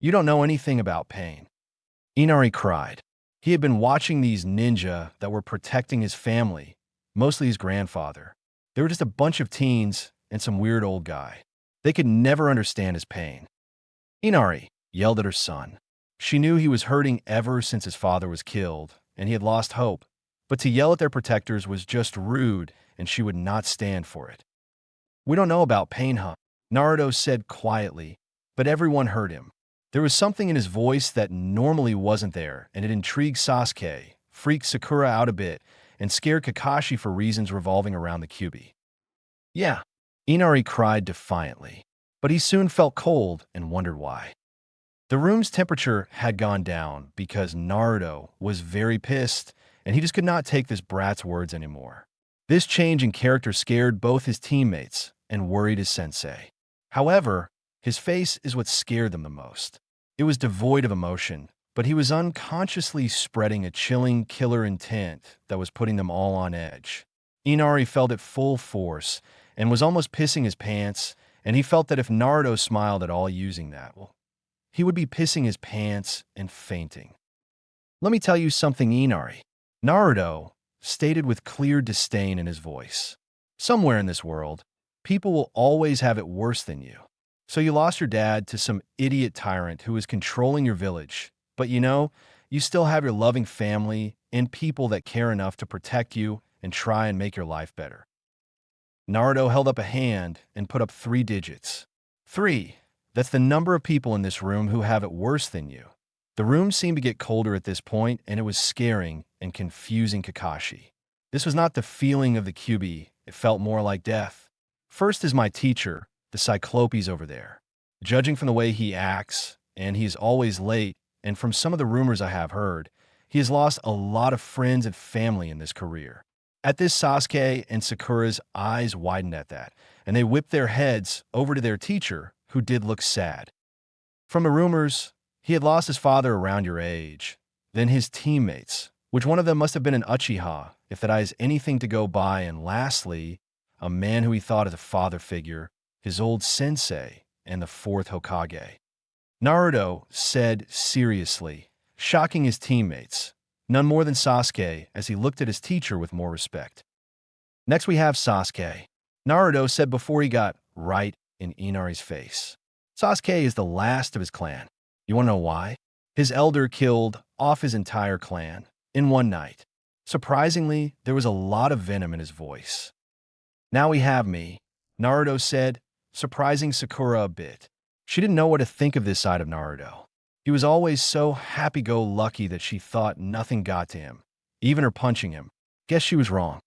You don't know anything about pain. Inari cried. He had been watching these ninja that were protecting his family, mostly his grandfather. They were just a bunch of teens and some weird old guy. They could never understand his pain. Inari yelled at her son. She knew he was hurting ever since his father was killed, and he had lost hope. But to yell at their protectors was just rude, and she would not stand for it. We don't know about pain, huh? Naruto said quietly, but everyone heard him. There was something in his voice that normally wasn't there, and it intrigued Sasuke, freaked Sakura out a bit, and scared Kakashi for reasons revolving around the Kyuubi. Yeah, Inari cried defiantly, but he soon felt cold and wondered why. The room's temperature had gone down because Naruto was very pissed, and he just could not take this brat's words anymore. This change in character scared both his teammates and worried his sensei. However, his face is what scared them the most. It was devoid of emotion, but he was unconsciously spreading a chilling killer intent that was putting them all on edge. Inari felt it full force and was almost pissing his pants, and he felt that if Naruto smiled at all using that, well, he would be pissing his pants and fainting. Let me tell you something, Inari. Naruto stated with clear disdain in his voice. Somewhere in this world, people will always have it worse than you. So you lost your dad to some idiot tyrant who is controlling your village, but you still have your loving family and people that care enough to protect you and try and make your life better. Naruto held up a hand and put up 3 digits. 3. That's the number of people in this room who have it worse than you. The room seemed to get colder at this point, and it was scaring and confusing Kakashi. This was not the feeling of the Kyuubi, it felt more like death. First is my teacher, the Cyclopes over there. Judging from the way he acts, and he is always late, and from some of the rumors I have heard, he has lost a lot of friends and family in this career. At this, Sasuke and Sakura's eyes widened at that, and they whipped their heads over to their teacher, who did look sad. From the rumors, he had lost his father around your age, then his teammates, which one of them must have been an Uchiha, if that is anything to go by, and lastly, a man who he thought as a father figure, his old sensei, and the 4th Hokage. Naruto said seriously, shocking his teammates, none more than Sasuke, as he looked at his teacher with more respect. Next we have Sasuke. Naruto said before he got right in Inari's face. Sasuke is the last of his clan. You want to know why? His elder killed off his entire clan in one night. Surprisingly, there was a lot of venom in his voice. Now we have me, Naruto said, surprising Sakura a bit. She didn't know what to think of this side of Naruto. He was always so happy-go-lucky that she thought nothing got to him, even her punching him. Guess she was wrong.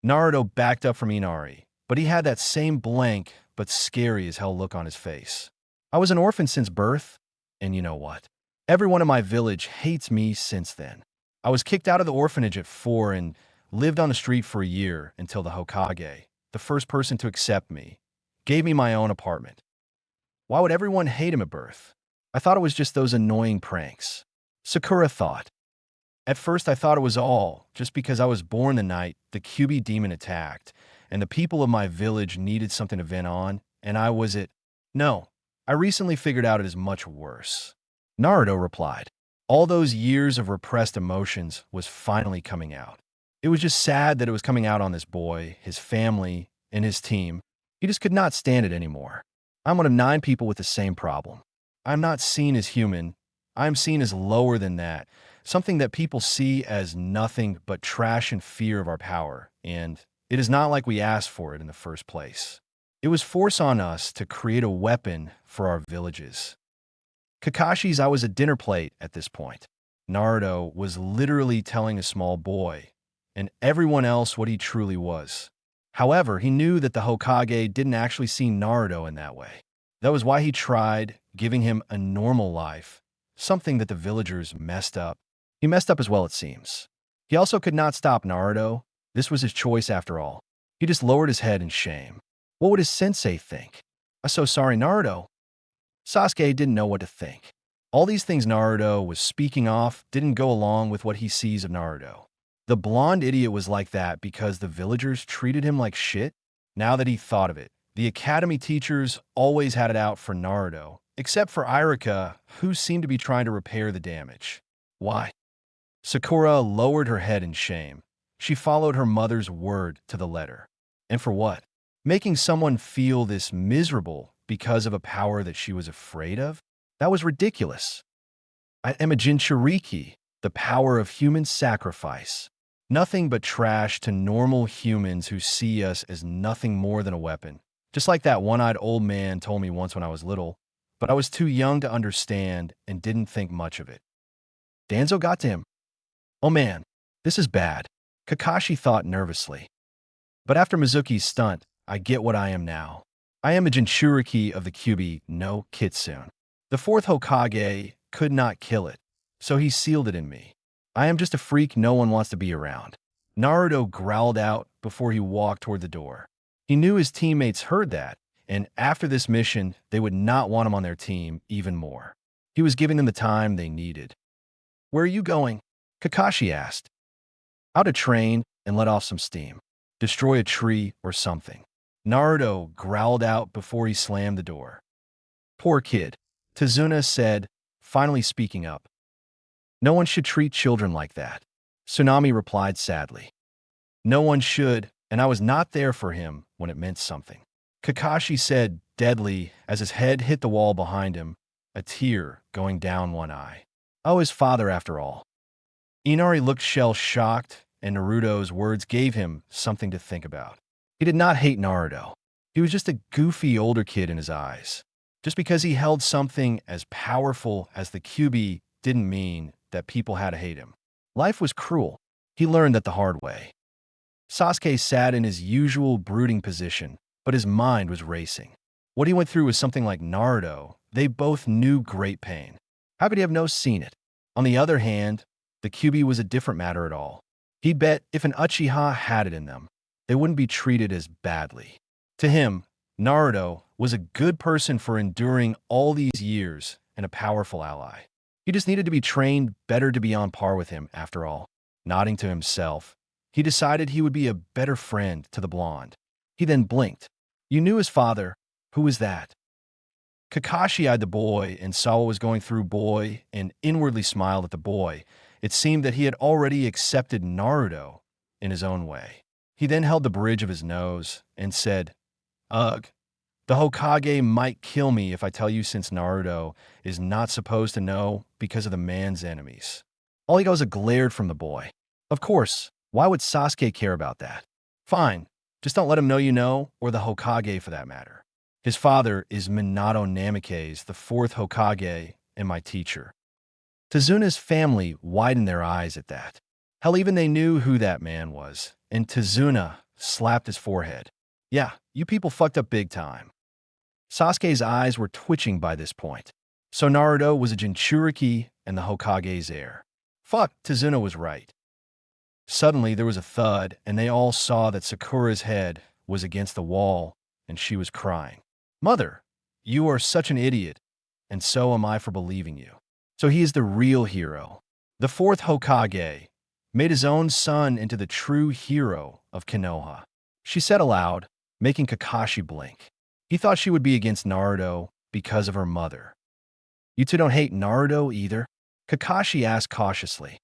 Naruto backed up from Inari, but he had that same blank but scary as hell look on his face. I was an orphan since birth, and you know what? Everyone in my village hates me since then. I was kicked out of the orphanage at 4 and lived on the street for a year until the Hokage, the first person to accept me, gave me my own apartment. Why would everyone hate him at birth? I thought it was just those annoying pranks. Sakura thought. At first I thought it was all just because I was born the night the Kyuubi demon attacked, and the people of my village needed something to vent on, and I was it. No, I recently figured out it is much worse. Naruto replied. All those years of repressed emotions was finally coming out. It was just sad that it was coming out on this boy, his family, and his team. He just could not stand it anymore. I'm one of 9 people with the same problem. I'm not seen as human. I'm seen as lower than that, something that people see as nothing but trash and fear of our power, and it is not like we asked for it in the first place. It was forced on us to create a weapon for our villages. Kakashi's I was a dinner plate at this point. Naruto was literally telling a small boy, and everyone else what he truly was. However, he knew that the Hokage didn't actually see Naruto in that way. That was why he tried giving him a normal life, something that the villagers messed up. He messed up as well, it seems. He also could not stop Naruto. This was his choice after all. He just lowered his head in shame. What would his sensei think? I'm so sorry, Naruto. Sasuke didn't know what to think. All these things Naruto was speaking off didn't go along with what he sees of Naruto. The blonde idiot was like that because the villagers treated him like shit? Now that he thought of it, the academy teachers always had it out for Naruto, except for Irika, who seemed to be trying to repair the damage. Why? Sakura lowered her head in shame. She followed her mother's word to the letter. And for what? Making someone feel this miserable because of a power that she was afraid of? That was ridiculous. I am a Jinchuriki, the power of human sacrifice. Nothing but trash to normal humans who see us as nothing more than a weapon. Just like that one-eyed old man told me once when I was little, but I was too young to understand and didn't think much of it. Danzo got to him. Oh man, this is bad, Kakashi thought nervously. But after Mizuki's stunt, I get what I am now. I am a Jinchuriki of the Kyuubi no Kitsune. The fourth Hokage could not kill it, so he sealed it in me. I am just a freak no one wants to be around. Naruto growled out before he walked toward the door. He knew his teammates heard that, and after this mission, they would not want him on their team even more. He was giving them the time they needed. Where are you going? Kakashi asked. Out to train and let off some steam. Destroy a tree or something. Naruto growled out before he slammed the door. Poor kid, Tazuna said, finally speaking up. No one should treat children like that. Tsunami replied sadly. No one should, and I was not there for him when it meant something. Kakashi said deadly as his head hit the wall behind him, a tear going down one eye. Oh, his father after all. Inari looked shell-shocked, and Naruto's words gave him something to think about. He did not hate Naruto. He was just a goofy older kid in his eyes. Just because he held something as powerful as the Kyuubi didn't mean that people had to hate him. Life was cruel. He learned that the hard way. Sasuke sat in his usual brooding position, but his mind was racing. What he went through was something like Naruto. They both knew great pain. How could he have no seen it? On the other hand, the Kyuubi was a different matter at all. He bet if an Uchiha had it in them, they wouldn't be treated as badly. To him, Naruto was a good person for enduring all these years and a powerful ally. He just needed to be trained better to be on par with him, after all. Nodding to himself, he decided he would be a better friend to the blonde. He then blinked. You knew his father. Who was that? Kakashi eyed the boy and saw what was going through boy and inwardly smiled at the boy. It seemed that he had already accepted Naruto in his own way. He then held the bridge of his nose and said, Ugh, the Hokage might kill me if I tell you since Naruto is not supposed to know because of the man's enemies. All Iguaza glared from the boy. Of course, why would Sasuke care about that? Fine, just don't let him know you know, or the Hokage for that matter. His father is Minato Namikaze, the fourth Hokage, and my teacher. Tazuna's family widened their eyes at that. Hell, even they knew who that man was, and Tazuna slapped his forehead. Yeah, you people fucked up big time. Sasuke's eyes were twitching by this point. So Naruto was a Jinchuriki and the Hokage's heir. Fuck, Tazuna was right. Suddenly there was a thud, and they all saw that Sakura's head was against the wall, and she was crying. Mother, you are such an idiot, and so am I for believing you. So he is the real hero. The fourth Hokage made his own son into the true hero of Konoha. She said aloud, making Kakashi blink. He thought she would be against Naruto because of her mother. You two don't hate Naruto either? Kakashi asked cautiously.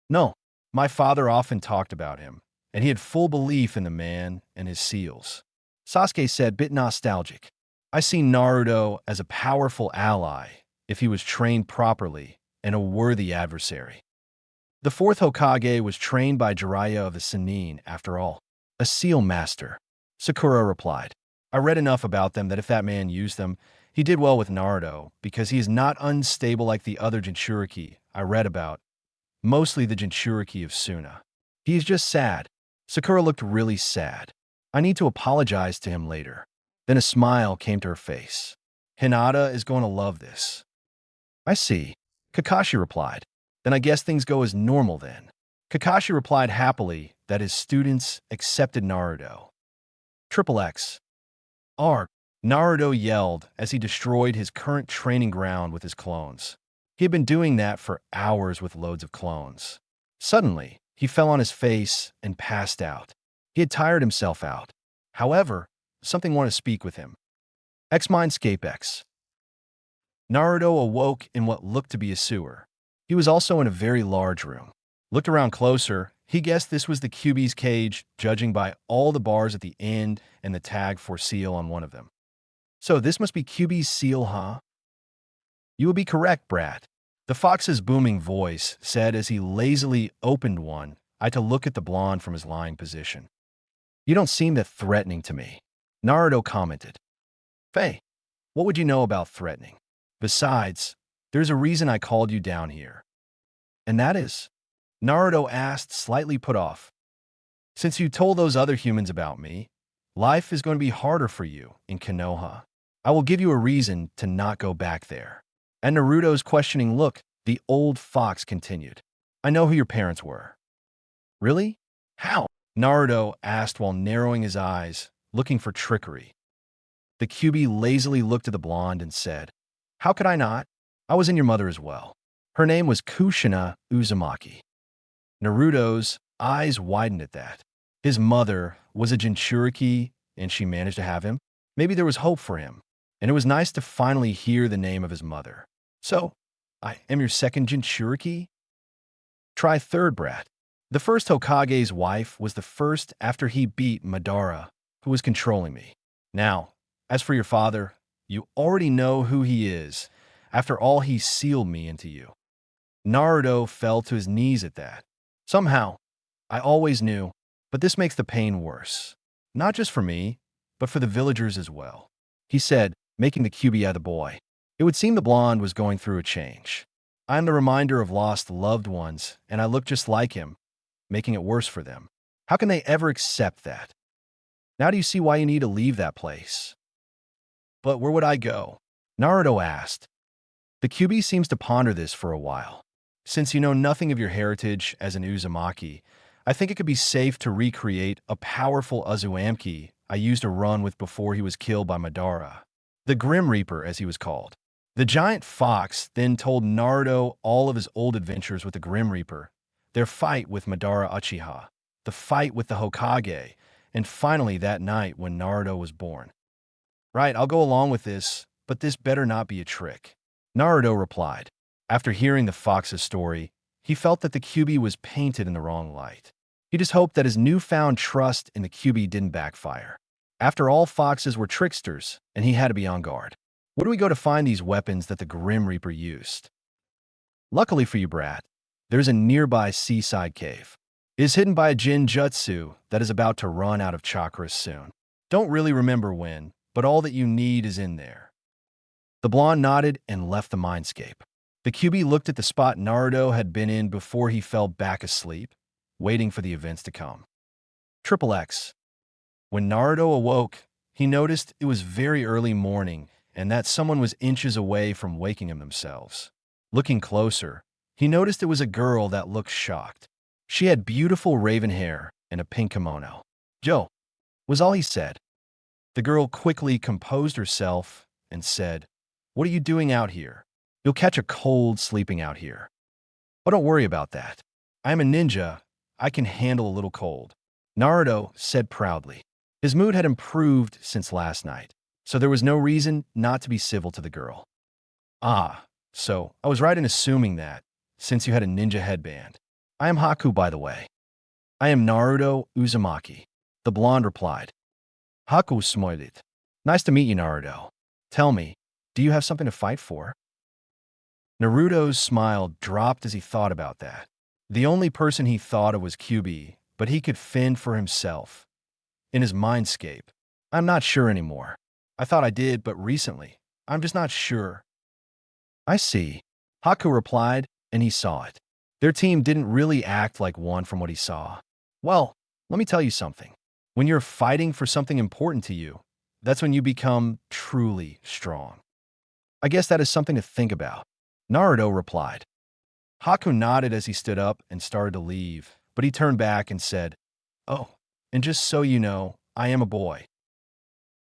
No, my father often talked about him, and he had full belief in the man and his seals. Sasuke said, bit nostalgic. I see Naruto as a powerful ally if he was trained properly and a worthy adversary. The fourth Hokage was trained by Jiraiya of the Sannin, after all. A seal master, Sakura replied. I read enough about them that if that man used them, he did well with Naruto, because he is not unstable like the other Jinchuriki I read about, mostly the Jinchuriki of Suna. He is just sad. Sakura looked really sad. I need to apologize to him later. Then a smile came to her face. Hinata is going to love this. I see, Kakashi replied. Then I guess things go as normal then. Kakashi replied happily that his students accepted Naruto. Triple X. R. Naruto yelled as he destroyed his current training ground with his clones. He had been doing that for hours with loads of clones. Suddenly, he fell on his face and passed out. He had tired himself out. However, something wanted to speak with him. X-Mindscape X. Naruto awoke in what looked to be a sewer. He was also in a very large room. Looked around closer, he guessed this was the Kyuubi's cage, judging by all the bars at the end and the tag for seal on one of them. So this must be Kyuubi's seal, huh? You would be correct, brat. The fox's booming voice said as he lazily opened one eye to look at the blonde from his lying position. You don't seem that threatening to me, Naruto commented. Faye, what would you know about threatening? Besides, there's a reason I called you down here. And that is? Naruto asked, slightly put off. Since you told those other humans about me, life is going to be harder for you in Konoha. I will give you a reason to not go back there. And Naruto's questioning look, the old fox continued. I know who your parents were. Really? How? Naruto asked while narrowing his eyes, looking for trickery. The Kyuubi lazily looked at the blonde and said, How could I not? I was in your mother as well. Her name was Kushina Uzumaki. Naruto's eyes widened at that. His mother was a Jinchuriki, and she managed to have him. Maybe there was hope for him, and it was nice to finally hear the name of his mother. So, I am your second Jinchuriki? Try third, brat. The first Hokage's wife was the first after he beat Madara, who was controlling me. Now, as for your father, you already know who he is. After all, he sealed me into you. Naruto fell to his knees at that. Somehow, I always knew, but this makes the pain worse. Not just for me, but for the villagers as well. He said, making the Kyuubi the boy. It would seem the blonde was going through a change. I am the reminder of lost loved ones, and I look just like him, making it worse for them. How can they ever accept that? Now do you see why you need to leave that place? But where would I go? Naruto asked. The Kyuubi seems to ponder this for a while. Since you know nothing of your heritage as an Uzumaki, I think it could be safe to recreate a powerful Uzumaki I used to run with before he was killed by Madara. The Grim Reaper, as he was called. The giant fox then told Naruto all of his old adventures with the Grim Reaper, their fight with Madara Uchiha, the fight with the Hokage, and finally that night when Naruto was born. Right, I'll go along with this, but this better not be a trick. Naruto replied. After hearing the fox's story, he felt that the Kyuubi was painted in the wrong light. He just hoped that his newfound trust in the Kyuubi didn't backfire. After all, foxes were tricksters, and he had to be on guard. Where do we go to find these weapons that the Grim Reaper used? Luckily for you, brat, there's a nearby seaside cave. It is hidden by a Jinjutsu that is about to run out of chakras soon. Don't really remember when, but all that you need is in there. The blonde nodded and left the mindscape. The Kyuubi looked at the spot Naruto had been in before he fell back asleep, waiting for the events to come. Triple X. When Naruto awoke, he noticed it was very early morning and that someone was inches away from waking him themselves. Looking closer, he noticed it was a girl that looked shocked. She had beautiful raven hair and a pink kimono. Joe, was all he said. The girl quickly composed herself and said, What are you doing out here? You'll catch a cold sleeping out here. Oh, don't worry about that. I am a ninja. I can handle a little cold. Naruto said proudly. His mood had improved since last night, so there was no reason not to be civil to the girl. Ah, so I was right in assuming that, since you had a ninja headband. I am Haku, by the way. I am Naruto Uzumaki. The blonde replied. Haku smiled. Nice to meet you, Naruto. Tell me, do you have something to fight for? Naruto's smile dropped as he thought about that. The only person he thought of was Kyuubi, but he could fend for himself. In his mindscape, I'm not sure anymore. I thought I did, but recently, I'm just not sure. I see. Haku replied, and he saw it. Their team didn't really act like one from what he saw. Well, let me tell you something. When you're fighting for something important to you, that's when you become truly strong. I guess that is something to think about. Naruto replied. Haku nodded as he stood up and started to leave, but he turned back and said, Oh, and just so you know, I am a boy.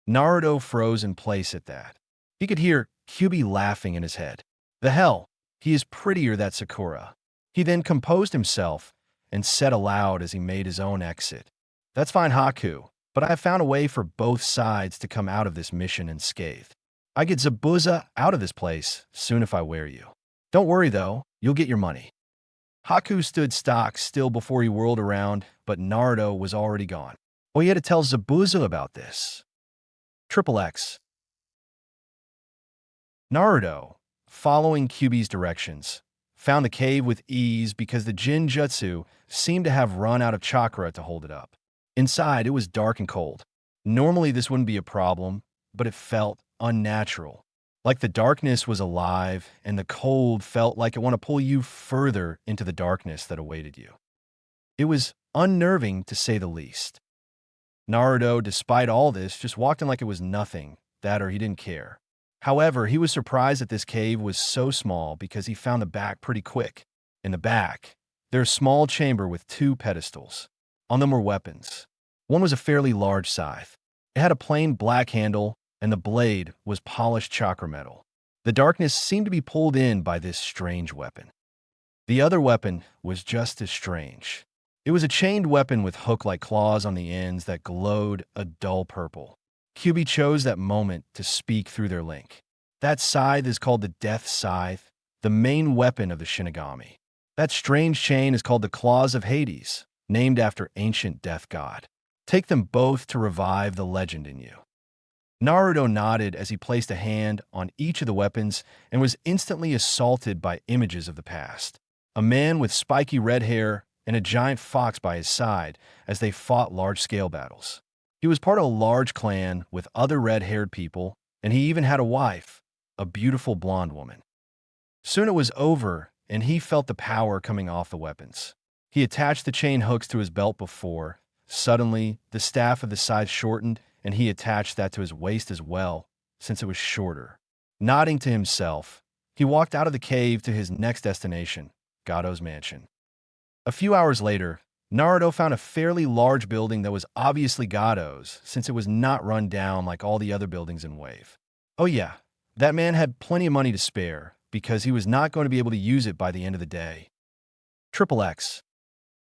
Naruto froze in place at that. He could hear Kyuubi laughing in his head. The hell, he is prettier than Sakura. He then composed himself and said aloud as he made his own exit. That's fine, Haku, but I have found a way for both sides to come out of this mission unscathed. I get Zabuza out of this place soon if I wear you. Don't worry, though. You'll get your money. Haku stood stock still before he whirled around, but Naruto was already gone. Well, he had to tell Zabuza about this. Triple X. Naruto, following Kyuubi's directions, found the cave with ease because the Jinjutsu seemed to have run out of chakra to hold it up. Inside, it was dark and cold. Normally, this wouldn't be a problem, but it felt unnatural. Like the darkness was alive, and the cold felt like it wanted to pull you further into the darkness that awaited you. It was unnerving, to say the least. Naruto, despite all this, just walked in like it was nothing, that or he didn't care. However, he was surprised that this cave was so small because he found the back pretty quick. In the back, there's a small chamber with 2 pedestals. On them were weapons. One was a fairly large scythe. It had a plain black handle, and the blade was polished chakra metal. The darkness seemed to be pulled in by this strange weapon. The other weapon was just as strange. It was a chained weapon with hook-like claws on the ends that glowed a dull purple. Kyuubi chose that moment to speak through their link. That scythe is called the Death Scythe, the main weapon of the Shinigami. That strange chain is called the Claws of Hades, named after ancient death god. Take them both to revive the legend in you. Naruto nodded as he placed a hand on each of the weapons and was instantly assaulted by images of the past. A man with spiky red hair and a giant fox by his side as they fought large-scale battles. He was part of a large clan with other red-haired people, and he even had a wife, a beautiful blonde woman. Soon it was over, and he felt the power coming off the weapons. He attached the chain hooks to his belt before. Suddenly, the staff of the scythe shortened, and he attached that to his waist as well, since it was shorter. Nodding to himself, he walked out of the cave to his next destination, Gado's mansion. A few hours later, Naruto found a fairly large building that was obviously Gado's, since it was not run down like all the other buildings in Wave. Oh yeah, that man had plenty of money to spare, because he was not going to be able to use it by the end of the day. Triple X.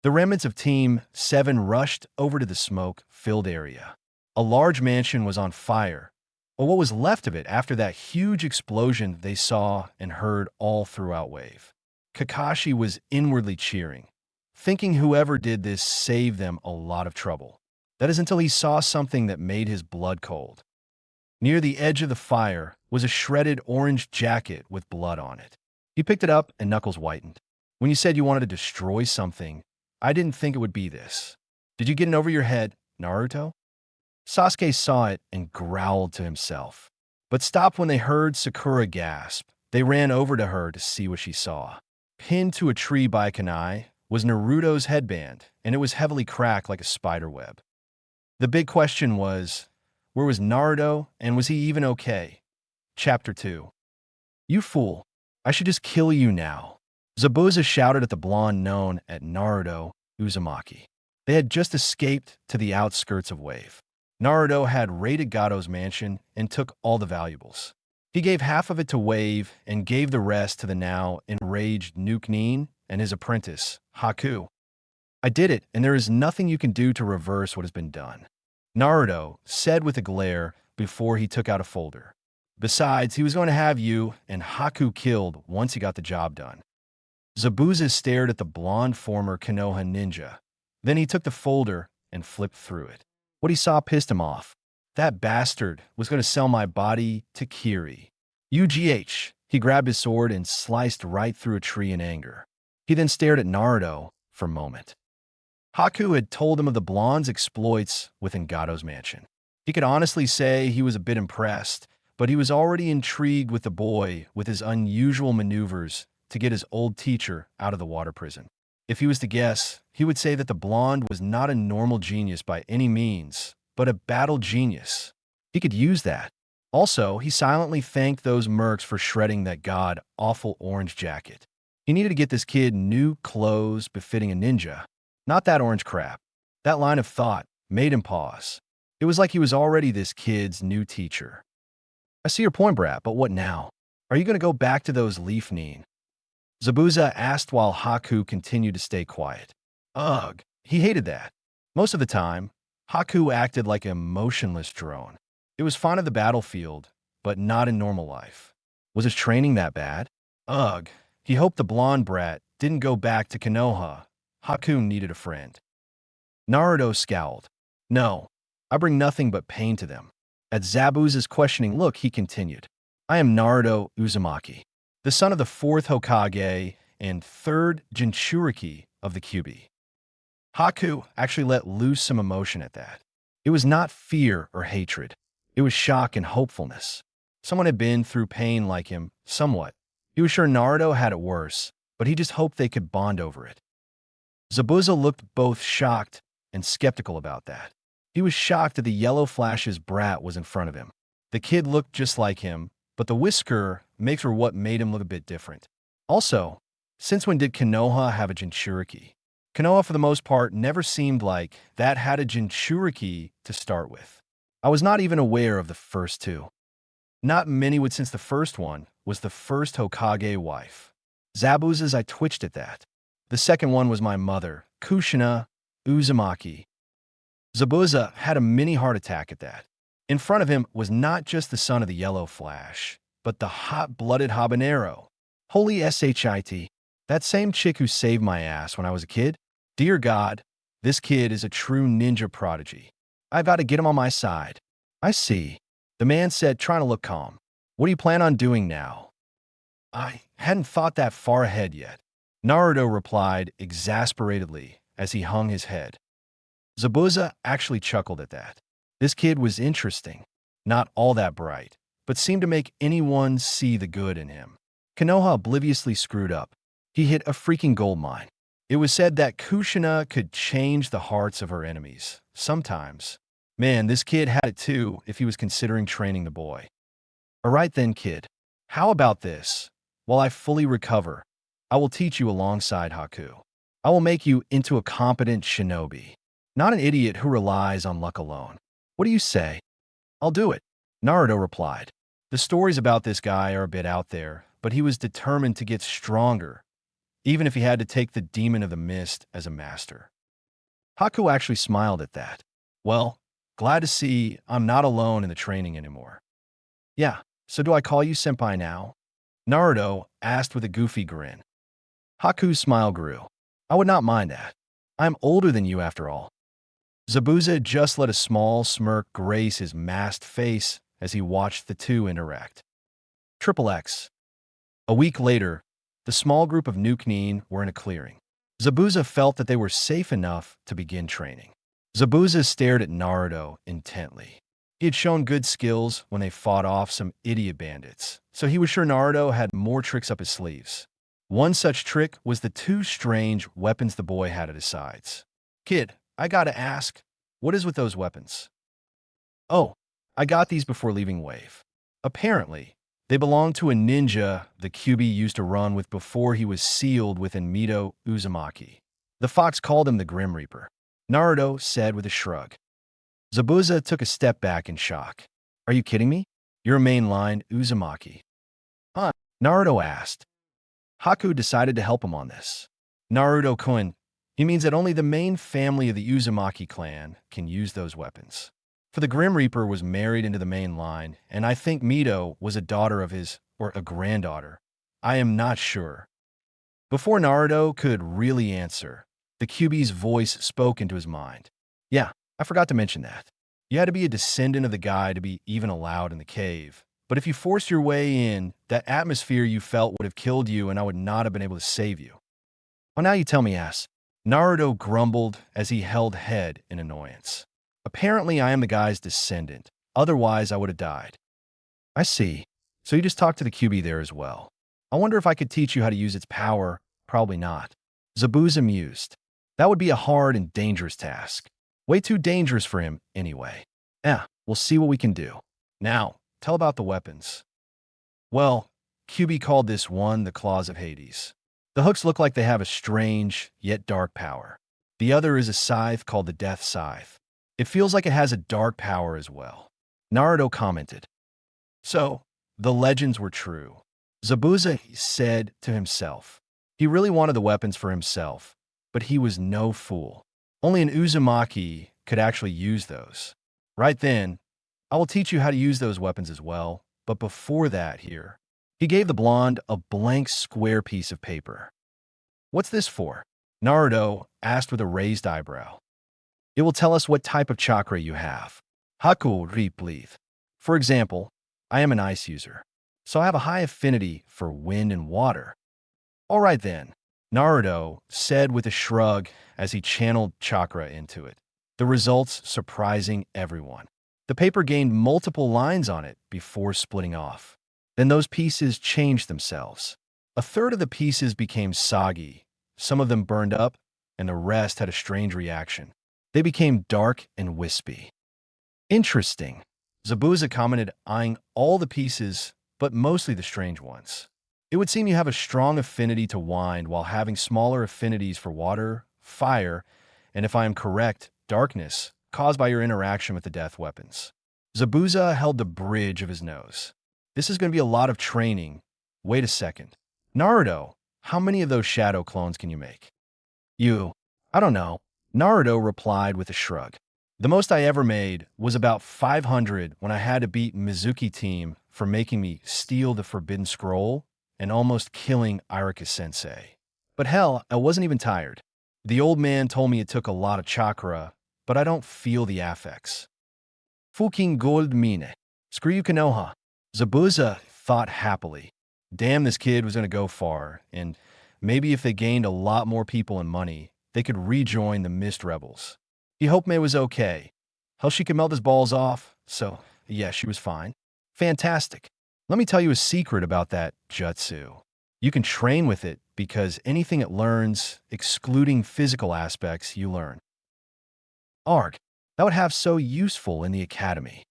The remnants of Team 7 rushed over to the smoke-filled area. A large mansion was on fire, or what was left of it after that huge explosion they saw and heard all throughout Wave. Kakashi was inwardly cheering, thinking whoever did this saved them a lot of trouble. That is until he saw something that made his blood cold. Near the edge of the fire was a shredded orange jacket with blood on it. He picked it up and Knuckles whitened. When you said you wanted to destroy something, I didn't think it would be this. Did you get it over your head, Naruto? Sasuke saw it and growled to himself, but stopped when they heard Sakura gasp. They ran over to her to see what she saw. Pinned to a tree by Kunai was Naruto's headband, and it was heavily cracked like a spider web. The big question was, where was Naruto, and was he even okay? Chapter 2. You fool. I should just kill you now. Zabuza shouted at the blonde known as Naruto Uzumaki. They had just escaped to the outskirts of Wave. Naruto had raided Gado's mansion and took all the valuables. He gave half of it to Wave and gave the rest to the now enraged Nuke-Nin and his apprentice, Haku. I did it, and there is nothing you can do to reverse what has been done, Naruto said with a glare before he took out a folder. Besides, he was going to have you and Haku killed once he got the job done. Zabuza stared at the blonde former Konoha ninja. Then he took the folder and flipped through it. What he saw pissed him off. That bastard was going to sell my body to Kiri. UGH. He grabbed his sword and sliced right through a tree in anger. He then stared at Naruto for a moment. Haku had told him of the blonde's exploits within Gado's mansion. He could honestly say he was a bit impressed, but he was already intrigued with the boy with his unusual maneuvers to get his old teacher out of the water prison. If he was to guess, he would say that the blonde was not a normal genius by any means, but a battle genius. He could use that. Also, he silently thanked those mercs for shredding that god-awful orange jacket. He needed to get this kid new clothes befitting a ninja. Not that orange crap. That line of thought made him pause. It was like he was already this kid's new teacher. I see your point, brat, but what now? Are you going to go back to those leaf Nin? Zabuza asked while Haku continued to stay quiet. Ugh, he hated that. Most of the time, Haku acted like a motionless drone. It was fine on the battlefield, but not in normal life. Was his training that bad? Ugh. He hoped the blonde brat didn't go back to Konoha. Haku needed a friend. Naruto scowled. No, I bring nothing but pain to them. At Zabuza's questioning look, he continued. I am Naruto Uzumaki, the son of the 4th Hokage and 3rd Jinchuriki of the Kyuubi. Haku actually let loose some emotion at that. It was not fear or hatred. It was shock and hopefulness. Someone had been through pain like him, somewhat. He was sure Naruto had it worse, but he just hoped they could bond over it. Zabuza looked both shocked and skeptical about that. He was shocked that the Yellow Flash's brat was in front of him. The kid looked just like him, but the whisker makes for what made him look a bit different. Also, since when did Konoha have a Jinchuriki? Konoha, for the most part, never seemed like that had a Jinchuriki to start with. I was not even aware of the first two. Not many would, since the first one was the first Hokage wife. Zabuza's I twitched at that. The second one was my mother, Kushina Uzumaki. Zabuza had a mini heart attack at that. In front of him was not just the son of the Yellow Flash, but the hot-blooded habanero. Holy shit. That same chick who saved my ass when I was a kid? Dear God, this kid is a true ninja prodigy. I've got to get him on my side. I see, the man said, trying to look calm. What do you plan on doing now? I hadn't thought that far ahead yet. Naruto replied exasperatedly as he hung his head. Zabuza actually chuckled at that. This kid was interesting. Not all that bright, but seemed to make anyone see the good in him. Konoha obliviously screwed up. He hit a freaking gold mine. It was said that Kushina could change the hearts of her enemies. Sometimes. Man, this kid had it too if he was considering training the boy. Alright then, kid. How about this? While I fully recover, I will teach you alongside Haku. I will make you into a competent shinobi. Not an idiot who relies on luck alone. What do you say? I'll do it, Naruto replied. The stories about this guy are a bit out there, but he was determined to get stronger, even if he had to take the demon of the mist as a master. Haku actually smiled at that. Well, glad to see I'm not alone in the training anymore. Yeah, so do I call you senpai now? Naruto asked with a goofy grin. Haku's smile grew. I would not mind that. I'm older than you after all. Zabuza just let a small smirk grace his masked face as he watched the two interact. XXX. A week later, the small group of Nukenin were in a clearing. Zabuza felt that they were safe enough to begin training. Zabuza stared at Naruto intently. He had shown good skills when they fought off some idiot bandits, so he was sure Naruto had more tricks up his sleeves. One such trick was the two strange weapons the boy had at his sides. Kid, I gotta ask, what is with those weapons? Oh, I got these before leaving Wave. Apparently, they belonged to a ninja the Kyuubi used to run with before he was sealed within Mito Uzumaki. The fox called him the Grim Reaper, Naruto said with a shrug. Zabuza took a step back in shock. Are you kidding me? You're a mainline Uzumaki. Huh? Naruto asked. Haku decided to help him on this. Naruto-kun, he means that only the main family of the Uzumaki clan can use those weapons. For the Grim Reaper was married into the main line, and I think Mito was a daughter of his, or a granddaughter. I am not sure. Before Naruto could really answer, the Kyuubi's voice spoke into his mind. Yeah, I forgot to mention that. You had to be a descendant of the guy to be even allowed in the cave. But if you forced your way in, that atmosphere you felt would have killed you and I would not have been able to save you. Well, now you tell me, ass. Naruto grumbled as he held head in annoyance. Apparently, I am the guy's descendant. Otherwise, I would have died. I see. So you just talked to the Kyuubi there as well. I wonder if I could teach you how to use its power. Probably not. Zabuza mused. That would be a hard and dangerous task. Way too dangerous for him, anyway. Yeah, we'll see what we can do. Now, tell about the weapons. Well, Kyuubi called this one the Claws of Hades. The hooks look like they have a strange, yet dark power. The other is a scythe called the Death Scythe. It feels like it has a dark power as well. Naruto commented. So, the legends were true. Zabuza said to himself. He really wanted the weapons for himself, but he was no fool. Only an Uzumaki could actually use those. Right then, I will teach you how to use those weapons as well, But before that here, he gave the blonde a blank square piece of paper. "What's this for?" Naruto asked with a raised eyebrow. "It will tell us what type of chakra you have." Haku replied. "For example, I am an ice user, so I have a high affinity for wind and water." "All right then," Naruto said with a shrug as he channeled chakra into it, the results surprising everyone. The paper gained multiple lines on it before splitting off. Then those pieces changed themselves. A third of the pieces became soggy, some of them burned up, and the rest had a strange reaction. They became dark and wispy. "Interesting," Zabuza commented, eyeing all the pieces, but mostly the strange ones. "It would seem you have a strong affinity to wind while having smaller affinities for water, fire, and if I am correct, darkness, caused by your interaction with the death weapons." Zabuza held the bridge of his nose. "This is going to be a lot of training. Wait a second. Naruto, how many of those shadow clones can you make?" I don't know," Naruto replied with a shrug. "The most I ever made was about 500 when I had to beat Mizuki team for making me steal the Forbidden Scroll and almost killing Iruka-sensei. But hell, I wasn't even tired. The old man told me it took a lot of chakra, but I don't feel the affects." "Fucking gold mine. Screw you, Konoha." Zabuza thought happily. Damn, this kid was going to go far, and maybe if they gained a lot more people and money, they could rejoin the Mist Rebels. He hoped May was okay. Hell, she could melt his balls off, so yeah, she was fine. Fantastic. Let me tell you a secret about that jutsu. You can train with it because anything it learns, excluding physical aspects, you learn. Arg, that would have so useful in the academy.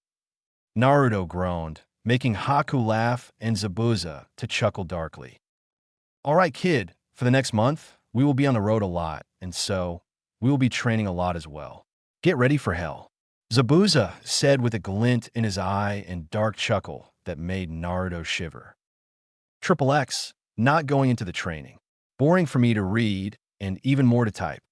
Naruto groaned, making Haku laugh and Zabuza to chuckle darkly. "All right, kid, for the next month, we will be on the road a lot, and so we will be training a lot as well. Get ready for hell," Zabuza said with a glint in his eye and dark chuckle that made Naruto shiver. Triple X, not going into the training. Boring for me to read and even more to type.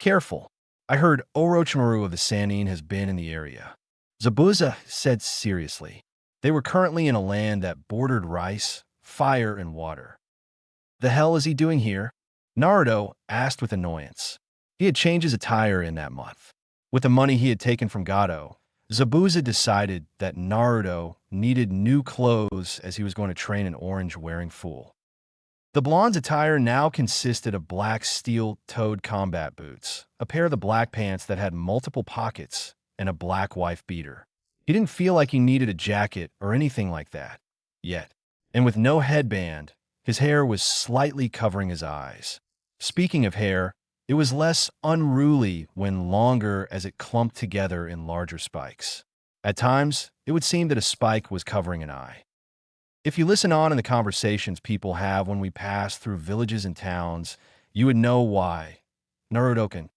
Careful. I heard Orochimaru of the Sannin has been in the area. Zabuza said seriously. They were currently in a land that bordered rice, fire, and water. "The hell is he doing here?" Naruto asked with annoyance. He had changed his attire in that month. With the money he had taken from Gato, Zabuza decided that Naruto needed new clothes as he was going to train an orange-wearing fool. The blonde's attire now consisted of black steel-toed combat boots, a pair of the black pants that had multiple pockets, and a black wife beater. He didn't feel like he needed a jacket or anything like that, yet. And with no headband, his hair was slightly covering his eyes. Speaking of hair, it was less unruly when longer as it clumped together in larger spikes. At times, it would seem that a spike was covering an eye. If you listen on in the conversations people have when we pass through villages and towns, you would know why. Naruto-kun,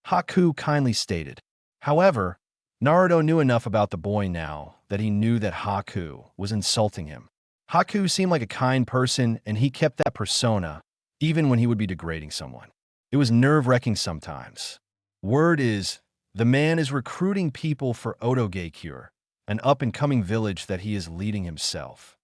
Haku kindly stated. However, Naruto knew enough about the boy now that he knew that Haku was insulting him. Haku seemed like a kind person, and he kept that persona even when he would be degrading someone. It was nerve-wracking sometimes. Word is, the man is recruiting people for Otogeikure, an up-and-coming village that he is leading himself.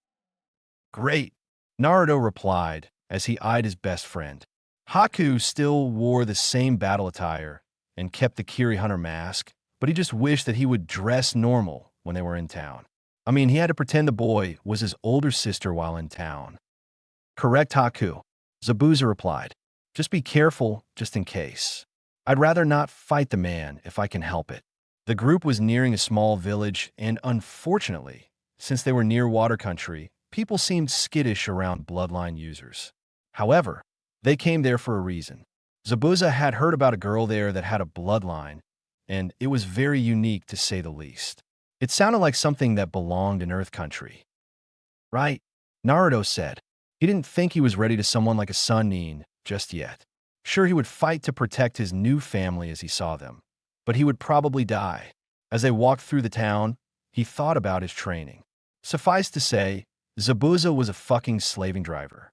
"Great," Naruto replied as he eyed his best friend. Haku still wore the same battle attire and kept the Kiri Hunter mask, but he just wished that he would dress normal when they were in town. I mean, he had to pretend the boy was his older sister while in town. "Correct, Haku," Zabuza replied. "Just be careful, just in case. I'd rather not fight the man if I can help it." The group was nearing a small village, and unfortunately, since they were near water country, people seemed skittish around bloodline users. However, they came there for a reason. Zabuza had heard about a girl there that had a bloodline, and it was very unique to say the least. It sounded like something that belonged in Earth Country. "Right," Naruto said. He didn't think he was ready to someone like a Sannin just yet. Sure, he would fight to protect his new family as he saw them, but he would probably die. As they walked through the town, he thought about his training. Suffice to say, Zabuza was a fucking slaving driver.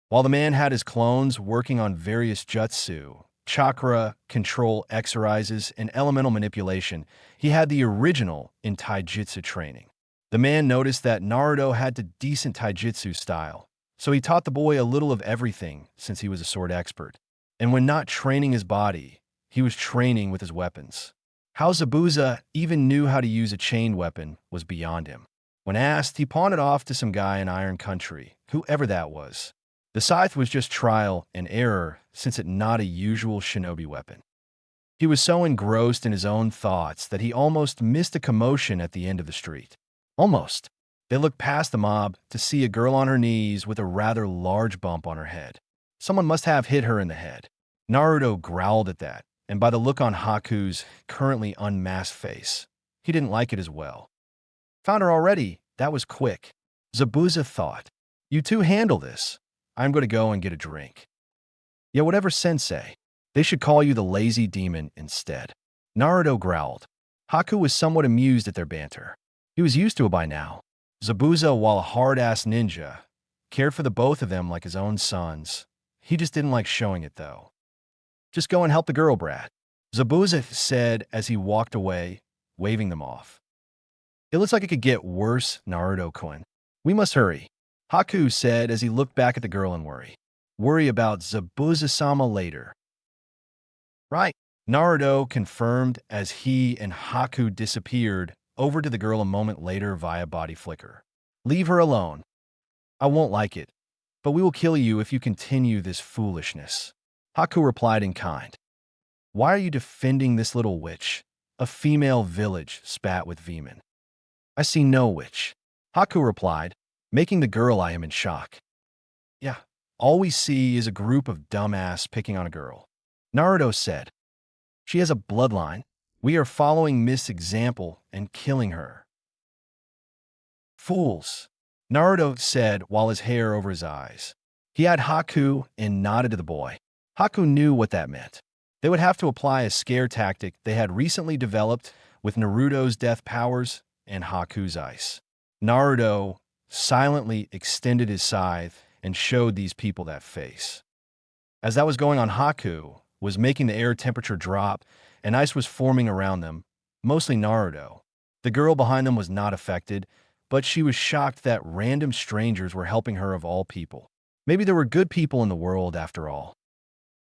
While the man had his clones working on various jutsu, chakra, control exercises, and elemental manipulation, he had the original in taijutsu training. The man noticed that Naruto had the decent taijutsu style, so he taught the boy a little of everything since he was a sword expert. And when not training his body, he was training with his weapons. How Zabuza even knew how to use a chained weapon was beyond him. When asked, he pawned it off to some guy in Iron Country, whoever that was. The scythe was just trial and error since it's not a usual shinobi weapon. He was so engrossed in his own thoughts that he almost missed a commotion at the end of the street. Almost. They looked past the mob to see a girl on her knees with a rather large bump on her head. Someone must have hit her in the head. Naruto growled at that, and by the look on Haku's currently unmasked face, he didn't like it as well. Found her already? That was quick. Zabuza thought. You two handle this. I'm going to go and get a drink. Yeah, whatever sensei. They should call you the lazy demon instead. Naruto growled. Haku was somewhat amused at their banter. He was used to it by now. Zabuza, while a hard-ass ninja, cared for the both of them like his own sons. He just didn't like showing it, though. Just go and help the girl, brat, Zabuza said as he walked away, waving them off. It looks like it could get worse, Naruto-kun. We must hurry, Haku said as he looked back at the girl in worry. Worry about Zabuza-sama later. Right, Naruto confirmed as he and Haku disappeared over to the girl a moment later via body flicker. Leave her alone. I won't like it, but we will kill you if you continue this foolishness. Haku replied in kind. Why are you defending this little witch? A female village spat with vehement. I see no witch, Haku replied, making the girl eye him in shock. Yeah, all we see is a group of dumbass picking on a girl. Naruto said. She has a bloodline. We are following Miss' example and killing her. Fools, Naruto said while his hair over his eyes. He eyed Haku and nodded to the boy. Haku knew what that meant. They would have to apply a scare tactic they had recently developed with Naruto's death powers and Haku's ice. Naruto silently extended his scythe and showed these people that face. As that was going on, Haku was making the air temperature drop and ice was forming around them, mostly Naruto. The girl behind them was not affected, but she was shocked that random strangers were helping her of all people. Maybe there were good people in the world after all.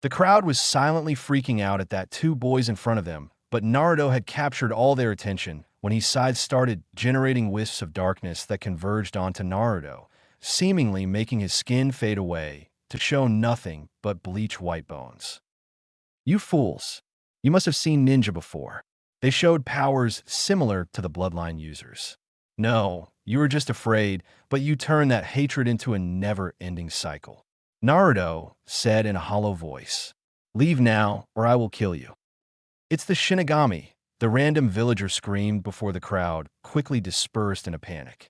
The crowd was silently freaking out at that two boys in front of them, but Naruto had captured all their attention when his scythe started generating wisps of darkness that converged onto Naruto, seemingly making his skin fade away to show nothing but bleach white bones. You fools. You must have seen ninja before. They showed powers similar to the bloodline users. No, you were just afraid, but you turned that hatred into a never-ending cycle. Naruto said in a hollow voice, Leave now, or I will kill you. It's the Shinigami, the random villager screamed before the crowd quickly dispersed in a panic.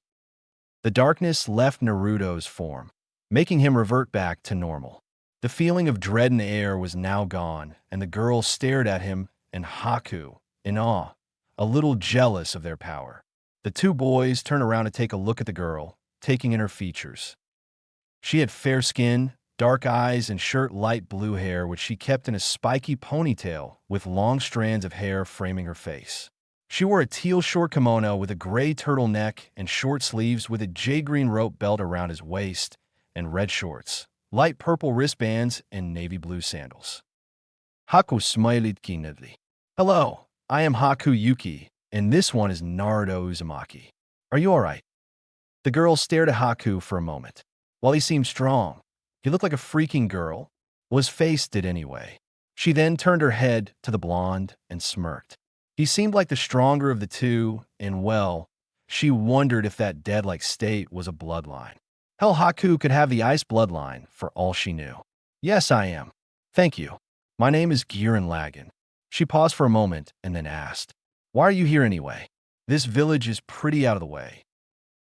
The darkness left Naruto's form, making him revert back to normal. The feeling of dread in the air was now gone, and the girl stared at him and Haku in awe, a little jealous of their power. The two boys turned around to take a look at the girl, taking in her features. She had fair skin, dark eyes, and short light blue hair which she kept in a spiky ponytail with long strands of hair framing her face. She wore a teal short kimono with a gray turtleneck and short sleeves with a jade-green rope belt around his waist and red shorts, light purple wristbands, and navy blue sandals. Haku smiled keenly. Hello, I am Haku Yuki, and this one is Naruto Uzumaki. Are you all right? The girl stared at Haku for a moment. While he seemed strong, he looked like a freaking girl. Well, his face did anyway. She then turned her head to the blonde and smirked. He seemed like the stronger of the two, and well, she wondered if that dead-like state was a bloodline. Hell, Haku could have the ice bloodline for all she knew. Yes, I am. Thank you. My name is Gurren Lagann. She paused for a moment and then asked, Why are you here anyway? This village is pretty out of the way.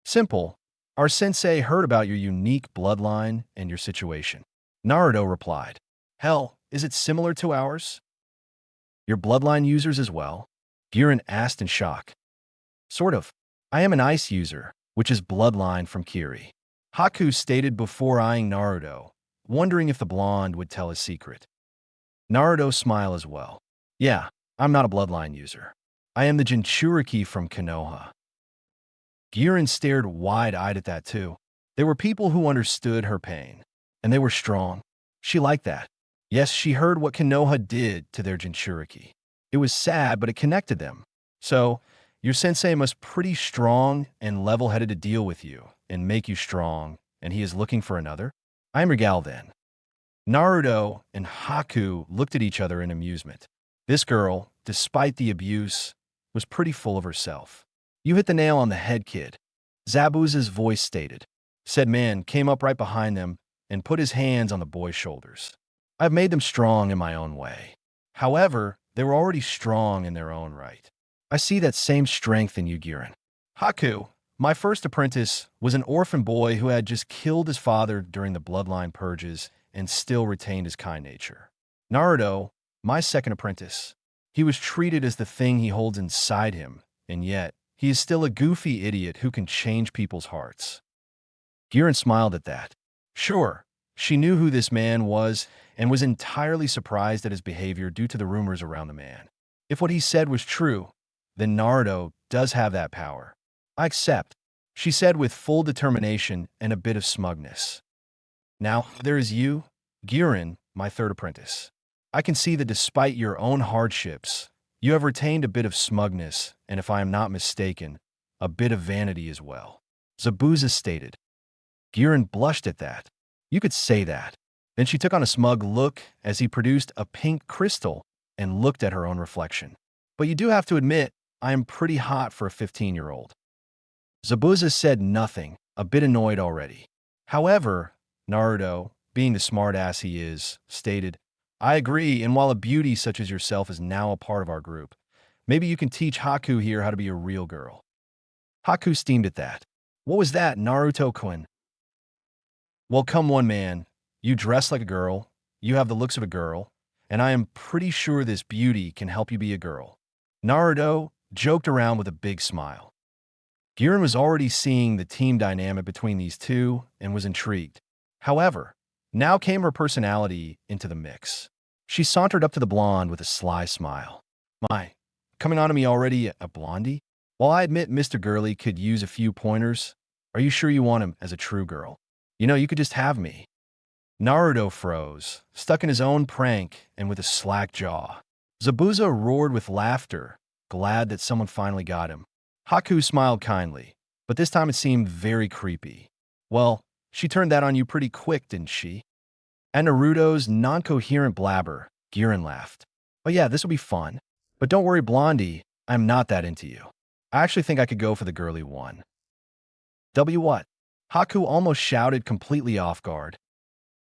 Simple. Our sensei heard about your unique bloodline and your situation. Naruto replied. Hell, is it similar to ours? Your bloodline users as well? Gurren asked in shock. Sort of. I am an ice user, which is bloodline from Kiri. Haku stated before eyeing Naruto, wondering if the blonde would tell his secret. Naruto smiled as well. Yeah, I'm not a bloodline user. I am the Jinchuriki from Konoha. Girin stared wide-eyed at that too. There were people who understood her pain, and they were strong. She liked that. Yes, she heard what Konoha did to their Jinchuriki. It was sad, but it connected them. So, your sensei must pretty strong and level-headed to deal with you and make you strong, and he is looking for another? I am your gal then. Naruto and Haku looked at each other in amusement. This girl, despite the abuse, was pretty full of herself. You hit the nail on the head, kid, Zabuza's voice stated. Said man came up right behind them and put his hands on the boy's shoulders. I've made them strong in my own way. However, they were already strong in their own right. I see that same strength in you, Girin. Haku, my first apprentice, was an orphan boy who had just killed his father during the bloodline purges and still retained his kind nature. Naruto, my second apprentice. He was treated as the thing he holds inside him, and yet he is still a goofy idiot who can change people's hearts. Girin smiled at that. Sure, she knew who this man was and was entirely surprised at his behavior due to the rumors around the man. If what he said was true, then Naruto does have that power. I accept, she said with full determination and a bit of smugness. Now, there is you, Girin, my third apprentice. I can see that despite your own hardships, you have retained a bit of smugness, and if I am not mistaken, a bit of vanity as well. Zabuza stated. Girin blushed at that. You could say that. Then she took on a smug look as he produced a pink crystal and looked at her own reflection. But you do have to admit, I am pretty hot for a 15-year-old. Zabuza said nothing, a bit annoyed already. However, Naruto, being the smartass he is, stated, I agree, and while a beauty such as yourself is now a part of our group, maybe you can teach Haku here how to be a real girl. Haku steamed at that. What was that, Naruto-kun? Well, come one man, you dress like a girl, you have the looks of a girl, and I am pretty sure this beauty can help you be a girl. Naruto joked around with a big smile. Girin was already seeing the team dynamic between these two and was intrigued. However, now came her personality into the mix. She sauntered up to the blonde with a sly smile. My, coming on to me already, a blondie? While I admit Mr. Gurley could use a few pointers, are you sure you want him as a true girl? You know, you could just have me. Naruto froze, stuck in his own prank and with a slack jaw. Zabuza roared with laughter, glad that someone finally got him. Haku smiled kindly, but this time it seemed very creepy. Well, she turned that on you pretty quick, didn't she? At Naruto's non-coherent blabber, Girin laughed. Oh yeah, this will be fun. But don't worry, Blondie, I'm not that into you. I actually think I could go for the girly one. W what? Haku almost shouted, completely off guard.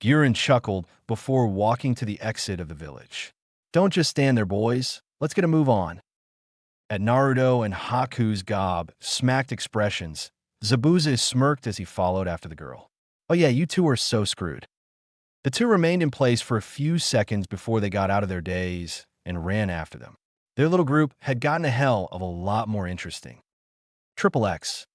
Girin chuckled before walking to the exit of the village. Don't just stand there, boys. Let's get a move on. At Naruto and Haku's smacked expressions, Zabuza smirked as he followed after the girl. Oh yeah, you two are so screwed. The two remained in place for a few seconds before they got out of their daze and ran after them. Their little group had gotten a hell of a lot more interesting. Triple X.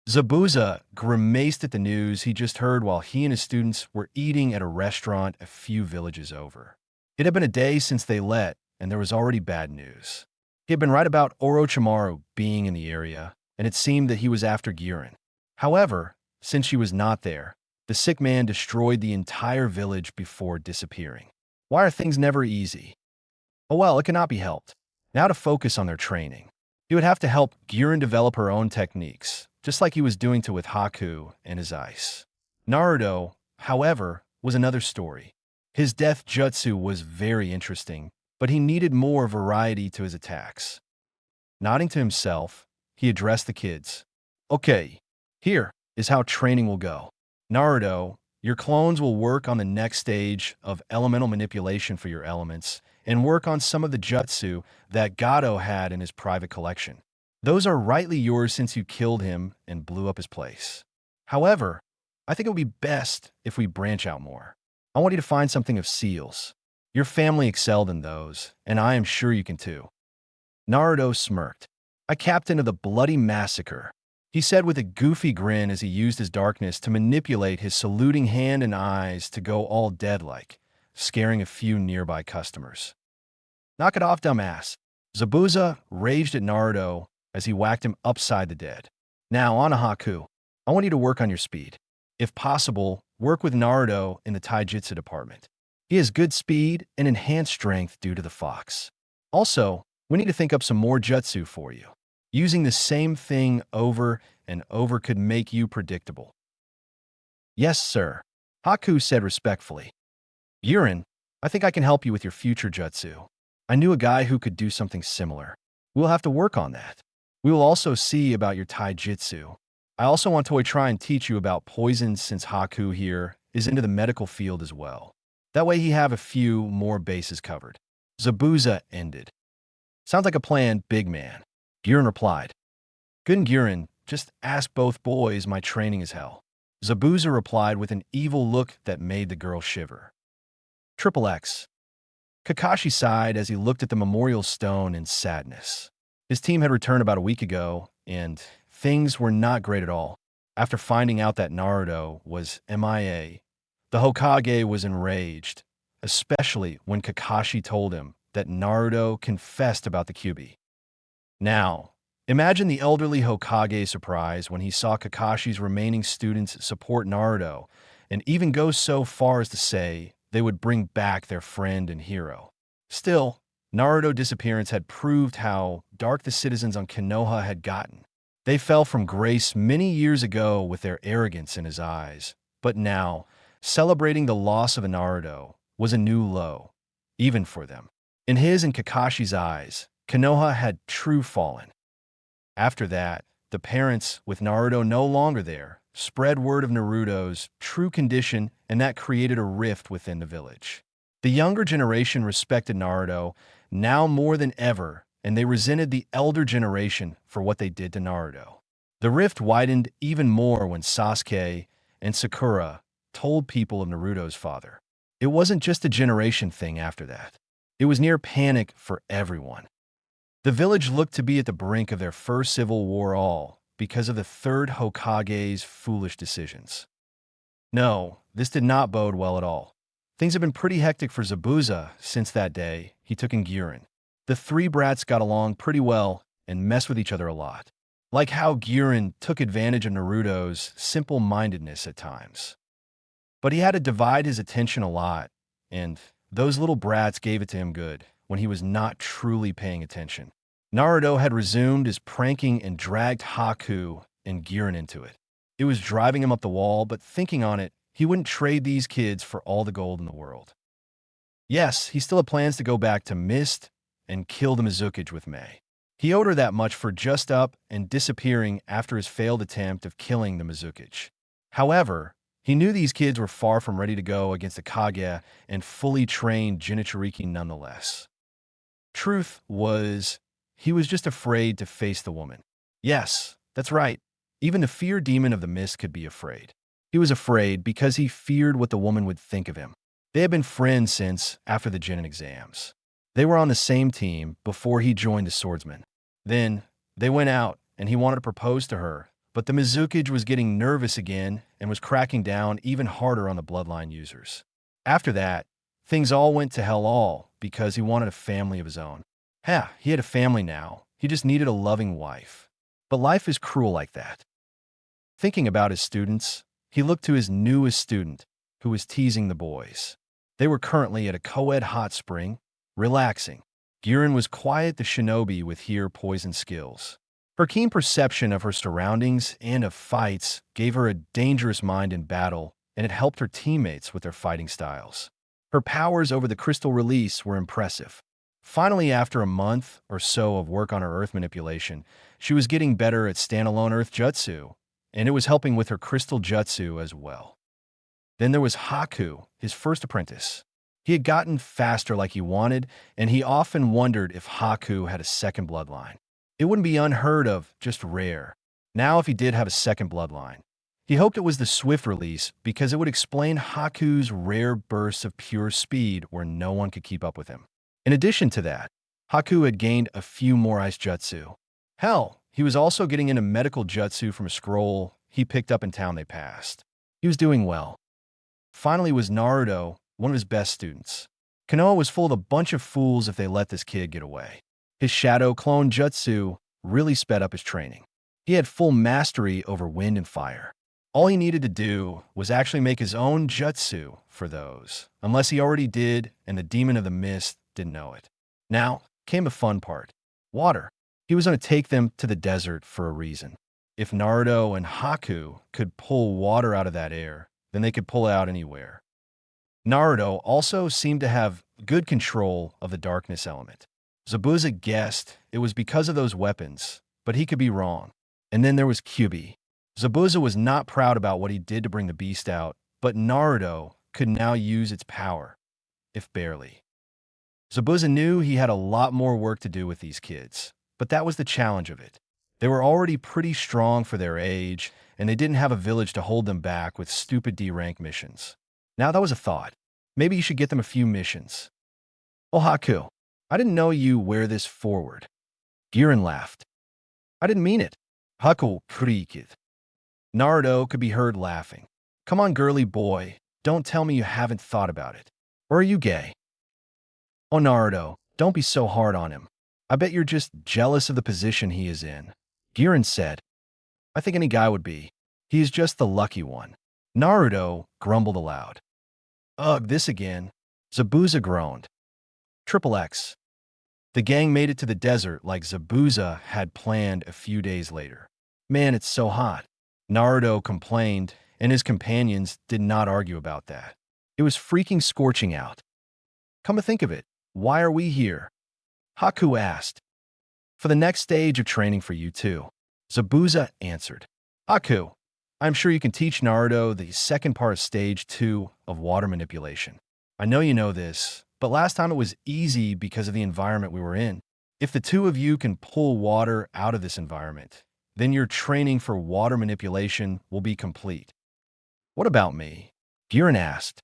Zabuza grimaced at the news he just heard while he and his students were eating at a restaurant a few villages over. It had been a day since they let, and there was already bad news. He had been right about Orochimaru being in the area, and it seemed that he was after Girin. However, since she was not there, the sick man destroyed the entire village before disappearing. Why are things never easy? Oh well, it cannot be helped. Now to focus on their training. He would have to help Girin develop her own techniques, just like he was doing to with Haku and his ice. Naruto, however, was another story. His death jutsu was very interesting, but he needed more variety to his attacks. Nodding to himself, he addressed the kids. Okay, here is how training will go. Naruto, your clones will work on the next stage of elemental manipulation for your elements and work on some of the jutsu that Gato had in his private collection. Those are rightly yours since you killed him and blew up his place. However, I think it would be best if we branch out more. I want you to find something of seals. Your family excelled in those, and I am sure you can too. Naruto smirked. A captain of the bloody massacre, he said with a goofy grin as he used his darkness to manipulate his saluting hand and eyes to go all dead-like, scaring a few nearby customers. Knock it off, dumbass. Zabuza raged at Naruto as he whacked him upside the dead. Now, on to Haku. I want you to work on your speed. If possible, work with Naruto in the Taijutsu department. He has good speed and enhanced strength due to the fox. Also, we need to think up some more jutsu for you. Using the same thing over and over could make you predictable. Yes, sir. Haku said respectfully. Yurin, I think I can help you with your future jutsu. I knew a guy who could do something similar. We'll have to work on that. We will also see about your taijutsu. I also want to try and teach you about poisons since Haku here is into the medical field as well. That way he have a few more bases covered. Zabuza ended. Sounds like a plan, big man. Guren replied. Good Guren, just ask both boys, my training is hell. Zabuza replied with an evil look that made the girl shiver. Triple X. Kakashi sighed as he looked at the memorial stone in sadness. His team had returned about a week ago, and things were not great at all. After finding out that Naruto was MIA, the Hokage was enraged, especially when Kakashi told him that Naruto confessed about the Kyuubi. Now, imagine the elderly Hokage's surprise when he saw Kakashi's remaining students support Naruto and even go so far as to say they would bring back their friend and hero. Still, Naruto's disappearance had proved how dark the citizens on Konoha had gotten. They fell from grace many years ago with their arrogance in his eyes, but now, celebrating the loss of a Naruto was a new low, even for them. In his and Kakashi's eyes, Konoha had true fallen. After that, the parents, with Naruto no longer there, spread word of Naruto's true condition, and that created a rift within the village. The younger generation respected Naruto now more than ever, and they resented the elder generation for what they did to Naruto. The rift widened even more when Sasuke and Sakura told people of Naruto's father. It wasn't just a generation thing after that. It was near panic for everyone. The village looked to be at the brink of their first civil war, all because of the third Hokage's foolish decisions. No, this did not bode well at all. Things have been pretty hectic for Zabuza since that day he took in Guren. The three brats got along pretty well and messed with each other a lot. Like how Guren took advantage of Naruto's simple-mindedness at times. But he had to divide his attention a lot, and those little brats gave it to him good when he was not truly paying attention. Naruto had resumed his pranking and dragged Haku and Guren into it. It was driving him up the wall, but thinking on it, he wouldn't trade these kids for all the gold in the world. Yes, he still had plans to go back to Mist and kill the Mizukage with Mei. He owed her that much for just up and disappearing after his failed attempt of killing the Mizukage. However, he knew these kids were far from ready to go against the Kage and fully trained Jinchuriki nonetheless. Truth was, he was just afraid to face the woman. Yes, that's right. Even the fear demon of the mist could be afraid. He was afraid because he feared what the woman would think of him. They had been friends since after the Genin exams. They were on the same team before he joined the swordsmen. Then, they went out, and he wanted to propose to her, but the Mizukage was getting nervous again and was cracking down even harder on the bloodline users. After that, things all went to hell all because he wanted a family of his own. He had a family now. He just needed a loving wife. But life is cruel like that. Thinking about his students, he looked to his newest student, who was teasing the boys. They were currently at a co-ed hot spring, relaxing. Guren was quiet the shinobi with hear poison skills. Her keen perception of her surroundings and of fights gave her a dangerous mind in battle, and it helped her teammates with their fighting styles. Her powers over the crystal release were impressive. Finally, after a month or so of work on her earth manipulation, she was getting better at standalone earth jutsu, and it was helping with her crystal jutsu as well. Then there was Haku, his first apprentice. He had gotten faster like he wanted, and he often wondered if Haku had a second bloodline. It wouldn't be unheard of, just rare. Now if he did have a second bloodline. He hoped it was the swift release because it would explain Haku's rare bursts of pure speed where no one could keep up with him. In addition to that, Haku had gained a few more ice jutsu. Hell, he was also getting into medical jutsu from a scroll he picked up in town they passed. He was doing well. Finally was Naruto, one of his best students. Konoha was full of a bunch of fools if they let this kid get away. His shadow clone jutsu really sped up his training. He had full mastery over wind and fire. All he needed to do was actually make his own jutsu for those, unless he already did and the demon of the mist didn't know it. Now came the fun part. Water. He was going to take them to the desert for a reason. If Naruto and Haku could pull water out of that air, then they could pull it out anywhere. Naruto also seemed to have good control of the darkness element. Zabuza guessed it was because of those weapons, but he could be wrong. And then there was Kyuubi. Zabuza was not proud about what he did to bring the beast out, but Naruto could now use its power, if barely. Zabuza knew he had a lot more work to do with these kids, but that was the challenge of it. They were already pretty strong for their age, and they didn't have a village to hold them back with stupid D-rank missions. Now that was a thought. Maybe you should get them a few missions. Oh, Haku, I didn't know you wear this forward. Girin laughed. I didn't mean it. Haku kriikit. Naruto could be heard laughing. Come on, girly boy, don't tell me you haven't thought about it. Or are you gay? Oh, Naruto, don't be so hard on him. I bet you're just jealous of the position he is in. Girin said. I think any guy would be. He is just the lucky one. Naruto grumbled aloud. Ugh, this again. Zabuza groaned. Triple X. The gang made it to the desert like Zabuza had planned a few days later. Man, it's so hot. Naruto complained, and his companions did not argue about that. It was freaking scorching out. Come to think of it, why are we here? Haku asked. For the next stage of training for you too. Zabuza answered. Haku, I'm sure you can teach Naruto the second part of stage 2 of water manipulation. I know you know this, but last time it was easy because of the environment we were in. If the two of you can pull water out of this environment, then your training for water manipulation will be complete. What about me? Girin asked.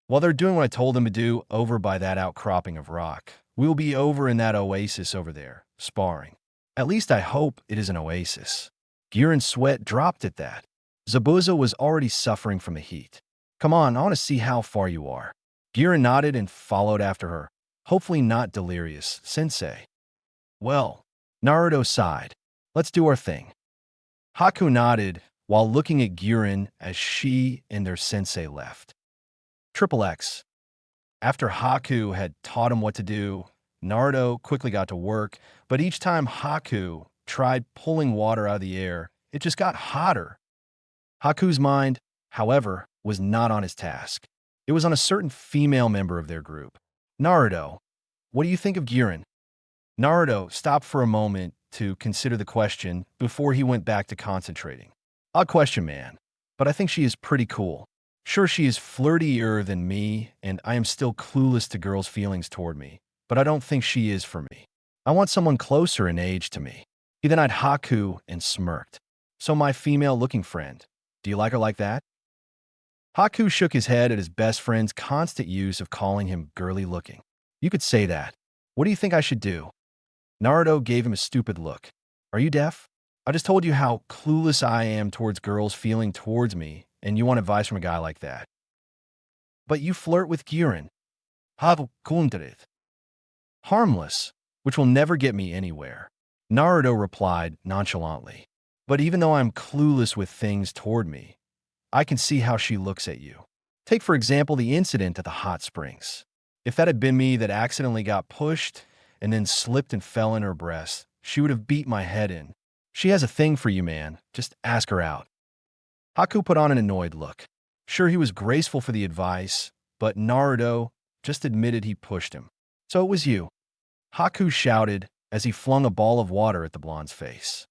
While they're doing what I told them to do over by that outcropping of rock, we'll be over in that oasis over there, sparring. At least I hope it is an oasis. Girin's sweat dropped at that. Zabuza was already suffering from the heat. Come on, I want to see how far you are. Girin nodded and followed after her. Hopefully not delirious, sensei. Well, Naruto sighed. Let's do our thing. Haku nodded while looking at Girin as she and their sensei left. Triple X. After Haku had taught him what to do, Naruto quickly got to work, but each time Haku tried pulling water out of the air, it just got hotter. Haku's mind, however, was not on his task. It was on a certain female member of their group. Naruto, what do you think of Girin? Naruto stopped for a moment to consider the question before he went back to concentrating. Odd question, man, but I think she is pretty cool. Sure, she is flirtier than me, and I am still clueless to girls' feelings toward me, but I don't think she is for me. I want someone closer in age to me. He then eyed Haku and smirked. So my female-looking friend, do you like her like that? Haku shook his head at his best friend's constant use of calling him girly-looking. You could say that. What do you think I should do? Naruto gave him a stupid look. Are you deaf? I just told you how clueless I am towards girls feeling towards me, and you want advice from a guy like that. But you flirt with Girin. Have kundrit. Harmless, which will never get me anywhere. Naruto replied nonchalantly. But even though I'm clueless with things toward me, I can see how she looks at you. Take, for example, the incident at the hot springs. If that had been me that accidentally got pushed and then slipped and fell in her breast, she would have beat my head in. She has a thing for you, man. Just ask her out. Haku put on an annoyed look. Sure, he was graceful for the advice, but Naruto just admitted he pushed him. So it was you. Haku shouted as he flung a ball of water at the blonde's face.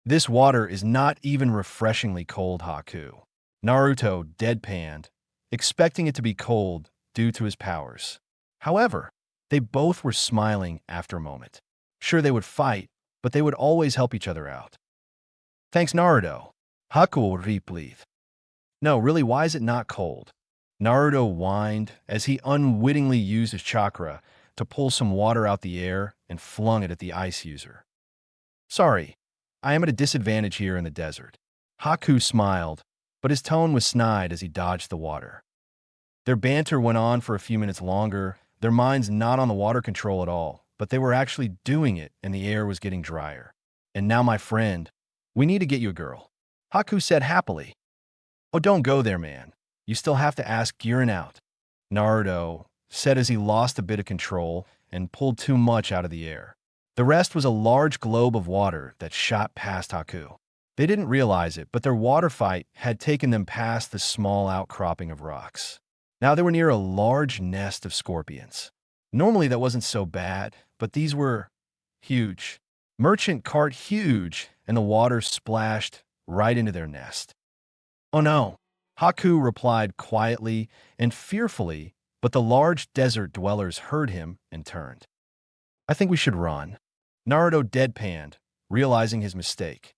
This water is not even refreshingly cold, Haku. Naruto deadpanned, expecting it to be cold due to his powers. However, they both were smiling after a moment. Sure, they would fight, but they would always help each other out. Thanks, Naruto. Haku replied. No, really, why is it not cold? Naruto whined as he unwittingly used his chakra to pull some water out the air and flung it at the ice user. Sorry, I am at a disadvantage here in the desert. Haku smiled, but his tone was snide as he dodged the water. Their banter went on for a few minutes longer, their minds not on the water control at all, but they were actually doing it and the air was getting drier. And now my friend, We need to get you a girl. Haku said happily. Oh, don't go there, man. You still have to ask Girin out. Naruto said as he lost a bit of control and pulled too much out of the air. The rest was a large globe of water that shot past Haku. They didn't realize it, but their water fight had taken them past the small outcropping of rocks. Now they were near a large nest of scorpions. Normally that wasn't so bad, but these were huge. Merchant cart huge, and the water splashed right into their nest. Oh no, Haku replied quietly and fearfully, but the large desert dwellers heard him and turned. I think we should run. Naruto deadpanned, realizing his mistake.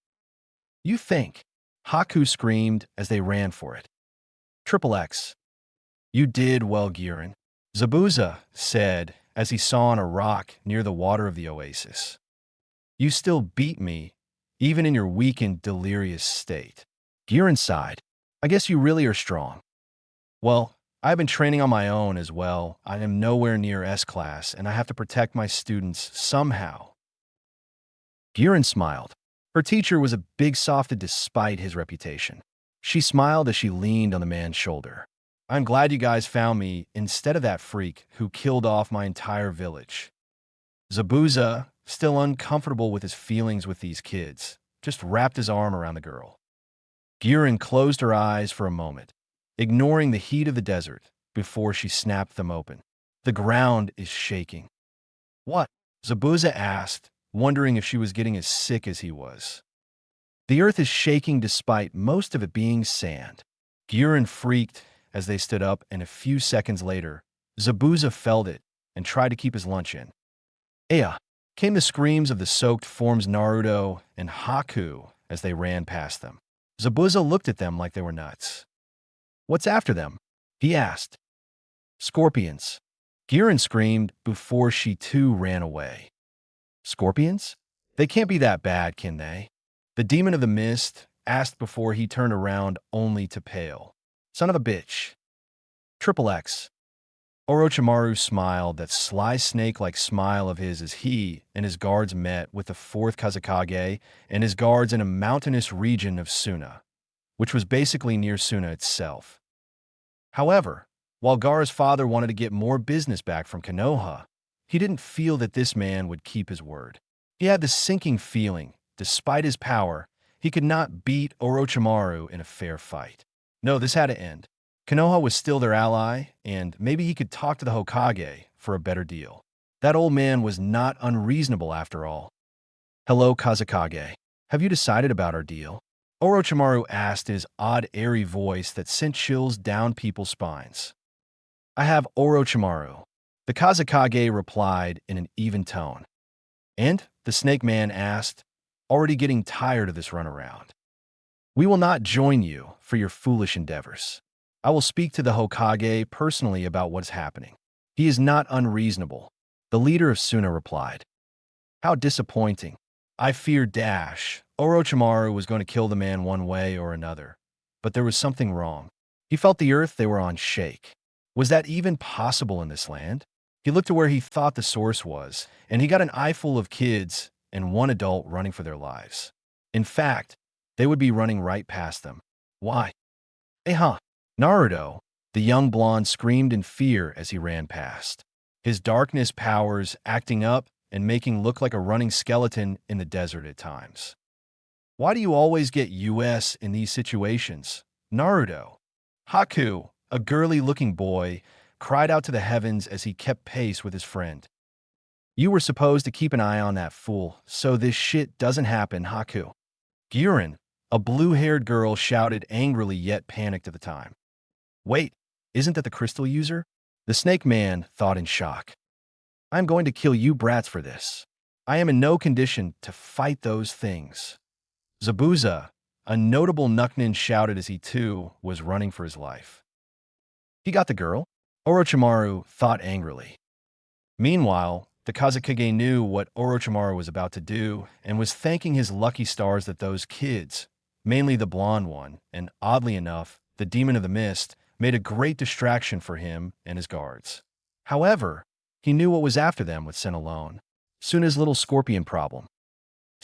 You think? Haku screamed as they ran for it. Triple X. You did well, Girin. Zabuza said as he saw on a rock near the water of the oasis. You still beat me, even in your weakened, delirious state. Girin sighed. I guess you really are strong. Well, I've been training on my own as well. I am nowhere near S-class, and I have to protect my students somehow. Girin smiled. Her teacher was a big softy despite his reputation. She smiled as she leaned on the man's shoulder. I'm glad you guys found me instead of that freak who killed off my entire village. Zabuza, still uncomfortable with his feelings with these kids, just wrapped his arm around the girl. Girin closed her eyes for a moment, ignoring the heat of the desert before she snapped them open. The ground is shaking. What? Zabuza asked, wondering if she was getting as sick as he was. The earth is shaking despite most of it being sand. Girin freaked as they stood up, and a few seconds later, Zabuza felt it and tried to keep his lunch in. Aya! Came the screams of the soaked forms Naruto and Haku as they ran past them. Zabuza looked at them like they were nuts. What's after them? He asked. Scorpions. Girin screamed before she too ran away. Scorpions? They can't be that bad, can they? The demon of the mist asked before he turned around only to pale. Son of a bitch. Triple X. Orochimaru smiled that sly snake-like smile of his as he and his guards met with the fourth Kazekage and his guards in a mountainous region of Suna, which was basically near Suna itself. However, while Gaara's father wanted to get more business back from Konoha, he didn't feel that this man would keep his word. He had the sinking feeling, despite his power, he could not beat Orochimaru in a fair fight. No, this had to end. Konoha was still their ally, and maybe he could talk to the Hokage for a better deal. That old man was not unreasonable after all. Hello, Kazekage. Have you decided about our deal? Orochimaru asked in his odd, airy voice that sent chills down people's spines. I have, Orochimaru. The Kazekage replied in an even tone. And? The Snake Man asked, already getting tired of this runaround. We will not join you for your foolish endeavors. I will speak to the Hokage personally about what's happening. He is not unreasonable. The leader of Suna replied. How disappointing. I feared Orochimaru was going to kill the man one way or another. But there was something wrong. He felt the earth they were on shake. Was that even possible in this land? He looked to where he thought the source was, and he got an eyeful of kids and one adult running for their lives. In fact, they would be running right past them. Why? Naruto, the young blonde, screamed in fear as he ran past. His darkness powers acting up and making look like a running skeleton in the desert at times. Why do you always get US in these situations? Naruto. Haku, a girly-looking boy, cried out to the heavens as he kept pace with his friend. You were supposed to keep an eye on that fool, so this shit doesn't happen, Haku. Girin, a blue-haired girl, shouted angrily yet panicked at the time. Wait, isn't that the crystal user? The Snake Man thought in shock. I'm going to kill you brats for this. I am in no condition to fight those things. Zabuza, a notable Nucknin, shouted as he too was running for his life. He got the girl? Orochimaru thought angrily. Meanwhile, the Kazekage knew what Orochimaru was about to do and was thanking his lucky stars that those kids, mainly the blonde one, and oddly enough, the Demon of the Mist, made a great distraction for him and his guards. However, he knew what was after them was sent alone. Suna's little scorpion problem.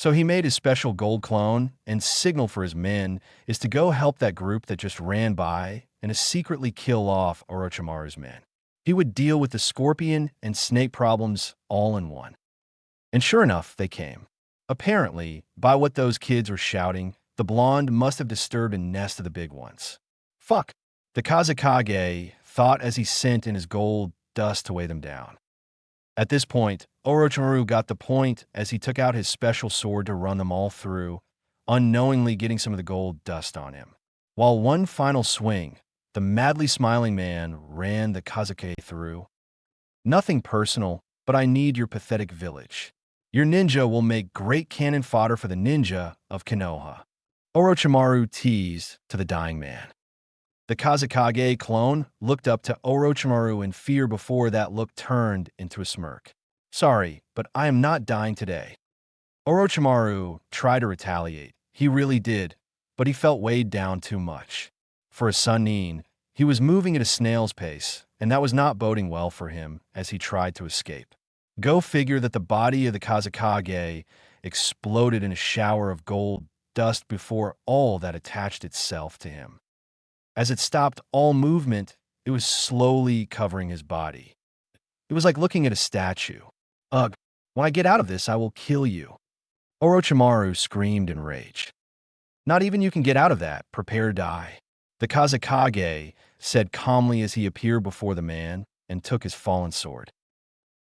So he made his special gold clone, and signal for his men is to go help that group that just ran by and to secretly kill off Orochimaru's men. He would deal with the scorpion and snake problems all in one. And sure enough, they came. Apparently, by what those kids were shouting, the blonde must have disturbed a nest of the big ones. Fuck, the Kazekage thought as he sent in his gold dust to weigh them down. At this point, Orochimaru got the point as he took out his special sword to run them all through, unknowingly getting some of the gold dust on him. While one final swing, the madly smiling man ran the Kazekage through. Nothing personal, but I need your pathetic village. Your ninja will make great cannon fodder for the ninja of Konoha. Orochimaru teased to the dying man. The Kazekage clone looked up to Orochimaru in fear before that look turned into a smirk. Sorry, but I am not dying today. Orochimaru tried to retaliate. He really did, but he felt weighed down too much. For a Sannin, he was moving at a snail's pace, and that was not boding well for him as he tried to escape. Go figure that the body of the Kazekage exploded in a shower of gold dust before all that attached itself to him. As it stopped all movement, it was slowly covering his body. It was like looking at a statue. Ugh, when I get out of this, I will kill you. Orochimaru screamed in rage. Not even you can get out of that, prepare to die. The Kazekage said calmly as he appeared before the man and took his fallen sword.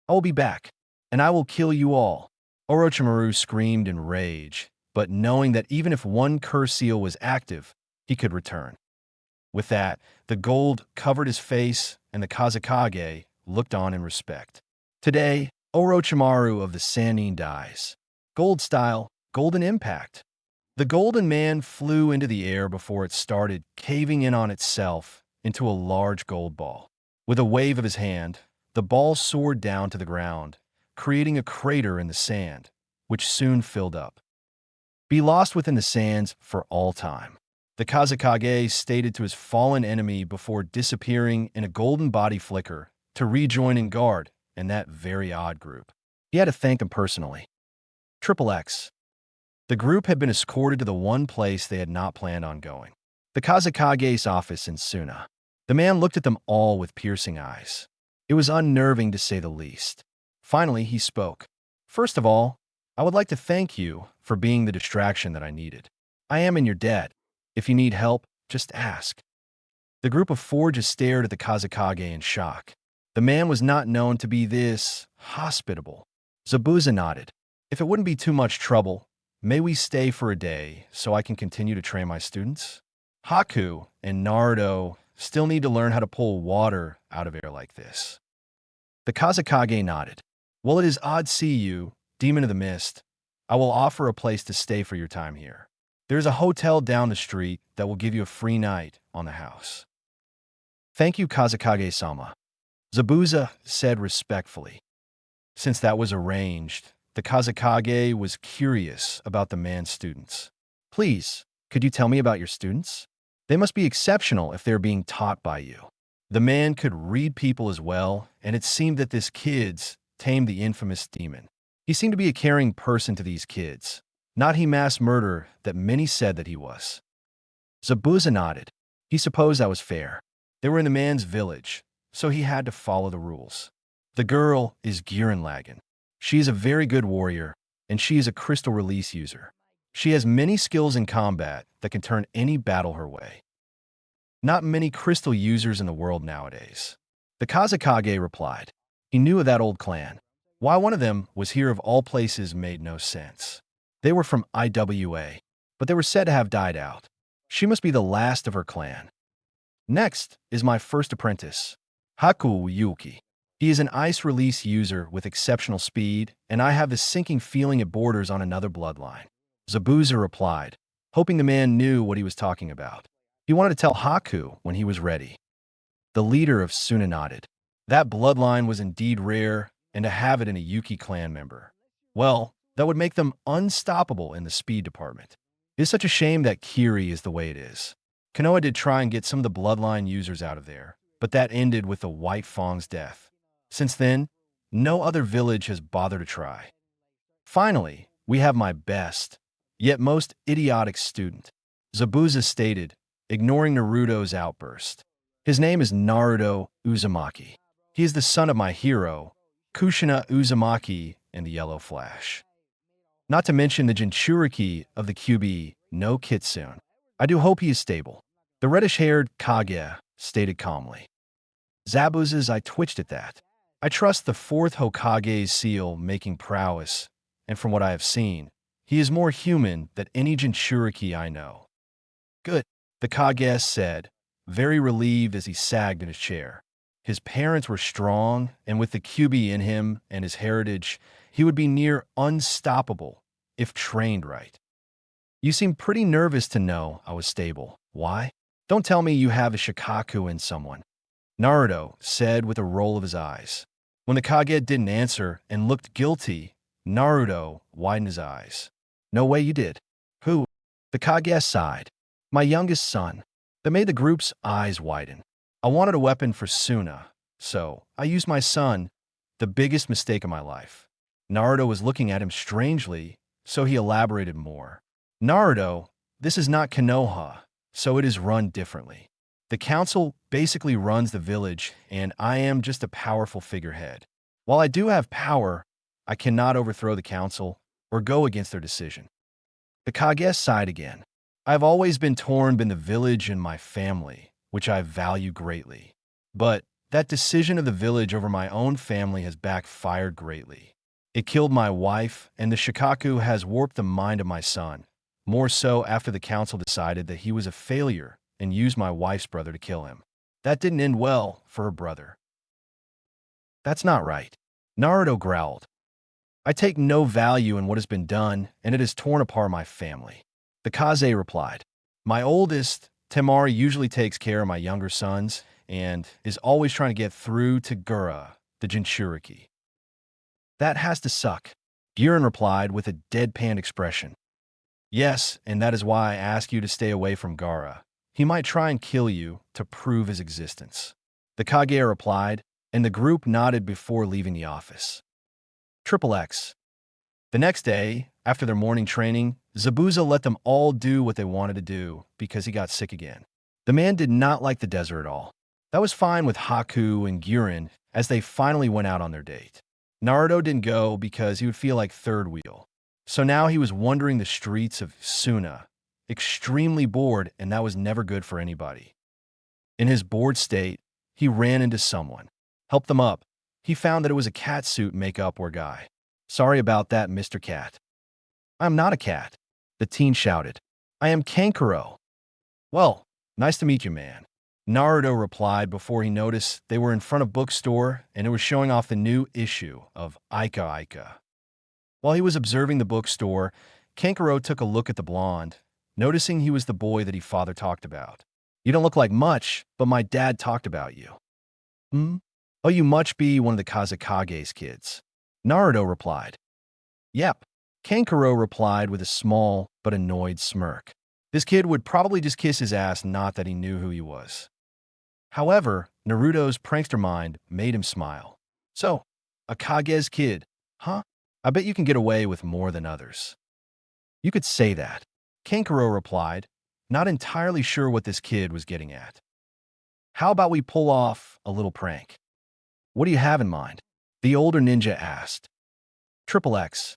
I will be back, and I will kill you all. Orochimaru screamed in rage, but knowing that even if one curse seal was active, he could return. With that, the gold covered his face, and the Kazekage looked on in respect. Today, Orochimaru of the Sannin dies. Gold style, golden impact. The golden man flew into the air before it started caving in on itself into a large gold ball. With a wave of his hand, the ball soared down to the ground, creating a crater in the sand, which soon filled up. Be lost within the sands for all time. The Kazekage stated to his fallen enemy before disappearing in a golden body flicker to rejoin in guard in that very odd group. He had to thank them personally. Triple X. The group had been escorted to the one place they had not planned on going. The Kazekage's office in Suna. The man looked at them all with piercing eyes. It was unnerving to say the least. Finally, he spoke. First of all, I would like to thank you for being the distraction that I needed. I am in your debt. If you need help, just ask. The group of four just stared at the Kazekage in shock. The man was not known to be this hospitable. Zabuza nodded. If it wouldn't be too much trouble, may we stay for a day so I can continue to train my students? Haku and Naruto still need to learn how to pull water out of air like this. The Kazekage nodded. Well, it is odd to see you, Demon of the Mist. I will offer a place to stay for your time here. There's a hotel down the street that will give you a free night on the house. Thank you, Kazekage-sama. Zabuza said respectfully. Since that was arranged, the Kazekage was curious about the man's students. Please, could you tell me about your students? They must be exceptional if they're being taught by you. The man could read people as well, and it seemed that this kid's tamed the infamous demon. He seemed to be a caring person to these kids. Not he mass murderer that many said that he was. Zabuza nodded. He supposed that was fair. They were in the man's village, so he had to follow the rules. The girl is Gurren She is a very good warrior, and she is a crystal release user. She has many skills in combat that can turn any battle her way. Not many crystal users in the world nowadays. The Kazekage replied. He knew of that old clan. Why one of them was here of all places made no sense. They were from IWA, but they were said to have died out. She must be the last of her clan. Next is my first apprentice, Haku Yuki. He is an ice release user with exceptional speed, and I have this sinking feeling it borders on another bloodline. Zabuza replied, hoping the man knew what he was talking about. He wanted to tell Haku when he was ready. The leader of Suna nodded. That bloodline was indeed rare, and to have it in a Yuki clan member. Well, that would make them unstoppable in the speed department. It is such a shame that Kiri is the way it is. Konoha did try and get some of the bloodline users out of there, but that ended with the White Fang's death. Since then, no other village has bothered to try. Finally, We have my best, yet most idiotic student, Zabuza stated, ignoring Naruto's outburst. His name is Naruto Uzumaki. He is the son of my hero, Kushina Uzumaki in the Yellow Flash. Not to mention the Jinchuriki of the QB, no Kitsune. I do hope he is stable. The reddish-haired Kage stated calmly. Zabuza's I twitched at that. I trust the fourth Hokage's seal making prowess, and from what I have seen, he is more human than any Jinchuriki I know. Good, the Kage said, very relieved as he sagged in his chair. His parents were strong, and with the QB in him and his heritage, he would be near unstoppable if trained right. You seem pretty nervous to know I was stable. Why? Don't tell me you have a shikaku in someone, Naruto said with a roll of his eyes. When the Kage didn't answer and looked guilty, Naruto widened his eyes. No way you did. Who? The Kage sighed. My youngest son. That made the group's eyes widen. I wanted a weapon for Suna, so I used my son, the biggest mistake of my life. Naruto was looking at him strangely, so he elaborated more. Naruto, this is not Konoha, so it is run differently. The council basically runs the village, and I am just a powerful figurehead. While I do have power, I cannot overthrow the council or go against their decision. The Kage sighed again. I have always been torn in the village and my family, which I value greatly. But that decision of the village over my own family has backfired greatly. It killed my wife, and the Shikaku has warped the mind of my son, more so after the council decided that he was a failure and used my wife's brother to kill him. That didn't end well for her brother. That's not right, Naruto growled. I take no value in what has been done, and it has torn apart my family. The Kaze replied, my oldest, Temari, usually takes care of my younger sons and is always trying to get through to Gura, the Jinchuriki. That has to suck, Girin replied with a deadpan expression. Yes, and that is why I ask you to stay away from Gaara. He might try and kill you to prove his existence. The Kage replied, and the group nodded before leaving the office. XXX. The next day, after their morning training, Zabuza let them all do what they wanted to do because he got sick again. The man did not like the desert at all. That was fine with Haku and Girin as they finally went out on their date. Naruto didn't go because he would feel like third wheel. So now he was wandering the streets of Suna, extremely bored, and that was never good for anybody. In his bored state, he ran into someone, helped them up. He found that it was a catsuit makeup or guy. Sorry about that, Mr. Cat. I'm not a cat, the teen shouted. I am Kankuro. Well, nice to meet you, man. Naruto replied before he noticed they were in front of a bookstore and it was showing off the new issue of Aika Aika. While he was observing the bookstore, Kankuro took a look at the blonde, noticing he was the boy that his father talked about. You don't look like much, but my dad talked about you. Oh, you must be one of the Kazekage's kids. Naruto replied. Yep. Kankuro replied with a small but annoyed smirk. This kid would probably just kiss his ass, not that he knew who he was. However, Naruto's prankster mind made him smile. So, a Kage's kid, huh? I bet you can get away with more than others. You could say that, Kankuro replied, not entirely sure what this kid was getting at. How about we pull off a little prank? What do you have in mind? The older ninja asked. XXX.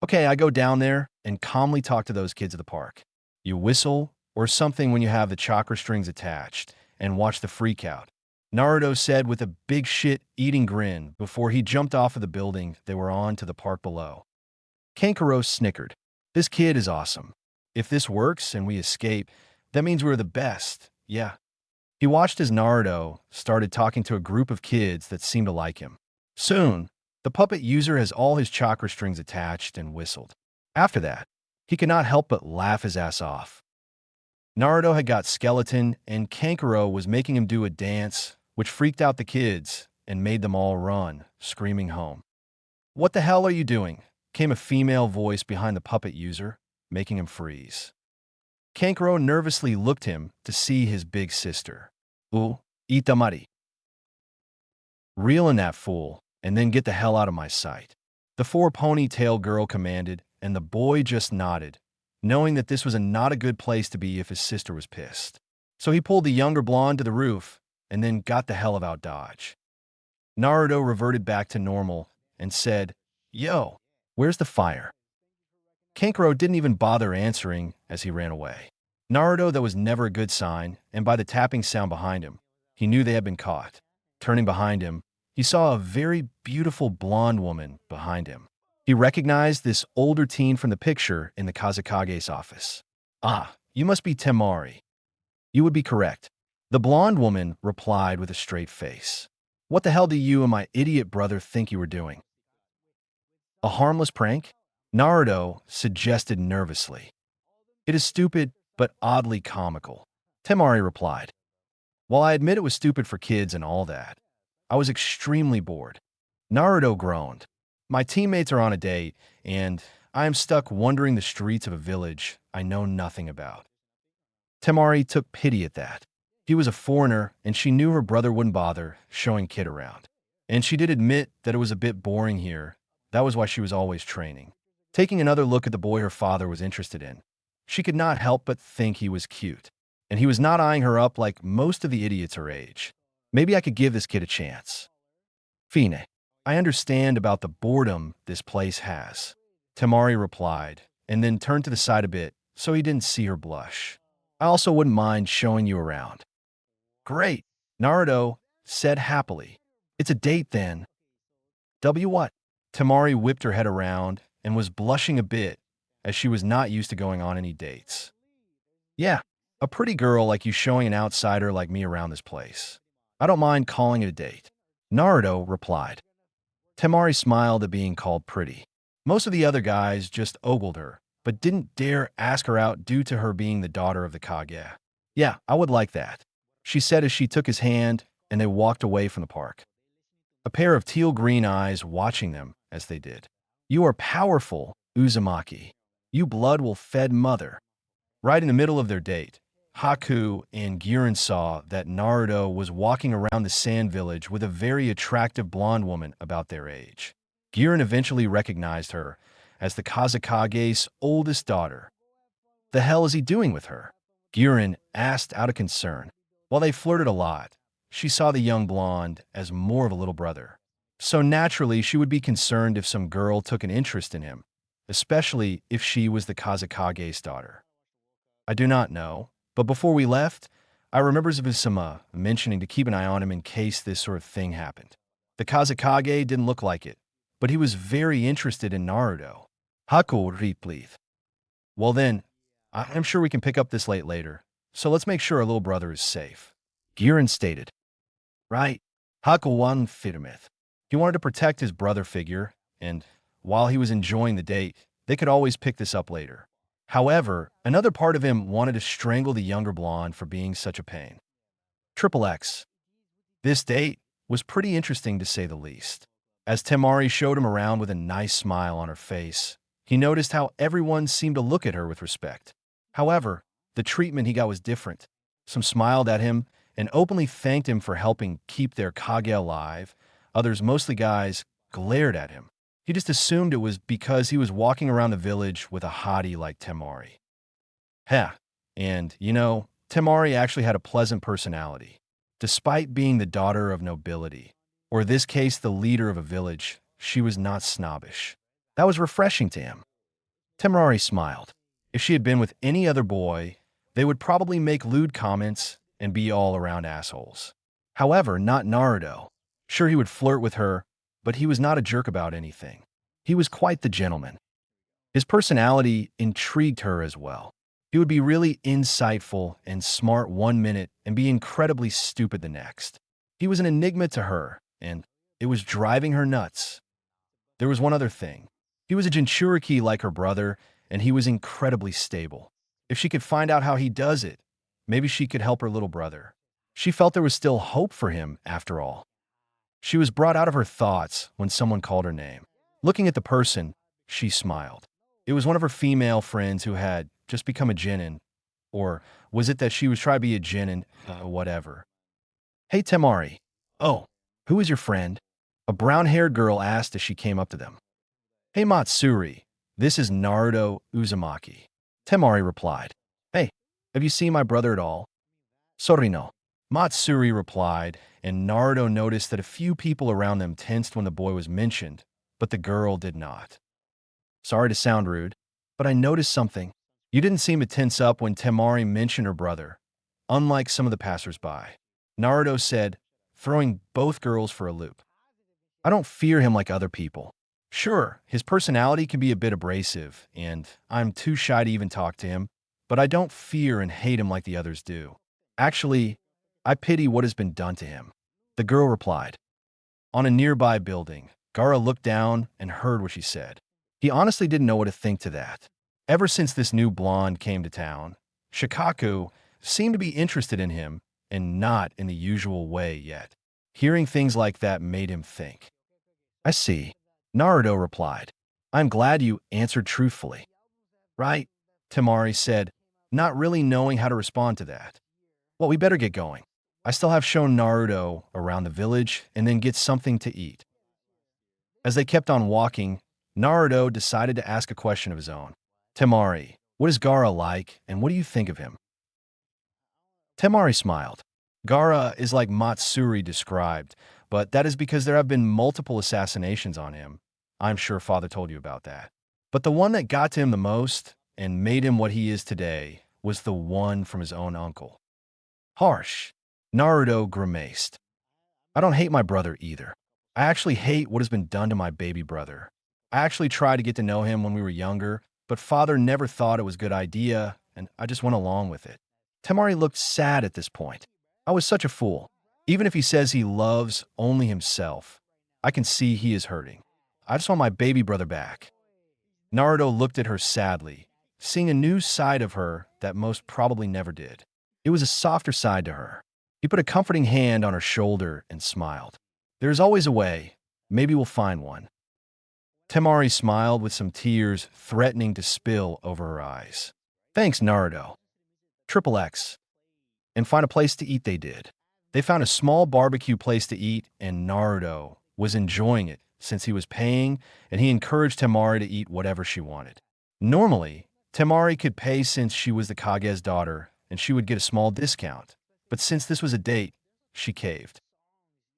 Okay, I go down there and calmly talk to those kids at the park. You whistle or something when you have the chakra strings attached and watch the freak out, Naruto said with a big shit-eating grin before he jumped off of the building they were on to the park below. Kankuro snickered. This kid is awesome. If this works and we escape, that means we're the best, yeah. He watched as Naruto started talking to a group of kids that seemed to like him. Soon, the puppet user has all his chakra strings attached and whistled. After that, he could not help but laugh his ass off. Naruto had got skeleton, and Kankuro was making him do a dance, which freaked out the kids and made them all run, screaming home. What the hell are you doing? Came a female voice behind the puppet user, making him freeze. Kankuro nervously looked him to see his big sister. Itamari. Reel in that fool, and then get the hell out of my sight. The four-ponytail girl commanded, and the boy just nodded, knowing that this was not a good place to be if his sister was pissed. So he pulled the younger blonde to the roof and then got the hell out Dodge. Naruto reverted back to normal and said, "Yo, where's the fire?" Kankuro didn't even bother answering as he ran away. Naruto, that was never a good sign, and by the tapping sound behind him, he knew they had been caught. Turning behind him, he saw a very beautiful blonde woman behind him. He recognized this older teen from the picture in the Kazekage's office. "Ah, you must be Temari." "You would be correct." The blonde woman replied with a straight face. "What the hell do you and my idiot brother think you were doing?" "A harmless prank?" Naruto suggested nervously. "It is stupid, but oddly comical," Temari replied. "While I admit it was stupid for kids and all that, I was extremely bored." Naruto groaned. "My teammates are on a date, and I am stuck wandering the streets of a village I know nothing about." Temari took pity at that. He was a foreigner, and she knew her brother wouldn't bother showing Kid around. And she did admit that it was a bit boring here. That was why she was always training. Taking another look at the boy her father was interested in, she could not help but think he was cute. And he was not eyeing her up like most of the idiots her age. Maybe I could give this kid a chance. "Fine, I understand about the boredom this place has," Temari replied, and then turned to the side a bit so he didn't see her blush. "I also wouldn't mind showing you around." "Great," Naruto said happily. "It's a date then." "W what?" Temari whipped her head around and was blushing a bit as she was not used to going on any dates. "Yeah, a pretty girl like you showing an outsider like me around this place. I don't mind calling it a date," Naruto replied. Temari smiled at being called pretty. Most of the other guys just ogled her, but didn't dare ask her out due to her being the daughter of the Kage. "Yeah, I would like that," she said as she took his hand and they walked away from the park. A pair of teal-green eyes watching them as they did. "You are powerful, Uzumaki. You blood will fed mother." Right in the middle of their date, Haku and Girin saw that Naruto was walking around the sand village with a very attractive blonde woman about their age. Girin eventually recognized her as the Kazekage's oldest daughter. "The hell is he doing with her?" Girin asked out of concern. While they flirted a lot, she saw the young blonde as more of a little brother. So naturally, she would be concerned if some girl took an interest in him, especially if she was the Kazekage's daughter. "I do not know, but before we left, I remembers of Isama mentioning to keep an eye on him in case this sort of thing happened. The Kazekage didn't look like it, but he was very interested in Naruto." Haku replied. "Well then, I'm sure we can pick up this late later, so let's make sure our little brother is safe," Girin stated. "Right." Haku won Fitamith. He wanted to protect his brother figure, and while he was enjoying the date, they could always pick this up later. However, another part of him wanted to strangle the younger blonde for being such a pain. Triple X. This date was pretty interesting to say the least. As Temari showed him around with a nice smile on her face, he noticed how everyone seemed to look at her with respect. However, the treatment he got was different. Some smiled at him and openly thanked him for helping keep their Kage alive. Others, mostly guys, glared at him. He just assumed it was because he was walking around the village with a hottie like Temari. And, Temari actually had a pleasant personality. Despite being the daughter of nobility, or in this case the leader of a village, she was not snobbish. That was refreshing to him. Temari smiled. If she had been with any other boy, they would probably make lewd comments and be all around assholes. However, not Naruto. Sure, he would flirt with her, but he was not a jerk about anything. He was quite the gentleman. His personality intrigued her as well. He would be really insightful and smart one minute and be incredibly stupid the next. He was an enigma to her, and it was driving her nuts. There was one other thing. He was a Jinchuriki like her brother, and he was incredibly stable. If she could find out how he does it, maybe she could help her little brother. She felt there was still hope for him, after all. She was brought out of her thoughts when someone called her name. Looking at the person, she smiled. It was one of her female friends who had just become a genin. Or was it that she was trying to be a genin? Whatever. "Hey, Temari." "Oh, who is your friend?" A brown-haired girl asked as she came up to them. "Hey, Matsuri. This is Naruto Uzumaki. Temari replied. Hey, have you seen my brother at all? Sorino. Matsuri replied, and Naruto noticed that a few people around them tensed when the boy was mentioned, but the girl did not. Sorry to sound rude, but I noticed something. You didn't seem to tense up when Temari mentioned her brother, unlike some of the passersby. Naruto said, throwing both girls for a loop. I don't fear him like other people. Sure, his personality can be a bit abrasive, and I'm too shy to even talk to him, but I don't fear and hate him like the others do. Actually, I pity what has been done to him. The girl replied. On a nearby building, Gaara looked down and heard what she said. He honestly didn't know what to think to that. Ever since this new blonde came to town, Shikaku seemed to be interested in him, and not in the usual way yet. Hearing things like that made him think. I see. Naruto replied. I'm glad you answered truthfully. Right, Temari said, not really knowing how to respond to that. Well, we better get going. I still have shown Naruto around the village and then get something to eat. As they kept on walking, Naruto decided to ask a question of his own. Temari, what is Gaara like, and what do you think of him? Temari smiled. Gaara is like Matsuri described, but that is because there have been multiple assassinations on him. I'm sure father told you about that. But the one that got to him the most and made him what he is today was the one from his own uncle. Harsh. Naruto grimaced. I don't hate my brother either. I actually hate what has been done to my baby brother. I actually tried to get to know him when we were younger, but father never thought it was a good idea, and I just went along with it. Temari looked sad at this point. I was such a fool. Even if he says he loves only himself, I can see he is hurting. I just want my baby brother back. Naruto looked at her sadly, seeing a new side of her that most probably never did. It was a softer side to her. He put a comforting hand on her shoulder and smiled. There is always a way. Maybe we'll find one. Temari smiled with some tears threatening to spill over her eyes. Thanks, Naruto. Triple X. And find a place to eat they did. They found a small barbecue place to eat, and Naruto was enjoying it since he was paying, and he encouraged Temari to eat whatever she wanted. Normally, Temari could pay since she was the Kage's daughter, and she would get a small discount. But since this was a date, she caved.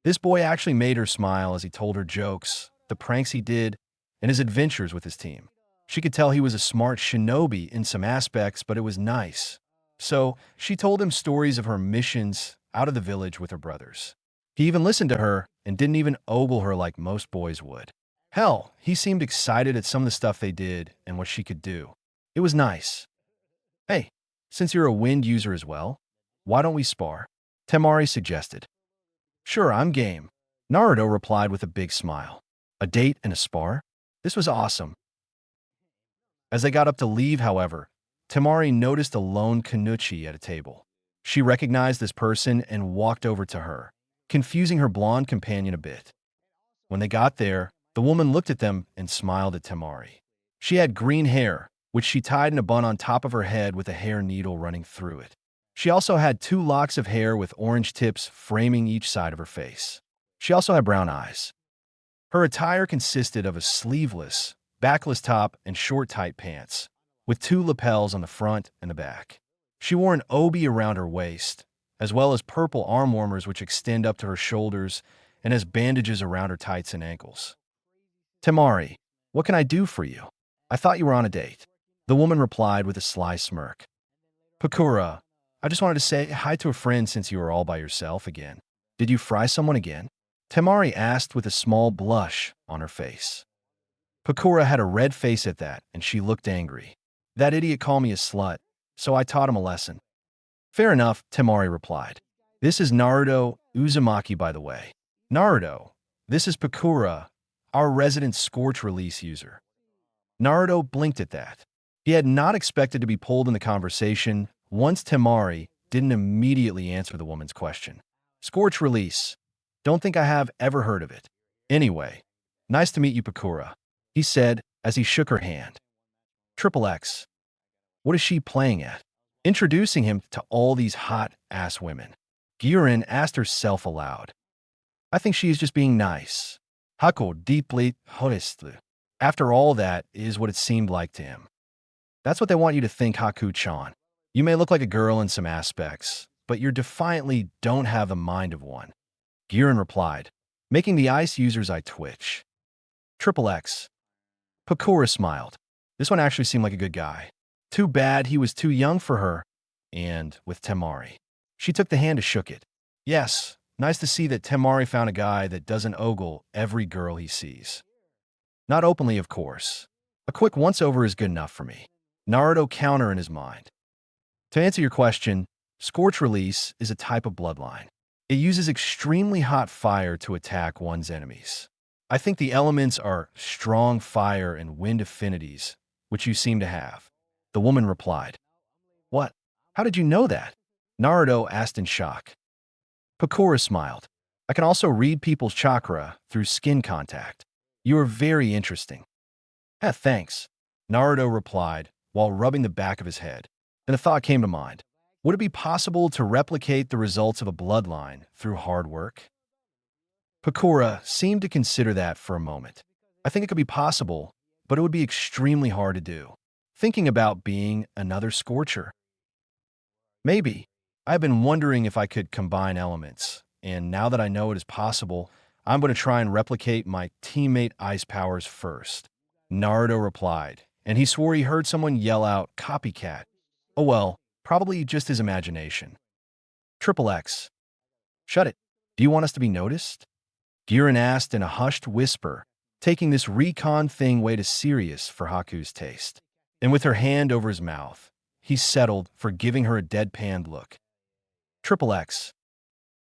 This boy actually made her smile as he told her jokes, the pranks he did, and his adventures with his team. She could tell he was a smart shinobi in some aspects, but it was nice. So she told him stories of her missions out of the village with her brothers. He even listened to her and didn't even ogle her like most boys would. Hell, he seemed excited at some of the stuff they did and what she could do. It was nice. Hey, since you're a wind user as well, why don't we spar? Temari suggested. Sure, I'm game. Naruto replied with a big smile. A date and a spar? This was awesome. As they got up to leave, however, Temari noticed a lone Kanuchi at a table. She recognized this person and walked over to her, confusing her blonde companion a bit. When they got there, the woman looked at them and smiled at Temari. She had green hair, which she tied in a bun on top of her head with a hair needle running through it. She also had 2 locks of hair with orange tips framing each side of her face. She also had brown eyes. Her attire consisted of a sleeveless, backless top and short tight pants, with 2 lapels on the front and the back. She wore an obi around her waist, as well as purple arm warmers which extend up to her shoulders and has bandages around her tights and ankles. Temari, what can I do for you? I thought you were on a date. The woman replied with a sly smirk. Pakura, I just wanted to say hi to a friend since you were all by yourself again. Did you fry someone again? Temari asked with a small blush on her face. Pakura had a red face at that, and she looked angry. That idiot called me a slut, so I taught him a lesson. Fair enough, Temari replied. This is Naruto Uzumaki, by the way. Naruto, this is Pakura, our resident Scorch Release user. Naruto blinked at that. He had not expected to be pulled in the conversation once Temari didn't immediately answer the woman's question. Scorch Release. Don't think I have ever heard of it. Anyway, nice to meet you, Pakura, he said as he shook her hand. Triple X. What is she playing at? Introducing him to all these hot-ass women. Girin asked herself aloud. I think she is just being nice. Hako deeply honestly. After all, that is what it seemed like to him. That's what they want you to think, Haku-chan. You may look like a girl in some aspects, but you defiantly don't have the mind of one. Giran replied, making the ice user's eye twitch. Triple X. Pakura smiled. This one actually seemed like a good guy. Too bad he was too young for her. And with Temari. She took the hand and shook it. Yes, nice to see that Temari found a guy that doesn't ogle every girl he sees. Not openly, of course. A quick once-over is good enough for me. Naruto counter in his mind. To answer your question, Scorch Release is a type of bloodline. It uses extremely hot fire to attack one's enemies. I think the elements are strong fire and wind affinities, which you seem to have. The woman replied. What? How did you know that? Naruto asked in shock. Pakura smiled. I can also read people's chakra through skin contact. You are very interesting. Thanks, Naruto replied while rubbing the back of his head. Then a thought came to mind. Would it be possible to replicate the results of a bloodline through hard work? Pakura seemed to consider that for a moment. I think it could be possible, but it would be extremely hard to do. Thinking about being another Scorcher. Maybe. I've been wondering if I could combine elements, and now that I know it is possible, I'm going to try and replicate my teammate Ice powers first. Naruto replied, and he swore he heard someone yell out, copycat. Oh well, probably just his imagination. Triple X. Shut it. Do you want us to be noticed? Giran asked in a hushed whisper, taking this recon thing way too serious for Haku's taste. And with her hand over his mouth, he settled for giving her a deadpan look. Triple X.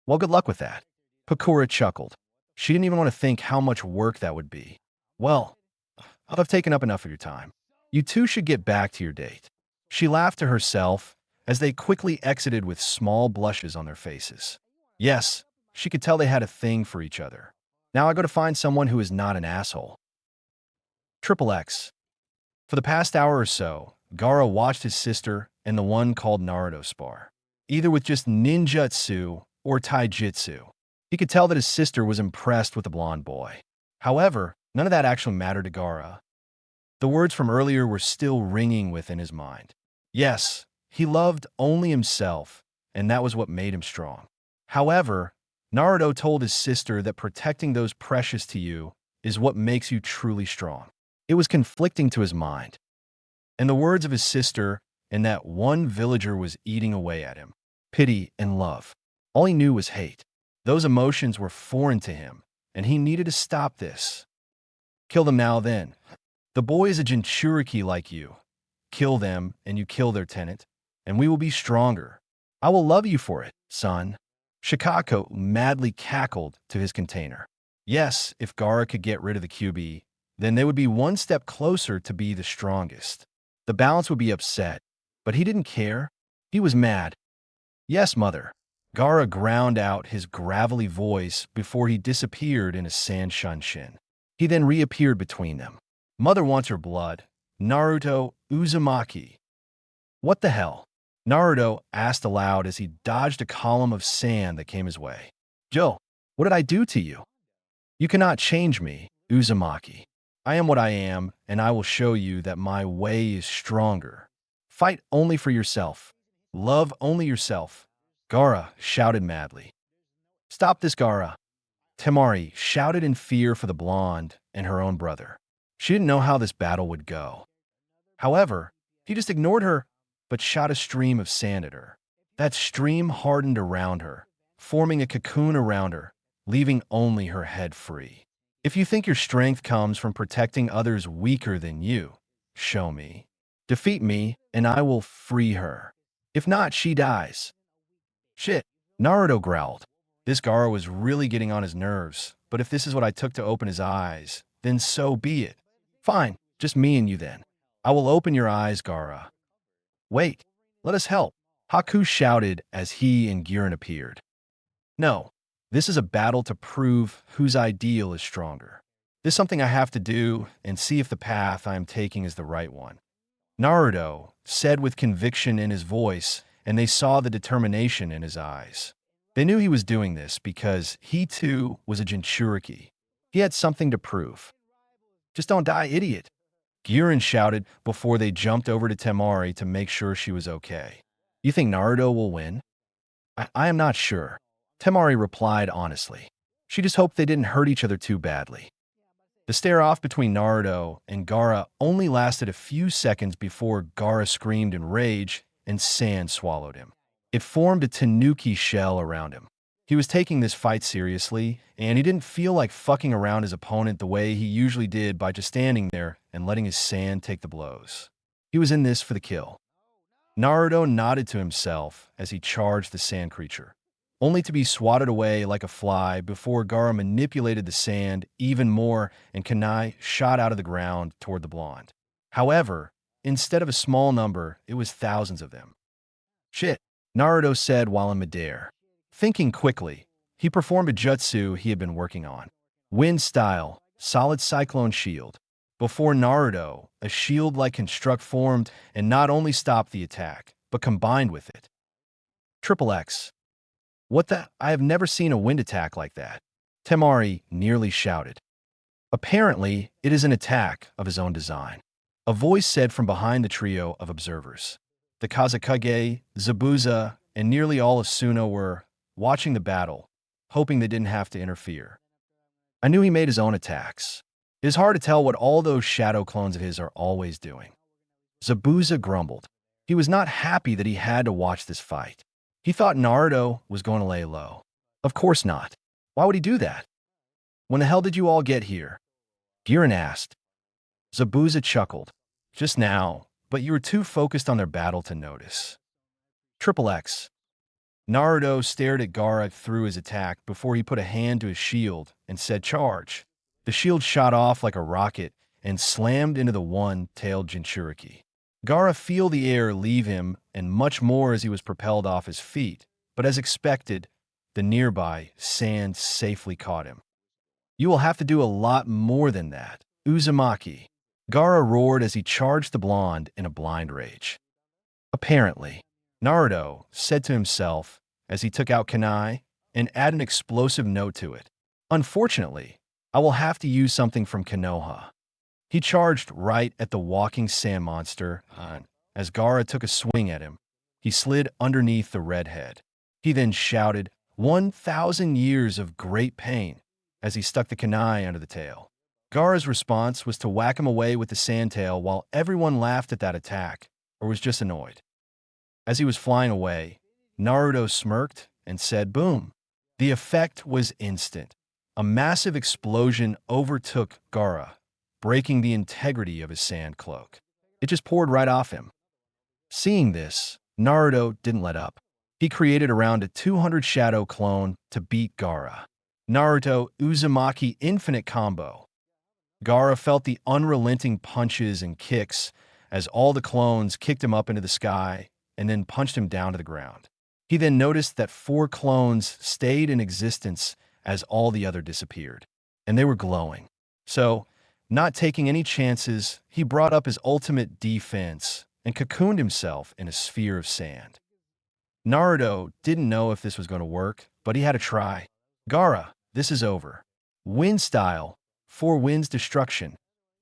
Well, good luck with that. Pakura chuckled. She didn't even want to think how much work that would be. Well, I've taken up enough of your time. You two should get back to your date. She laughed to herself as they quickly exited with small blushes on their faces. Yes, she could tell they had a thing for each other. Now I go to find someone who is not an asshole. Triple X. For the past hour or so, Gaara watched his sister and the one called Naruto spar. Either with just ninjutsu or taijutsu. He could tell that his sister was impressed with the blonde boy. However, none of that actually mattered to Gaara. The words from earlier were still ringing within his mind. Yes, he loved only himself, and that was what made him strong. However, Naruto told his sister that protecting those precious to you is what makes you truly strong. It was conflicting to his mind. And the words of his sister and that one villager was eating away at him. Pity and love. All he knew was hate. Those emotions were foreign to him, and he needed to stop this. Kill them now then. The boy is a Jinchuriki like you. Kill them, and you kill their tenant, and we will be stronger. I will love you for it, son. Shikako madly cackled to his container. Yes, if Gaara could get rid of the QB, then they would be one step closer to be the strongest. The balance would be upset, but he didn't care. He was mad. Yes, mother. Gaara ground out his gravelly voice before he disappeared in a sand shunshin. He then reappeared between them. Mother wants her blood. Naruto Uzumaki. What the hell? Naruto asked aloud as he dodged a column of sand that came his way. Joe, what did I do to you? You cannot change me, Uzumaki. I am what I am, and I will show you that my way is stronger. Fight only for yourself. Love only yourself. Gaara shouted madly. Stop this, Gaara. Temari shouted in fear for the blonde and her own brother. She didn't know how this battle would go. However, he just ignored her, but shot a stream of sand at her. That stream hardened around her, forming a cocoon around her, leaving only her head free. If you think your strength comes from protecting others weaker than you, show me. Defeat me, and I will free her. If not, she dies. Shit, Naruto growled. This Gaara was really getting on his nerves, but if this is what I took to open his eyes, then so be it. Fine, just me and you then. I will open your eyes, Gaara. Wait, let us help, Haku shouted as he and Giran appeared. No, this is a battle to prove whose ideal is stronger. This is something I have to do and see if the path I am taking is the right one. Naruto said with conviction in his voice, and they saw the determination in his eyes. They knew he was doing this because he too was a Jinchuriki. He had something to prove. Just don't die, idiot. Girin shouted before they jumped over to Temari to make sure she was okay. You think Naruto will win? I am not sure. Temari replied honestly. She just hoped they didn't hurt each other too badly. The stare-off between Naruto and Gaara only lasted a few seconds before Gaara screamed in rage and sand swallowed him. It formed a tanuki shell around him. He was taking this fight seriously, and he didn't feel like fucking around his opponent the way he usually did by just standing there and letting his sand take the blows. He was in this for the kill. Naruto nodded to himself as he charged the sand creature, only to be swatted away like a fly before Gaara manipulated the sand even more and Kunai shot out of the ground toward the blonde. However, instead of a small number, it was thousands of them. Shit, Naruto said while in midair. Thinking quickly, he performed a jutsu he had been working on. Wind style, solid cyclone shield. Before Naruto, a shield-like construct formed and not only stopped the attack, but combined with it. Triple X. What the? I have never seen a wind attack like that. Temari nearly shouted. Apparently, it is an attack of his own design. A voice said from behind the trio of observers. The Kazekage, Zabuza, and nearly all of Suno were watching the battle, hoping they didn't have to interfere. I knew he made his own attacks. It is hard to tell what all those shadow clones of his are always doing. Zabuza grumbled. He was not happy that he had to watch this fight. He thought Naruto was going to lay low. Of course not. Why would he do that? When the hell did you all get here? Girin asked. Zabuza chuckled. Just now, but you were too focused on their battle to notice. Triple X. Naruto stared at Gaara through his attack before he put a hand to his shield and said charge. The shield shot off like a rocket and slammed into the one-tailed Jinchuriki. Gaara felt the air leave him and much more as he was propelled off his feet, but as expected, the nearby sand safely caught him. You will have to do a lot more than that, Uzumaki. Gaara roared as he charged the blonde in a blind rage. Apparently, Naruto said to himself as he took out kunai and added an explosive note to it. Unfortunately, I will have to use something from Konoha. He charged right at the walking sand monster, and as Gaara took a swing at him, he slid underneath the redhead. He then shouted, 1,000 years of great pain, as he stuck the kunai under the tail. Gaara's response was to whack him away with the sand tail while everyone laughed at that attack, or was just annoyed. As he was flying away, Naruto smirked and said, boom. The effect was instant. A massive explosion overtook Gaara, breaking the integrity of his sand cloak. It just poured right off him. Seeing this, Naruto didn't let up. He created around a 200 shadow clone to beat Gaara. Naruto Uzumaki Infinite Combo. Gaara felt the unrelenting punches and kicks as all the clones kicked him up into the sky and then punched him down to the ground. He then noticed that 4 clones stayed in existence as all the other disappeared, and they were glowing. So, not taking any chances, he brought up his ultimate defense and cocooned himself in a sphere of sand. Naruto didn't know if this was going to work, but he had to try. Gaara, this is over. Wind style, 4 winds destruction.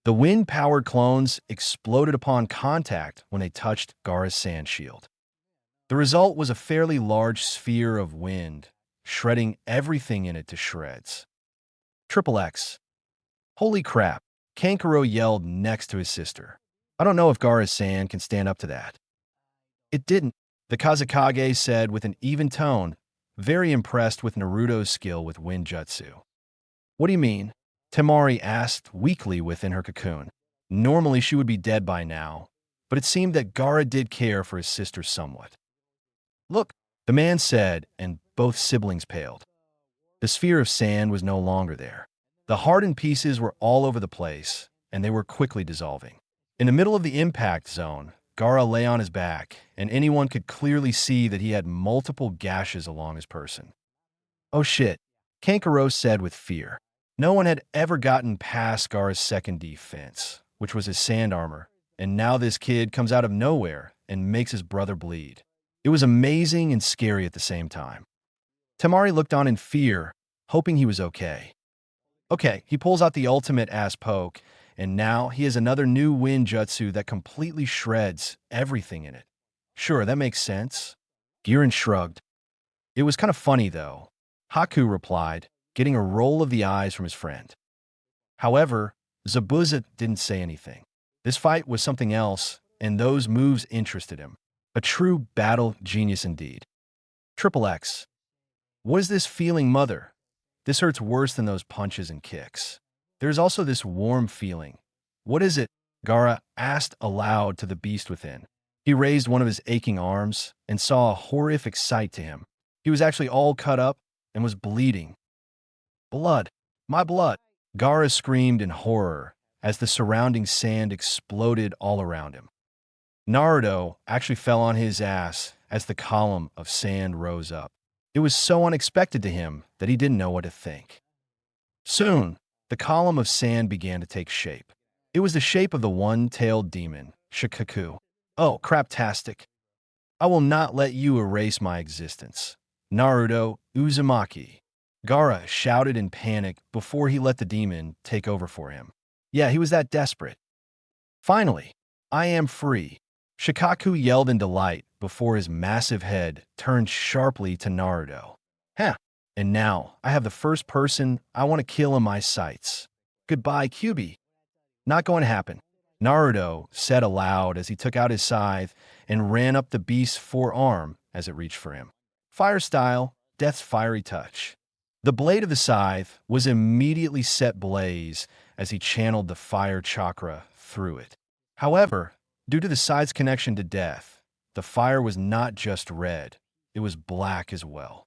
The wind-powered clones exploded upon contact when they touched Gaara's sand shield. The result was a fairly large sphere of wind, shredding everything in it to shreds. Triple X. Holy crap, Kankuro yelled next to his sister. I don't know if Gaara's sand can stand up to that. It didn't, the Kazekage said with an even tone, very impressed with Naruto's skill with wind jutsu. What do you mean? Temari asked weakly within her cocoon. Normally she would be dead by now, but it seemed that Gaara did care for his sister somewhat. Look, the man said, and both siblings paled. The sphere of sand was no longer there. The hardened pieces were all over the place, and they were quickly dissolving. In the middle of the impact zone, Gaara lay on his back, and anyone could clearly see that he had multiple gashes along his person. Oh shit, Kankuro said with fear. No one had ever gotten past Gaara's second defense, which was his sand armor, and now this kid comes out of nowhere and makes his brother bleed. It was amazing and scary at the same time. Temari looked on in fear, hoping he was okay. Okay, he pulls out the ultimate ass poke and now he has another new wind jutsu that completely shreds everything in it. Sure, that makes sense. Giran shrugged. It was kind of funny, though. Haku replied, getting a roll of the eyes from his friend. However, Zabuza didn't say anything. This fight was something else, and those moves interested him. A true battle genius indeed. Triple X. What is this feeling, mother? This hurts worse than those punches and kicks. There's also this warm feeling. What is it? Gaara asked aloud to the beast within. He raised one of his aching arms and saw a horrific sight to him. He was actually all cut up and was bleeding. Blood! My blood! Gaara screamed in horror as the surrounding sand exploded all around him. Naruto actually fell on his ass as the column of sand rose up. It was so unexpected to him that he didn't know what to think. Soon, the column of sand began to take shape. It was the shape of the one-tailed demon, Shikaku. Oh, craptastic. I will not let you erase my existence. Naruto Uzumaki. Gaara shouted in panic before he let the demon take over for him. Yeah, he was that desperate. Finally, I am free. Shikaku yelled in delight before his massive head turned sharply to Naruto. Huh, and now I have the first person I want to kill in my sights. Goodbye, Kyuubi. Not going to happen. Naruto said aloud as he took out his scythe and ran up the beast's forearm as it reached for him. Fire style, death's fiery touch. The blade of the scythe was immediately set ablaze as he channeled the fire chakra through it. However, due to the scythe's connection to death, the fire was not just red, it was black as well.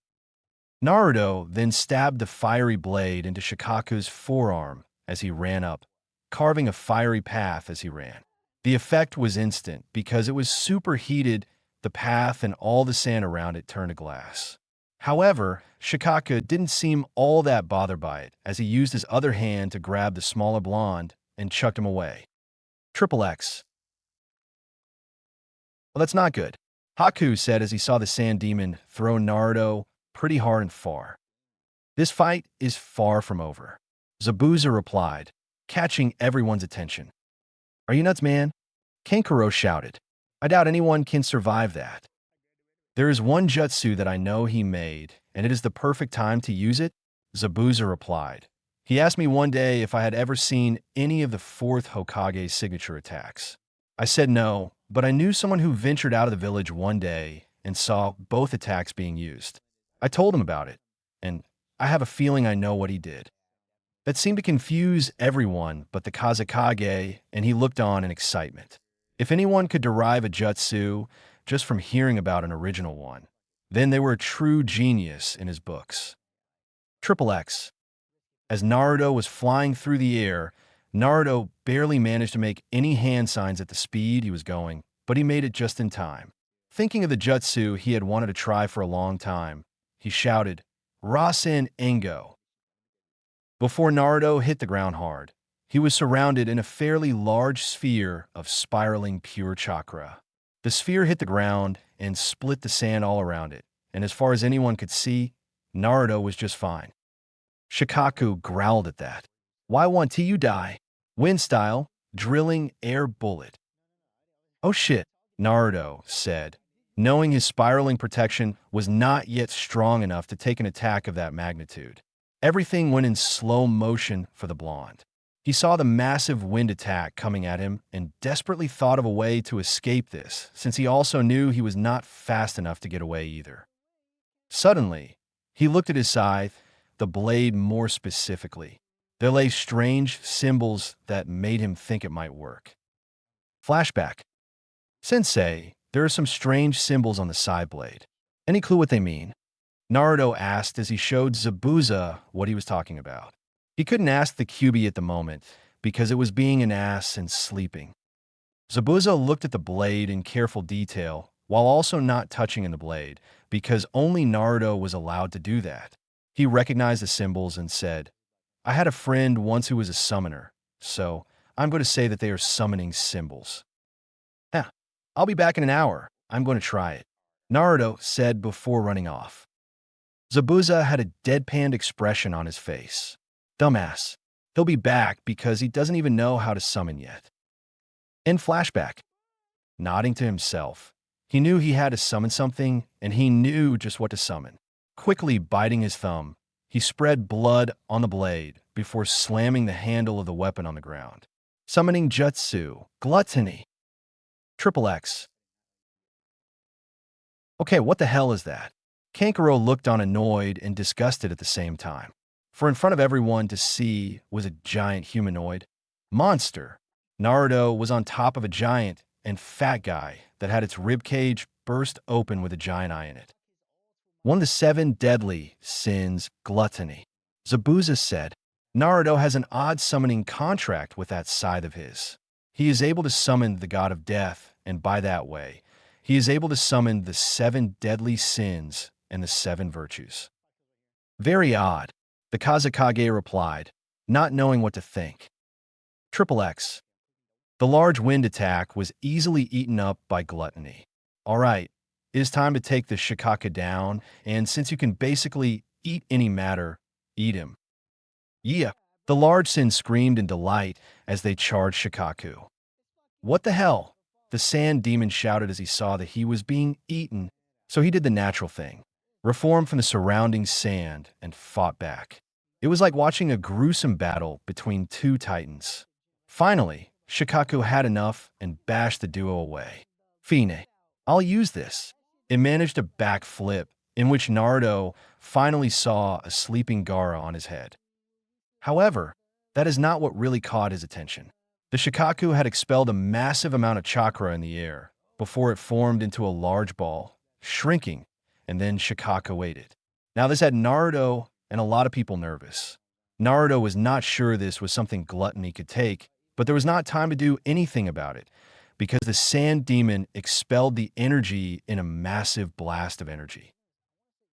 Naruto then stabbed the fiery blade into Shikaku's forearm as he ran up, carving a fiery path as he ran. The effect was instant because it was superheated, the path and all the sand around it turned to glass. However, Shikaku didn't seem all that bothered by it as he used his other hand to grab the smaller blonde and chucked him away. Triple X. Well, that's not good, Haku said as he saw the sand demon throw Naruto pretty hard and far. This fight is far from over. Zabuza replied, catching everyone's attention. Are you nuts, man? Kankuro shouted. I doubt anyone can survive that. There is one jutsu that I know he made, and it is the perfect time to use it, Zabuza replied. He asked me one day if I had ever seen any of the fourth Hokage's signature attacks. I said no, but I knew someone who ventured out of the village one day and saw both attacks being used. I told him about it, and I have a feeling I know what he did. That seemed to confuse everyone but the Kazekage, and he looked on in excitement. If anyone could derive a jutsu just from hearing about an original one, then they were a true genius in his books. Triple X. As Naruto was flying through the air, Naruto barely managed to make any hand signs at the speed he was going, but he made it just in time. Thinking of the jutsu he had wanted to try for a long time, he shouted, Rasen Engo. Before Naruto hit the ground hard, he was surrounded in a fairly large sphere of spiraling pure chakra. The sphere hit the ground and split the sand all around it, and as far as anyone could see, Naruto was just fine. Shikaku growled at that. Why won't you die? Wind style, drilling air bullet. Oh shit, Naruto said, knowing his spiraling protection was not yet strong enough to take an attack of that magnitude. Everything went in slow motion for the blonde. He saw the massive wind attack coming at him and desperately thought of a way to escape this, since he also knew he was not fast enough to get away either. Suddenly, he looked at his scythe, the blade more specifically. There lay strange symbols that made him think it might work. Flashback. Sensei, there are some strange symbols on the side blade. Any clue what they mean? Naruto asked as he showed Zabuza what he was talking about. He couldn't ask the Kyuubi at the moment because it was being an ass and sleeping. Zabuza looked at the blade in careful detail while also not touching in the blade because only Naruto was allowed to do that. He recognized the symbols and said, I had a friend once who was a summoner, so I'm going to say that they are summoning symbols. I'll be back in an hour. I'm going to try it, Naruto said before running off. Zabuza had a deadpanned expression on his face. Dumbass. He'll be back because he doesn't even know how to summon yet. In flashback, nodding to himself, he knew he had to summon something, and he knew just what to summon. Quickly biting his thumb, he spread blood on the blade before slamming the handle of the weapon on the ground. Summoning Jutsu, Gluttony. Triple X. Okay, what the hell is that? Kankuro looked on annoyed and disgusted at the same time. For in front of everyone to see was a giant humanoid monster. Naruto was on top of a giant and fat guy that had its ribcage burst open with a giant eye in it. One of the 7 deadly sins, gluttony. Zabuza said, Naruto has an odd summoning contract with that side of his. He is able to summon the god of death, and by that way, he is able to summon the 7 deadly sins and the 7 virtues. Very odd, the Kazekage replied, not knowing what to think. Triple X. The large wind attack was easily eaten up by gluttony. All right, it is time to take the Shikaka down, and since you can basically eat any matter, eat him. Yeah, the large sin screamed in delight as they charged Shikaku. What the hell? The sand demon shouted as he saw that he was being eaten, so he did the natural thing, reformed from the surrounding sand and fought back. It was like watching a gruesome battle between 2 titans. Finally, Shikaku had enough and bashed the duo away. Fine, I'll use this. It managed a backflip, in which Naruto finally saw a sleeping Gaara on his head. However, that is not what really caught his attention. The Shikaku had expelled a massive amount of chakra in the air before it formed into a large ball, shrinking, and then Shikaku ate it. Now this had Naruto and a lot of people nervous. Naruto was not sure this was something gluttony could take, but there was not time to do anything about it, because the sand demon expelled the energy in a massive blast of energy.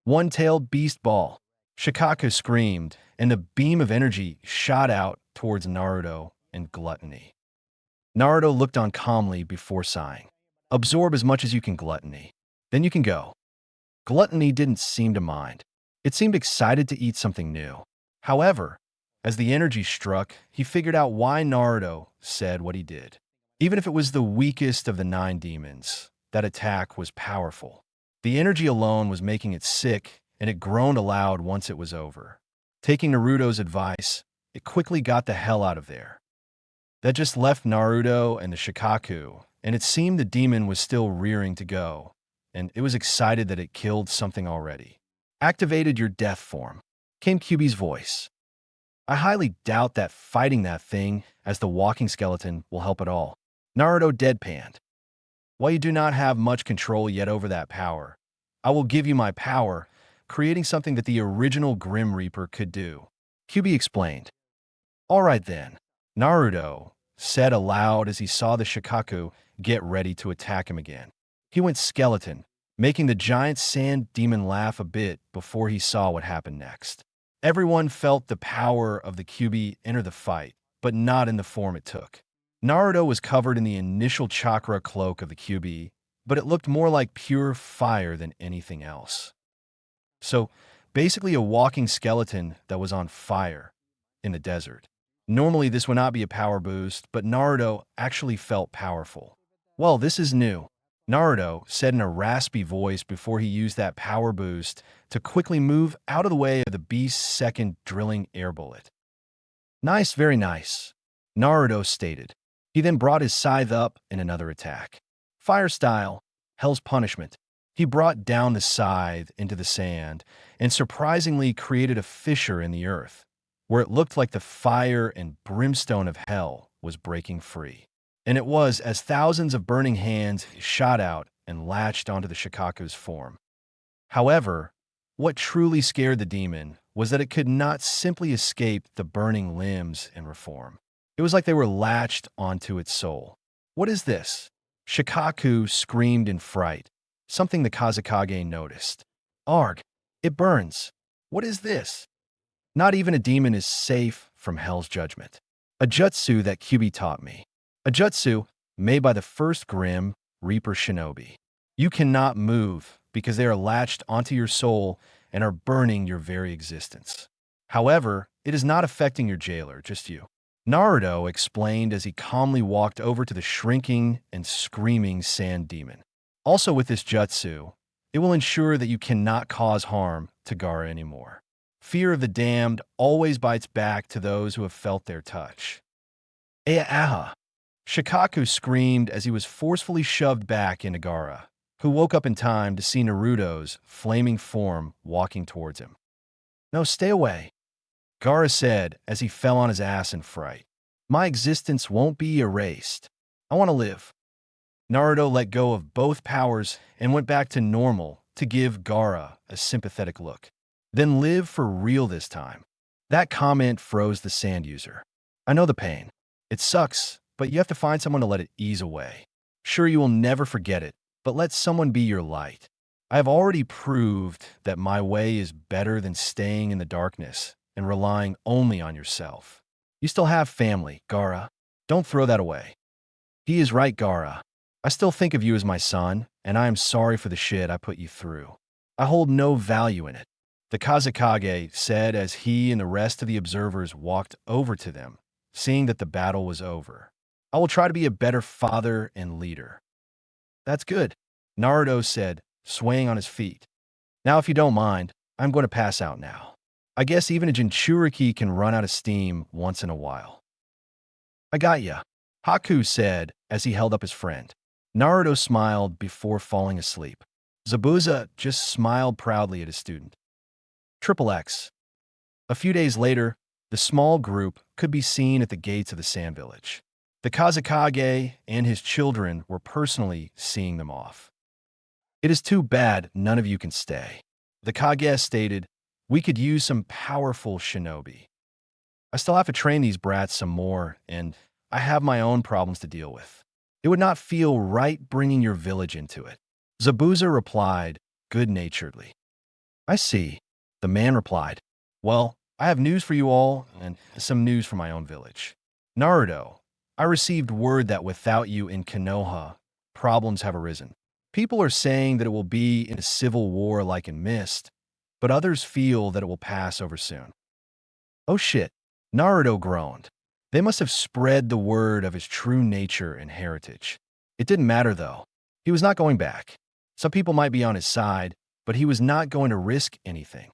One-tailed beast ball. Shikaku screamed, and the beam of energy shot out towards Naruto and gluttony. Naruto looked on calmly before sighing. Absorb as much as you can, gluttony. Then you can go. Gluttony didn't seem to mind. It seemed excited to eat something new. However, as the energy struck, he figured out why Naruto said what he did. Even if it was the weakest of the 9 demons, that attack was powerful. The energy alone was making it sick, and it groaned aloud once it was over. Taking Naruto's advice, it quickly got the hell out of there. That just left Naruto and the Shikaku, and it seemed the demon was still rearing to go, and it was excited that it killed something already. Activated your death form, came Kyuubi's voice. I highly doubt that fighting that thing as the walking skeleton will help at all. Naruto deadpanned. While you do not have much control yet over that power, I will give you my power, creating something that the original Grim Reaper could do. Kyuubi explained. All right then, Naruto said aloud as he saw the Shikaku get ready to attack him again. He went skeleton, making the giant sand demon laugh a bit before he saw what happened next. Everyone felt the power of the Kyuubi enter the fight, but not in the form it took. Naruto was covered in the initial chakra cloak of the Kyuubi, but it looked more like pure fire than anything else. So, basically a walking skeleton that was on fire in the desert. Normally this would not be a power boost, but Naruto actually felt powerful. Well, this is new, Naruto said in a raspy voice before he used that power boost to quickly move out of the way of the beast's second drilling air bullet. Nice, very nice, Naruto stated. He then brought his scythe up in another attack. Fire style, Hell's Punishment. He brought down the scythe into the sand and surprisingly created a fissure in the earth, where it looked like the fire and brimstone of hell was breaking free. And it was as thousands of burning hands shot out and latched onto the Shikaku's form. However, what truly scared the demon was that it could not simply escape the burning limbs and reform. It was like they were latched onto its soul. What is this? Shikaku screamed in fright, something the Kazekage noticed. Arg, it burns. What is this? Not even a demon is safe from hell's judgment. A jutsu that Kyuubi taught me. A jutsu made by the first Grim Reaper shinobi. You cannot move because they are latched onto your soul and are burning your very existence. However, it is not affecting your jailer, just you. Naruto explained as he calmly walked over to the shrinking and screaming sand demon. Also with this jutsu, it will ensure that you cannot cause harm to Gaara anymore. Fear of the damned always bites back to those who have felt their touch. Aha! Shikaku screamed as he was forcefully shoved back into Gaara, who woke up in time to see Naruto's flaming form walking towards him. No, stay away, Gaara said as he fell on his ass in fright. My existence won't be erased. I want to live. Naruto let go of both powers and went back to normal to give Gaara a sympathetic look. Then live for real this time. That comment froze the sand user. I know the pain. It sucks, but you have to find someone to let it ease away. Sure, you will never forget it, but let someone be your light. I have already proved that my way is better than staying in the darkness and relying only on yourself. You still have family, Gaara. Don't throw that away. He is right, Gaara. I still think of you as my son, and I am sorry for the shit I put you through. I hold no value in it, the Kazekage said as he and the rest of the observers walked over to them, seeing that the battle was over. I will try to be a better father and leader. That's good, Naruto said, swaying on his feet. Now, if you don't mind, I'm going to pass out now. I guess even a Jinchuriki can run out of steam once in a while. I got ya, Haku said as he held up his friend. Naruto smiled before falling asleep. Zabuza just smiled proudly at his student. XXX. A few days later, the small group could be seen at the gates of the Sand Village. The Kazekage and his children were personally seeing them off. It is too bad none of you can stay. The Kage stated, we could use some powerful shinobi. I still have to train these brats some more, and I have my own problems to deal with. It would not feel right bringing your village into it. Zabuza replied, good-naturedly. I see. The man replied, well, I have news for you all, and some news for my own village. Naruto, I received word that without you in Konoha, problems have arisen. People are saying that it will be in a civil war like in Mist, but others feel that it will pass over soon. Oh shit, Naruto groaned. They must have spread the word of his true nature and heritage. It didn't matter, though. He was not going back. Some people might be on his side, but he was not going to risk anything.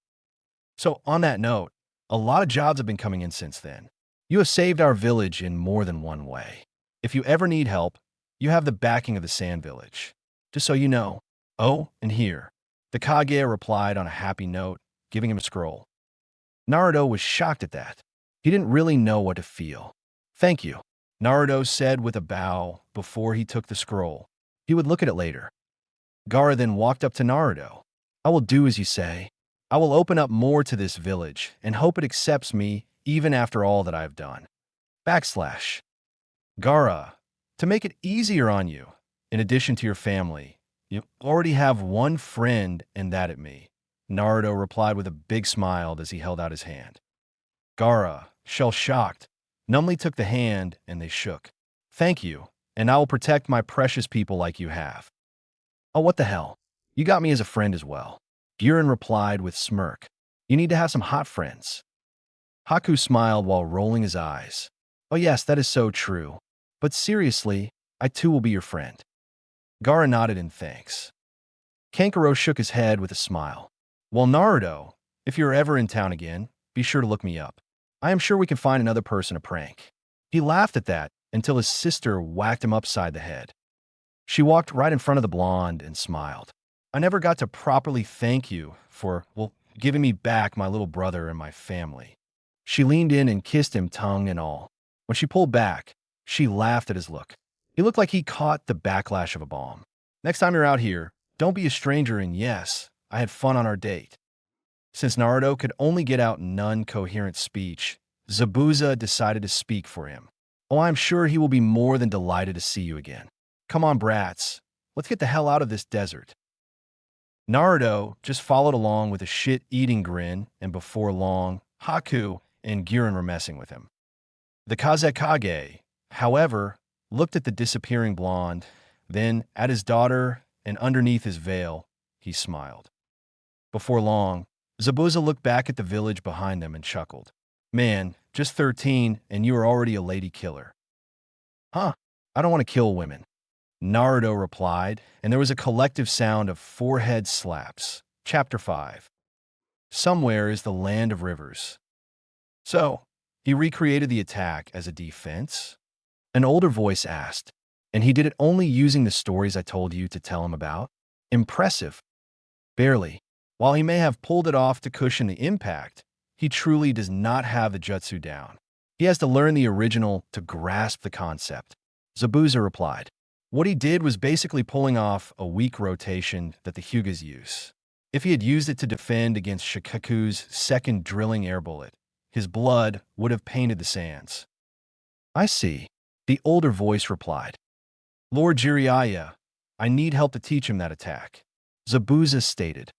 So, on that note, a lot of jobs have been coming in since then. You have saved our village in more than one way. If you ever need help, you have the backing of the Sand Village. Just so you know. Oh, and here. The Kage replied on a happy note, giving him a scroll. Naruto was shocked at that. He didn't really know what to feel. Thank you, Naruto said with a bow before he took the scroll. He would look at it later. Gaara then walked up to Naruto. I will do as you say. I will open up more to this village and hope it accepts me even after all that I have done. Backslash. Gaara, to make it easier on you, in addition to your family, you already have one friend and that at me, Naruto replied with a big smile as he held out his hand. Gaara, shell-shocked, numbly took the hand and they shook. Thank you, and I will protect my precious people like you have. Oh, what the hell? You got me as a friend as well. Girin replied with smirk. You need to have some hot friends. Haku smiled while rolling his eyes. Oh yes, that is so true. But seriously, I too will be your friend. Gaara nodded in thanks. Kankuro shook his head with a smile. Well, Naruto, if you're ever in town again, be sure to look me up. I am sure we can find another person to prank. He laughed at that until his sister whacked him upside the head. She walked right in front of the blonde and smiled. I never got to properly thank you for, well, giving me back my little brother and my family. She leaned in and kissed him tongue and all. When she pulled back, she laughed at his look. He looked like he caught the backlash of a bomb. Next time you're out here, don't be a stranger and yes, I had fun on our date. Since Naruto could only get out non-coherent speech, Zabuza decided to speak for him. Oh, I'm sure he will be more than delighted to see you again. Come on, brats. Let's get the hell out of this desert. Naruto just followed along with a shit-eating grin, and before long, Haku and Girin were messing with him. The Kazekage, however, looked at the disappearing blonde, then at his daughter, and underneath his veil, he smiled. Before long, Zabuza looked back at the village behind them and chuckled. Man, just 13 and you are already a lady killer. Huh, I don't want to kill women. Naruto replied, and there was a collective sound of forehead slaps. Chapter 5. Somewhere is the land of rivers. So, he recreated the attack as a defense? An older voice asked, and he did it only using the stories I told you to tell him about? Impressive. Barely. While he may have pulled it off to cushion the impact, he truly does not have the jutsu down. He has to learn the original to grasp the concept. Zabuza replied. What he did was basically pulling off a weak rotation that the Hyugas use. If he had used it to defend against Shikaku's second drilling air bullet, his blood would have painted the sands. I see. The older voice replied. Lord Jiraiya, I need help to teach him that attack. Zabuza stated.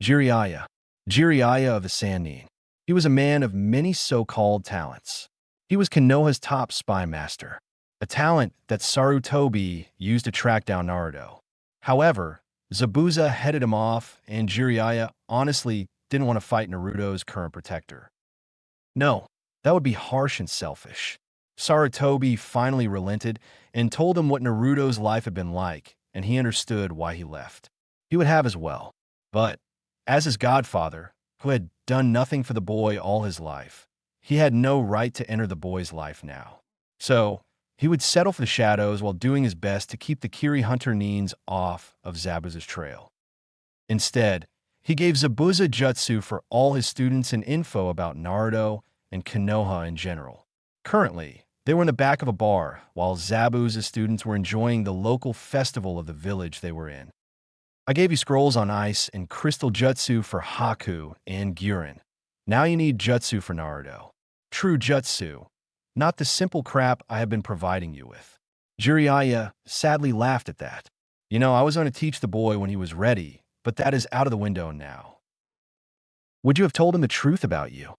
Jiraiya of the Sannin. He was a man of many so-called talents. He was Konoha's top spy master, a talent that Sarutobi used to track down Naruto. However, Zabuza headed him off, and Jiraiya honestly didn't want to fight Naruto's current protector. No, that would be harsh and selfish. Sarutobi finally relented and told him what Naruto's life had been like, and he understood why he left. He would have as well. But, as his godfather, who had done nothing for the boy all his life, he had no right to enter the boy's life now. So, he would settle for the shadows while doing his best to keep the Kiri Hunter Nins off of Zabuza's trail. Instead, he gave Zabuza jutsu for all his students and info about Naruto and Konoha in general. Currently, they were in the back of a bar while Zabuza's students were enjoying the local festival of the village they were in. I gave you scrolls on ice and crystal jutsu for Haku and Gurren. Now you need jutsu for Naruto. True jutsu, not the simple crap I have been providing you with. Jiraiya sadly laughed at that. I was going to teach the boy when he was ready, but that is out of the window now. Would you have told him the truth about you?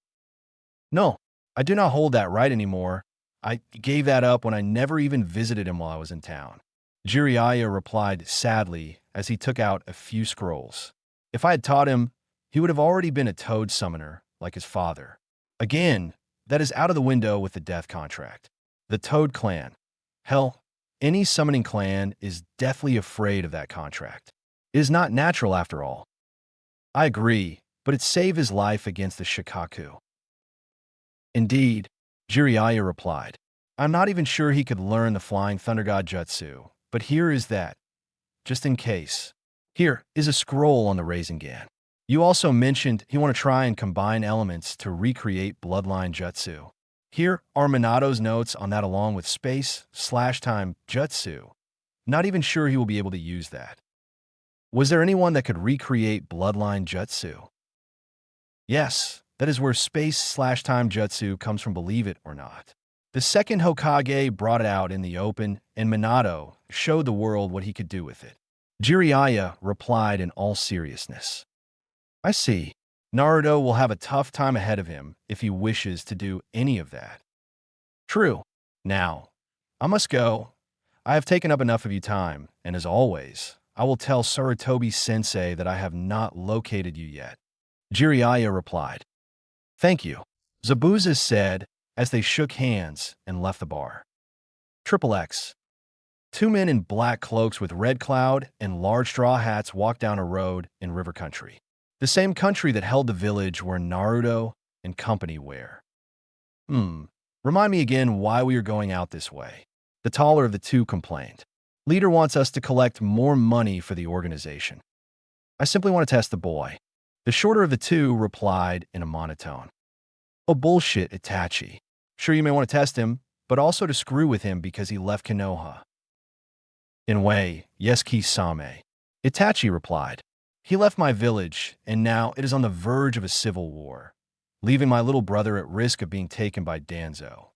No, I do not hold that right anymore. I gave that up when I never even visited him while I was in town. Jiraiya replied sadly as he took out a few scrolls. If I had taught him, he would have already been a toad summoner like his father. Again, that is out of the window with the death contract. The Toad Clan. Hell, any summoning clan is deathly afraid of that contract. It is not natural after all. I agree, but it saved his life against the Shikaku. Indeed, Jiraiya replied. I'm not even sure he could learn the Flying Thunder God Jutsu, but here is that, just in case. Here is a scroll on the Rasengan. You also mentioned you want to try and combine elements to recreate Bloodline Jutsu. Here are Minato's notes on that along with Space/Time Jutsu. Not even sure he will be able to use that. Was there anyone that could recreate Bloodline Jutsu? Yes, that is where Space/Time Jutsu comes from, believe it or not. The second Hokage brought it out in the open, and Minato showed the world what he could do with it. Jiraiya replied in all seriousness. I see. Naruto will have a tough time ahead of him if he wishes to do any of that. True. Now, I must go. I have taken up enough of your time, and as always, I will tell Sarutobi-sensei that I have not located you yet. Jiraiya replied. Thank you, Zabuza said as they shook hands and left the bar. XXX. Two men in black cloaks with red cloud and large straw hats walked down a road in river country. The same country that held the village where Naruto and company were. Remind me again why we are going out this way. The taller of the two complained. Leader wants us to collect more money for the organization. I simply want to test the boy. The shorter of the two replied in a monotone. Oh bullshit, Itachi. Sure you may want to test him, but also to screw with him because he left Konoha. In way, yes Kisame. Itachi replied. He left my village, and now it is on the verge of a civil war, leaving my little brother at risk of being taken by Danzo.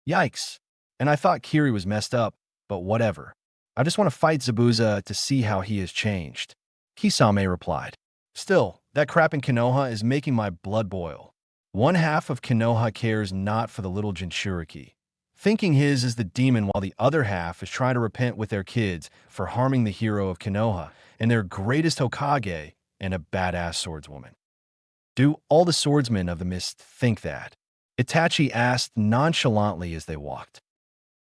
Yikes. And I thought Kiri was messed up, but whatever. I just want to fight Zabuza to see how he has changed. Kisame replied. Still, that crap in Konoha is making my blood boil. One half of Konoha cares not for the little Jinchuriki, thinking his is the demon, while the other half is trying to repent with their kids for harming the hero of Konoha and their greatest Hokage and a badass swordswoman. Do all the swordsmen of the mist think that? Itachi asked nonchalantly as they walked.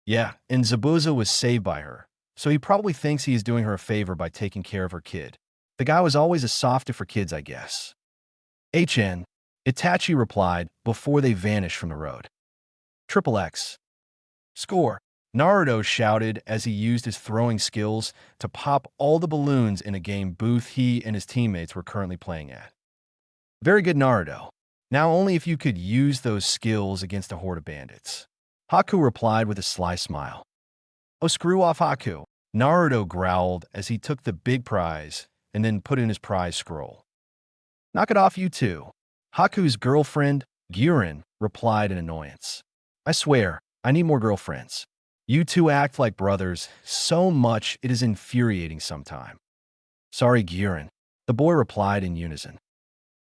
Yeah, and Zabuza was saved by her, so he probably thinks he is doing her a favor by taking care of her kid. The guy was always a softie for kids, I guess. HN, Itachi replied before they vanished from the road. Triple X. Score. Naruto shouted as he used his throwing skills to pop all the balloons in a game booth he and his teammates were currently playing at. Very good, Naruto. Now only if you could use those skills against a horde of bandits. Haku replied with a sly smile. Oh, screw off, Haku. Naruto growled as he took the big prize and then put in his prize scroll. Knock it off, you two. Haku's girlfriend, Guren, replied in annoyance. I swear, I need more girlfriends. You two act like brothers so much it is infuriating sometime. Sorry, Guren, the boy replied in unison.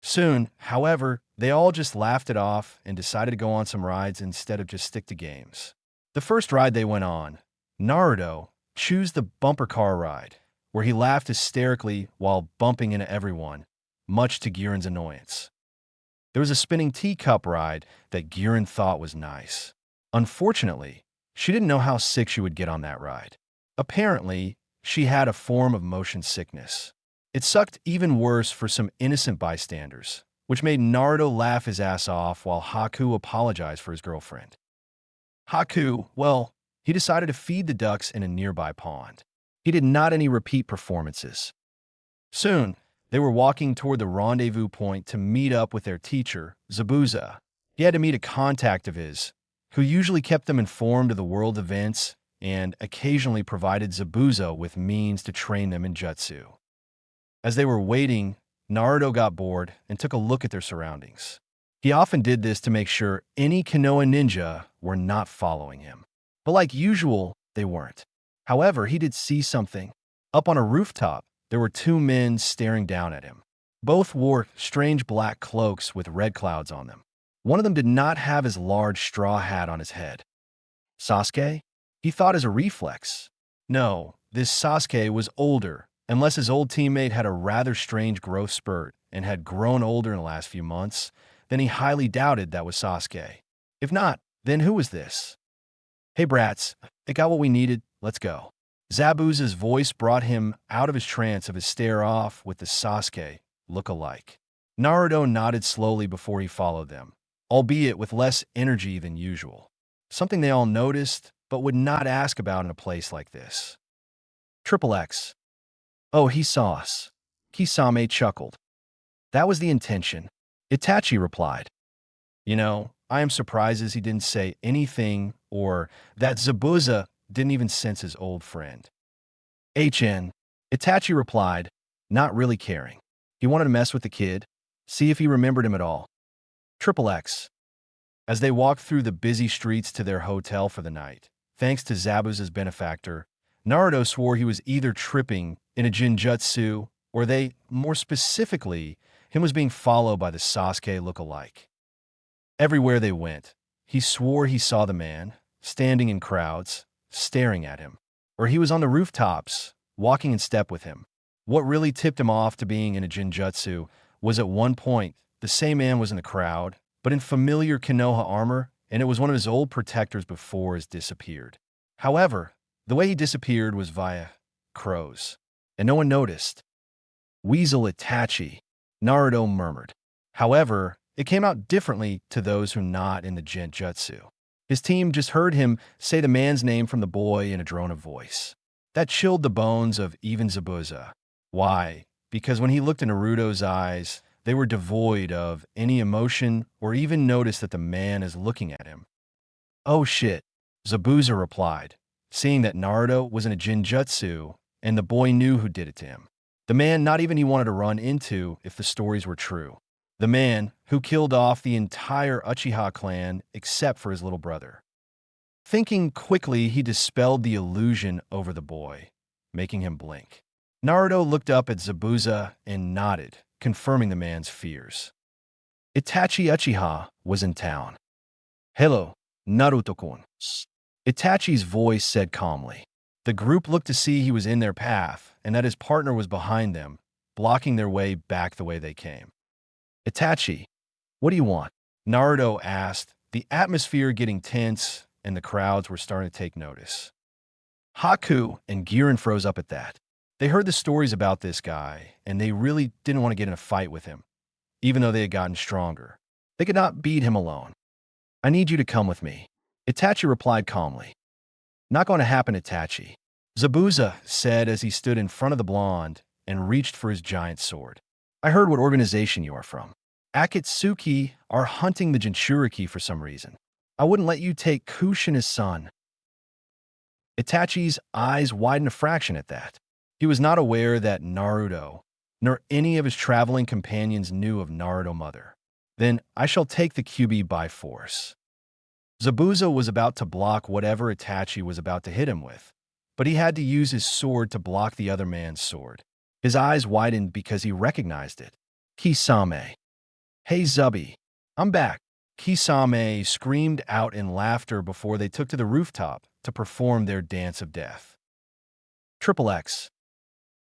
Soon, however, they all just laughed it off and decided to go on some rides instead of just stick to games. The first ride they went on, Naruto chose the bumper car ride, where he laughed hysterically while bumping into everyone, much to Guren's annoyance. There was a spinning teacup ride that Guren thought was nice. Unfortunately, she didn't know how sick she would get on that ride. Apparently, she had a form of motion sickness. It sucked even worse for some innocent bystanders, which made Naruto laugh his ass off while Haku apologized for his girlfriend. Haku, well, he decided to feed the ducks in a nearby pond. He did not any repeat performances. Soon, they were walking toward the rendezvous point to meet up with their teacher, Zabuza. He had to meet a contact of his, who usually kept them informed of the world events and occasionally provided Zabuza with means to train them in jutsu. As they were waiting, Naruto got bored and took a look at their surroundings. He often did this to make sure any Konoha ninja were not following him. But like usual, they weren't. However, he did see something. Up on a rooftop, there were two men staring down at him. Both wore strange black cloaks with red clouds on them. One of them did not have his large straw hat on his head. Sasuke? He thought as a reflex. No, this Sasuke was older, unless his old teammate had a rather strange growth spurt and had grown older in the last few months, then he highly doubted that was Sasuke. If not, then who was this? Hey brats, I got what we needed, let's go. Zabuza's voice brought him out of his trance of his stare-off with the Sasuke look-alike. Naruto nodded slowly before he followed them, albeit with less energy than usual. Something they all noticed, but would not ask about in a place like this. Triple X. Oh, he saw us. Kisame chuckled. That was the intention. Itachi replied. You know, I am surprised as he didn't say anything or that Zabuza didn't even sense his old friend. HN. Itachi replied, not really caring. He wanted to mess with the kid, see if he remembered him at all. Triple X. As they walked through the busy streets to their hotel for the night, thanks to Zabuza's benefactor, Naruto swore he was either tripping in a Jinjutsu or they, more specifically, him was being followed by the Sasuke look-alike. Everywhere they went, he swore he saw the man, standing in crowds, staring at him, or he was on the rooftops, walking in step with him. What really tipped him off to being in a Jinjutsu was at one point, the same man was in the crowd, but in familiar Konoha armor, and it was one of his old protectors before his disappeared. However, the way he disappeared was via crows, and no one noticed. Weasel Itachi, Naruto murmured. However, it came out differently to those who not in the Genjutsu. His team just heard him say the man's name from the boy in a drone of voice. That chilled the bones of even Zabuza. Why? Because when he looked in Naruto's eyes, they were devoid of any emotion or even noticed that the man is looking at him. Oh shit, Zabuza replied, seeing that Naruto was in a Jinjutsu and the boy knew who did it to him. The man not even he wanted to run into if the stories were true. The man who killed off the entire Uchiha clan except for his little brother. Thinking quickly, he dispelled the illusion over the boy, making him blink. Naruto looked up at Zabuza and nodded, confirming the man's fears. Itachi Uchiha was in town. Hello, Naruto-kun. Itachi's voice said calmly. The group looked to see he was in their path and that his partner was behind them, blocking their way back the way they came. Itachi, what do you want? Naruto asked, the atmosphere getting tense and the crowds were starting to take notice. Haku and Girin froze up at that. They heard the stories about this guy, and they really didn't want to get in a fight with him, even though they had gotten stronger. They could not beat him alone. I need you to come with me. Itachi replied calmly. Not going to happen, Itachi. Zabuza said as he stood in front of the blonde and reached for his giant sword. I heard what organization you are from. Akatsuki are hunting the Jinchuriki for some reason. I wouldn't let you take Kushina's son. Itachi's eyes widened a fraction at that. He was not aware that Naruto, nor any of his traveling companions knew of Naruto mother. Then I shall take the Kyuubi by force. Zabuza was about to block whatever Itachi was about to hit him with, but he had to use his sword to block the other man's sword. His eyes widened because he recognized it. Kisame. Hey Zubby, I'm back. Kisame screamed out in laughter before they took to the rooftop to perform their dance of death. Triple X.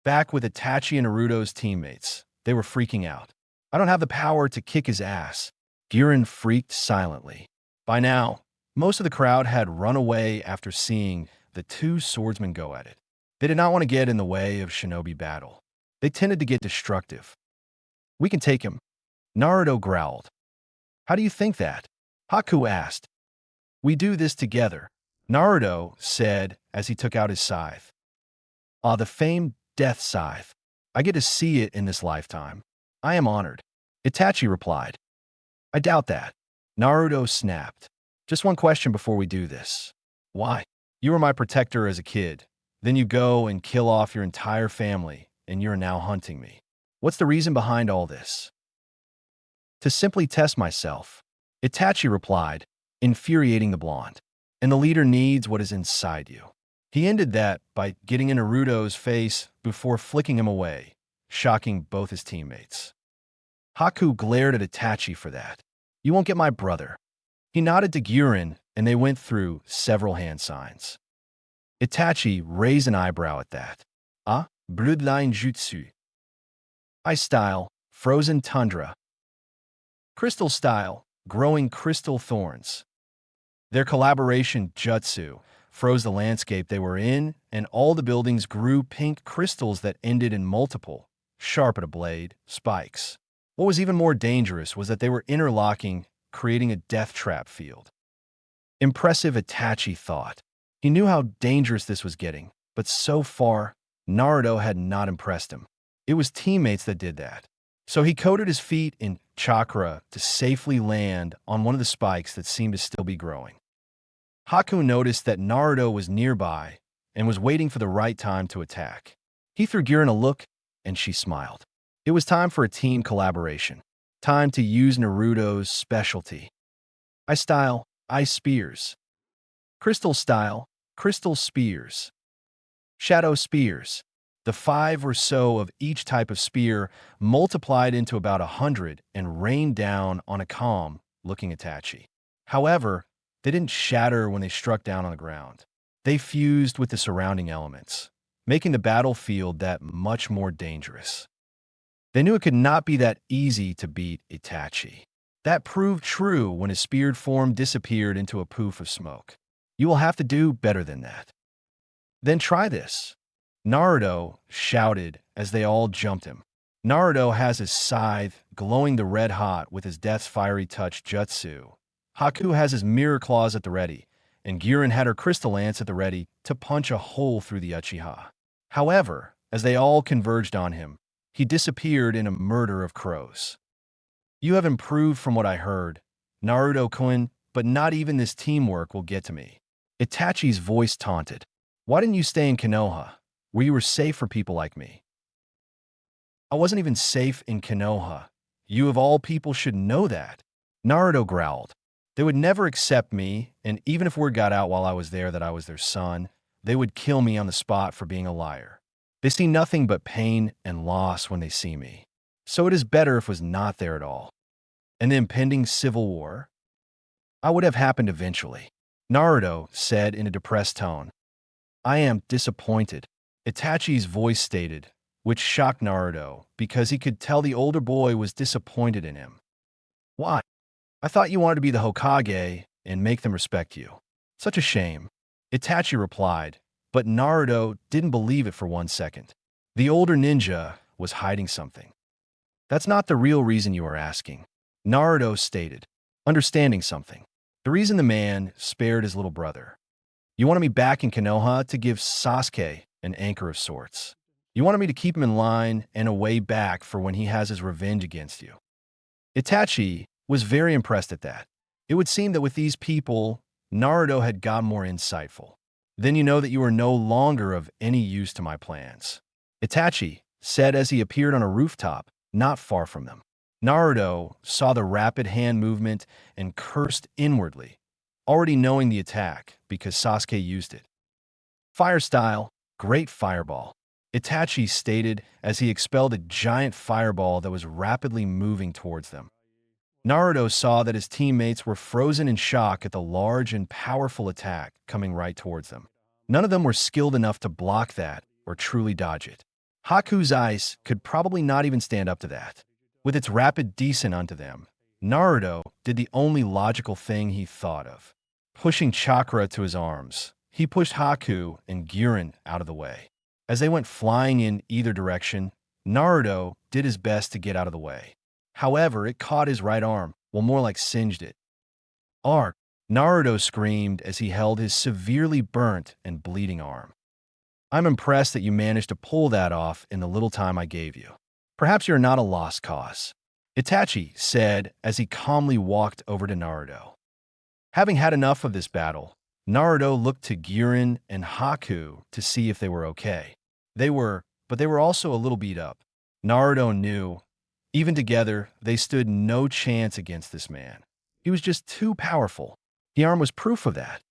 Back with Itachi and Naruto's teammates, they were freaking out. I don't have the power to kick his ass. Girin freaked silently. By now, most of the crowd had run away after seeing the two swordsmen go at it. They did not want to get in the way of shinobi battle. They tended to get destructive. We can take him. Naruto growled. How do you think that? Haku asked. We do this together, Naruto said as he took out his scythe. Ah, the famed death scythe. I get to see it in this lifetime. I am honored. Itachi replied. I doubt that. Naruto snapped. Just one question before we do this. Why? You were my protector as a kid. Then you go and kill off your entire family, and you're now hunting me. What's the reason behind all this? To simply test myself, Itachi replied, infuriating the blonde. And the leader needs what is inside you. He ended that by getting in Naruto's face before flicking him away, shocking both his teammates. Haku glared at Itachi for that. You won't get my brother. He nodded to Girin, and they went through several hand signs. Itachi raised an eyebrow at that. Ah, bloodline jutsu. Ice style, frozen tundra. Crystal style, growing crystal thorns. Their collaboration jutsu froze the landscape they were in, and all the buildings grew pink crystals that ended in multiple, sharp at a blade, spikes. What was even more dangerous was that they were interlocking, creating a death trap field. Impressive, Itachi thought. He knew how dangerous this was getting, but so far, Naruto had not impressed him. It was teammates that did that. So he coated his feet in chakra to safely land on one of the spikes that seemed to still be growing. Haku noticed that Naruto was nearby and was waiting for the right time to attack. He threw Girin a look, and she smiled. It was time for a team collaboration. Time to use Naruto's specialty. Ice style, ice spears. Crystal style, crystal spears. Shadow spears. The 5 or so of each type of spear multiplied into about 100 and rained down on a calm-looking Itachi. However, they didn't shatter when they struck down on the ground. They fused with the surrounding elements, making the battlefield that much more dangerous. They knew it could not be that easy to beat Itachi. That proved true when his speared form disappeared into a poof of smoke. You will have to do better than that. Then try this. Naruto shouted as they all jumped him. Naruto has his scythe glowing the red hot with his death's fiery touch jutsu. Haku has his mirror claws at the ready, and Girin had her crystal lance at the ready to punch a hole through the Uchiha. However, as they all converged on him, he disappeared in a murder of crows. You have improved from what I heard, Naruto-kun, but not even this teamwork will get to me. Itachi's voice taunted. Why didn't you stay in Konoha, where you were safe for people like me? I wasn't even safe in Konoha. You of all people should know that. Naruto growled. They would never accept me, and even if word got out while I was there that I was their son, they would kill me on the spot for being a liar. They see nothing but pain and loss when they see me. So it is better if it was not there at all. And the impending civil war? I would have happened eventually. Naruto said in a depressed tone. I am disappointed. Itachi's voice stated, which shocked Naruto because he could tell the older boy was disappointed in him. Why? I thought you wanted to be the Hokage and make them respect you. Such a shame. Itachi replied, but Naruto didn't believe it for 1 second. The older ninja was hiding something. That's not the real reason you are asking, Naruto stated, understanding something. The reason the man spared his little brother. You wanted me back in Konoha to give Sasuke an anchor of sorts. You wanted me to keep him in line and a way back for when he has his revenge against you. Itachi was very impressed at that. It would seem that with these people, Naruto had gotten more insightful. Then you know that you are no longer of any use to my plans, Itachi said as he appeared on a rooftop not far from them. Naruto saw the rapid hand movement and cursed inwardly, already knowing the attack because Sasuke used it. Fire style, great fireball, Itachi stated as he expelled a giant fireball that was rapidly moving towards them. Naruto saw that his teammates were frozen in shock at the large and powerful attack coming right towards them. None of them were skilled enough to block that or truly dodge it. Haku's ice could probably not even stand up to that. With its rapid descent onto them, Naruto did the only logical thing he thought of. Pushing chakra to his arms, he pushed Haku and Gurren out of the way. As they went flying in either direction, Naruto did his best to get out of the way. However, it caught his right arm, well, more like singed it. Ark! Naruto screamed as he held his severely burnt and bleeding arm. I'm impressed that you managed to pull that off in the little time I gave you. Perhaps you're not a lost cause, Itachi said as he calmly walked over to Naruto. Having had enough of this battle, Naruto looked to Gurren and Haku to see if they were okay. They were, but they were also a little beat up. Naruto knew, even together, they stood no chance against this man. He was just too powerful. The arm was proof of that.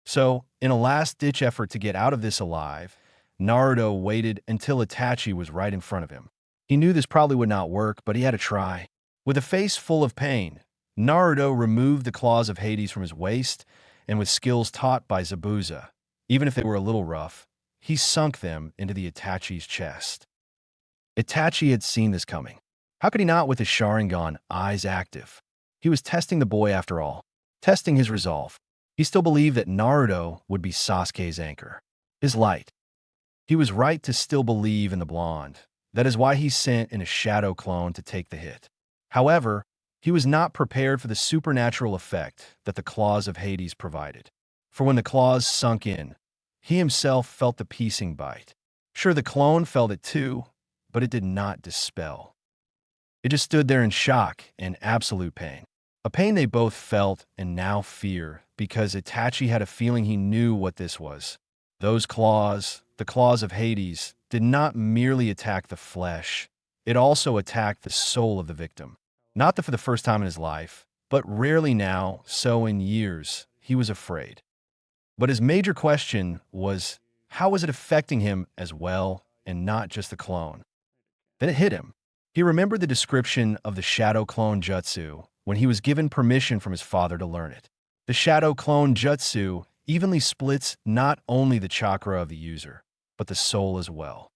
So, in a last-ditch effort to get out of this alive, Naruto waited until Itachi was right in front of him. He knew this probably would not work, but he had to try. With a face full of pain, Naruto removed the claws of Hades from his waist, and with skills taught by Zabuza, even if they were a little rough, he sunk them into the Itachi's chest. Itachi had seen this coming. How could he not with his Sharingan eyes active? He was testing the boy after all, testing his resolve. He still believed that Naruto would be Sasuke's anchor, his light. He was right to still believe in the blonde. That is why he sent in a shadow clone to take the hit. However, he was not prepared for the supernatural effect that the claws of Hades provided. For when the claws sunk in, he himself felt the piercing bite. Sure, the clone felt it too, but it did not dispel. It just stood there in shock and absolute pain. A pain they both felt and now fear, because Itachi had a feeling he knew what this was. Those claws, the claws of Hades, did not merely attack the flesh. It also attacked the soul of the victim. Not that for the first time in his life, but rarely now, so in years, he was afraid. But his major question was, how was it affecting him as well, and not just the clone? Then it hit him. He remembered the description of the shadow clone jutsu when he was given permission from his father to learn it. The shadow clone jutsu evenly splits not only the chakra of the user, but the soul as well.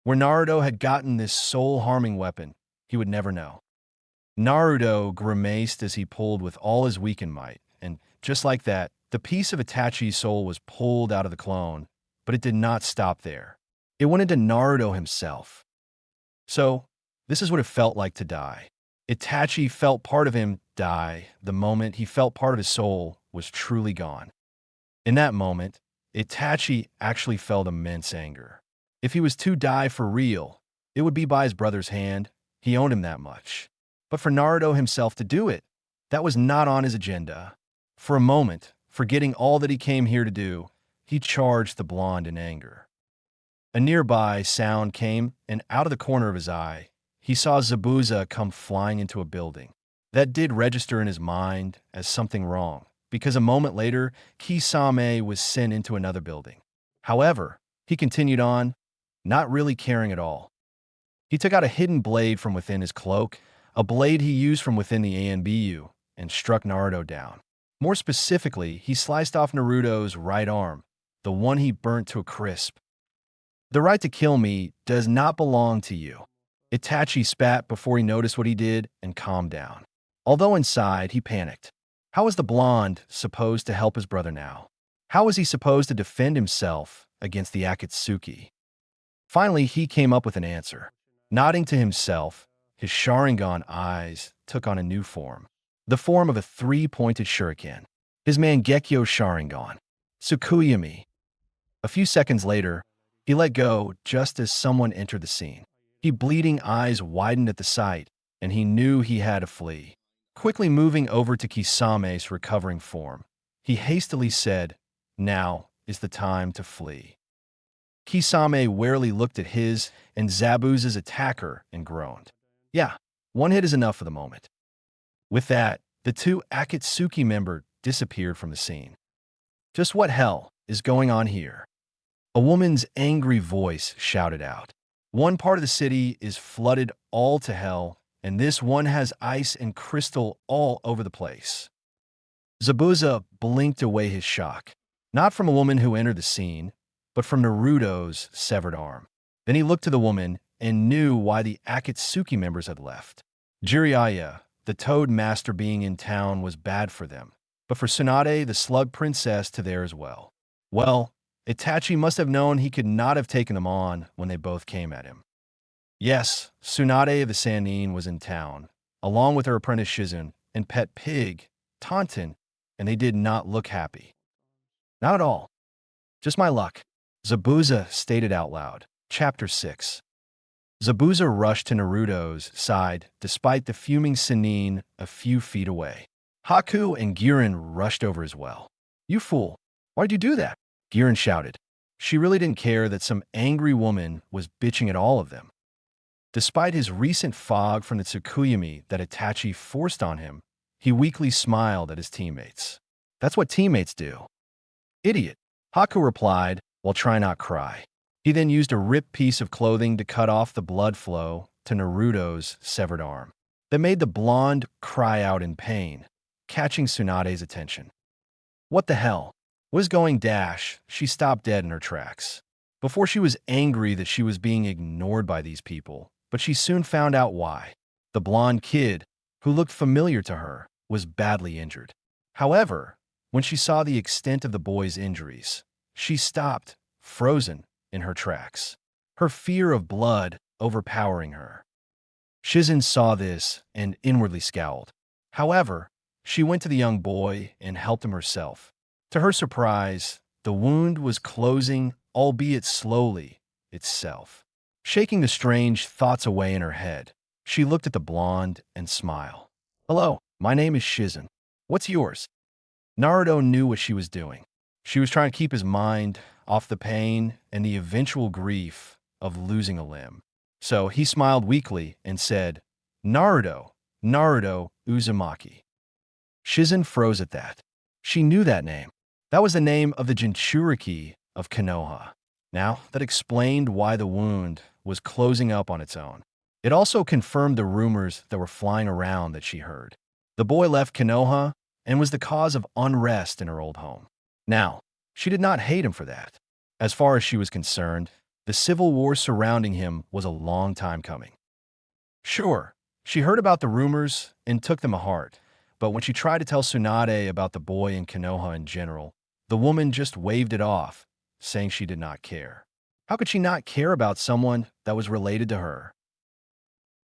Where Naruto had gotten this soul-harming weapon, he would never know. Naruto grimaced as he pulled with all his weakened might, and just like that, the piece of Itachi's soul was pulled out of the clone, but it did not stop there. It went into Naruto himself. So, this is what it felt like to die. Itachi felt part of him die the moment he felt part of his soul was truly gone. In that moment, Itachi actually felt immense anger. If he was to die for real, it would be by his brother's hand. He owned him that much. But for Naruto himself to do it, that was not on his agenda. For a moment, forgetting all that he came here to do, he charged the blonde in anger. A nearby sound came, and out of the corner of his eye, he saw Zabuza come flying into a building. That did register in his mind as something wrong, because a moment later, Kisame was sent into another building. However, he continued on, not really caring at all. He took out a hidden blade from within his cloak, a blade he used from within the ANBU, and struck Naruto down. More specifically, he sliced off Naruto's right arm, the one he burnt to a crisp. The right to kill me does not belong to you. Itachi spat before he noticed what he did and calmed down. Although inside, he panicked. How was the blonde supposed to help his brother now? How was he supposed to defend himself against the Akatsuki? Finally, he came up with an answer. Nodding to himself, his Sharingan eyes took on a new form. The form of a three-pointed shuriken. His Mangekyo Sharingan. Tsukuyami. A few seconds later, he let go just as someone entered the scene. His bleeding eyes widened at the sight, and he knew he had to flee. Quickly moving over to Kisame's recovering form, he hastily said, "Now is the time to flee." Kisame warily looked at his and Zabuza's attacker and groaned. Yeah, one hit is enough for the moment. With that, the two Akatsuki members disappeared from the scene. Just what hell is going on here? A woman's angry voice shouted out. One part of the city is flooded all to hell, and this one has ice and crystal all over the place. Zabuza blinked away his shock, not from a woman who entered the scene, but from Naruto's severed arm. Then he looked to the woman and knew why the Akatsuki members had left. Jiraiya, the Toad Master being in town, was bad for them, but for Tsunade, the Slug Princess, to there as well. Well, Itachi must have known he could not have taken them on when they both came at him. Yes, Tsunade of the Sannin was in town, along with her apprentice Shizun and pet pig, Taunton, and they did not look happy. Not at all. Just my luck. Zabuza stated out loud. Chapter 6. Zabuza rushed to Naruto's side despite the fuming Sannin a few feet away. Haku and Girin rushed over as well. You fool! Why'd you do that? Girin shouted. She really didn't care that some angry woman was bitching at all of them. Despite his recent fog from the Tsukuyami that Itachi forced on him, he weakly smiled at his teammates. That's what teammates do. Idiot, Haku replied while trying not to cry. He then used a ripped piece of clothing to cut off the blood flow to Naruto's severed arm. That made the blonde cry out in pain, catching Tsunade's attention. What the hell? Was going dash, she stopped dead in her tracks. Before she was angry that she was being ignored by these people, but she soon found out why. The blonde kid, who looked familiar to her, was badly injured. However, when she saw the extent of the boy's injuries, she stopped, frozen in her tracks, her fear of blood overpowering her. Shizun saw this and inwardly scowled. However, she went to the young boy and helped him herself. To her surprise, the wound was closing, albeit slowly, itself. Shaking the strange thoughts away in her head, she looked at the blonde and smiled. Hello, my name is Shizun. What's yours? Naruto knew what she was doing. She was trying to keep his mind off the pain and the eventual grief of losing a limb. So he smiled weakly and said, Naruto Uzumaki. Shizun froze at that. She knew that name. That was the name of the Jinchuriki of Konoha. Now, that explained why the wound was closing up on its own. It also confirmed the rumors that were flying around that she heard. The boy left Konoha and was the cause of unrest in her old home. Now, she did not hate him for that. As far as she was concerned, the civil war surrounding him was a long time coming. Sure, she heard about the rumors and took them to heart, but when she tried to tell Tsunade about the boy in Konoha in general, the woman just waved it off, saying she did not care. How could she not care about someone that was related to her?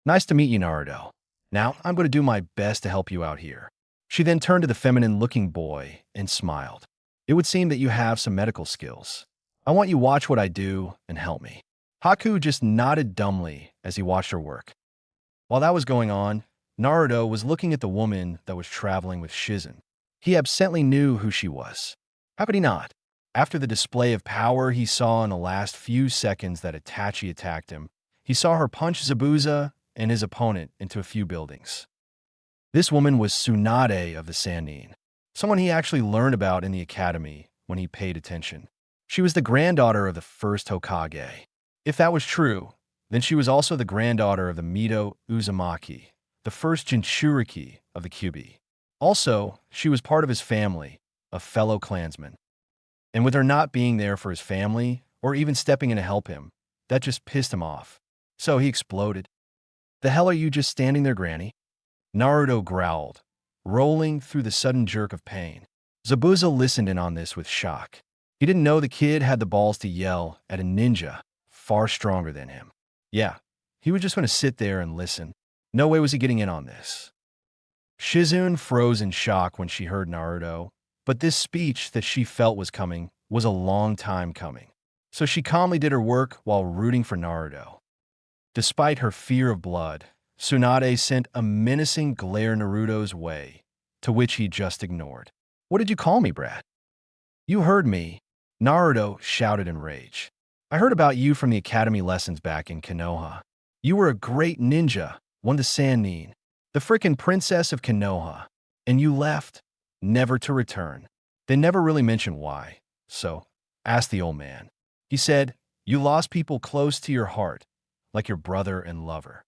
Nice to meet you, Naruto. Now, I'm going to do my best to help you out here. She then turned to the feminine-looking boy and smiled. It would seem that you have some medical skills. I want you to watch what I do and help me. Haku just nodded dumbly as he watched her work. While that was going on, Naruto was looking at the woman that was traveling with Shizun. He absently knew who she was. How could he not? After the display of power he saw in the last few seconds that Itachi attacked him, he saw her punch Zabuza and his opponent into a few buildings. This woman was Tsunade of the Sannin, someone he actually learned about in the academy when he paid attention. She was the granddaughter of the first Hokage. If that was true, then she was also the granddaughter of the Mito Uzumaki, the first Jinchuriki of the Kyuubi. Also, she was part of his family, a fellow clansman. And with her not being there for his family, or even stepping in to help him. That just pissed him off. So he exploded. The hell are you just standing there, Granny? Naruto growled, rolling through the sudden jerk of pain. Zabuza listened in on this with shock. He didn't know the kid had the balls to yell at a ninja far stronger than him. Yeah, he was just going to sit there and listen. No way was he getting in on this. Shizune froze in shock when she heard Naruto, but this speech that she felt was coming was a long time coming. So she calmly did her work while rooting for Naruto. Despite her fear of blood, Tsunade sent a menacing glare Naruto's way, to which he just ignored. What did you call me, Brad? You heard me, Naruto shouted in rage. I heard about you from the academy lessons back in Konoha. You were a great ninja, won the Sannin, the frickin' princess of Konoha, and you left, never to return. They never really mentioned why, so asked the old man. He said, you lost people close to your heart, like your brother and lover.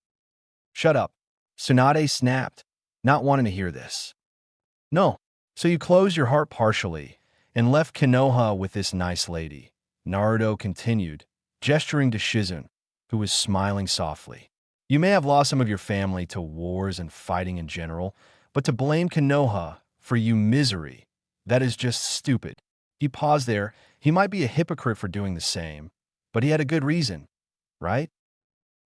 Shut up, Tsunade snapped, not wanting to hear this. No, so you closed your heart partially and left Konoha with this nice lady, Naruto continued, gesturing to Shizune, who was smiling softly. You may have lost some of your family to wars and fighting in general, but to blame Konoha for you misery, that is just stupid. He paused there. He might be a hypocrite for doing the same, but he had a good reason, right?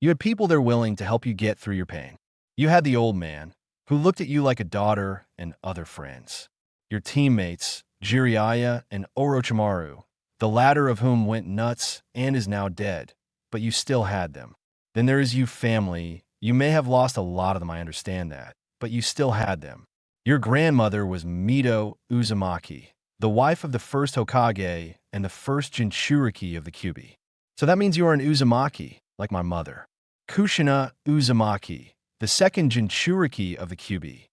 You had people there willing to help you get through your pain. You had the old man, who looked at you like a daughter, and other friends. Your teammates, Jiraiya and Orochimaru, the latter of whom went nuts and is now dead, but you still had them. Then there is you family. You may have lost a lot of them, I understand that, but you still had them. Your grandmother was Mito Uzumaki, the wife of the first Hokage and the first Jinchuriki of the Kyuubi. So that means you are an Uzumaki, like my mother. Kushina Uzumaki, the second Jinchuriki of the Kyuubi.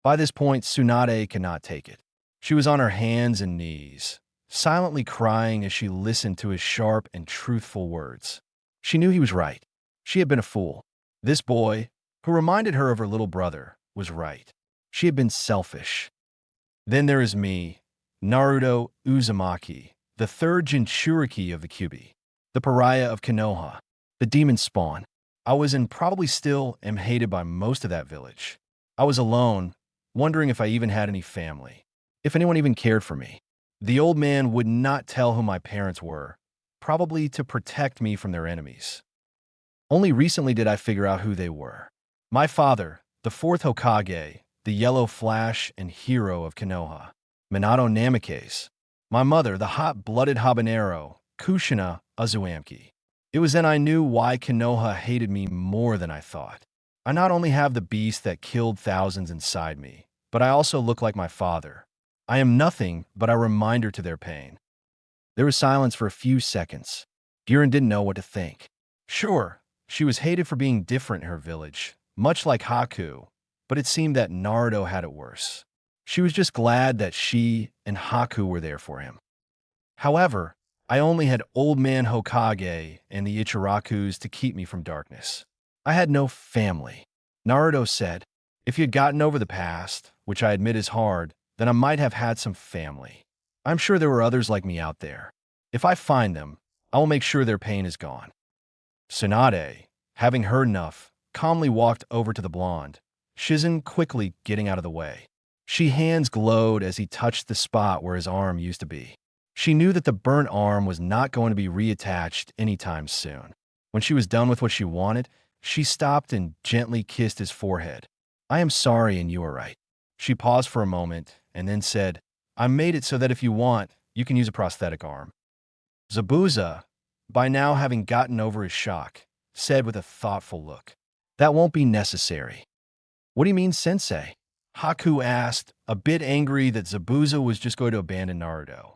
By this point, Tsunade could not take it. She was on her hands and knees, silently crying as she listened to his sharp and truthful words. She knew he was right. She had been a fool. This boy, who reminded her of her little brother, was right. She had been selfish. Then there is me, Naruto Uzumaki, the third Jinchuriki of the Kyuubi, the pariah of Konoha, the demon spawn. I was and probably still am hated by most of that village. I was alone, wondering if I even had any family, if anyone even cared for me. The old man would not tell who my parents were, probably to protect me from their enemies. Only recently did I figure out who they were. My father, the fourth Hokage, the yellow flash and hero of Konoha, Minato Namikaze. My mother, the hot-blooded habanero, Kushina Uzumaki. It was then I knew why Konoha hated me more than I thought. I not only have the beast that killed thousands inside me, but I also look like my father. I am nothing but a reminder to their pain. There was silence for a few seconds. Girin didn't know what to think. Sure, she was hated for being different in her village, much like Haku, but it seemed that Naruto had it worse. She was just glad that she and Haku were there for him. However, I only had Old Man Hokage and the Ichirakus to keep me from darkness. I had no family. Naruto said, if you had gotten over the past, which I admit is hard, then I might have had some family. I'm sure there were others like me out there. If I find them, I will make sure their pain is gone. Tsunade, having heard enough, calmly walked over to the blonde, Shizune quickly getting out of the way. She hands glowed as he touched the spot where his arm used to be. She knew that the burnt arm was not going to be reattached anytime soon. When she was done with what she wanted, she stopped and gently kissed his forehead. I am sorry and you are right. She paused for a moment and then said, I made it so that if you want, you can use a prosthetic arm. Zabuza, by now having gotten over his shock, said with a thoughtful look, that won't be necessary. What do you mean, sensei? Haku asked, a bit angry that Zabuza was just going to abandon Naruto.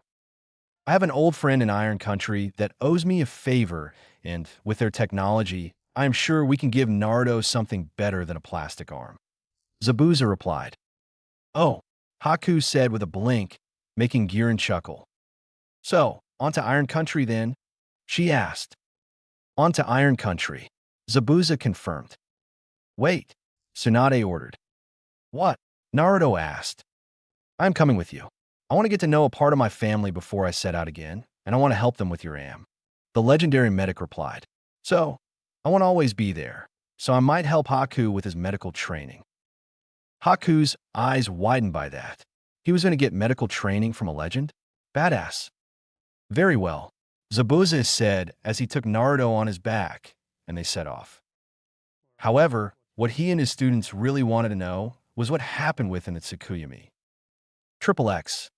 I have an old friend in Iron Country that owes me a favor, and with their technology, I am sure we can give Naruto something better than a plastic arm. Zabuza replied. Oh, Haku said with a blink, making Girin chuckle. So, on to Iron Country then? She asked. On to Iron Country, Zabuza confirmed. Wait, Tsunade ordered. What? Naruto asked. I'm coming with you. I want to get to know a part of my family before I set out again. and I want to help them with your am. The legendary medic replied, so, I won't always be there, so I might help Haku with his medical training. Haku's eyes widened by that. He was going to get medical training from a legend? Badass. Very well, Zabuza said as he took Naruto on his back, and they set off. However, what he and his students really wanted to know was what happened with him at Tsukuyami. Triple X.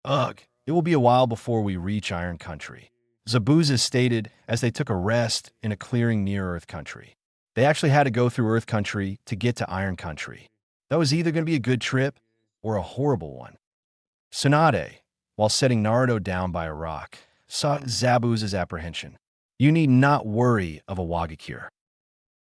Ugh, it will be a while before we reach Iron Country, Zabuza stated as they took a rest in a clearing near Earth Country. They actually had to go through Earth Country to get to Iron Country. That was either going to be a good trip or a horrible one. Tsunade, while setting Naruto down by a rock, saw Zabuza's apprehension. You need not worry of a Wagakure.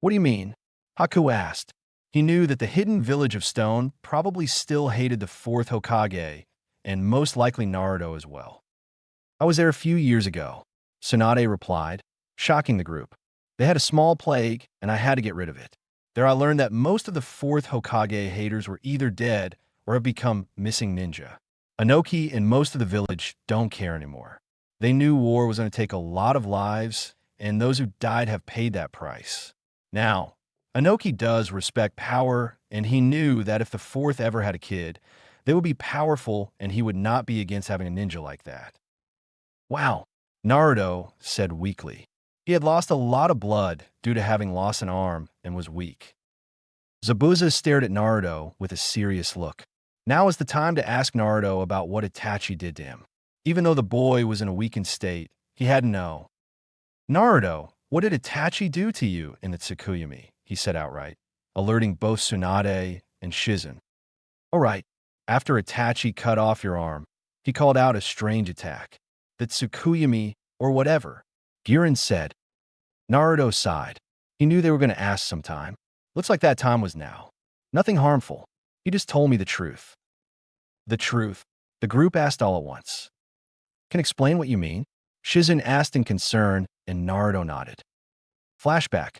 What do you mean? Haku asked. He knew that the hidden village of stone probably still hated the fourth Hokage, and most likely Naruto as well. I was there a few years ago, Tsunade replied, shocking the group. They had a small plague, and I had to get rid of it. There I learned that most of the fourth Hokage haters were either dead or have become missing ninja. Inoki and most of the village don't care anymore. They knew war was going to take a lot of lives, and those who died have paid that price. Now, Inoki does respect power, and he knew that if the fourth ever had a kid, they would be powerful and he would not be against having a ninja like that. Wow, Naruto said weakly. He had lost a lot of blood due to having lost an arm and was weak. Zabuza stared at Naruto with a serious look. Now is the time to ask Naruto about what Itachi did to him. Even though the boy was in a weakened state, he had to know. Naruto, what did Itachi do to you in the Tsukuyami? He said outright, alerting both Tsunade and Shizen. All right, after Itachi cut off your arm, he called out a strange attack. The Tsukuyami, or whatever, Girin said. Naruto sighed. He knew they were going to ask sometime. Looks like that time was now. Nothing harmful. He just told me the truth. The truth? The group asked all at once. Can explain what you mean? Shizen asked in concern, and Naruto nodded. Flashback.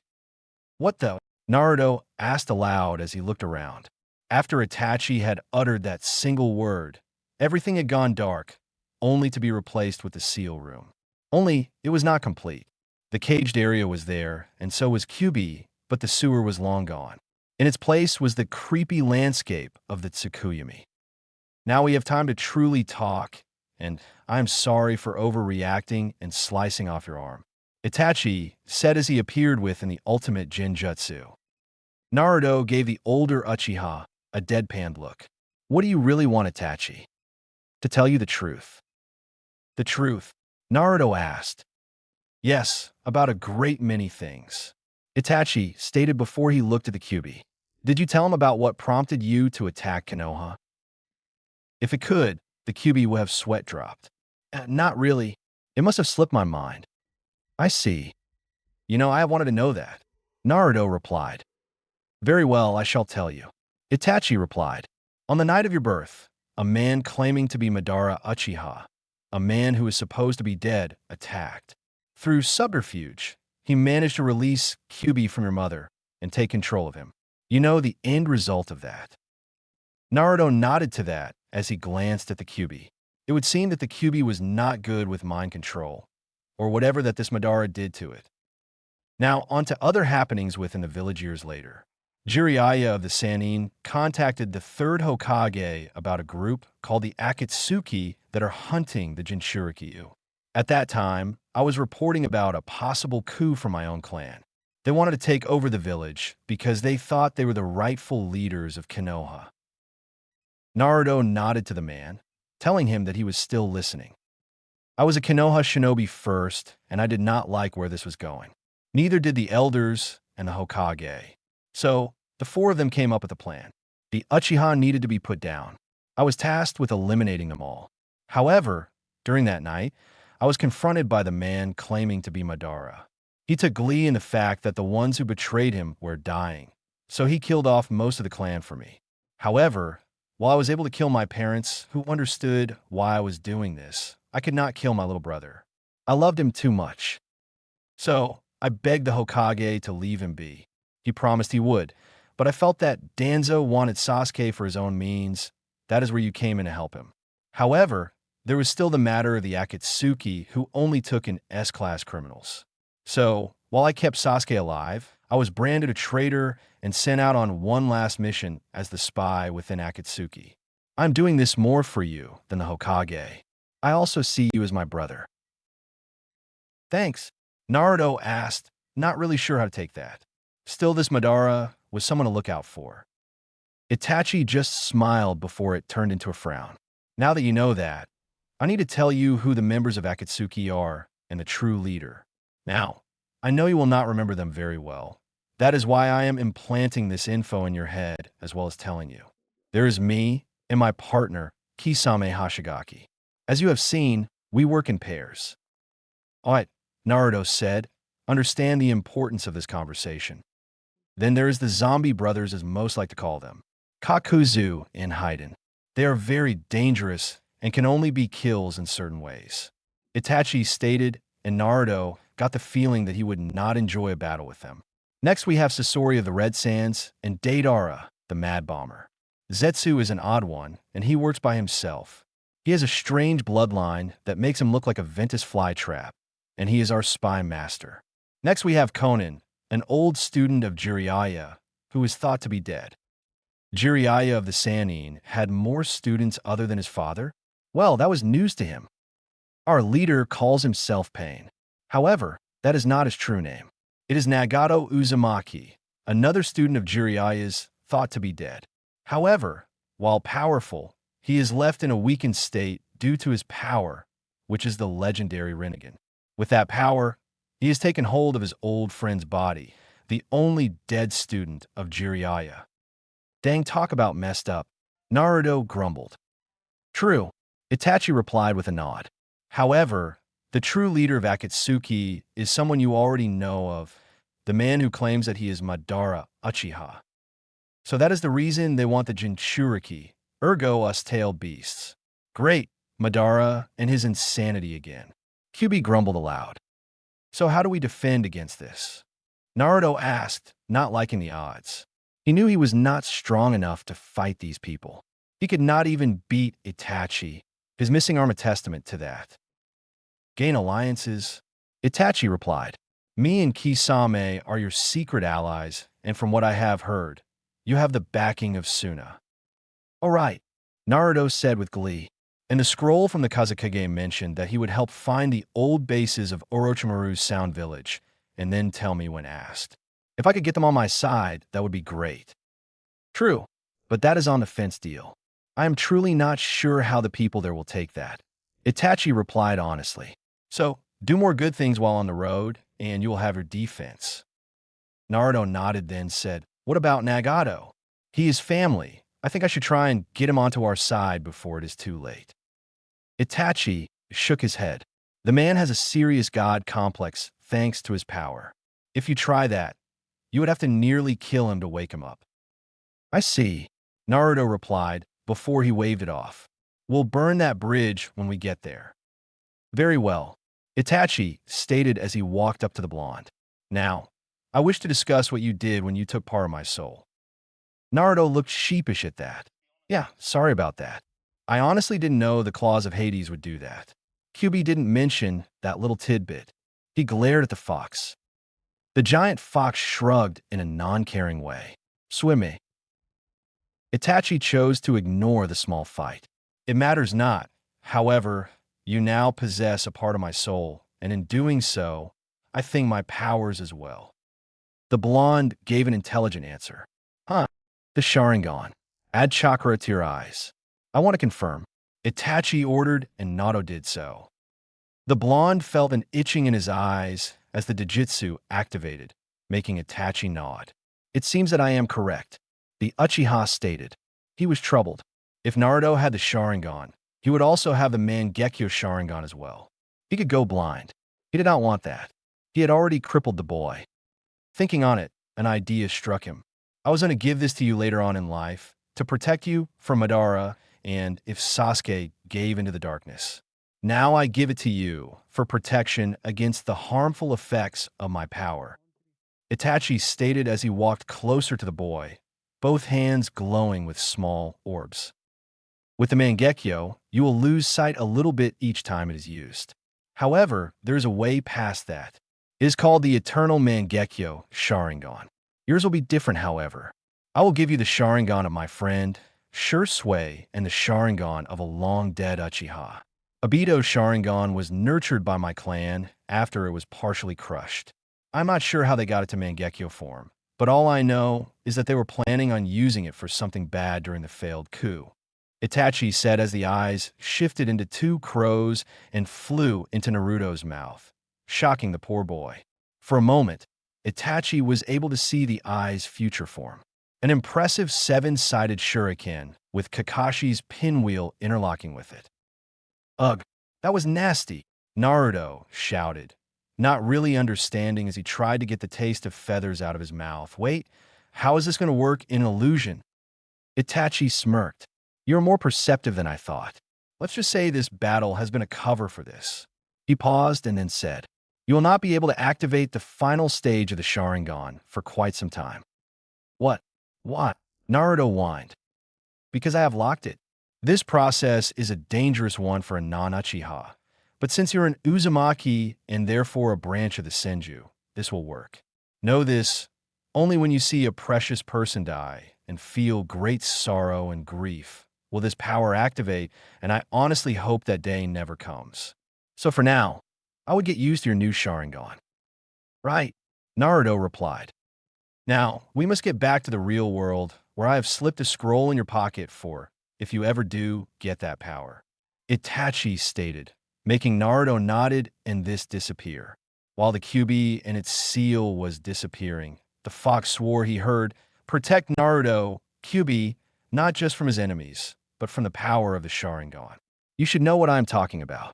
What the? Naruto asked aloud as he looked around. After Itachi had uttered that single word, everything had gone dark, only to be replaced with the seal room. Only, it was not complete. The caged area was there, and so was Kyubi, but the sewer was long gone. In its place was the creepy landscape of the Tsukuyami. Now we have time to truly talk, and I'm sorry for overreacting and slicing off your arm, Itachi said as he appeared within the ultimate Genjutsu. Naruto gave the older Uchiha a deadpan look. What do you really want, Itachi? To tell you the truth. The truth? Naruto asked. Yes, about a great many things, Itachi stated before he looked at the Kyubi. Did you tell him about what prompted you to attack Konoha? If it could, the Kyubi would have sweat dropped. Not really. It must have slipped my mind. I see. You know, I wanted to know that. Naruto replied. Very well, I shall tell you. Itachi replied. On the night of your birth, a man claiming to be Madara Uchiha, a man who is supposed to be dead, attacked. Through subterfuge, he managed to release Kyubi from your mother and take control of him. You know the end result of that. Naruto nodded to that as he glanced at the Kyubi. It would seem that the Kyubi was not good with mind control, or whatever that this Madara did to it. Now, on to other happenings within the village years later. Jiraiya of the Sannin contacted the third Hokage about a group called the Akatsuki that are hunting the Jinchurikyu. At that time, I was reporting about a possible coup for my own clan. They wanted to take over the village because they thought they were the rightful leaders of Konoha. Naruto nodded to the man, telling him that he was still listening. I was a Konoha shinobi first, and I did not like where this was going. Neither did the elders and the Hokage. So, the four of them came up with a plan. The Uchiha needed to be put down. I was tasked with eliminating them all. However, during that night, I was confronted by the man claiming to be Madara. He took glee in the fact that the ones who betrayed him were dying, so he killed off most of the clan for me. However, while I was able to kill my parents, who understood why I was doing this, I could not kill my little brother. I loved him too much. So, I begged the Hokage to leave him be. He promised he would, but I felt that Danzo wanted Sasuke for his own means. That is where you came in to help him. However, There was still the matter of the Akatsuki, who only took in S-class criminals. So, while I kept Sasuke alive, I was branded a traitor and sent out on one last mission as the spy within Akatsuki. I'm doing this more for you than the Hokage. I also see you as my brother. Thanks, Naruto asked, not really sure how to take that. Still, this Madara was someone to look out for. Itachi just smiled before it turned into a frown. Now that you know that, I need to tell you who the members of Akatsuki are and the true leader. Now, I know you will not remember them very well. That is why I am implanting this info in your head as well as telling you. There is me and my partner, Kisame Hashigaki. As you have seen, we work in pairs. All right, Naruto said, understand the importance of this conversation. Then there is the zombie brothers, as most like to call them, Kakuzu and Haiden. They are very dangerous and can only be kills in certain ways. Itachi stated, and Naruto got the feeling that he would not enjoy a battle with them. Next, we have Sasori of the Red Sands and Deidara, the Mad Bomber. Zetsu is an odd one, and he works by himself. He has a strange bloodline that makes him look like a Ventus flytrap, and he is our spy master. Next, we have Konan, an old student of Jiraiya, who is thought to be dead. Jiraiya of the Sannin had more students other than his father? Well, that was news to him. Our leader calls himself Pain. However, that is not his true name. It is Nagato Uzumaki, another student of Jiraiya's, thought to be dead. However, while powerful, he is left in a weakened state due to his power, which is the legendary Rinnegan. With that power, he has taken hold of his old friend's body, the only dead student of Jiraiya. Dang, talk about messed up. Naruto grumbled. True, Itachi replied with a nod. However, the true leader of Akatsuki is someone you already know of, the man who claims that he is Madara Uchiha. So that is the reason they want the Jinchuriki, ergo us tailed beasts. Great, Madara and his insanity again. Kyuubi grumbled aloud. So how do we defend against this? Naruto asked, not liking the odds. He knew he was not strong enough to fight these people. He could not even beat Itachi, his missing arm a testament to that. Gain alliances? Itachi replied, me and Kisame are your secret allies, and from what I have heard, you have the backing of Suna. All right, Naruto said with glee, and the scroll from the Kazekage mentioned that he would help find the old bases of Orochimaru's Sound Village, and then tell me when asked. If I could get them on my side, that would be great. True, but that is on the fence deal. I am truly not sure how the people there will take that. Itachi replied honestly. So, do more good things while on the road, and you will have your defense. Naruto nodded, then said, what about Nagato? He is family. I think I should try and get him onto our side before it is too late. Itachi shook his head. The man has a serious god complex thanks to his power. If you try that, you would have to nearly kill him to wake him up. I see, Naruto replied before he waved it off. We'll burn that bridge when we get there. Very well, Itachi stated as he walked up to the blonde. Now, I wish to discuss what you did when you took part of my soul. Naruto looked sheepish at that. Yeah, sorry about that. I honestly didn't know the claws of Hades would do that. Kyuubi didn't mention that little tidbit. He glared at the fox. The giant fox shrugged in a non-caring way. Swimming. Itachi chose to ignore the small fight. It matters not. However, you now possess a part of my soul, and in doing so, I think my powers as well. The blonde gave an intelligent answer. Huh. The Sharingan. Add chakra to your eyes. I want to confirm. Itachi ordered, and Naruto did so. The blonde felt an itching in his eyes as the Dojutsu activated, making Itachi nod. It seems that I am correct, the Uchiha stated. He was troubled. If Naruto had the Sharingan, he would also have the Mangekyo Sharingan as well. He could go blind. He did not want that. He had already crippled the boy. Thinking on it, an idea struck him. I was going to give this to you later on in life, to protect you from Madara and if Sasuke gave into the darkness. Now I give it to you for protection against the harmful effects of my power. Itachi stated as he walked closer to the boy, both hands glowing with small orbs. With the Mangekyo, you will lose sight a little bit each time it is used. However, there is a way past that. It is called the Eternal Mangekyo Sharingan. Yours will be different, however. I will give you the Sharingan of my friend, Sure Sui, and the Sharingan of a long-dead Uchiha. Obito's Sharingan was nurtured by my clan after it was partially crushed. I'm not sure how they got it to Mangekyo form, but all I know is that they were planning on using it for something bad during the failed coup. Itachi said as the eyes shifted into two crows and flew into Naruto's mouth, shocking the poor boy. For a moment, Itachi was able to see the eye's future form. An impressive seven-sided shuriken with Kakashi's pinwheel interlocking with it. Ugh, that was nasty, Naruto shouted, not really understanding as he tried to get the taste of feathers out of his mouth. Wait, how is this going to work in an illusion? Itachi smirked. You're more perceptive than I thought. Let's just say this battle has been a cover for this. He paused and then said, you will not be able to activate the final stage of the Sharingan for quite some time. What? What? Naruto whined. Because I have locked it. This process is a dangerous one for a non-Uchiha, but since you're an Uzumaki and therefore a branch of the Senju, this will work. Know this, only when you see a precious person die and feel great sorrow and grief will this power activate, and I honestly hope that day never comes. So for now, I would get used to your new Sharingan. Right, Naruto replied. Now, we must get back to the real world, where I have slipped a scroll in your pocket for, if you ever do, get that power. Itachi stated, making Naruto nodded and this disappear. While the QB and its seal was disappearing, the fox swore he heard, protect Naruto, QB, not just from his enemies, but from the power of the Sharingan. You should know what I'm talking about.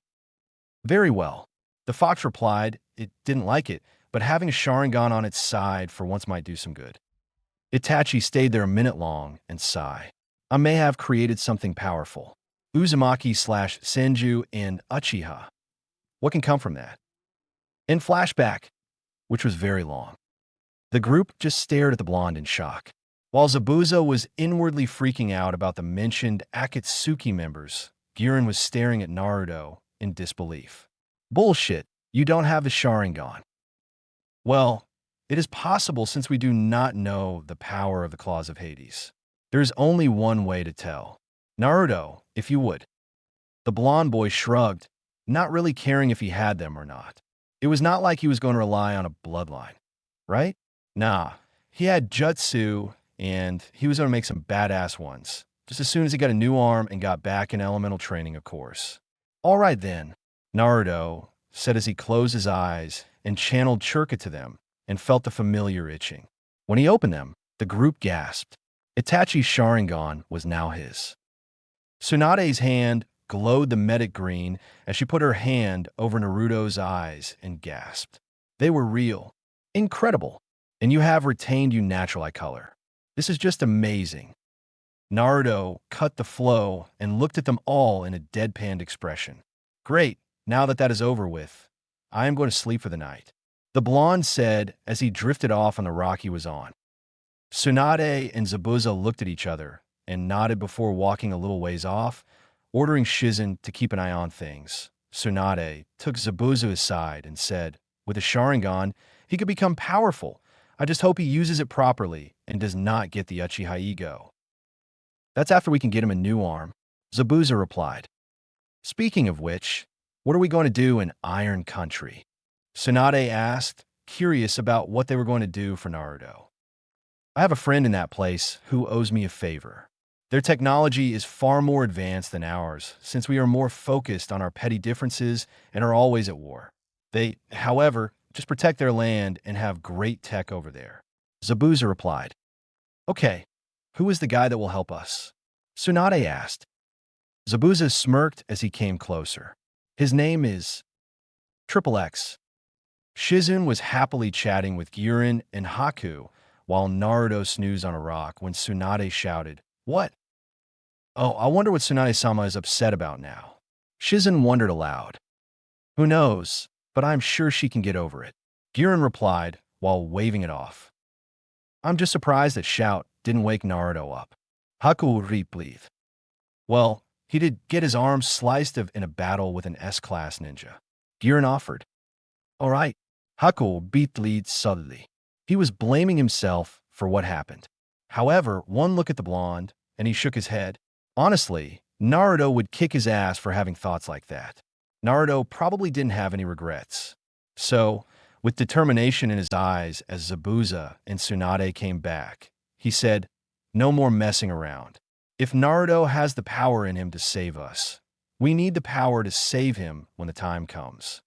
Very well. The fox replied it didn't like it, but having a Sharingan on its side for once might do some good. Itachi stayed there a minute long and sighed. I may have created something powerful. Uzumaki/Senju and Uchiha. What can come from that? In flashback, which was very long. The group just stared at the blonde in shock. While Zabuza was inwardly freaking out about the mentioned Akatsuki members, Girin was staring at Naruto in disbelief. Bullshit, you don't have the Sharingan. Well, it is possible since we do not know the power of the Claws of Hades. There is only one way to tell. Naruto, if you would. The blonde boy shrugged, not really caring if he had them or not. It was not like he was going to rely on a bloodline, right? Nah, he had jutsu, and he was going to make some badass ones, just as soon as he got a new arm and got back in elemental training, of course. All right then, Naruto said as he closed his eyes and channeled Churka to them and felt the familiar itching. When he opened them, the group gasped. Itachi's Sharingan was now his. Tsunade's hand glowed the medic green as she put her hand over Naruto's eyes and gasped. They were real. Incredible. And you have retained your natural eye color. This is just amazing. Naruto cut the flow and looked at them all in a deadpanned expression. Great, now that is over with, I am going to sleep for the night. The blonde said as he drifted off on the rock he was on. Tsunade and Zabuza looked at each other and nodded before walking a little ways off, ordering Shizen to keep an eye on things. Tsunade took Zabuza aside and said, with a Sharingan, he could become powerful. I just hope he uses it properly and does not get the Uchiha ego. That's after we can get him a new arm, Zabuza replied. Speaking of which, what are we going to do in Iron Country? Tsunade asked, curious about what they were going to do for Naruto. I have a friend in that place who owes me a favor. Their technology is far more advanced than ours, since we are more focused on our petty differences and are always at war. They, however, just protect their land and have great tech over there. Zabuza replied. Okay, who is the guy that will help us? Tsunade asked. Zabuza smirked as he came closer. His name is Triple X. Shizen was happily chatting with Girin and Haku while Naruto snoozed on a rock when Tsunade shouted, What? Oh, I wonder what Tsunade-sama is upset about now. Shizen wondered aloud. Who knows, but I'm sure she can get over it. Girin replied while waving it off. I'm just surprised that Shout didn't wake Naruto up. Haku replied. Well, He did get his arm sliced in a battle with an S-class ninja. Giran offered. All right. Haku beat the lead subtly. He was blaming himself for what happened. However, one look at the blonde, and he shook his head. Honestly, Naruto would kick his ass for having thoughts like that. Naruto probably didn't have any regrets. So, with determination in his eyes as Zabuza and Tsunade came back, he said, no more messing around. If Naruto has the power in him to save us, we need the power to save him when the time comes.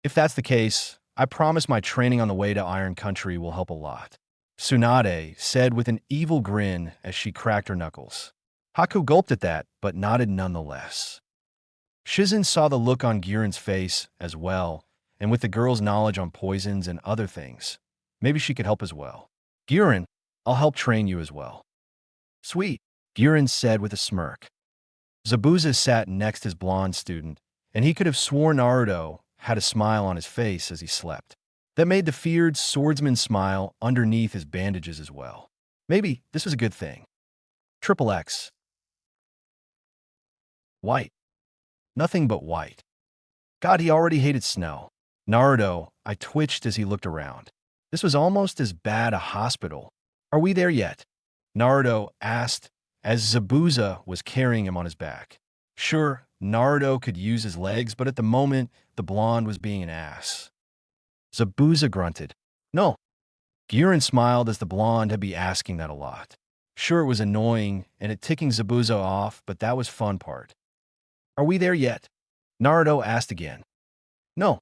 If that's the case, I promise my training on the way to Iron Country will help a lot. Tsunade said with an evil grin as she cracked her knuckles. Haku gulped at that, but nodded nonetheless. Shizen saw the look on Giran's face as well, and with the girl's knowledge on poisons and other things, maybe she could help as well. Giran, I'll help train you as well. Sweet, Giran said with a smirk. Zabuza sat next his blonde student, and he could have sworn Naruto had a smile on his face as he slept. That made the feared swordsman smile underneath his bandages as well. Maybe this was a good thing. Triple X. White. Nothing but white. God, he already hated snow. Naruto, I twitched as he looked around. This was almost as bad a hospital. Are we there yet? Naruto asked as Zabuza was carrying him on his back. Sure, Naruto could use his legs, but at the moment, the blonde was being an ass. Zabuza grunted. No. Giran smiled as the blonde had been asking that a lot. Sure, it was annoying and it ticking Zabuza off, but that was fun part. Are we there yet? Naruto asked again. No.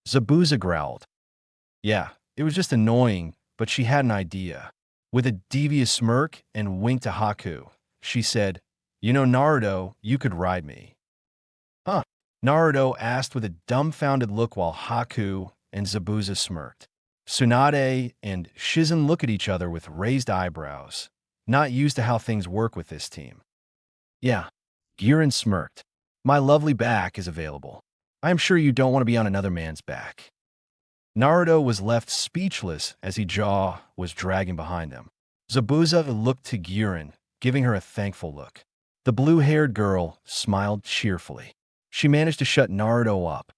Zabuza growled. Yeah, it was just annoying, but she had an idea. With a devious smirk and wink to Haku, she said, You know, Naruto, you could ride me. Huh? Naruto asked with a dumbfounded look while Haku and Zabuza smirked. Tsunade and Shizen look at each other with raised eyebrows, not used to how things work with this team. Yeah, Giran smirked. My lovely back is available. I am sure you don't want to be on another man's back. Naruto was left speechless as his jaw was dragging behind him. Zabuza looked to Giran, giving her a thankful look. The blue-haired girl smiled cheerfully. She managed to shut Naruto up.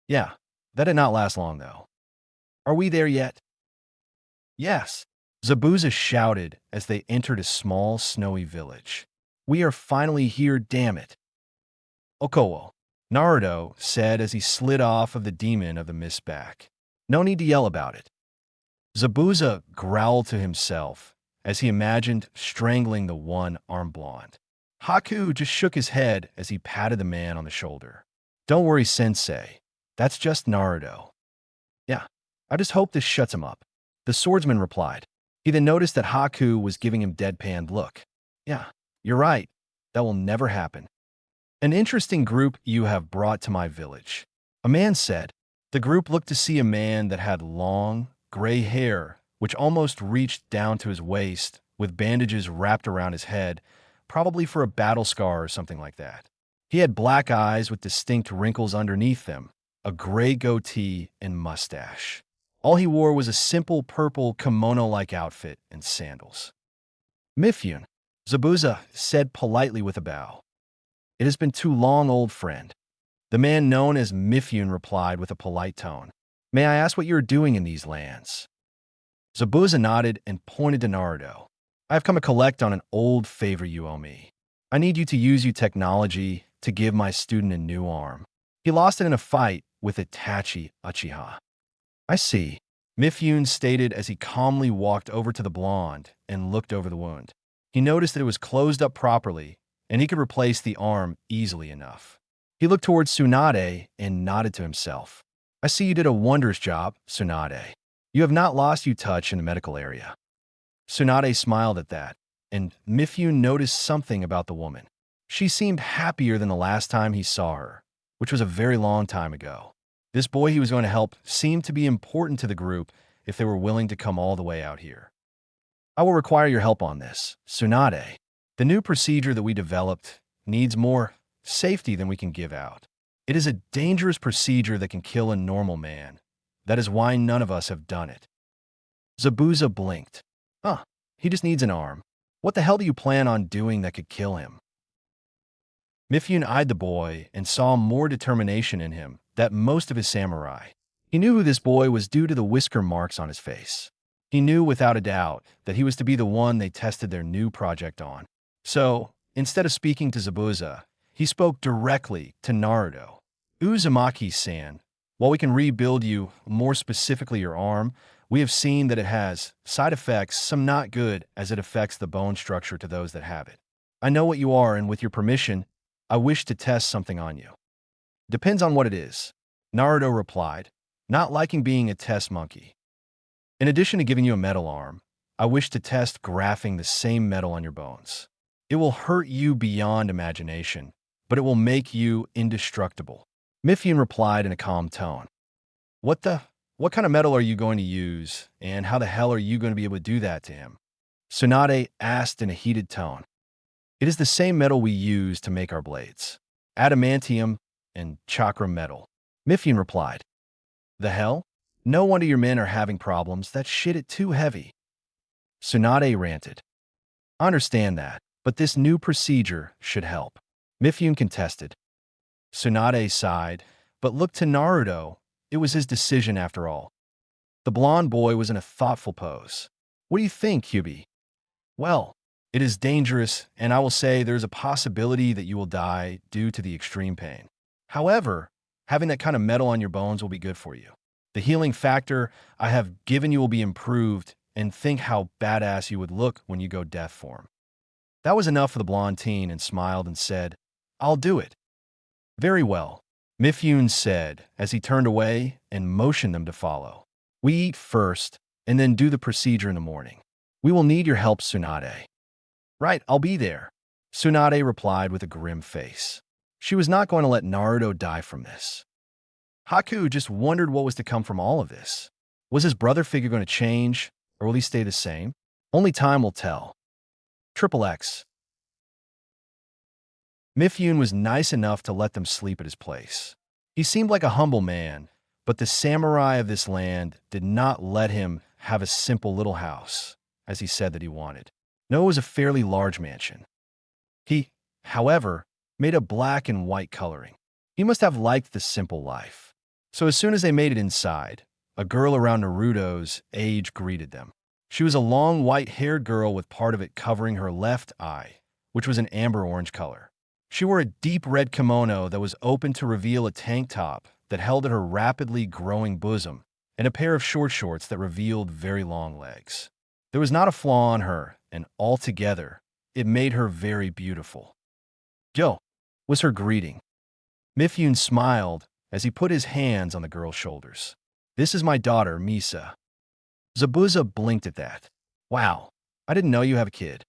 Yeah, that did not last long, though. Are we there yet? Yes, Zabuza shouted as they entered a small, snowy village. We are finally here, damn it. Okowo, Naruto said as he slid off of the demon of the mist back. No need to yell about it. Zabuza growled to himself as he imagined strangling the one-armed blonde. Haku just shook his head as he patted the man on the shoulder. Don't worry, sensei. That's just Naruto. Yeah, I just hope this shuts him up. The swordsman replied. He then noticed that Haku was giving him deadpan look. Yeah, you're right. That will never happen. An interesting group you have brought to my village. A man said. The group looked to see a man that had long, gray hair, which almost reached down to his waist, with bandages wrapped around his head, probably for a battle scar or something like that. He had black eyes with distinct wrinkles underneath them, a gray goatee and mustache. All he wore was a simple purple kimono-like outfit and sandals. Mifune, Zabuza said politely with a bow. It has been too long, old friend. The man known as Mifune replied with a polite tone. May I ask what you are doing in these lands? Zabuza nodded and pointed to Naruto. I have come to collect on an old favor you owe me. I need you to use your technology to give my student a new arm. He lost it in a fight with Itachi Uchiha. I see, Mifune stated as he calmly walked over to the blonde and looked over the wound. He noticed that it was closed up properly, and he could replace the arm easily enough. He looked towards Tsunade and nodded to himself. I see you did a wondrous job, Tsunade. You have not lost your touch in the medical area. Tsunade smiled at that, and Mifune noticed something about the woman. She seemed happier than the last time he saw her, which was a very long time ago. This boy he was going to help seemed to be important to the group if they were willing to come all the way out here. I will require your help on this, Tsunade. The new procedure that we developed needs more safety than we can give out. It is a dangerous procedure that can kill a normal man. That is why none of us have done it. Zabuza blinked. Huh, he just needs an arm. What the hell do you plan on doing that could kill him? Mifune eyed the boy and saw more determination in him than most of his samurai. He knew who this boy was due to the whisker marks on his face. He knew without a doubt that he was to be the one they tested their new project on. So, instead of speaking to Zabuza, he spoke directly to Naruto. Uzumaki-san, while we can rebuild you, more specifically your arm, we have seen that it has side effects, some not good, as it affects the bone structure to those that have it. I know what you are, and with your permission, I wish to test something on you. Depends on what it is, Naruto replied, not liking being a test monkey. In addition to giving you a metal arm, I wish to test grafting the same metal on your bones. It will hurt you beyond imagination, but it will make you indestructible. Mifune replied in a calm tone. What kind of metal are you going to use, and how the hell are you going to be able to do that to him? Tsunade asked in a heated tone. It is the same metal we use to make our blades. Adamantium and chakra metal. Mifune replied. The hell? No wonder your men are having problems. That shit is too heavy. Tsunade ranted. I understand that, but this new procedure should help. Mifune contested. Tsunade sighed, but looked to Naruto. It was his decision after all. The blonde boy was in a thoughtful pose. What do you think, Kyubi? Well, it is dangerous, and I will say there is a possibility that you will die due to the extreme pain. However, having that kind of metal on your bones will be good for you. The healing factor I have given you will be improved, and think how badass you would look when you go death form. That was enough for the blonde teen and smiled and said, I'll do it. Very well, Mifune said as he turned away and motioned them to follow. We eat first, and then do the procedure in the morning. We will need your help, Tsunade. Right, I'll be there, Tsunade replied with a grim face. She was not going to let Naruto die from this. Haku just wondered what was to come from all of this. Was his brother figure going to change, or will he stay the same? Only time will tell. Triple X. Mifune was nice enough to let them sleep at his place. He seemed like a humble man, but the samurai of this land did not let him have a simple little house, as he said that he wanted. No, it was a fairly large mansion. He, however, made a black and white coloring. He must have liked the simple life. So as soon as they made it inside, a girl around Naruto's age greeted them. She was a long white-haired girl with part of it covering her left eye, which was an amber-orange color. She wore a deep red kimono that was open to reveal a tank top that held at her rapidly growing bosom and a pair of short shorts that revealed very long legs. There was not a flaw on her, and altogether, it made her very beautiful. Yo, was her greeting. Mifune smiled as he put his hands on the girl's shoulders. This is my daughter, Misa. Zabuza blinked at that. Wow, I didn't know you have a kid.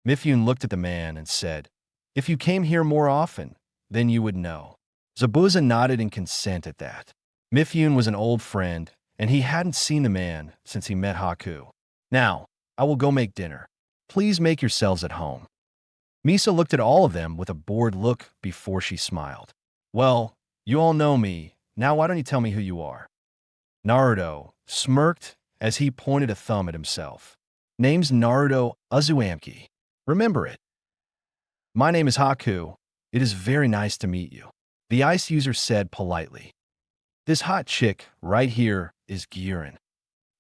Mifune looked at the man and said, if you came here more often, then you would know. Zabuza nodded in consent at that. Mifune was an old friend, and he hadn't seen the man since he met Haku. Now, I will go make dinner. Please make yourselves at home. Misa looked at all of them with a bored look before she smiled. Well, you all know me. Now why don't you tell me who you are? Naruto smirked as he pointed a thumb at himself. Name's Naruto Uzumaki. Remember it. My name is Haku. It is very nice to meet you, the ice user said politely. This hot chick right here is Gyurin.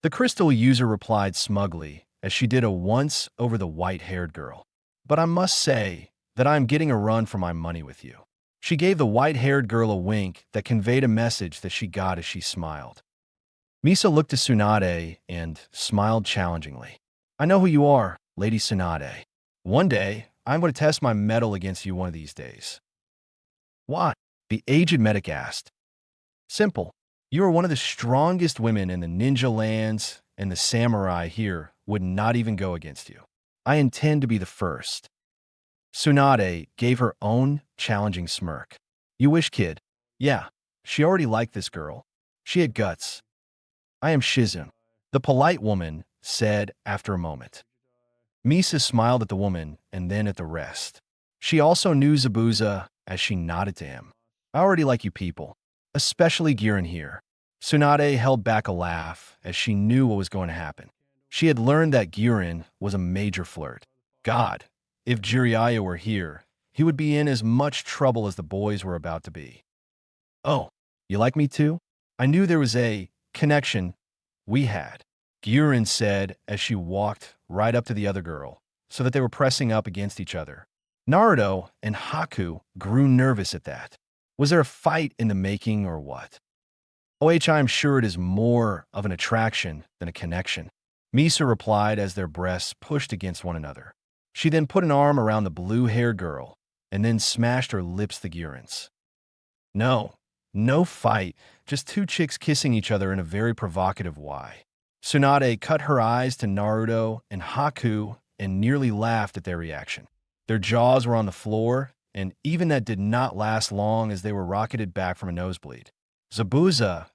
The crystal user replied smugly as she did a once over the white-haired girl. But I must say that I am getting a run for my money with you. She gave the white-haired girl a wink that conveyed a message that she got as she smiled. Misa looked to Tsunade and smiled challengingly. I know who you are, Lady Tsunade. One day, I'm going to test my mettle against you one of these days. What? The aged medic asked. Simple. You are one of the strongest women in the ninja lands, and the samurai here would not even go against you. I intend to be the first. Tsunade gave her own challenging smirk. You wish, kid? Yeah, she already liked this girl. She had guts. I am Shizun, the polite woman said after a moment. Misa smiled at the woman and then at the rest. She also knew Zabuza as she nodded to him. I already like you people, especially Gyurin here. Tsunade held back a laugh as she knew what was going to happen. She had learned that Gyurin was a major flirt. God, if Jiraiya were here, he would be in as much trouble as the boys were about to be. Oh, you like me too? I knew there was a connection we had, Gyurin said as she walked right up to the other girl, so that they were pressing up against each other. Naruto and Haku grew nervous at that. Was there a fight in the making or what? I'm sure it is more of an attraction than a connection, Misa replied as their breasts pushed against one another. She then put an arm around the blue-haired girl and then smashed her lips to Gyurin's. No fight, just two chicks kissing each other in a very provocative way. Tsunade cut her eyes to Naruto and Haku and nearly laughed at their reaction. Their jaws were on the floor, and even that did not last long as they were rocketed back from a nosebleed. Zabuza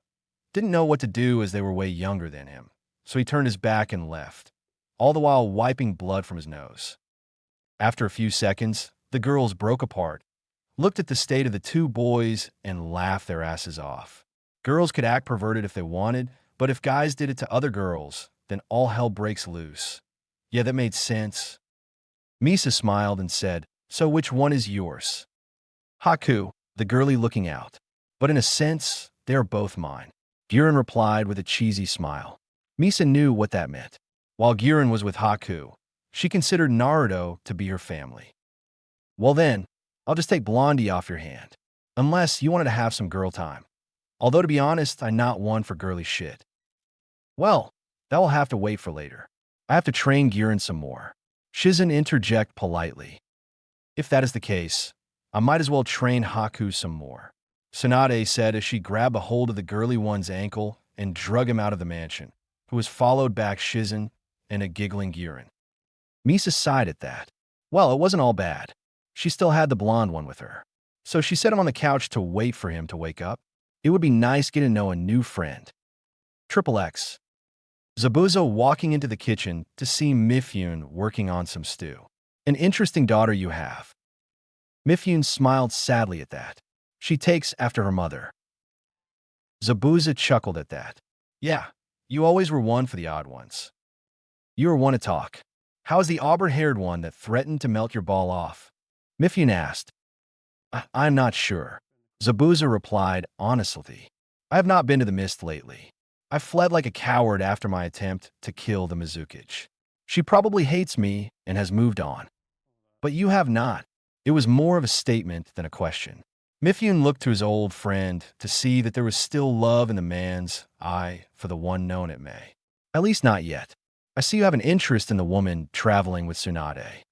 didn't know what to do as they were way younger than him, so he turned his back and left, all the while wiping blood from his nose. After a few seconds, the girls broke apart, looked at the state of the two boys, and laughed their asses off. Girls could act perverted if they wanted, but if guys did it to other girls, then all hell breaks loose. Yeah, that made sense. Misa smiled and said, "So which one is yours?" Haku, the girlie looking out. "But in a sense, they are both mine," Gyurin replied with a cheesy smile. Misa knew what that meant. While Gyurin was with Haku, she considered Naruto to be her family. "Well then, I'll just take Blondie off your hand. Unless you wanted to have some girl time. Although to be honest, I'm not one for girly shit." "Well, that will have to wait for later. I have to train Gyurin some more." Shizen interjected politely. "If that is the case, I might as well train Haku some more," Tsunade said as she grabbed a hold of the girly one's ankle and drug him out of the mansion, who was followed back Shizen and a giggling Gyurin. Misa sighed at that. Well, it wasn't all bad. She still had the blonde one with her. So she set him on the couch to wait for him to wake up. It would be nice getting to know a new friend. XXX. Zabuza walking into the kitchen to see Mifune working on some stew. "An interesting daughter you have." Mifune smiled sadly at that. "She takes after her mother." Zabuza chuckled at that. "Yeah, you always were one for the odd ones. You were one to talk. How's the auburn-haired one that threatened to melt your ball off?" Mifune asked. I'm not sure," Zabuza replied honestly. "I have not been to the mist lately. I fled like a coward after my attempt to kill the Mizukage. She probably hates me and has moved on. But you have not." It was more of a statement than a question. Mifune looked to his old friend to see that there was still love in the man's eye for the one known at May. "At least not yet. I see you have an interest in the woman traveling with Tsunade."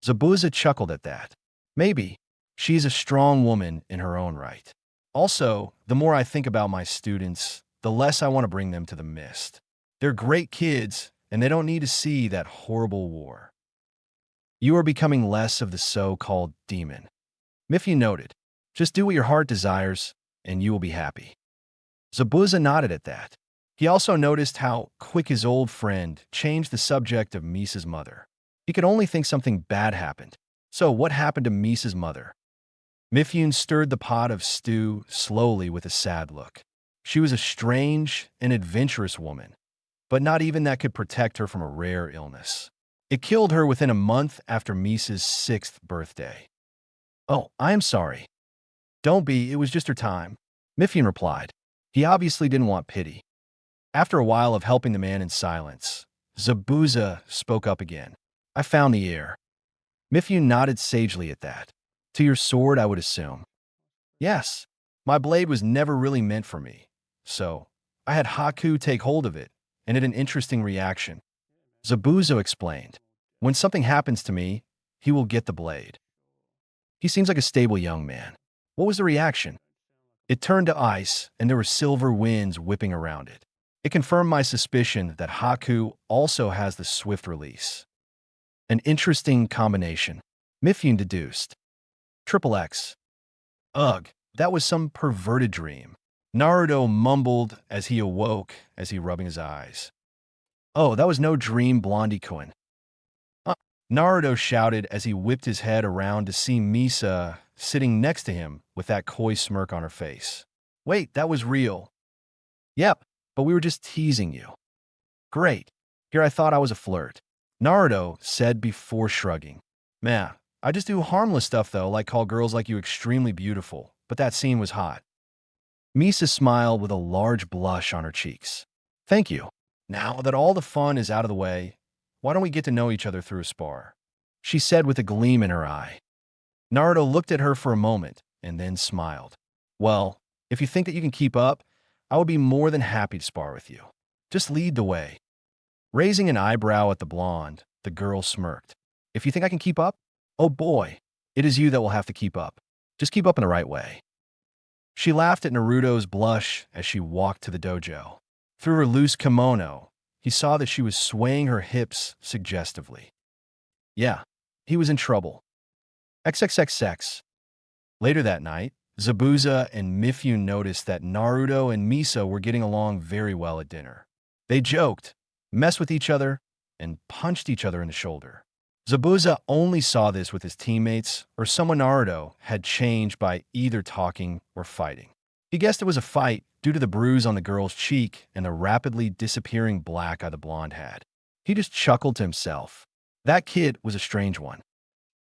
Zabuza chuckled at that. "Maybe. She is a strong woman in her own right. Also, the more I think about my students, the less I want to bring them to the mist. They're great kids, and they don't need to see that horrible war. You are becoming less of the so-called demon." Mifune noted. "Just do what your heart desires, and you will be happy." Zabuza nodded at that. He also noticed how quick his old friend changed the subject of Misa's mother. He could only think something bad happened. So what happened to Misa's mother? Mifune stirred the pot of stew slowly with a sad look. She was a strange and adventurous woman, but not even that could protect her from a rare illness. It killed her within a month after Misa's 6th birthday. "Oh, I am sorry." "Don't be, it was just her time," Mifune replied. He obviously didn't want pity. After a while of helping the man in silence, Zabuza spoke up again. "I found the heir." Mifune nodded sagely at that. "To your sword, I would assume." "Yes. My blade was never really meant for me. So, I had Haku take hold of it, and it had an interesting reaction." Zabuza explained. "When something happens to me, he will get the blade. He seems like a stable young man." "What was the reaction?" "It turned to ice, and there were silver winds whipping around it. It confirmed my suspicion that Haku also has the swift release." "An interesting combination," Mifune deduced. XXX. "Ugh, that was some perverted dream," Naruto mumbled as he awoke as he rubbing his eyes. "Oh, that was no dream, Blondie-kun." Naruto shouted as he whipped his head around to see Misa sitting next to him with that coy smirk on her face. "Wait, that was real." "Yep, but we were just teasing you." "Great. Here I thought I was a flirt," Naruto said before shrugging. "Meh, I just do harmless stuff, though, like call girls like you extremely beautiful, but that scene was hot. Misa smiled with a large blush on her cheeks. Thank you. Now that all the fun is out of the way, why don't we get to know each other through a spar? She said with a gleam in her eye. Naruto looked at her for a moment and then smiled. Well, if you think that you can keep up, I would be more than happy to spar with you. Just lead the way. Raising an eyebrow at the blonde, the girl smirked. If you think I can keep up? Oh boy, it is you that will have to keep up. Just keep up in the right way. She laughed at Naruto's blush as she walked to the dojo. Through her loose kimono, he saw that she was swaying her hips suggestively. Yeah, he was in trouble. XXXX. Later that night, Zabuza and Mifune noticed that Naruto and Misa were getting along very well at dinner. They joked, messed with each other, and punched each other in the shoulder. Zabuza only saw this with his teammates or someone Naruto had changed by either talking or fighting. He guessed it was a fight due to the bruise on the girl's cheek and the rapidly disappearing black eye the blonde had. He just chuckled to himself. That kid was a strange one.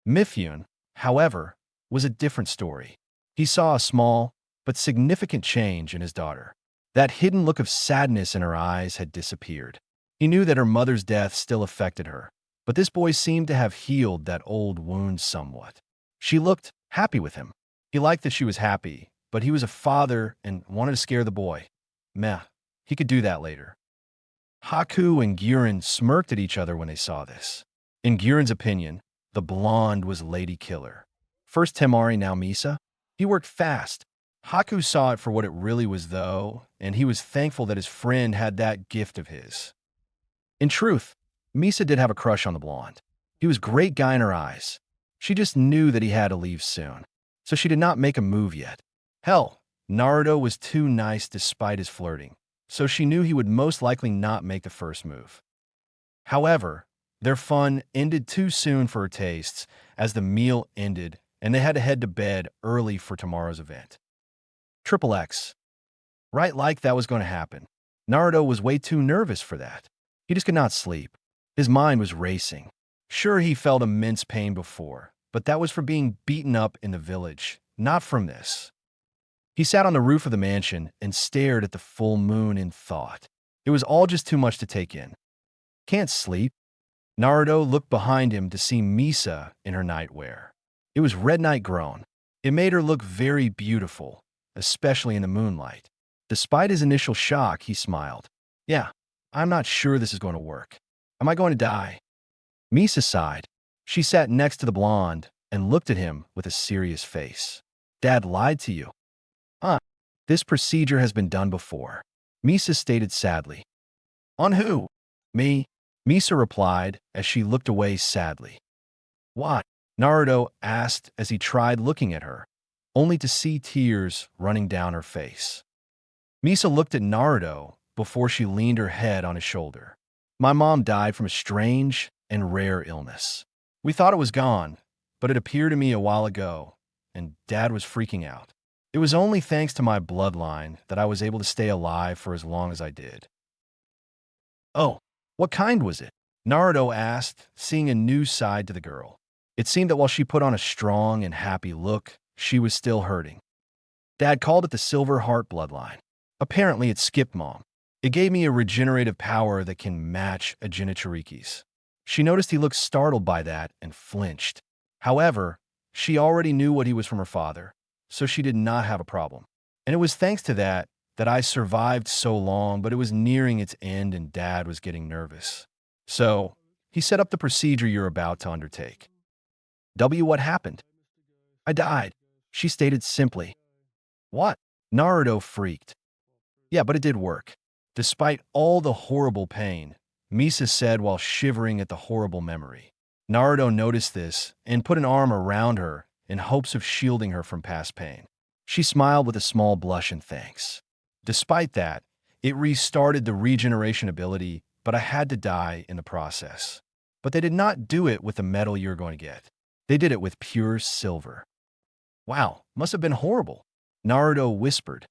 Mifune, however, was a different story. He saw a small but significant change in his daughter. That hidden look of sadness in her eyes had disappeared. He knew that her mother's death still affected her, but this boy seemed to have healed that old wound somewhat. She looked happy with him. He liked that she was happy, but he was a father and wanted to scare the boy. Meh, he could do that later. Haku and Guren smirked at each other when they saw this. In Guren's opinion, the blonde was Lady Killer. First Temari, now Misa. He worked fast. Haku saw it for what it really was, though, and he was thankful that his friend had that gift of his. In truth, Misa did have a crush on the blonde. He was a great guy in her eyes. She just knew that he had to leave soon, so she did not make a move yet. Hell, Naruto was too nice despite his flirting, so she knew he would most likely not make the first move. However, their fun ended too soon for her tastes as the meal ended and they had to head to bed early for tomorrow's event. Triple X. Right like that was going to happen. Naruto was way too nervous for that. He just could not sleep. His mind was racing. Sure, he felt immense pain before, but that was from being beaten up in the village, not from this. He sat on the roof of the mansion and stared at the full moon in thought. It was all just too much to take in. Can't sleep. Naruto looked behind him to see Misa in her nightwear. It was red night grown. It made her look very beautiful, especially in the moonlight. Despite his initial shock, he smiled. Yeah, I'm not sure this is going to work. Am I going to die? Misa sighed. She sat next to the blonde and looked at him with a serious face. Dad lied to you. This procedure has been done before, Misa stated sadly. On who? Me, Misa replied as she looked away sadly. What? Naruto asked as he tried looking at her, only to see tears running down her face. Misa looked at Naruto before she leaned her head on his shoulder. My mom died from a strange and rare illness. We thought it was gone, but it appeared to me a while ago, and Dad was freaking out. It was only thanks to my bloodline that I was able to stay alive for as long as I did. Oh, what kind was it? Naruto asked, seeing a new side to the girl. It seemed that while she put on a strong and happy look, she was still hurting. Dad called it the Silver Heart bloodline. Apparently, it skipped Mom. It gave me a regenerative power that can match a Jinchuriki's. She noticed he looked startled by that and flinched. However, she already knew what he was from her father, so she did not have a problem. And it was thanks to that I survived so long, but it was nearing its end and Dad was getting nervous. So, he set up the procedure you're about to undertake. What happened? I died, she stated simply. What? Naruto freaked. Yeah, but it did work. Despite all the horrible pain, Misa said while shivering at the horrible memory. Naruto noticed this and put an arm around her in hopes of shielding her from past pain. She smiled with a small blush in thanks. Despite that, it restarted the regeneration ability, but I had to die in the process. But they did not do it with the metal you're going to get. They did it with pure silver. Wow, must have been horrible, Naruto whispered.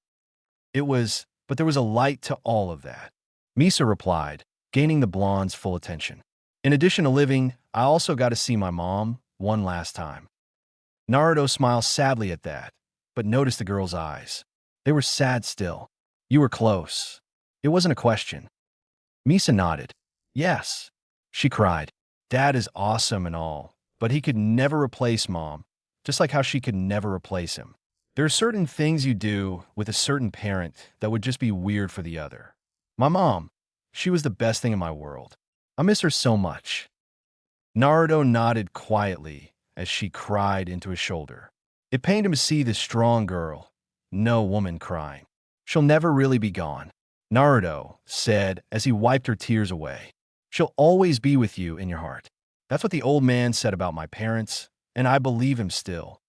It was, but there was a light to all of that. Misa replied, gaining the blonde's full attention. In addition to living, I also got to see my mom, one last time. Naruto smiled sadly at that, but noticed the girl's eyes. They were sad still. You were close. It wasn't a question. Misa nodded. Yes. She cried. Dad is awesome and all, but he could never replace Mom, just like how she could never replace him. There are certain things you do with a certain parent that would just be weird for the other. My mom, she was the best thing in my world. I miss her so much. Naruto nodded quietly as she cried into his shoulder. It pained him to see this strong girl, no woman, crying. She'll never really be gone, Naruto said as he wiped her tears away. She'll always be with you in your heart. That's what the old man said about my parents, and I believe him still.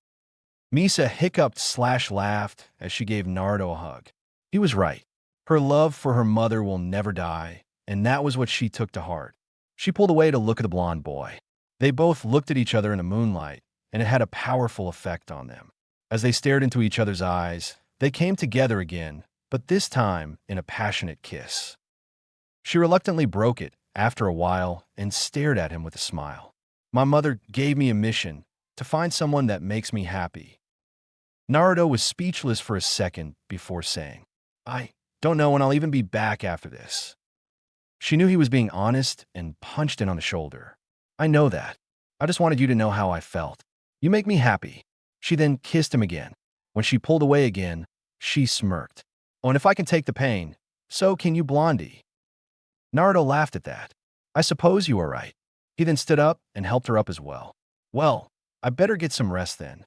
Misa hiccuped/laughed as she gave Naruto a hug. He was right. Her love for her mother will never die, and that was what she took to heart. She pulled away to look at the blonde boy. They both looked at each other in the moonlight, and it had a powerful effect on them. As they stared into each other's eyes, they came together again, but this time in a passionate kiss. She reluctantly broke it after a while and stared at him with a smile. My mother gave me a mission to find someone that makes me happy. Naruto was speechless for a second before saying, I don't know when I'll even be back after this. She knew he was being honest and punched him on the shoulder. I know that. I just wanted you to know how I felt. You make me happy. She then kissed him again. When she pulled away again, she smirked. Oh, and if I can take the pain, so can you, Blondie. Naruto laughed at that. I suppose you are right. He then stood up and helped her up as well. Well, I better get some rest then.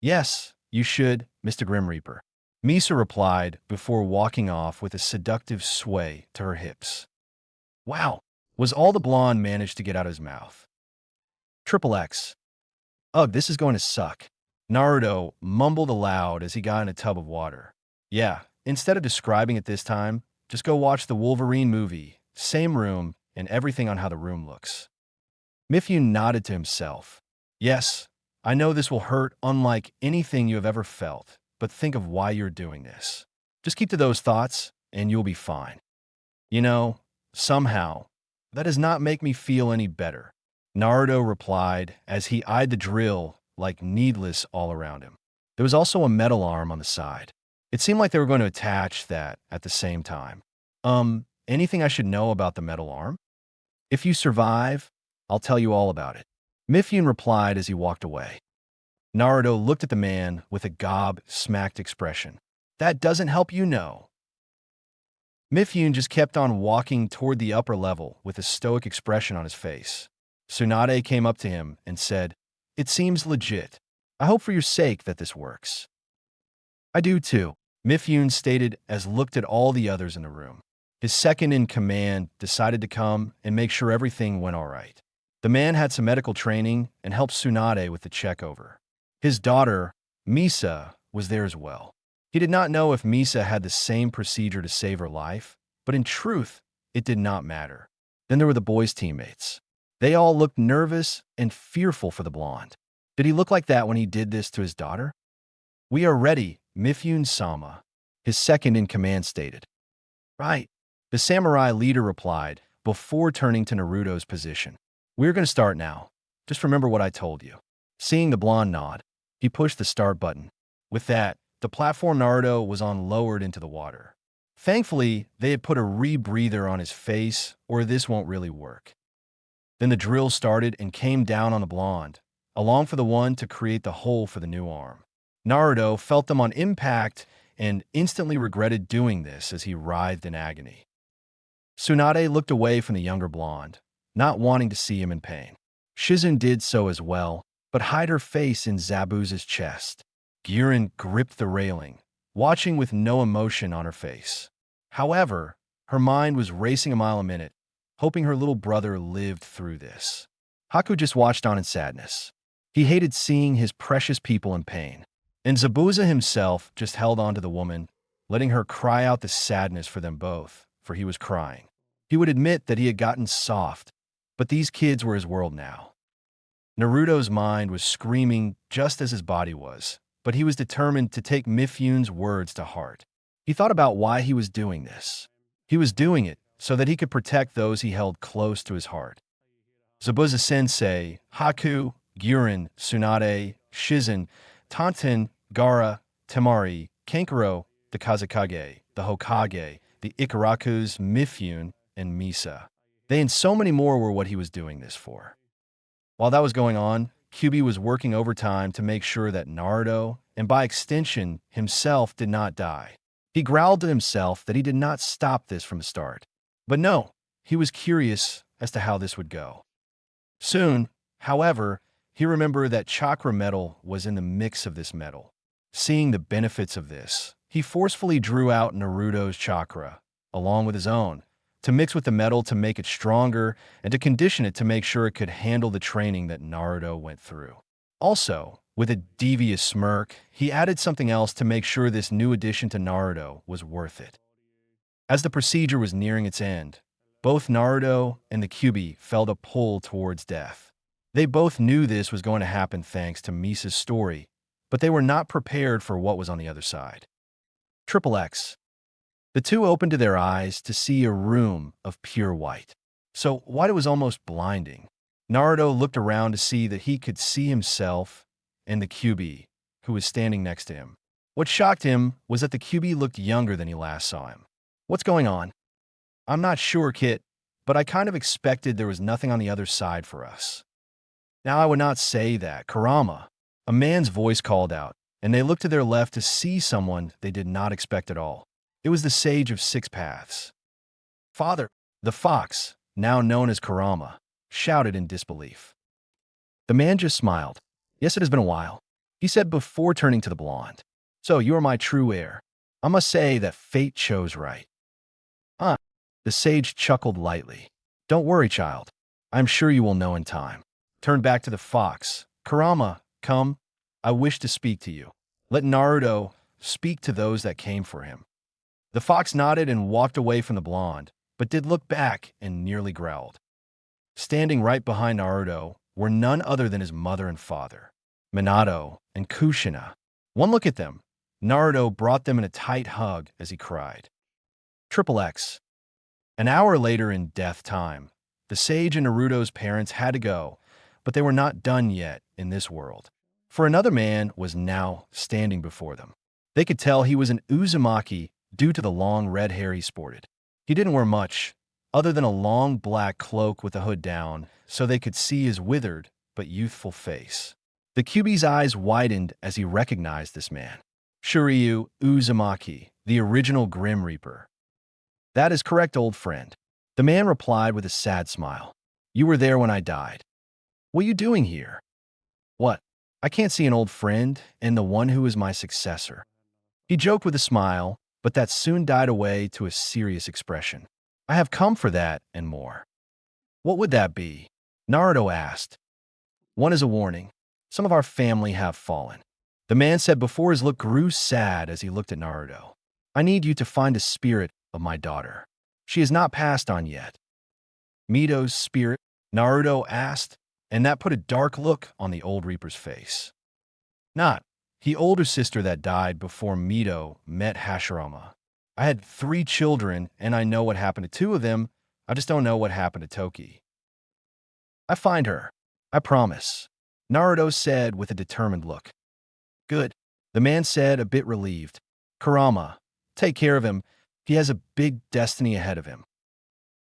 Yes, you should, Mr. Grim Reaper. Misa replied before walking off with a seductive sway to her hips. Wow, was all the blonde managed to get out of his mouth. Triple X. Ugh, this is going to suck. Naruto mumbled aloud as he got in a tub of water. Yeah, instead of describing it this time, just go watch the Wolverine movie, same room, and everything on how the room looks. Mifune nodded to himself. Yes, I know this will hurt unlike anything you have ever felt, but think of why you're doing this. Just keep to those thoughts, and you'll be fine. You know, somehow, that does not make me feel any better, Naruto replied as he eyed the drill like needless all around him. There was also a metal arm on the side. It seemed like they were going to attach that at the same time. Anything I should know about the metal arm? If you survive, I'll tell you all about it. Mifune replied as he walked away. Naruto looked at the man with a gob-smacked expression. That doesn't help you know. Mifune just kept on walking toward the upper level with a stoic expression on his face. Tsunade came up to him and said, It seems legit. I hope for your sake that this works. I do too, Mifune stated as looked at all the others in the room. His second-in-command decided to come and make sure everything went all right. The man had some medical training and helped Tsunade with the checkover. His daughter, Misa, was there as well. He did not know if Misa had the same procedure to save her life, but in truth, it did not matter. Then there were the boys' teammates. They all looked nervous and fearful for the blonde. Did he look like that when he did this to his daughter? We are ready, Mifune-sama, his second-in-command stated. Right, the samurai leader replied before turning to Naruto's position. We're going to start now. Just remember what I told you. Seeing the blonde nod, he pushed the start button. With that, the platform Naruto was on lowered into the water. Thankfully, they had put a rebreather on his face, or this won't really work. Then the drill started and came down on the blonde, along for the one to create the hole for the new arm. Naruto felt them on impact and instantly regretted doing this as he writhed in agony. Tsunade looked away from the younger blonde, not wanting to see him in pain. Shizune did so as well, but hid her face in Zabuza's chest. Girin gripped the railing, watching with no emotion on her face. However, her mind was racing a mile a minute, hoping her little brother lived through this. Haku just watched on in sadness. He hated seeing his precious people in pain. And Zabuza himself just held on to the woman, letting her cry out the sadness for them both, for he was crying. He would admit that he had gotten soft, but these kids were his world now. Naruto's mind was screaming just as his body was, but he was determined to take Mifune's words to heart. He thought about why he was doing this. He was doing it so that he could protect those he held close to his heart. Zabuza-sensei, Haku, Guren, Tsunade, Shizen, Tanten, Gaara, Temari, Kankuro, the Kazekage, the Hokage, the Ikarakus, Mifune, and Misa. They and so many more were what he was doing this for. While that was going on, Kyuubi was working overtime to make sure that Naruto, and by extension, himself, did not die. He growled to himself that he did not stop this from the start. But no, he was curious as to how this would go. Soon, however, he remembered that chakra metal was in the mix of this metal. Seeing the benefits of this, he forcefully drew out Naruto's chakra, along with his own, to mix with the metal to make it stronger and to condition it to make sure it could handle the training that Naruto went through. Also, with a devious smirk, he added something else to make sure this new addition to Naruto was worth it. As the procedure was nearing its end, both Naruto and the Kyuubi felt a pull towards death. They both knew this was going to happen thanks to Misa's story, but they were not prepared for what was on the other side. Triple X. The two opened their eyes to see a room of pure white. So white it was almost blinding. Naruto looked around to see that he could see himself and the Kyuubi, who was standing next to him. What shocked him was that the Kyuubi looked younger than he last saw him. What's going on? I'm not sure, Kit, but I kind of expected there was nothing on the other side for us. Now I would not say that. Kurama, a man's voice called out, and they looked to their left to see someone they did not expect at all. It was the Sage of Six Paths. Father, the fox, now known as Kurama, shouted in disbelief. The man just smiled. Yes, it has been a while, he said before turning to the blonde. So you are my true heir. I must say that fate chose right. The sage chuckled lightly. Don't worry, child. I'm sure you will know in time. Turned back to the fox. Kurama, come. I wish to speak to you. Let Naruto speak to those that came for him. The fox nodded and walked away from the blonde, but did look back and nearly growled. Standing right behind Naruto were none other than his mother and father, Minato and Kushina. One look at them. Naruto brought them in a tight hug as he cried. Triple X. An hour later in death time, the sage and Naruto's parents had to go, but they were not done yet in this world. For another man was now standing before them. They could tell he was an Uzumaki due to the long red hair he sported. He didn't wear much, other than a long black cloak with the hood down, so they could see his withered but youthful face. The Kyuubi's eyes widened as he recognized this man. Shiryu Uzumaki, the original Grim Reaper. That is correct, old friend. The man replied with a sad smile. You were there when I died. What are you doing here? What? I can't see an old friend and the one who is my successor. He joked with a smile, but that soon died away to a serious expression. I have come for that and more. What would that be? Naruto asked. One is a warning. Some of our family have fallen. The man said before his look grew sad as he looked at Naruto. I need you to find a spirit of my daughter. She has not passed on yet. Mito's spirit? Naruto asked, and that put a dark look on the old Reaper's face. Not. The older sister that died before Mito met Hashirama. I had 3 children, and I know what happened to 2 of them. I just don't know what happened to Toki. I find her. I promise. Naruto said with a determined look. Good. The man said, a bit relieved. Kurama, take care of him. He has a big destiny ahead of him.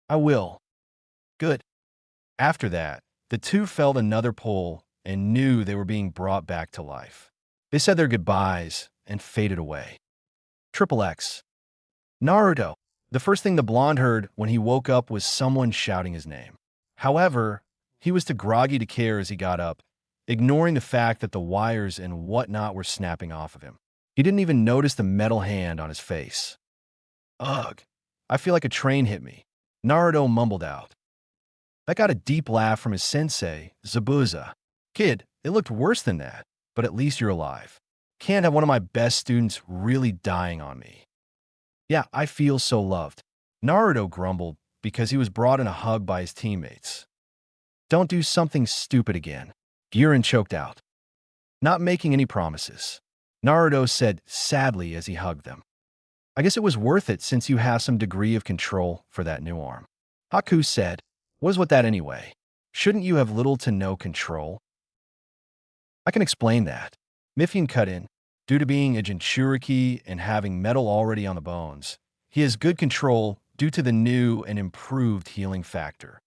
I will. Good. After that, the two felt another pull and knew they were being brought back to life. They said their goodbyes and faded away. Triple X. Naruto. The first thing the blonde heard when he woke up was someone shouting his name. However, he was too groggy to care as he got up, ignoring the fact that the wires and whatnot were snapping off of him. He didn't even notice the metal hand on his face. Ugh, I feel like a train hit me, Naruto mumbled out. That got a deep laugh from his sensei, Zabuza. Kid, it looked worse than that, but at least you're alive. Can't have one of my best students really dying on me. Yeah, I feel so loved, Naruto grumbled because he was brought in a hug by his teammates. Don't do something stupid again, Guren choked out. Not making any promises, Naruto said sadly as he hugged them. I guess it was worth it since you have some degree of control for that new arm. Haku said, what is with that anyway? Shouldn't you have little to no control? I can explain that. Mifune cut in. Due to being a Jinchuriki and having metal already on the bones, he has good control due to the new and improved healing factor.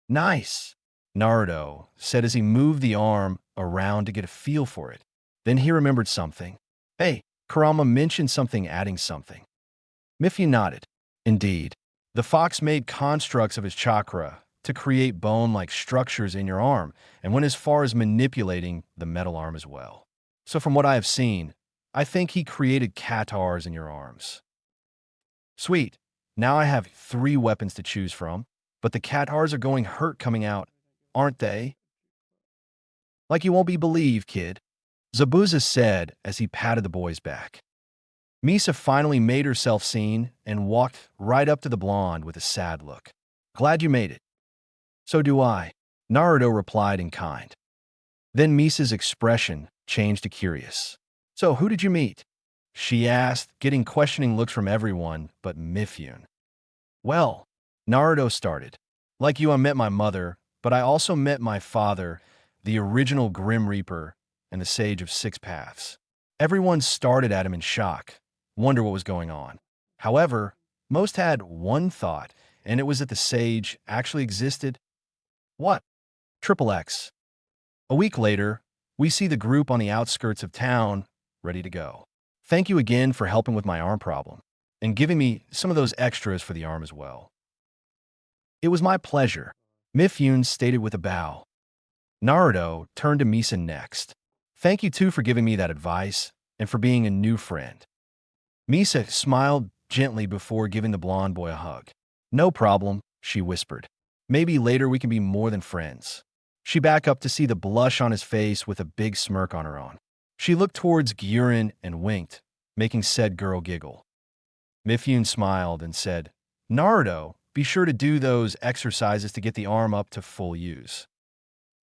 Nice, Naruto said as he moved the arm around to get a feel for it. Then he remembered something. Hey, Kurama mentioned something adding something. Mifune nodded. Indeed, the fox made constructs of his chakra to create bone-like structures in your arm and went as far as manipulating the metal arm as well. So from what I have seen, I think he created katars in your arms. Sweet. Now I have 3 weapons to choose from, but the katars are going hurt coming out, aren't they? Like you won't be believed, kid, Zabuza said as he patted the boy's back. Misa finally made herself seen and walked right up to the blonde with a sad look. Glad you made it. So do I, Naruto replied in kind. Then Misa's expression changed to curious. So who did you meet? She asked, getting questioning looks from everyone but Mifune. Well, Naruto started. Like you, I met my mother, but I also met my father, the original Grim Reaper, and the Sage of Six Paths. Everyone started at him in shock, wonder what was going on. However, most had one thought, and it was that the Sage actually existed. What? Triple X. A week later, we see the group on the outskirts of town, ready to go. Thank you again for helping with my arm problem, and giving me some of those extras for the arm as well. It was my pleasure, Mifune stated with a bow. Naruto turned to Misa next. Thank you too for giving me that advice, and for being a new friend. Misa smiled gently before giving the blonde boy a hug. No problem, she whispered. Maybe later we can be more than friends. She backed up to see the blush on his face with a big smirk on her own. She looked towards Gyurin and winked, making said girl giggle. Mifune smiled and said, Naruto, be sure to do those exercises to get the arm up to full use.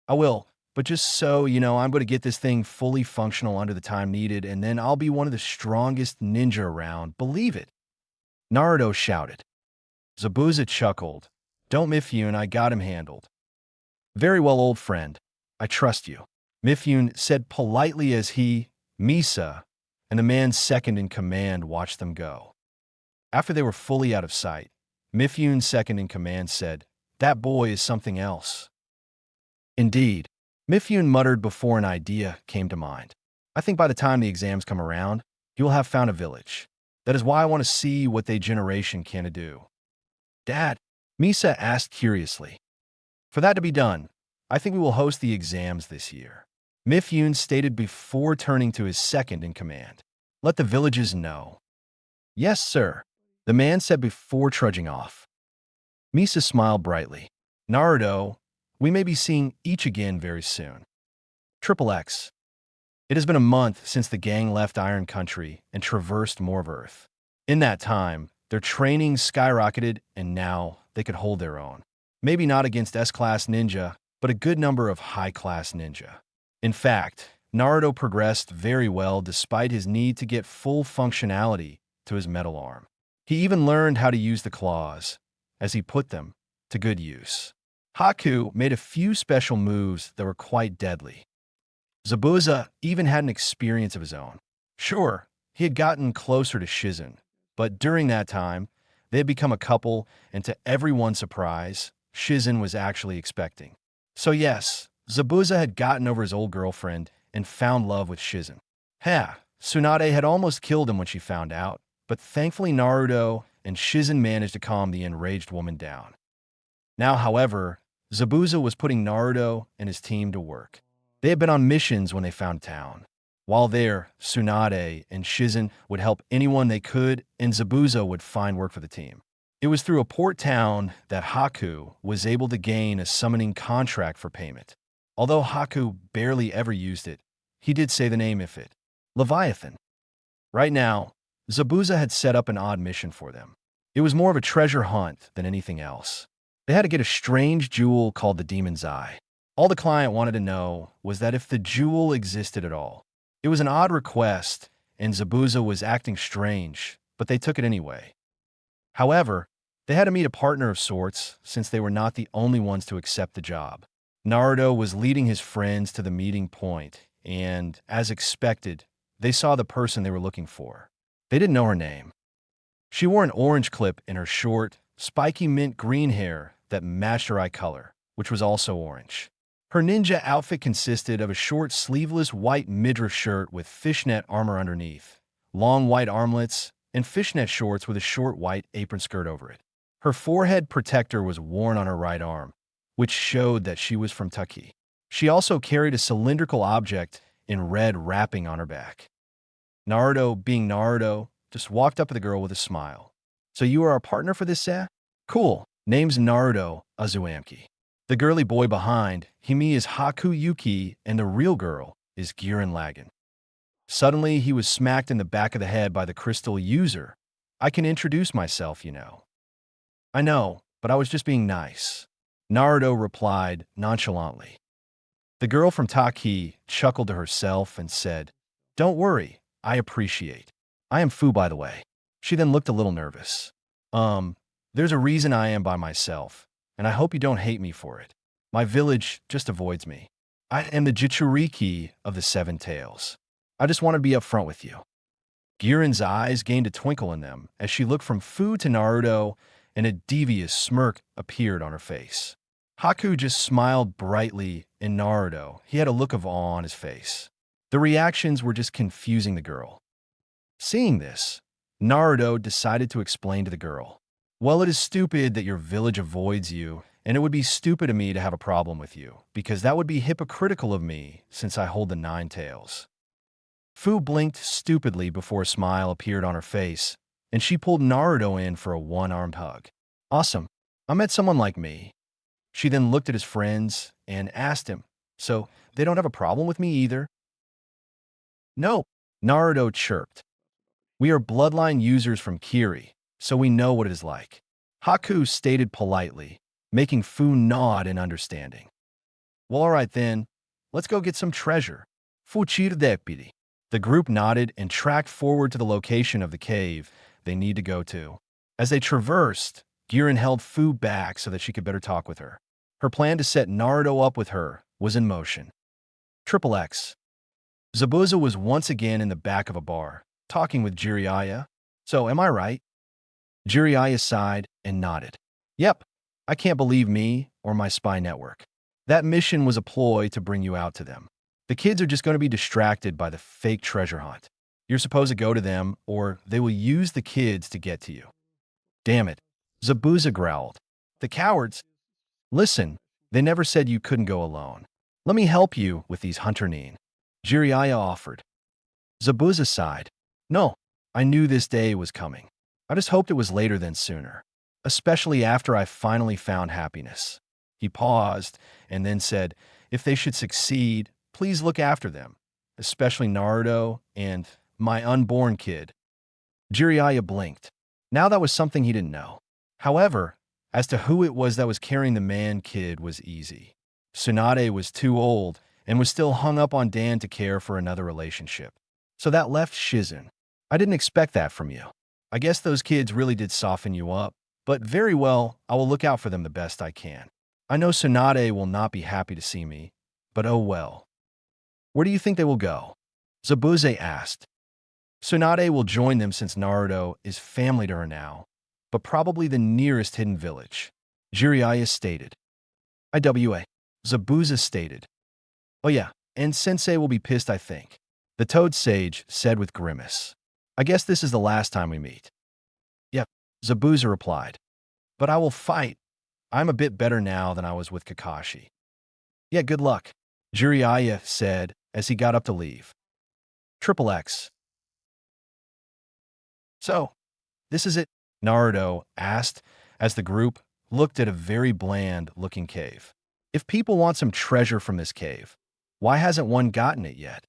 I will, but just so you know, I'm going to get this thing fully functional under the time needed, and then I'll be one of the strongest ninja around, believe it. Naruto shouted. Zabuza chuckled. Don't Mifune, I got him handled. Very well, old friend. I trust you, Mifune said politely as he, Misa, and the man second in command watched them go. After they were fully out of sight, Mifune second in command said, That boy is something else. Indeed, Mifune muttered before an idea came to mind. I think by the time the exams come around, you will have found a village. That is why I want to see what they generation can do. Dad, Misa asked curiously. For that to be done, I think we will host the exams this year, Mifune stated before turning to his second in command. Let the villages know. Yes, sir, the man said before trudging off. Misa smiled brightly. Naruto, we may be seeing each again very soon. Triple X. It has been a month since the gang left Iron Country and traversed more of Earth. In that time, their training skyrocketed and now they could hold their own. Maybe not against S-class ninja, but a good number of high-class ninja. In fact, Naruto progressed very well despite his need to get full functionality to his metal arm. He even learned how to use the claws, as he put them to good use. Haku made a few special moves that were quite deadly. Zabuza even had an experience of his own. Sure, he had gotten closer to Shizen, but during that time, they had become a couple, and to everyone's surprise, Shizen was actually expecting. So yes, Zabuza had gotten over his old girlfriend and found love with Shizen. Tsunade had almost killed him when she found out, but thankfully Naruto and Shizen managed to calm the enraged woman down. Now, however, Zabuza was putting Naruto and his team to work. They had been on missions when they found town. While there, Tsunade and Shizen would help anyone they could, and Zabuza would find work for the team. It was through a port town that Haku was able to gain a summoning contract for payment. Although Haku barely ever used it, he did say the name if it. Leviathan. Right now, Zabuza had set up an odd mission for them. It was more of a treasure hunt than anything else. They had to get a strange jewel called the Demon's Eye. All the client wanted to know was that if the jewel existed at all. It was an odd request, and Zabuza was acting strange, but they took it anyway. However, they had to meet a partner of sorts since they were not the only ones to accept the job. Naruto was leading his friends to the meeting point, and, as expected, they saw the person they were looking for. They didn't know her name. She wore an orange clip in her short, spiky mint green hair that matched her eye color, which was also orange. Her ninja outfit consisted of a short sleeveless white midriff shirt with fishnet armor underneath, long white armlets, and fishnet shorts with a short white apron skirt over it. Her forehead protector was worn on her right arm, which showed that she was from Taki. She also carried a cylindrical object in red wrapping on her back. Naruto, being Naruto, just walked up to the girl with a smile. "So you are our partner for this, set? Cool. Name's Naruto Uzumaki. The girly boy behind, Himi is Haku Yuki, and the real girl is Girin Lagan." Suddenly, he was smacked in the back of the head by the crystal user. "I can introduce myself, you know." "I know, but I was just being nice," Naruto replied nonchalantly. The girl from Taki chuckled to herself and said, "Don't worry, I appreciate. I am Fu, by the way." She then looked a little nervous. There's a reason I am by myself, and I hope you don't hate me for it. My village just avoids me. I am the Jinchuriki of the Seven Tails. I just want to be upfront with you." Girin's eyes gained a twinkle in them as she looked from Fu to Naruto, and a devious smirk appeared on her face. Haku just smiled brightly, and Naruto, he had a look of awe on his face. The reactions were just confusing the girl. Seeing this, Naruto decided to explain to the girl, "Well, it is stupid that your village avoids you, and it would be stupid of me to have a problem with you, because that would be hypocritical of me since I hold the 9 tails." Fu blinked stupidly before a smile appeared on her face, and she pulled Naruto in for a one-armed hug. "Awesome. I met someone like me." She then looked at his friends and asked him, "So, they don't have a problem with me either?" "No," Naruto chirped. "We are bloodline users from Kiri, so we know what it is like." Haku stated politely, making Fu nod in understanding. "Well, all right then. Let's go get some treasure." Fuchir deputy. The group nodded and tracked forward to the location of the cave they need to go to. As they traversed, Girin held Fu back so that she could better talk with her. Her plan to set Naruto up with her was in motion. Triple X. Zabuza was once again in the back of a bar, talking with Jiraiya. "So, am I right?" Jiraiya sighed and nodded. "Yep. I can't believe me or my spy network. That mission was a ploy to bring you out to them. The kids are just going to be distracted by the fake treasure hunt. You're supposed to go to them, or they will use the kids to get to you." "Damn it," Zabuza growled. "The cowards. Listen, they never said you couldn't go alone. Let me help you with these hunter nin," Jiraiya offered. Zabuza sighed. "No, I knew this day was coming. I just hoped it was later than sooner, especially after I finally found happiness." He paused and then said, "If they should succeed, please look after them, especially Naruto and my unborn kid." Jiraiya blinked. Now that was something he didn't know. However, as to who it was that was carrying the man-kid was easy. Tsunade was too old and was still hung up on Dan to care for another relationship. So that left Shizun. "I didn't expect that from you. I guess those kids really did soften you up, but very well, I will look out for them the best I can. I know Tsunade will not be happy to see me, but oh well." "Where do you think they will go?" Zabuza asked. "Tsunade will join them since Naruto is family to her now, but probably the nearest hidden village," Jiraiya stated. "IWA," Zabuza stated. "Oh yeah, and Sensei will be pissed, I think," the Toad Sage said with grimace. "I guess this is the last time we meet." "Yep," Zabuza replied. "But I will fight. I'm a bit better now than I was with Kakashi." "Yeah, good luck," Jiraiya said as he got up to leave. Triple X. "So, this is it?" Naruto asked as the group looked at a very bland-looking cave. "If people want some treasure from this cave, why hasn't one gotten it yet?"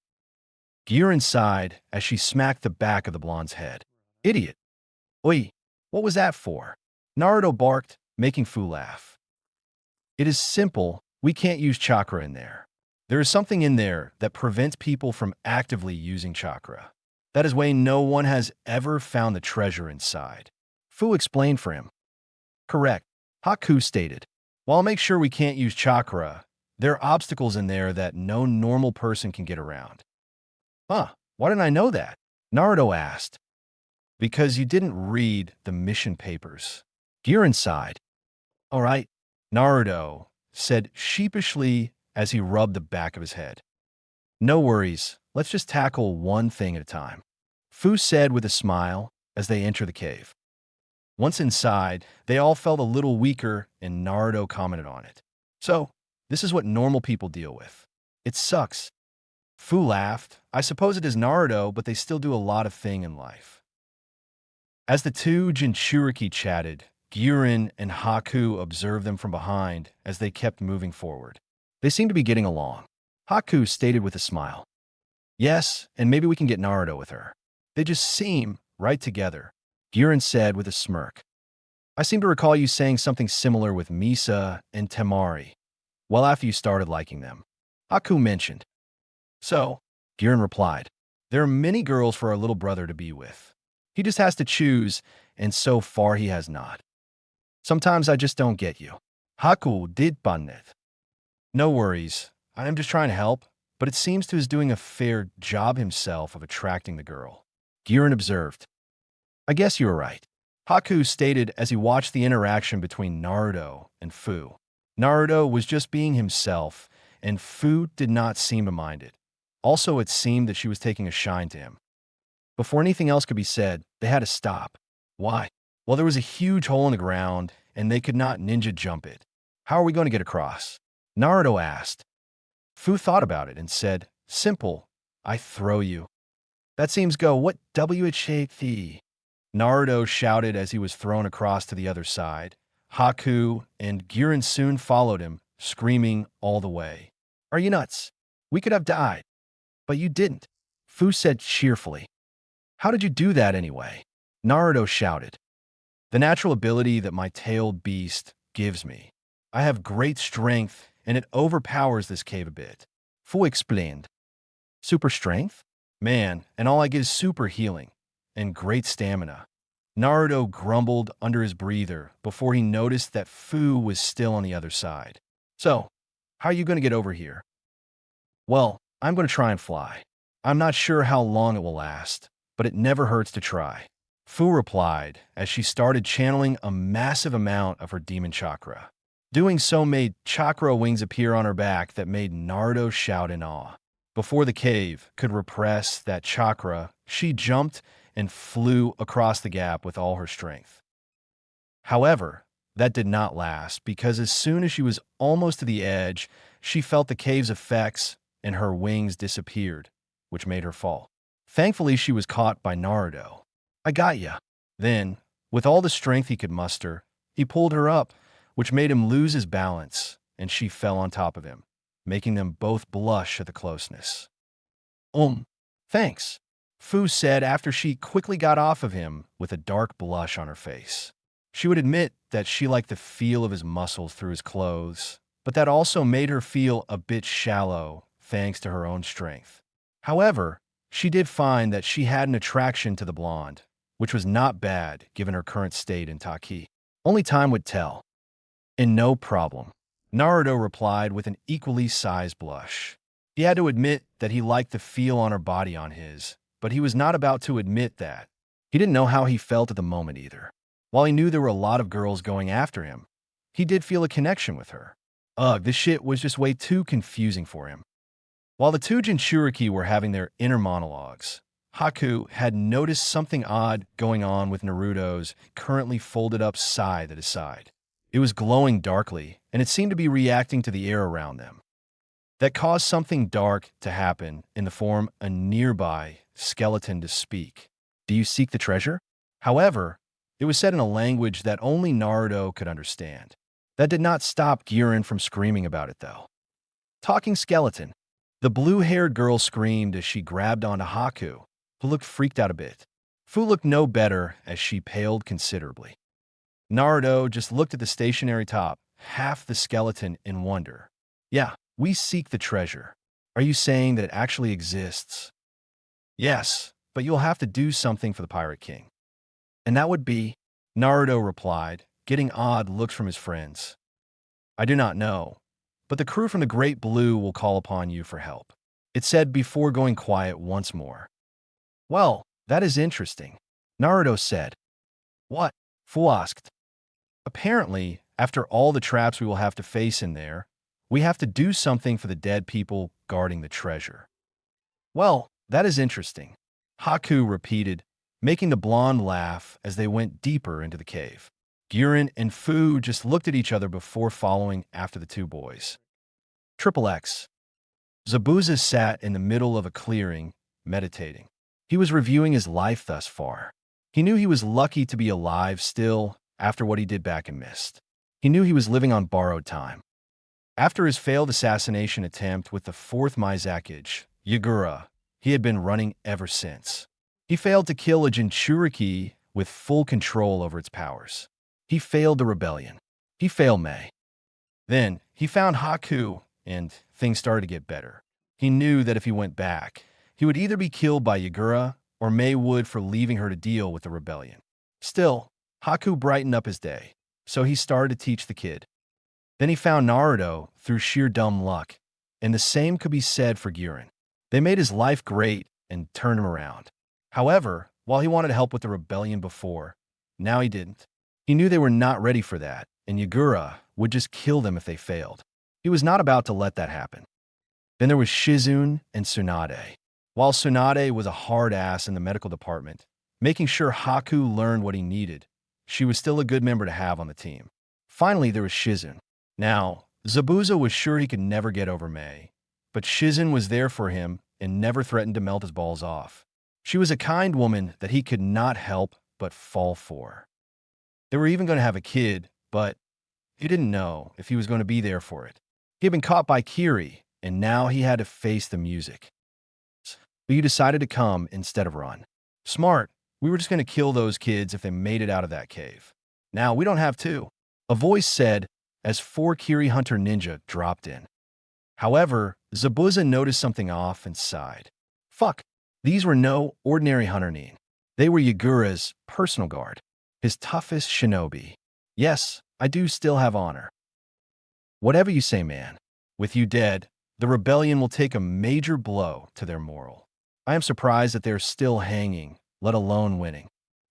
Girin sighed as she smacked the back of the blonde's head. "Idiot. Oi, what was that for?" Naruto barked, making Fu laugh. "It is simple. We can't use chakra in there. There is something in there that prevents people from actively using chakra. That is why no one has ever found the treasure inside." Fu explained for him. "Correct," Haku stated. "Well, I'll make sure we can't use chakra, There are obstacles in there that no normal person can get around. Huh, why didn't I know that? Naruto asked. Because you didn't read the mission papers. Girin sighed. All right, Naruto said sheepishly as he rubbed the back of his head. No worries, let's just tackle one thing at a time. Fu said with a smile as they entered the cave. Once inside, they all felt a little weaker and Naruto commented on it. So, this is what normal people deal with. It sucks. Fu laughed. I suppose it is Naruto, but they still do a lot of thing in life. As the two Jinchuriki chatted, Girin and Haku observed them from behind as they kept moving forward. They seemed to be getting along. Haku stated with a smile. Yes, and maybe we can get Naruto with her. They just seem right together, Girin said with a smirk. I seem to recall you saying something similar with Misa and Temari, well after you started liking them. Haku mentioned. So, Girin replied, there are many girls for our little brother to be with. He just has to choose, and so far he has not. Sometimes I just don't get you. Haku did bannet. No worries, I am just trying to help, but it seems to is doing a fair job himself of attracting the girl. Girin observed. I guess you were right. Haku stated as he watched the interaction between Naruto and Fu. Naruto was just being himself, and Fu did not seem to mind it. Also, it seemed that she was taking a shine to him. Before anything else could be said, they had to stop. Why? Well, there was a huge hole in the ground, and they could not ninja jump it. How are we going to get across? Naruto asked. Fu thought about it and said, simple, I throw you. That seems go, what WHAT? Naruto shouted as he was thrown across to the other side. Haku and Girin soon followed him, screaming all the way. Are you nuts? We could have died. But you didn't, Fu said cheerfully. How did you do that anyway? Naruto shouted. The natural ability that my tailed beast gives me. I have great strength, and it overpowers this cave a bit. Fu explained. Super strength? Man, and all I get is super healing, and great stamina. Naruto grumbled under his breather before he noticed that Fu was still on the other side. So, how are you going to get over here? Well, I'm going to try and fly. I'm not sure how long it will last, but it never hurts to try. Fu replied as she started channeling a massive amount of her demon chakra. Doing so made chakra wings appear on her back that made Naruto shout in awe. Before the cave could repress that chakra, she jumped and flew across the gap with all her strength. However, that did not last because as soon as she was almost to the edge, she felt the cave's effects and her wings disappeared, which made her fall. Thankfully, she was caught by Naruto. I got ya. Then, with all the strength he could muster, he pulled her up, which made him lose his balance, and she fell on top of him, making them both blush at the closeness. Thanks, Fu said after she quickly got off of him with a dark blush on her face. She would admit that she liked the feel of his muscles through his clothes, but that also made her feel a bit shallow thanks to her own strength. However, she did find that she had an attraction to the blonde, which was not bad given her current state in Taki. Only time would tell. And no problem, Naruto replied with an equally sized blush. He had to admit that he liked the feel on her body on his, but he was not about to admit that. He didn't know how he felt at the moment either. While he knew there were a lot of girls going after him, he did feel a connection with her. Ugh, this shit was just way too confusing for him. While the two Jinchuriki were having their inner monologues, Haku had noticed something odd going on with Naruto's currently folded up scythe at his side. It was glowing darkly, and it seemed to be reacting to the air around them. That caused something dark to happen in the form a nearby skeleton to speak. Do you seek the treasure? However, it was said in a language that only Naruto could understand. That did not stop Girin from screaming about it, though. Talking skeleton. The blue-haired girl screamed as she grabbed onto Haku, who looked freaked out a bit. Fu looked no better as she paled considerably. Naruto just looked at the stationary top, half the skeleton, in wonder. Yeah, we seek the treasure. Are you saying that it actually exists? Yes, but you'll have to do something for the Pirate King. And that would be, Naruto replied, getting odd looks from his friends. I do not know, but the crew from the Great Blue will call upon you for help," it said before going quiet once more. "Well, that is interesting," Naruto said. "What?" Fu asked. "Apparently, after all the traps we will have to face in there, we have to do something for the dead people guarding the treasure." "Well, that is interesting," Haku repeated, making the blonde laugh as they went deeper into the cave. Gurren and Fu just looked at each other before following after the two boys. Triple X. Zabuza sat in the middle of a clearing, meditating. He was reviewing his life thus far. He knew he was lucky to be alive still after what he did back in Mist. He knew he was living on borrowed time. After his failed assassination attempt with the fourth Mizakage, Yagura, he had been running ever since. He failed to kill a Jinchuriki with full control over its powers. He failed the rebellion. He failed Mei. Then he found Haku, and things started to get better. He knew that if he went back, he would either be killed by Yagura or Mei would for leaving her to deal with the rebellion. Still, Haku brightened up his day, so he started to teach the kid. Then he found Naruto through sheer dumb luck, and the same could be said for Gurren. They made his life great and turned him around. However, while he wanted to help with the rebellion before, now he didn't. He knew they were not ready for that, and Yagura would just kill them if they failed. He was not about to let that happen. Then there was Shizune and Tsunade. While Tsunade was a hard ass in the medical department, making sure Haku learned what he needed, she was still a good member to have on the team. Finally, there was Shizune. Now, Zabuza was sure he could never get over Mei, but Shizune was there for him and never threatened to melt his balls off. She was a kind woman that he could not help but fall for. They were even going to have a kid, but he didn't know if he was going to be there for it. He had been caught by Kiri, and now he had to face the music. But you decided to come instead of run. Smart. We were just going to kill those kids if they made it out of that cave. Now we don't have to, a voice said as 4 Kiri Hunter ninja dropped in. However, Zabuza noticed something off and sighed. Fuck, these were no ordinary hunter nin. They were Yagura's personal guard, his toughest shinobi. Yes, I do still have honor. Whatever you say, man. With you dead, the rebellion will take a major blow to their moral. I am surprised that they're still hanging, let alone winning.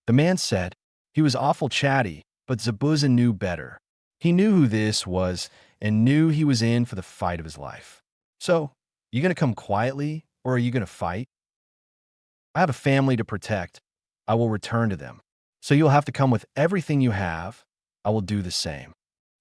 The man said. He was awful chatty, but Zabuza knew better. He knew who this was and knew he was in for the fight of his life. So, you gonna come quietly, or are you gonna fight? I have a family to protect. I will return to them. So you'll have to come with everything you have. I will do the same.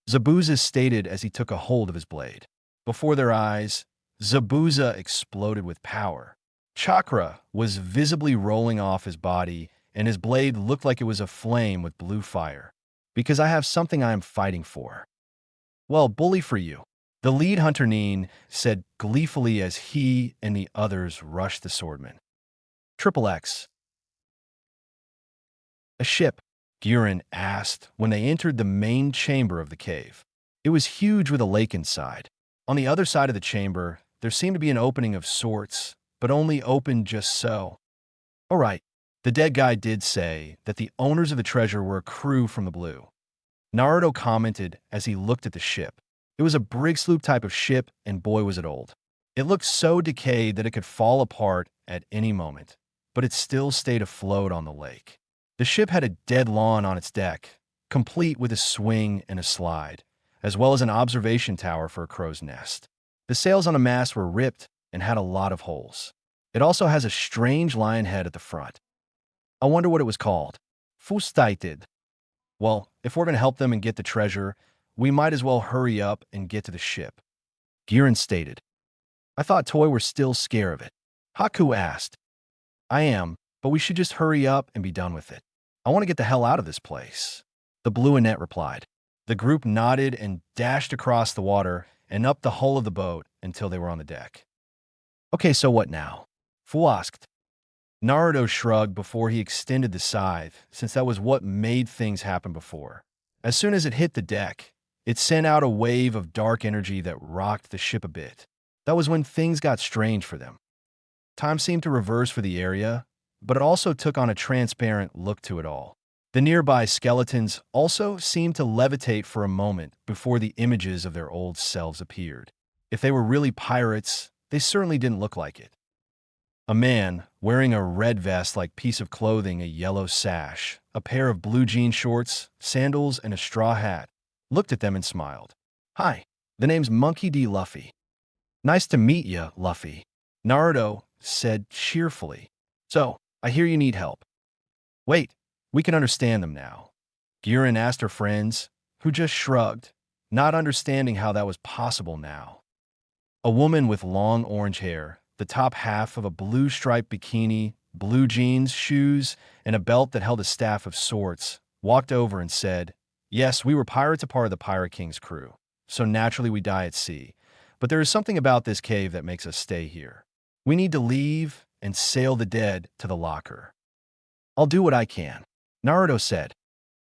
Zabuza stated as he took a hold of his blade. Before their eyes, Zabuza exploded with power. Chakra was visibly rolling off his body, and his blade looked like it was aflame with blue fire. Because I have something I am fighting for. Well, bully for you, the lead hunter nin said gleefully as he and the others rushed the swordman. Triple X. A ship, Gurren asked when they entered the main chamber of the cave. It was huge with a lake inside. On the other side of the chamber, there seemed to be an opening of sorts, but only open just so. All right, the dead guy did say that the owners of the treasure were a crew from the blue. Naruto commented as he looked at the ship. It was a brig sloop type of ship, and boy was it old. It looked so decayed that it could fall apart at any moment, but it still stayed afloat on the lake. The ship had a dead lawn on its deck, complete with a swing and a slide, as well as an observation tower for a crow's nest. The sails on the mast were ripped and had a lot of holes. It also has a strange lion head at the front. I wonder what it was called. Fustated. Well, if we're going to help them and get the treasure, we might as well hurry up and get to the ship. Gurren stated. I thought Toy were still scared of it. Haku asked. I am, but we should just hurry up and be done with it. I want to get the hell out of this place. The blue Annette replied. The group nodded and dashed across the water and up the hull of the boat until they were on the deck. Okay, so what now? Fu asked. Naruto shrugged before he extended the scythe, since that was what made things happen before. As soon as it hit the deck, it sent out a wave of dark energy that rocked the ship a bit. That was when things got strange for them. Time seemed to reverse for the area, but it also took on a transparent look to it all. The nearby skeletons also seemed to levitate for a moment before the images of their old selves appeared. If they were really pirates, they certainly didn't look like it. A man, wearing a red vest-like piece of clothing, a yellow sash, a pair of blue jean shorts, sandals, and a straw hat, looked at them and smiled. "Hi, the name's Monkey D. Luffy." "Nice to meet ya, Luffy," Naruto said cheerfully. "So, I hear you need help." "Wait, we can understand them now," Girin asked her friends, who just shrugged, not understanding how that was possible now. A woman with long orange hair, the top half of a blue striped bikini, blue jeans, shoes, and a belt that held a staff of sorts, walked over and said, "Yes, we were pirates, a part of the Pirate King's crew, so naturally we die at sea. But there is something about this cave that makes us stay here. We need to leave and sail the dead to the locker." "I'll do what I can," Naruto said.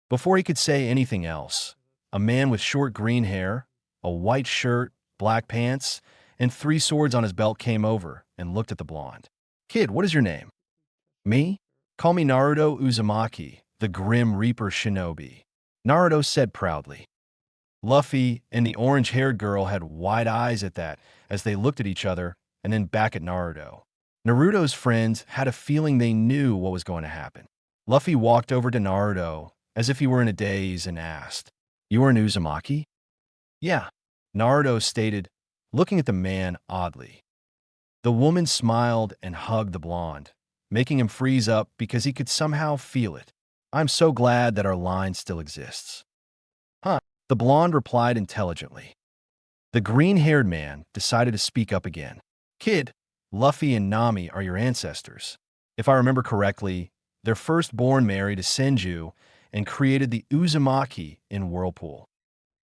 Before he could say anything else, a man with short green hair, a white shirt, black pants, and 3 swords on his belt came over and looked at the blonde. "Kid, what is your name?" "Me? Call me Naruto Uzumaki, the Grim Reaper Shinobi," Naruto said proudly. Luffy and the orange-haired girl had wide eyes at that as they looked at each other and then back at Naruto. Naruto's friends had a feeling they knew what was going to happen. Luffy walked over to Naruto as if he were in a daze and asked, "You are an Uzumaki?" "Yeah," Naruto stated, looking at the man oddly. The woman smiled and hugged the blonde, making him freeze up because he could somehow feel it. "I'm so glad that our line still exists." "Huh," the blonde replied intelligently. The green-haired man decided to speak up again. "Kid, Luffy and Nami are your ancestors. If I remember correctly, their firstborn married a Senju and created the Uzumaki in Whirlpool."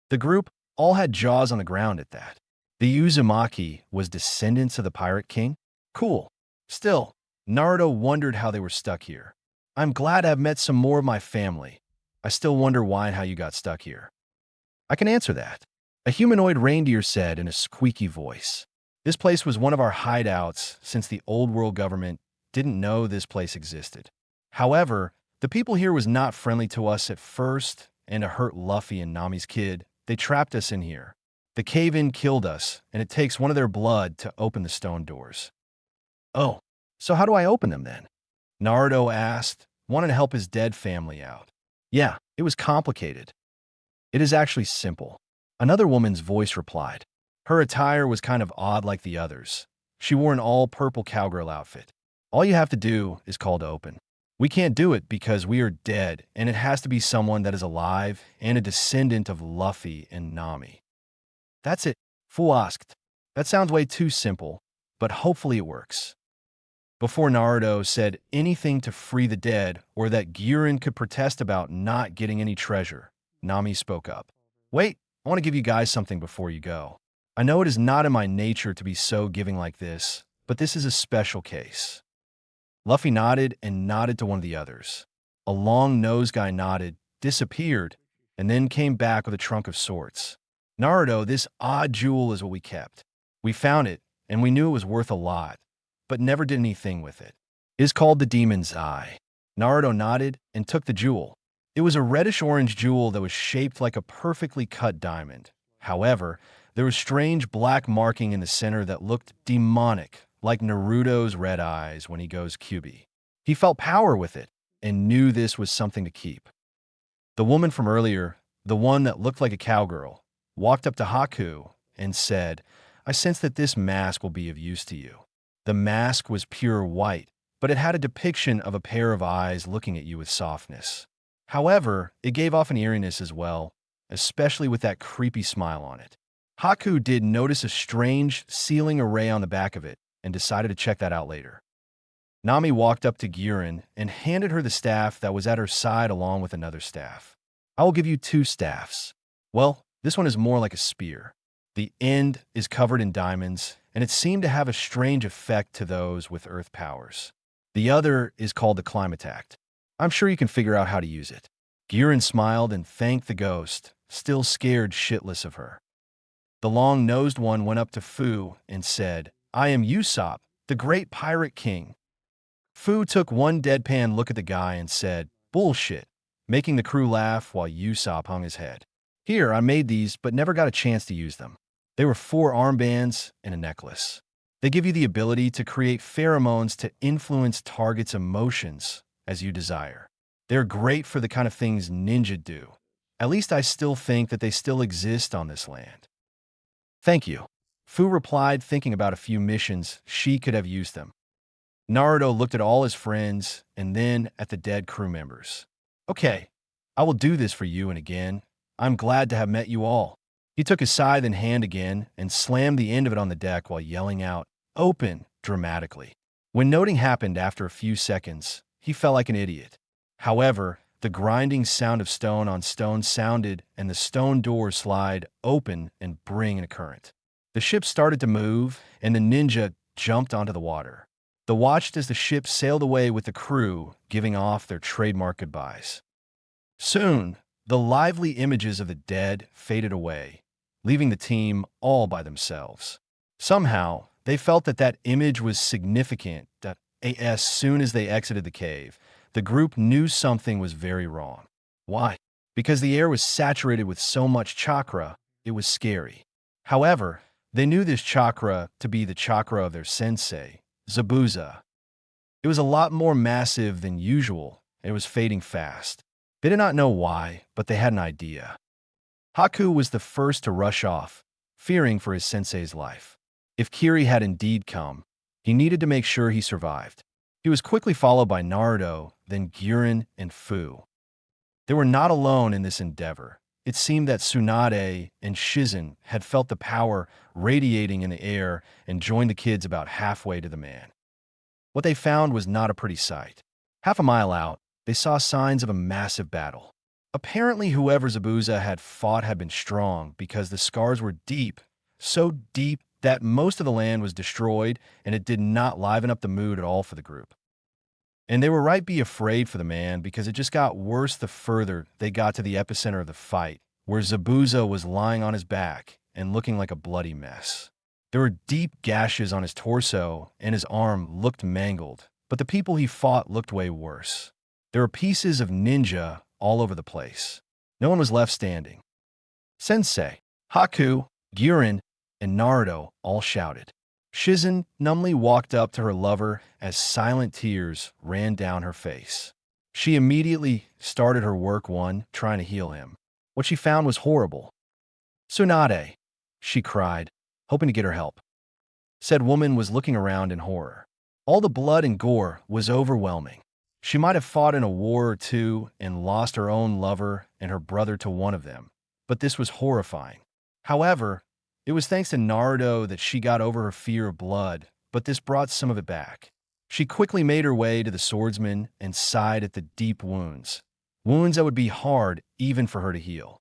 The group all had jaws on the ground at that. The Uzumaki was descendants of the Pirate King? Cool. Still, Naruto wondered how they were stuck here. "I'm glad I've met some more of my family. I still wonder why and how you got stuck here." "I can answer that," a humanoid reindeer said in a squeaky voice. "This place was one of our hideouts since the old world government didn't know this place existed. However, the people here was not friendly to us at first, and to hurt Luffy and Nami's kid, they trapped us in here. The cave-in killed us, and it takes one of their blood to open the stone doors." "Oh, so how do I open them then?" Naruto asked, wanting to help his dead family out. "Yeah, it was complicated." "It is actually simple," another woman's voice replied. Her attire was kind of odd like the others. She wore an all-purple cowgirl outfit. "All you have to do is call to open. We can't do it because we are dead, and it has to be someone that is alive and a descendant of Luffy and Nami." "That's it," Fu asked. "That sounds way too simple, but hopefully it works." Before Naruto said anything to free the dead or that Girin could protest about not getting any treasure, Nami spoke up. "Wait, I want to give you guys something before you go. I know it is not in my nature to be so giving like this, but this is a special case." Luffy nodded and nodded to one of the others. A long-nosed guy nodded, disappeared, and then came back with a trunk of sorts. "Naruto, this odd jewel is what we kept. We found it, and we knew it was worth a lot, but never did anything with it. It is called the Demon's Eye." Naruto nodded and took the jewel. It was a reddish-orange jewel that was shaped like a perfectly cut diamond. However, there was strange black marking in the center that looked demonic, like Naruto's red eyes when he goes Kyuubi. He felt power with it and knew this was something to keep. The woman from earlier, the one that looked like a cowgirl, walked up to Haku and said, "I sense that this mask will be of use to you." The mask was pure white, but it had a depiction of a pair of eyes looking at you with softness. However, it gave off an eeriness as well, especially with that creepy smile on it. Haku did notice a strange sealing array on the back of it and decided to check that out later. Nami walked up to Girin and handed her the staff that was at her side along with another staff. "I will give you 2 staffs. Well, this one is more like a spear. The end is covered in diamonds, and it seemed to have a strange effect to those with earth powers. The other is called the Climatact. I'm sure you can figure out how to use it." Girin smiled and thanked the ghost, still scared shitless of her. The long-nosed one went up to Fu and said, "I am Usopp, the great pirate king." Fu took one deadpan look at the guy and said, "Bullshit. making the crew laugh while Usopp hung his head. Here, I made these, but never got a chance to use them. They were 4 armbands and a necklace. They give you the ability to create pheromones to influence targets' emotions as you desire. They're great for the kind of things ninja do. At least I still think that they still exist on this land. Thank you. Fu replied, thinking about a few missions she could have used them. Naruto looked at all his friends and then at the dead crew members. Okay, I will do this for you, and again, I'm glad to have met you all. He took his scythe in hand again and slammed the end of it on the deck while yelling out, "Open!" dramatically. When noting happened after a few seconds, he felt like an idiot. However, the grinding sound of stone on stone sounded and the stone doors slide open and bring in a current. The ship started to move and the ninja jumped onto the water. They watched as the ship sailed away with the crew, giving off their trademark goodbyes. Soon, the lively images of the dead faded away, leaving the team all by themselves. Somehow, they felt that that image was significant. That as soon as they exited the cave, the group knew something was very wrong. Why? Because the air was saturated with so much chakra, it was scary. However, they knew this chakra to be the chakra of their sensei, Zabuza. It was a lot more massive than usual, and it was fading fast. They did not know why, but they had an idea. Haku was the first to rush off, fearing for his sensei's life. If Kiri had indeed come, he needed to make sure he survived. He was quickly followed by Naruto, then Guren and Fu. They were not alone in this endeavor. It seemed that Tsunade and Shizen had felt the power radiating in the air and joined the kids about halfway to the man. What they found was not a pretty sight. Half a mile out, they saw signs of a massive battle. Apparently, whoever Zabuza had fought had been strong because the scars were deep, so deep that most of the land was destroyed, and it did not liven up the mood at all for the group. And they were right be afraid for the man because it just got worse the further they got to the epicenter of the fight, where Zabuza was lying on his back and looking like a bloody mess. There were deep gashes on his torso, and his arm looked mangled, but the people he fought looked way worse. There were pieces of ninja all over the place. No one was left standing. Sensei, Haku, Guren, and Naruto all shouted. Shizen numbly walked up to her lover as silent tears ran down her face. She immediately started her work trying to heal him. What she found was horrible. "Tsunade," she cried, hoping to get her help. Said woman was looking around in horror. All the blood and gore was overwhelming. She might have fought in a war or two and lost her own lover and her brother to one of them, but this was horrifying. However, it was thanks to Naruto that she got over her fear of blood, but this brought some of it back. She quickly made her way to the swordsman and sighed at the deep wounds that would be hard even for her to heal.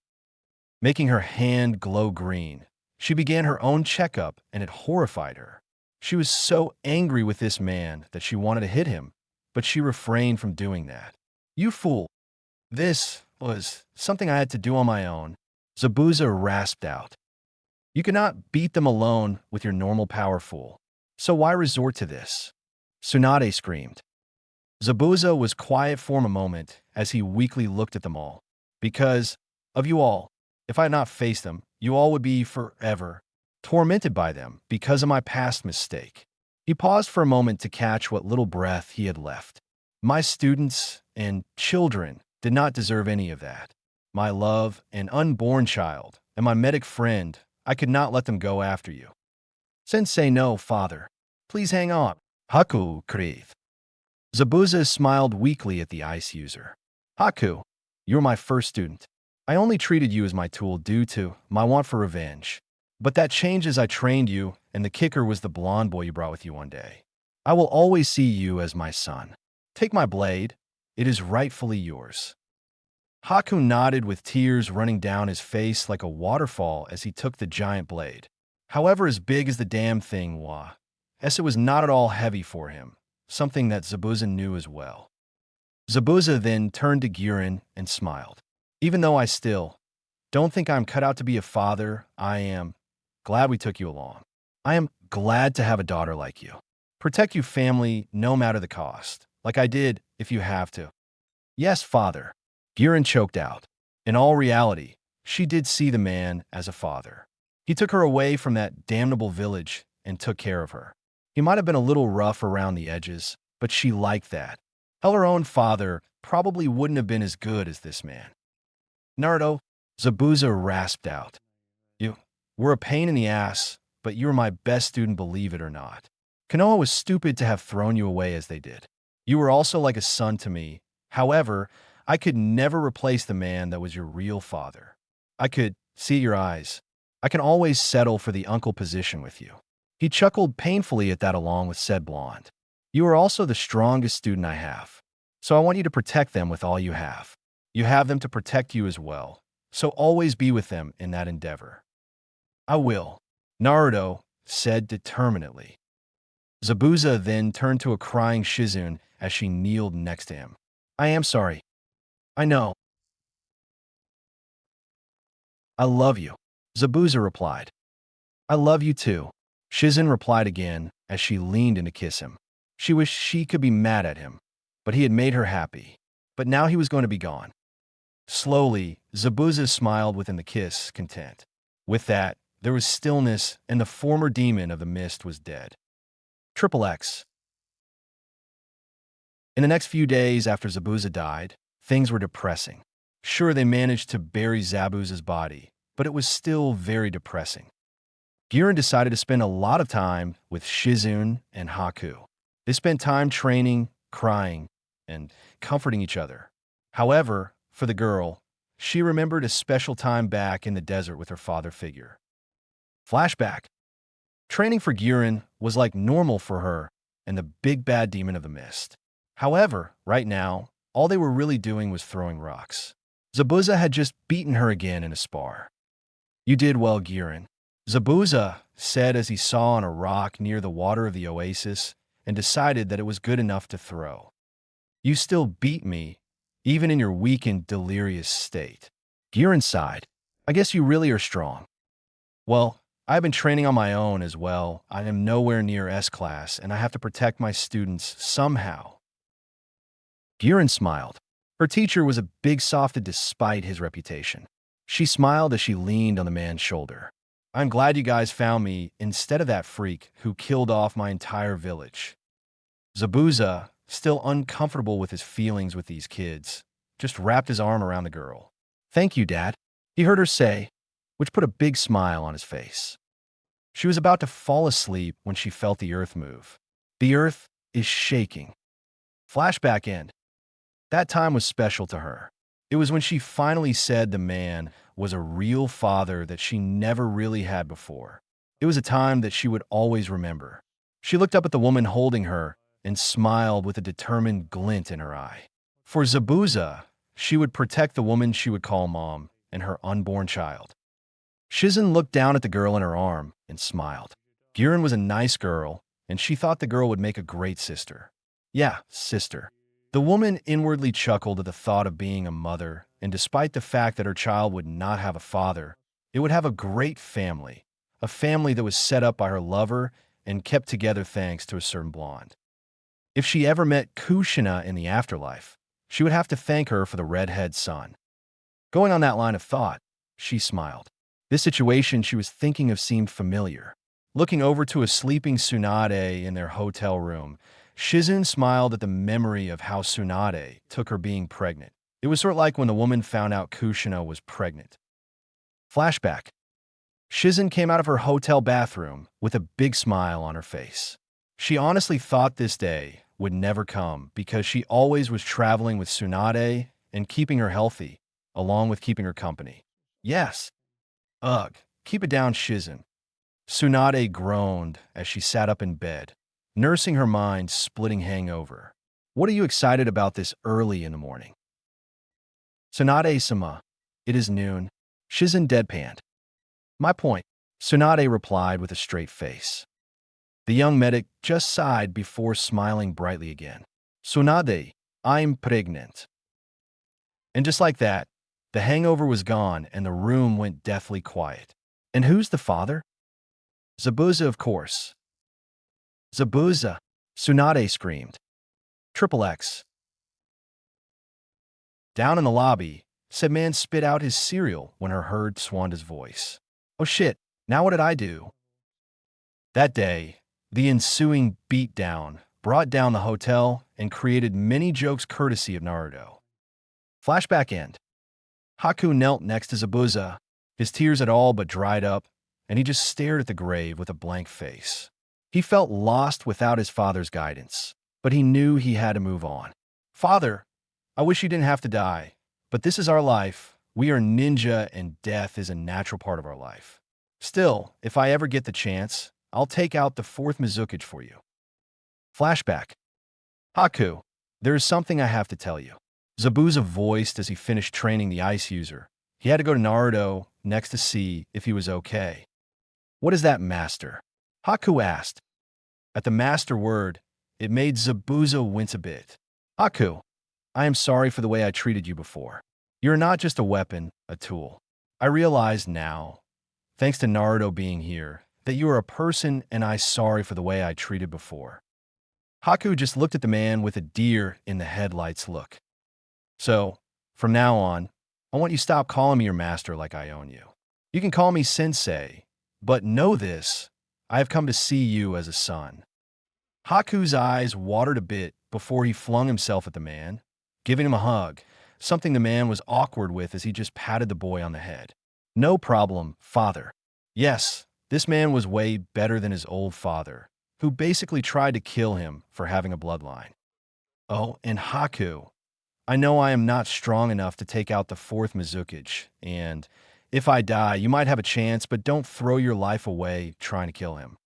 Making her hand glow green, she began her own checkup, and it horrified her. She was so angry with this man that she wanted to hit him, but she refrained from doing that. "You fool. This was something I had to do on my own," Zabuza rasped out. "You cannot beat them alone with your normal power, fool. So why resort to this?" Tsunade screamed. Zabuza was quiet for a moment as he weakly looked at them all. "Because of you all. If I had not faced them, you all would be forever tormented by them because of my past mistake." He paused for a moment to catch what little breath he had left. "My students and children did not deserve any of that. My love and unborn child and my medic friend, I could not let them go after you." "Sensei, no, father. Please hang on." Haku breathed. Zabuza smiled weakly at the ice user. "Haku, you were my first student. I only treated you as my tool due to my want for revenge. But that changed as I trained you, and the kicker was the blonde boy you brought with you one day. I will always see you as my son. Take my blade. It is rightfully yours." Haku nodded with tears running down his face like a waterfall as he took the giant blade. However, as big as the damn thing was, it was not at all heavy for him, something that Zabuza knew as well. Zabuza then turned to Guren and smiled. "Even though I still don't think I'm cut out to be a father, I am glad we took you along. I am glad to have a daughter like you. Protect your family no matter the cost, like I did if you have to." "Yes, father." Girin choked out. In all reality, she did see the man as a father. He took her away from that damnable village and took care of her. He might have been a little rough around the edges, but she liked that. Hell, her own father probably wouldn't have been as good as this man. Naruto, Zabuza rasped out. You were a pain in the ass, but you were my best student, believe it or not. Konoha was stupid to have thrown you away as they did. You were also like a son to me. However, I could never replace the man that was your real father. I could see your eyes. I can always settle for the uncle position with you. He chuckled painfully at that along with said blonde. You are also the strongest student I have. So I want you to protect them with all you have. You have them to protect you as well. So always be with them in that endeavor. I will, Naruto said determinedly. Zabuza then turned to a crying Shizune as she kneeled next to him. I am sorry. I know. I love you, Zabuza replied. I love you too, Shizune replied again as she leaned in to kiss him. She wished she could be mad at him, but he had made her happy. But now he was going to be gone. Slowly, Zabuza smiled within the kiss, content. With that, there was stillness, and the former demon of the mist was dead. Triple X. In the next few days after Zabuza died, things were depressing. Sure, they managed to bury Zabuza's body, but it was still very depressing. Girin decided to spend a lot of time with Shizune and Haku. They spent time training, crying, and comforting each other. However, for the girl, she remembered a special time back in the desert with her father figure. Flashback. Training for Girin was like normal for her and the big bad demon of the mist. However, right now, all they were really doing was throwing rocks. Zabuza had just beaten her again in a spar. You did well, Girin, Zabuza said as he saw on a rock near the water of the oasis and decided that it was good enough to throw. You still beat me, even in your weakened, delirious state. Girin sighed. I guess you really are strong. Well, I've been training on my own as well. I am nowhere near S-class, and I have to protect my students somehow. Girin smiled. Her teacher was a big softy despite his reputation. She smiled as she leaned on the man's shoulder. I'm glad you guys found me instead of that freak who killed off my entire village. Zabuza, still uncomfortable with his feelings with these kids, just wrapped his arm around the girl. Thank you, Dad, he heard her say, which put a big smile on his face. She was about to fall asleep when she felt the earth move. The earth is shaking. Flashback end. That time was special to her. It was when she finally said the man was a real father that she never really had before. It was a time that she would always remember. She looked up at the woman holding her and smiled with a determined glint in her eye. For Zabuza, she would protect the woman she would call mom and her unborn child. Shizune looked down at the girl in her arm and smiled. Girin was a nice girl, and she thought the girl would make a great sister. Yeah, sister. The woman inwardly chuckled at the thought of being a mother, and despite the fact that her child would not have a father, it would have a great family, a family that was set up by her lover and kept together thanks to a certain blonde. If she ever met Kushina in the afterlife, she would have to thank her for the redhead son. Going on that line of thought, she smiled. This situation she was thinking of seemed familiar. Looking over to a sleeping Tsunade in their hotel room, Shizune smiled at the memory of how Tsunade took her being pregnant. It was sort of like when the woman found out Kushina was pregnant. Flashback. Shizune came out of her hotel bathroom with a big smile on her face. She honestly thought this day would never come because she always was traveling with Tsunade and keeping her healthy, along with keeping her company. Yes. Ugh, keep it down, Shizune. Tsunade groaned as she sat up in bed, nursing her mind splitting hangover. What are you excited about this early in the morning? Tsunade-sama, it is noon. Shizune deadpanned. My point, Tsunade replied with a straight face. The young medic just sighed before smiling brightly again. Tsunade, I'm pregnant. And just like that, the hangover was gone and the room went deathly quiet. And who's the father? Zabuza, of course. Zabuza, Tsunade screamed. Triple X. Down in the lobby, said man spit out his cereal when her heard Swanda's voice. Oh shit, now what did I do? That day, the ensuing beatdown brought down the hotel and created many jokes courtesy of Naruto. Flashback end. Haku knelt next to Zabuza. His tears had all but dried up, and he just stared at the grave with a blank face. He felt lost without his father's guidance, but he knew he had to move on. Father, I wish you didn't have to die, but this is our life. We are ninja, and death is a natural part of our life. Still, if I ever get the chance, I'll take out the fourth Mizukage for you. Flashback. Haku, there is something I have to tell you. Zabuza voiced as he finished training the ice user. He had to go to Naruto next to see if he was okay. What is that, master? Haku asked. At the master word, it made Zabuza wince a bit. Haku, I am sorry for the way I treated you before. You're not just a weapon, a tool. I realize now, thanks to Naruto being here, that you are a person, and I'm sorry for the way I treated before. Haku just looked at the man with a deer in the headlights look. So, from now on, I want you to stop calling me your master like I own you. You can call me sensei, but know this, I have come to see you as a son. Haku's eyes watered a bit before he flung himself at the man, giving him a hug, something the man was awkward with as he just patted the boy on the head. No problem, father. Yes, this man was way better than his old father, who basically tried to kill him for having a bloodline. Oh, and Haku, I know I am not strong enough to take out the fourth Mizukage, and if I die, you might have a chance, but don't throw your life away trying to kill him.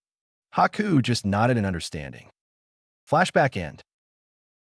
Haku just nodded in understanding. Flashback end.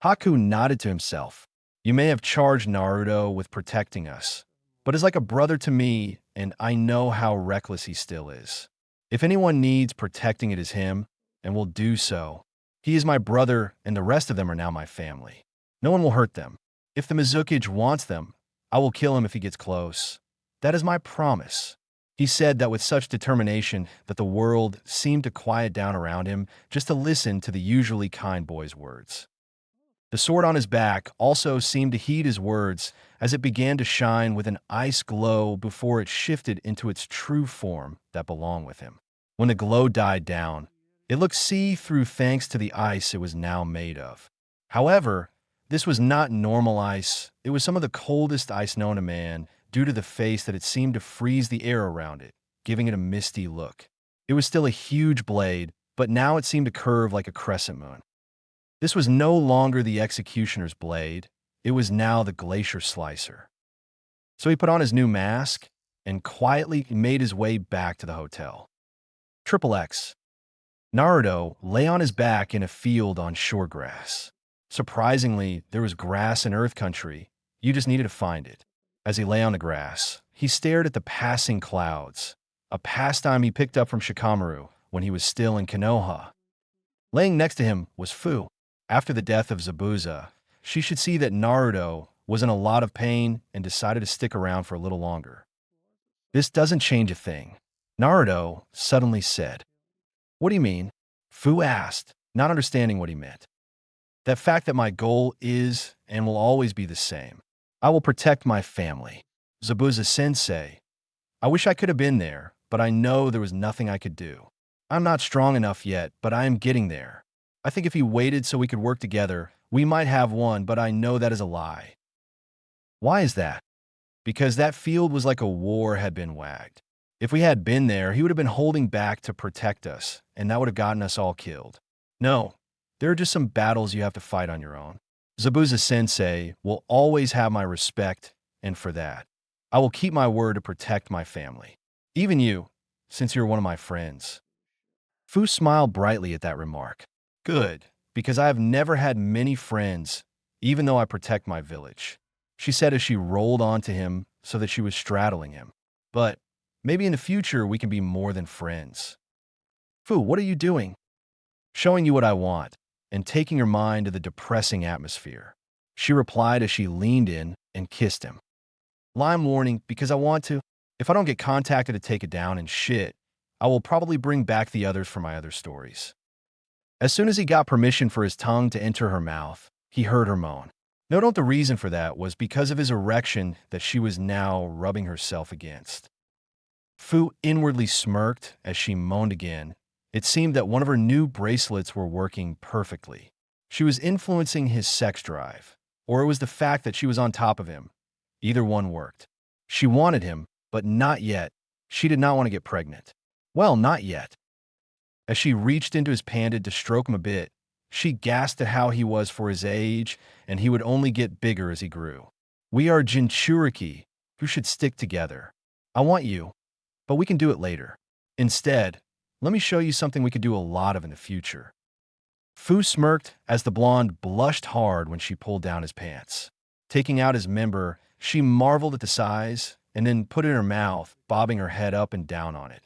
Haku nodded to himself. You may have charged Naruto with protecting us, but is like a brother to me, and I know how reckless he still is. If anyone needs protecting, it is him, and will do so. He is my brother, and the rest of them are now my family. No one will hurt them. If the Mizukage wants them, I will kill him if he gets close. That is my promise. He said that with such determination that the world seemed to quiet down around him just to listen to the usually kind boy's words. The sword on his back also seemed to heed his words as it began to shine with an ice glow before it shifted into its true form that belonged with him. When the glow died down, it looked see-through thanks to the ice it was now made of. However, this was not normal ice. It was some of the coldest ice known to man due to the face that it seemed to freeze the air around it, giving it a misty look. It was still a huge blade, but now it seemed to curve like a crescent moon. This was no longer the executioner's blade. It was now the glacier slicer. So he put on his new mask and quietly made his way back to the hotel. Triple X. Naruto lay on his back in a field on shore grass. Surprisingly, there was grass in Earth Country. You just needed to find it. As he lay on the grass, he stared at the passing clouds, a pastime he picked up from Shikamaru when he was still in Konoha. Laying next to him was Fu. After the death of Zabuza, she should see that Naruto was in a lot of pain and decided to stick around for a little longer. This doesn't change a thing, Naruto suddenly said. What do you mean? Fu asked, not understanding what he meant. That fact that my goal is and will always be the same. I will protect my family. Zabuza sensei. I wish I could have been there, but I know there was nothing I could do. I'm not strong enough yet, but I am getting there. I think if he waited so we could work together, we might have won, but I know that is a lie. Why is that? Because that field was like a war had been wagged. If we had been there, he would have been holding back to protect us, and that would have gotten us all killed. No, there are just some battles you have to fight on your own. Zabuza sensei will always have my respect, and for that, I will keep my word to protect my family. Even you, since you're one of my friends. Fu smiled brightly at that remark. Good, because I have never had many friends, even though I protect my village, she said as she rolled onto him so that she was straddling him. But maybe in the future we can be more than friends. Fu, what are you doing? Showing you what I want, and taking your mind to the depressing atmosphere, she replied as she leaned in and kissed him. Lime warning, because I want to. If I don't get contacted to take it down and shit, I will probably bring back the others for my other stories. As soon as he got permission for his tongue to enter her mouth, he heard her moan. Note the reason for that was because of his erection that she was now rubbing herself against. Fu inwardly smirked as she moaned again. It seemed that one of her new bracelets were working perfectly. She was influencing his sex drive, or it was the fact that she was on top of him. Either one worked. She wanted him, but not yet. She did not want to get pregnant. Well, not yet. As she reached into his panda to stroke him a bit, she gasped at how he was for his age, and he would only get bigger as he grew. We are Jinchuriki, who should stick together. I want you, but we can do it later. Instead, let me show you something we could do a lot of in the future. Fu smirked as the blonde blushed hard when she pulled down his pants. Taking out his member, she marveled at the size and then put it in her mouth, bobbing her head up and down on it.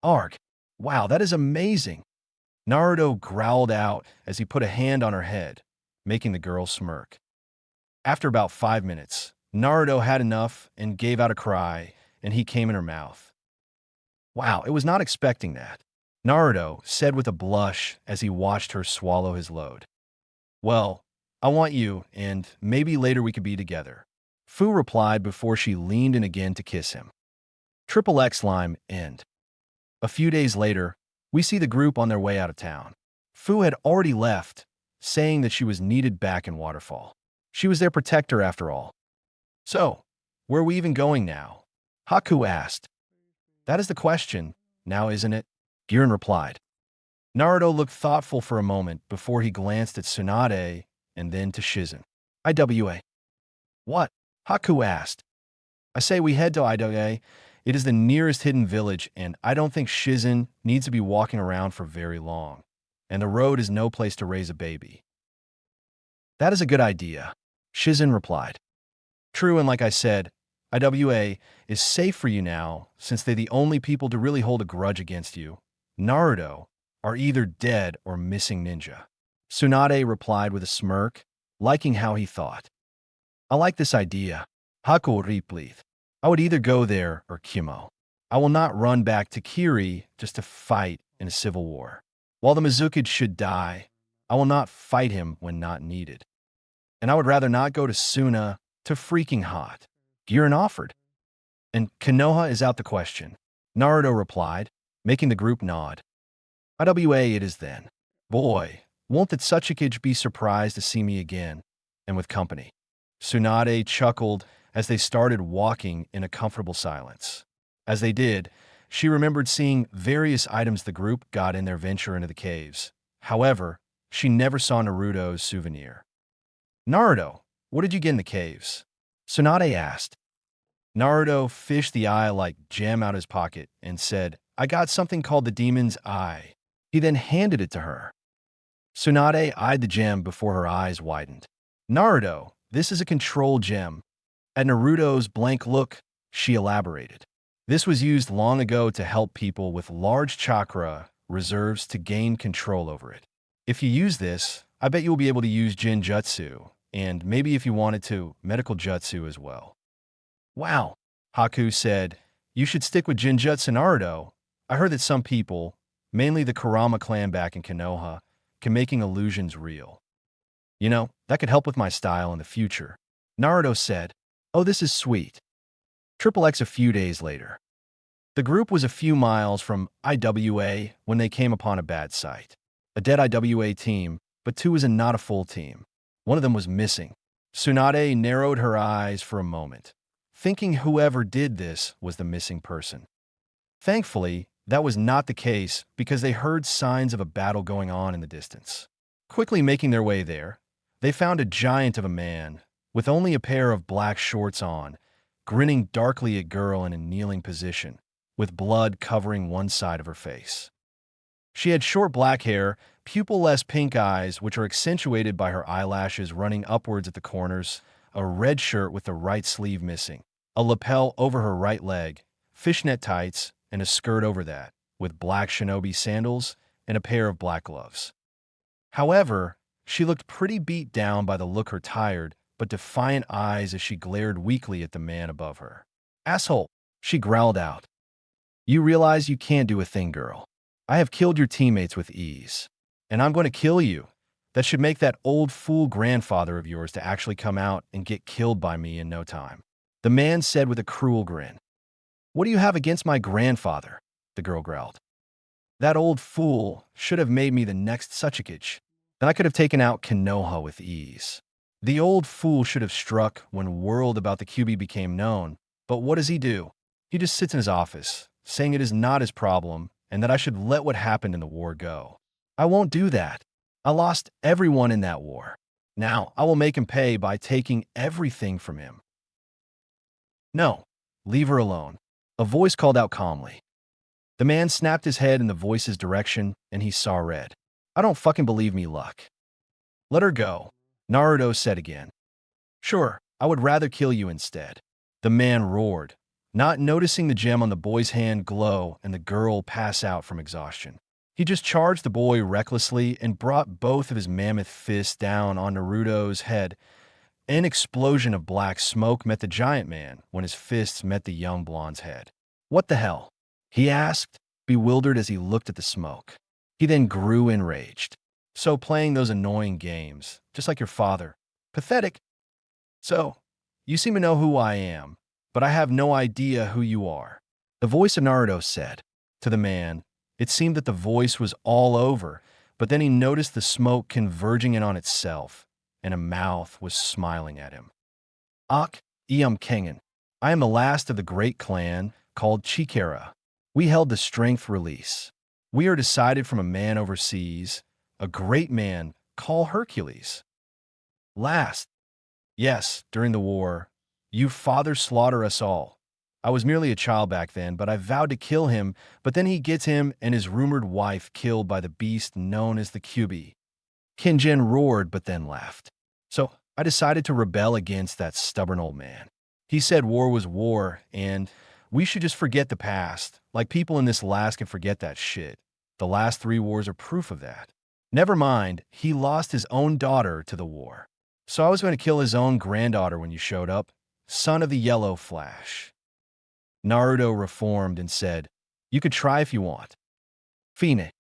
Arg! Wow, that is amazing! Naruto growled out as he put a hand on her head, making the girl smirk. After about 5 minutes, Naruto had enough and gave out a cry, and he came in her mouth. Wow, it was not expecting that, Naruto said with a blush as he watched her swallow his load. Well, I want you, and maybe later we could be together, Fu replied before she leaned in again to kiss him. Triple X Lime End. A few days later, we see the group on their way out of town. Fu had already left, saying that she was needed back in Waterfall. She was their protector after all. So, where are we even going now? Haku asked. That is the question, now isn't it? Girin replied. Naruto looked thoughtful for a moment before he glanced at Tsunade and then to Shizen. IWA. What? Haku asked. I say we head to IWA. It is the nearest hidden village, and I don't think Shizen needs to be walking around for very long. And the road is no place to raise a baby. That is a good idea, Shizen replied. True, and like I said, IWA is safe for you now, since they're the only people to really hold a grudge against you. Naruto are either dead or missing ninja. Tsunade replied with a smirk, liking how he thought. I like this idea. Haku replied. I would either go there or Kimo. I will not run back to Kiri just to fight in a civil war. While the Mizukage should die, I will not fight him when not needed. And I would rather not go to Suna to freaking hot. Girin offered. And Konoha is out the question, Naruto replied, making the group nod. IWA it is then. Boy, won't that Sachikage be surprised to see me again, and with company. Tsunade chuckled as they started walking in a comfortable silence. As they did, she remembered seeing various items the group got in their venture into the caves. However, she never saw Naruto's souvenir. Naruto, what did you get in the caves? Tsunade asked. Naruto fished the eye like gem out his pocket and said, I got something called the Demon's Eye. He then handed it to her. Tsunade eyed the gem before her eyes widened. Naruto, this is a control gem. At Naruto's blank look, she elaborated. This was used long ago to help people with large chakra reserves to gain control over it. If you use this, I bet you will be able to use Jinjutsu, and maybe if you wanted to, medical jutsu as well. Wow, Haku said, you should stick with Jinjutsu Naruto. I heard that some people, mainly the Kurama clan back in Konoha, can making illusions real. You know, that could help with my style in the future. Naruto said, oh, this is sweet. Triple X a few days later. The group was a few miles from IWA when they came upon a bad sight. A dead IWA team, but two was not a full team. One of them was missing. Tsunade narrowed her eyes for a moment, thinking whoever did this was the missing person. Thankfully, that was not the case because they heard signs of a battle going on in the distance. Quickly making their way there, they found a giant of a man with only a pair of black shorts on, grinning darkly at girl in a kneeling position, with blood covering one side of her face. She had short black hair, pupil-less pink eyes which are accentuated by her eyelashes running upwards at the corners, a red shirt with the right sleeve missing, a lapel over her right leg, fishnet tights, and a skirt over that, with black shinobi sandals and a pair of black gloves. However, she looked pretty beat down by the look her tired but defiant eyes as she glared weakly at the man above her. Asshole, she growled out. You realize you can't do a thing, girl. I have killed your teammates with ease. And I'm going to kill you, that should make that old fool grandfather of yours to actually come out and get killed by me in no time. The man said with a cruel grin. What do you have against my grandfather? The girl growled. That old fool should have made me the next Suchikage. Then I could have taken out Konoha with ease. The old fool should have struck when word about the QB became known, but what does he do? He just sits in his office, saying it is not his problem and that I should let what happened in the war go. I won't do that. I lost everyone in that war. Now I will make him pay by taking everything from him. No, leave her alone. A voice called out calmly. The man snapped his head in the voice's direction, and he saw red. I don't fucking believe me luck. Let her go, Naruto said again. Sure, I would rather kill you instead. The man roared, not noticing the gem on the boy's hand glow and the girl pass out from exhaustion. He just charged the boy recklessly and brought both of his mammoth fists down on Naruto's head. An explosion of black smoke met the giant man when his fists met the young blonde's head. What the hell? He asked, bewildered as he looked at the smoke. He then grew enraged. So playing those annoying games, just like your father. Pathetic. So, you seem to know who I am, but I have no idea who you are. The voice of Naruto said. To the man, it seemed that the voice was all over, but then he noticed the smoke converging in on itself, and a mouth was smiling at him. Ak, Iam Kengan. I am the last of the great clan called Chikara. We held the strength release. We are decided from a man overseas, a great man called Hercules. Last. Yes, during the war, you father slaughter us all. I was merely a child back then, but I vowed to kill him, but then he gets him and his rumored wife killed by the beast known as the QB. Kinjin roared but then laughed. So I decided to rebel against that stubborn old man. He said war was war, and we should just forget the past, like people in this last can forget that shit. The last 3 wars are proof of that. Never mind, he lost his own daughter to the war. So I was going to kill his own granddaughter when you showed up, son of the Yellow Flash. Naruto reformed and said, you could try if you want. Fine.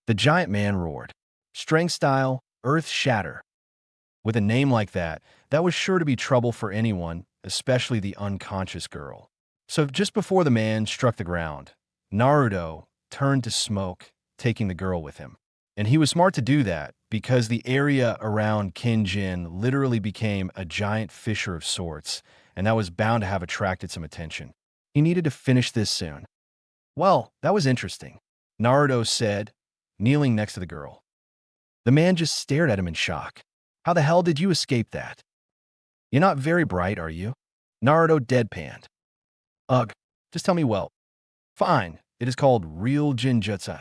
The giant man roared. Strength style, earth shatter. With a name like that, that was sure to be trouble for anyone, especially the unconscious girl. So just before the man struck the ground, Naruto turned to smoke, taking the girl with him. And he was smart to do that because the area around Kinjin literally became a giant fissure of sorts, and that was bound to have attracted some attention. He needed to finish this soon. Well, that was interesting, Naruto said, kneeling next to the girl. The man just stared at him in shock. How the hell did you escape that? You're not very bright, are you? Naruto deadpanned. Ugh, just tell me well. Fine, it is called real Jinjutsu.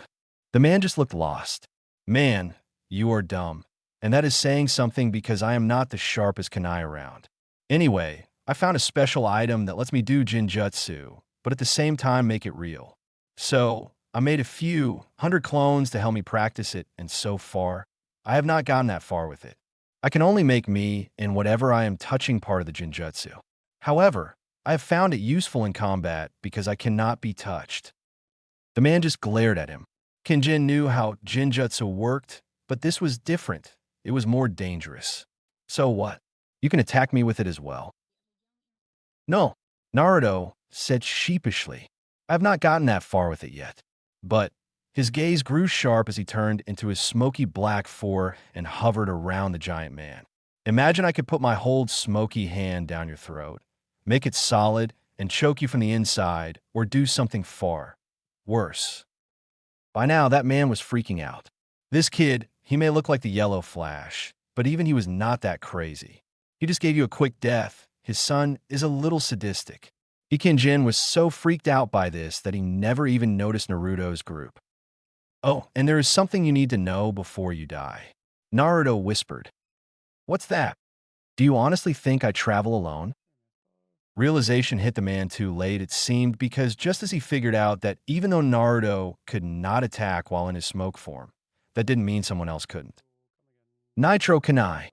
The man just looked lost. Man, you are dumb. And that is saying something because I am not the sharpest kunai around. Anyway, I found a special item that lets me do Jinjutsu, but at the same time make it real. So, I made a few 100 clones to help me practice it, and so far, I have not gotten that far with it. I can only make me in whatever I am touching part of the Jinjutsu. However, I have found it useful in combat because I cannot be touched. The man just glared at him. Kinjin knew how Jinjutsu worked, but this was different. It was more dangerous. So what? You can attack me with it as well. No, Naruto said sheepishly. I have not gotten that far with it yet. But his gaze grew sharp as he turned into his smoky black fur and hovered around the giant man. Imagine I could put my whole smoky hand down your throat, make it solid, and choke you from the inside, or do something far worse. By now, that man was freaking out. This kid, he may look like the Yellow Flash, but even he was not that crazy. He just gave you a quick death. His son is a little sadistic. Ikinjin was so freaked out by this that he never even noticed Naruto's group. Oh, and there is something you need to know before you die. Naruto whispered. What's that? Do you honestly think I travel alone? Realization hit the man too late, it seemed, because just as he figured out that even though Naruto could not attack while in his smoke form, that didn't mean someone else couldn't. Nitro Kunai.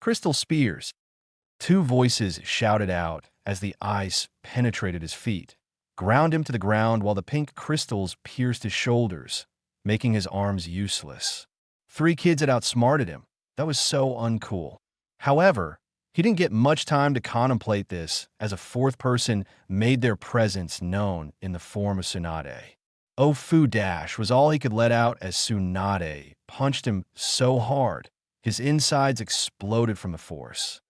Crystal Spears. 2 voices shouted out as the ice penetrated his feet, ground him to the ground while the pink crystals pierced his shoulders, making his arms useless. 3 kids had outsmarted him. That was so uncool. However, he didn't get much time to contemplate this as a fourth person made their presence known in the form of Tsunade. Oh Fu Dash was all he could let out as Tsunade punched him so hard, his insides exploded from the force.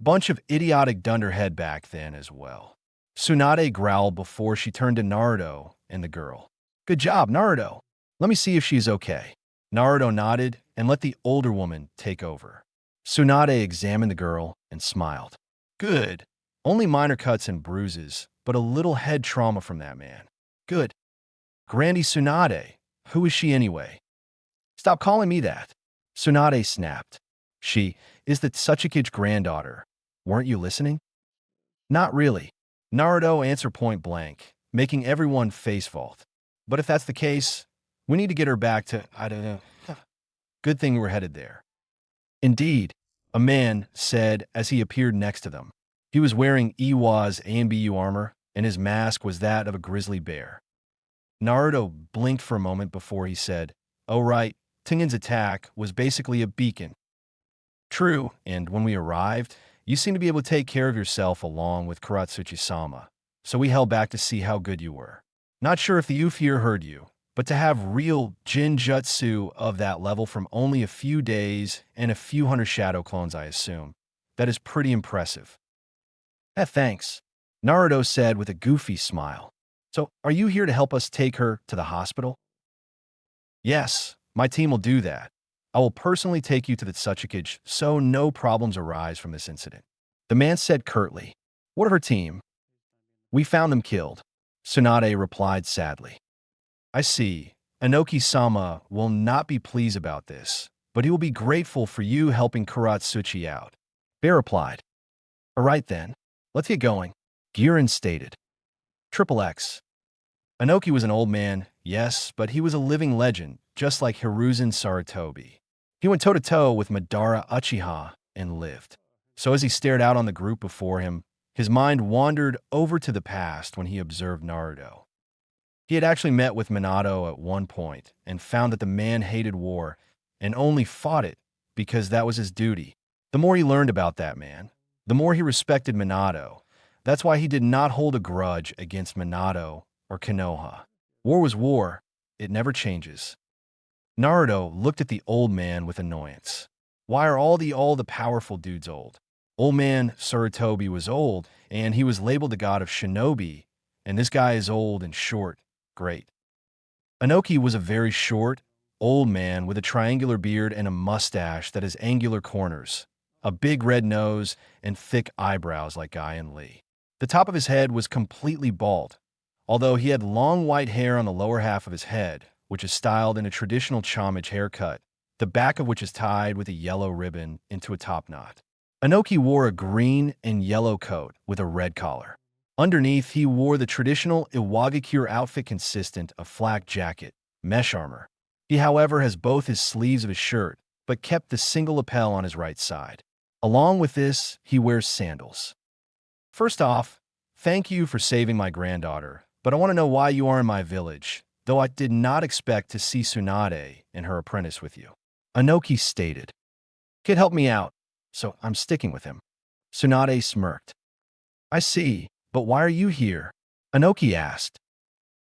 Bunch of idiotic dunderhead back then as well. Tsunade growled before she turned to Naruto and the girl. Good job, Naruto. Let me see if she's okay. Naruto nodded and let the older woman take over. Tsunade examined the girl and smiled. Good. Only minor cuts and bruises, but a little head trauma from that man. Good. Grandy Tsunade. Who is she anyway? Stop calling me that. Tsunade snapped. She is the Tsuchiki's granddaughter. Weren't you listening? Not really. Naruto answered point blank, making everyone face vault. But if that's the case, we need to get her back to, I don't know. Good thing we're headed there. Indeed, a man said as he appeared next to them. He was wearing Iwa's ANBU armor, and his mask was that of a grizzly bear. Naruto blinked for a moment before he said, "Oh right, Tengen's attack was basically a beacon." True, and when we arrived, you seemed to be able to take care of yourself along with Karatsuchi-sama, so we held back to see how good you were. Not sure if the youth here heard you, but to have real Jinjutsu of that level from only a few days and a few hundred shadow clones, I assume, that is pretty impressive. Thanks, Naruto said with a goofy smile. So, are you here to help us take her to the hospital? Yes, my team will do that. I will personally take you to the Tsuchikage so no problems arise from this incident. The man said curtly. What of her team? We found them killed, Tsunade replied sadly. I see. Inoki-sama will not be pleased about this, but he will be grateful for you helping Karatsuchi out. Bear replied. All right then, let's get going, Girin stated. Triple X. Inoki was an old man, yes, but he was a living legend, just like Hiruzen Sarutobi. He went toe-to-toe with Madara Uchiha and lived. So as he stared out on the group before him, his mind wandered over to the past when he observed Naruto. He had actually met with Minato at one point and found that the man hated war and only fought it because that was his duty. The more he learned about that man, the more he respected Minato. That's why he did not hold a grudge against Minato or Konoha. War was war. It never changes. Naruto looked at the old man with annoyance. Why are all the powerful dudes old? Old man Sarutobi was old, and he was labeled the god of shinobi, and this guy is old and short. Great. Inoki was a very short, old man with a triangular beard and a mustache that has angular corners, a big red nose, and thick eyebrows like Guy and Lee. The top of his head was completely bald, although he had long white hair on the lower half of his head, which is styled in a traditional Chamage haircut, the back of which is tied with a yellow ribbon into a top knot. Inoki wore a green and yellow coat with a red collar. Underneath, he wore the traditional Iwagakure outfit consistent of flak jacket, mesh armor. He, however, has both his sleeves of his shirt, but kept the single lapel on his right side. Along with this, he wears sandals. First off, thank you for saving my granddaughter, but I want to know why you are in my village, though I did not expect to see Tsunade and her apprentice with you. Inoki stated. Kid helped me out, so I'm sticking with him. Tsunade smirked. I see, but why are you here? Inoki asked.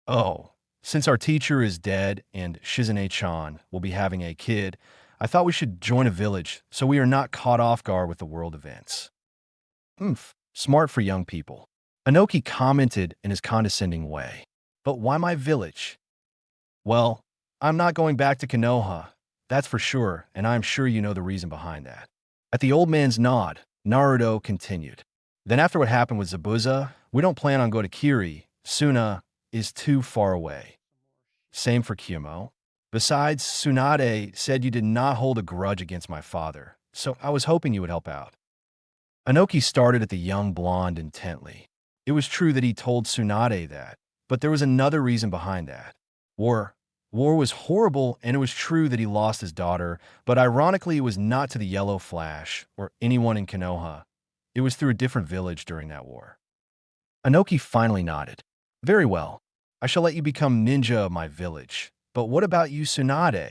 Oh, since our teacher is dead and Shizune-chan will be having a kid, I thought we should join a village so we are not caught off guard with the world events. Smart for young people. Inoki commented in his condescending way. But why my village? Well, I'm not going back to Konoha, that's for sure, and I'm sure you know the reason behind that. At the old man's nod, Naruto continued. Then after what happened with Zabuza, we don't plan on going to Kiri. Suna is too far away. Same for Kyumo. Besides, Tsunade said you did not hold a grudge against my father, so I was hoping you would help out. Inoki started at the young blonde intently. It was true that he told Tsunade that, but there was another reason behind that. War was horrible, and it was true that he lost his daughter, but ironically it was not to the Yellow Flash or anyone in Konoha. It was through a different village during that war. Inoki finally nodded. Very well. I shall let you become ninja of my village. But what about you, Tsunade?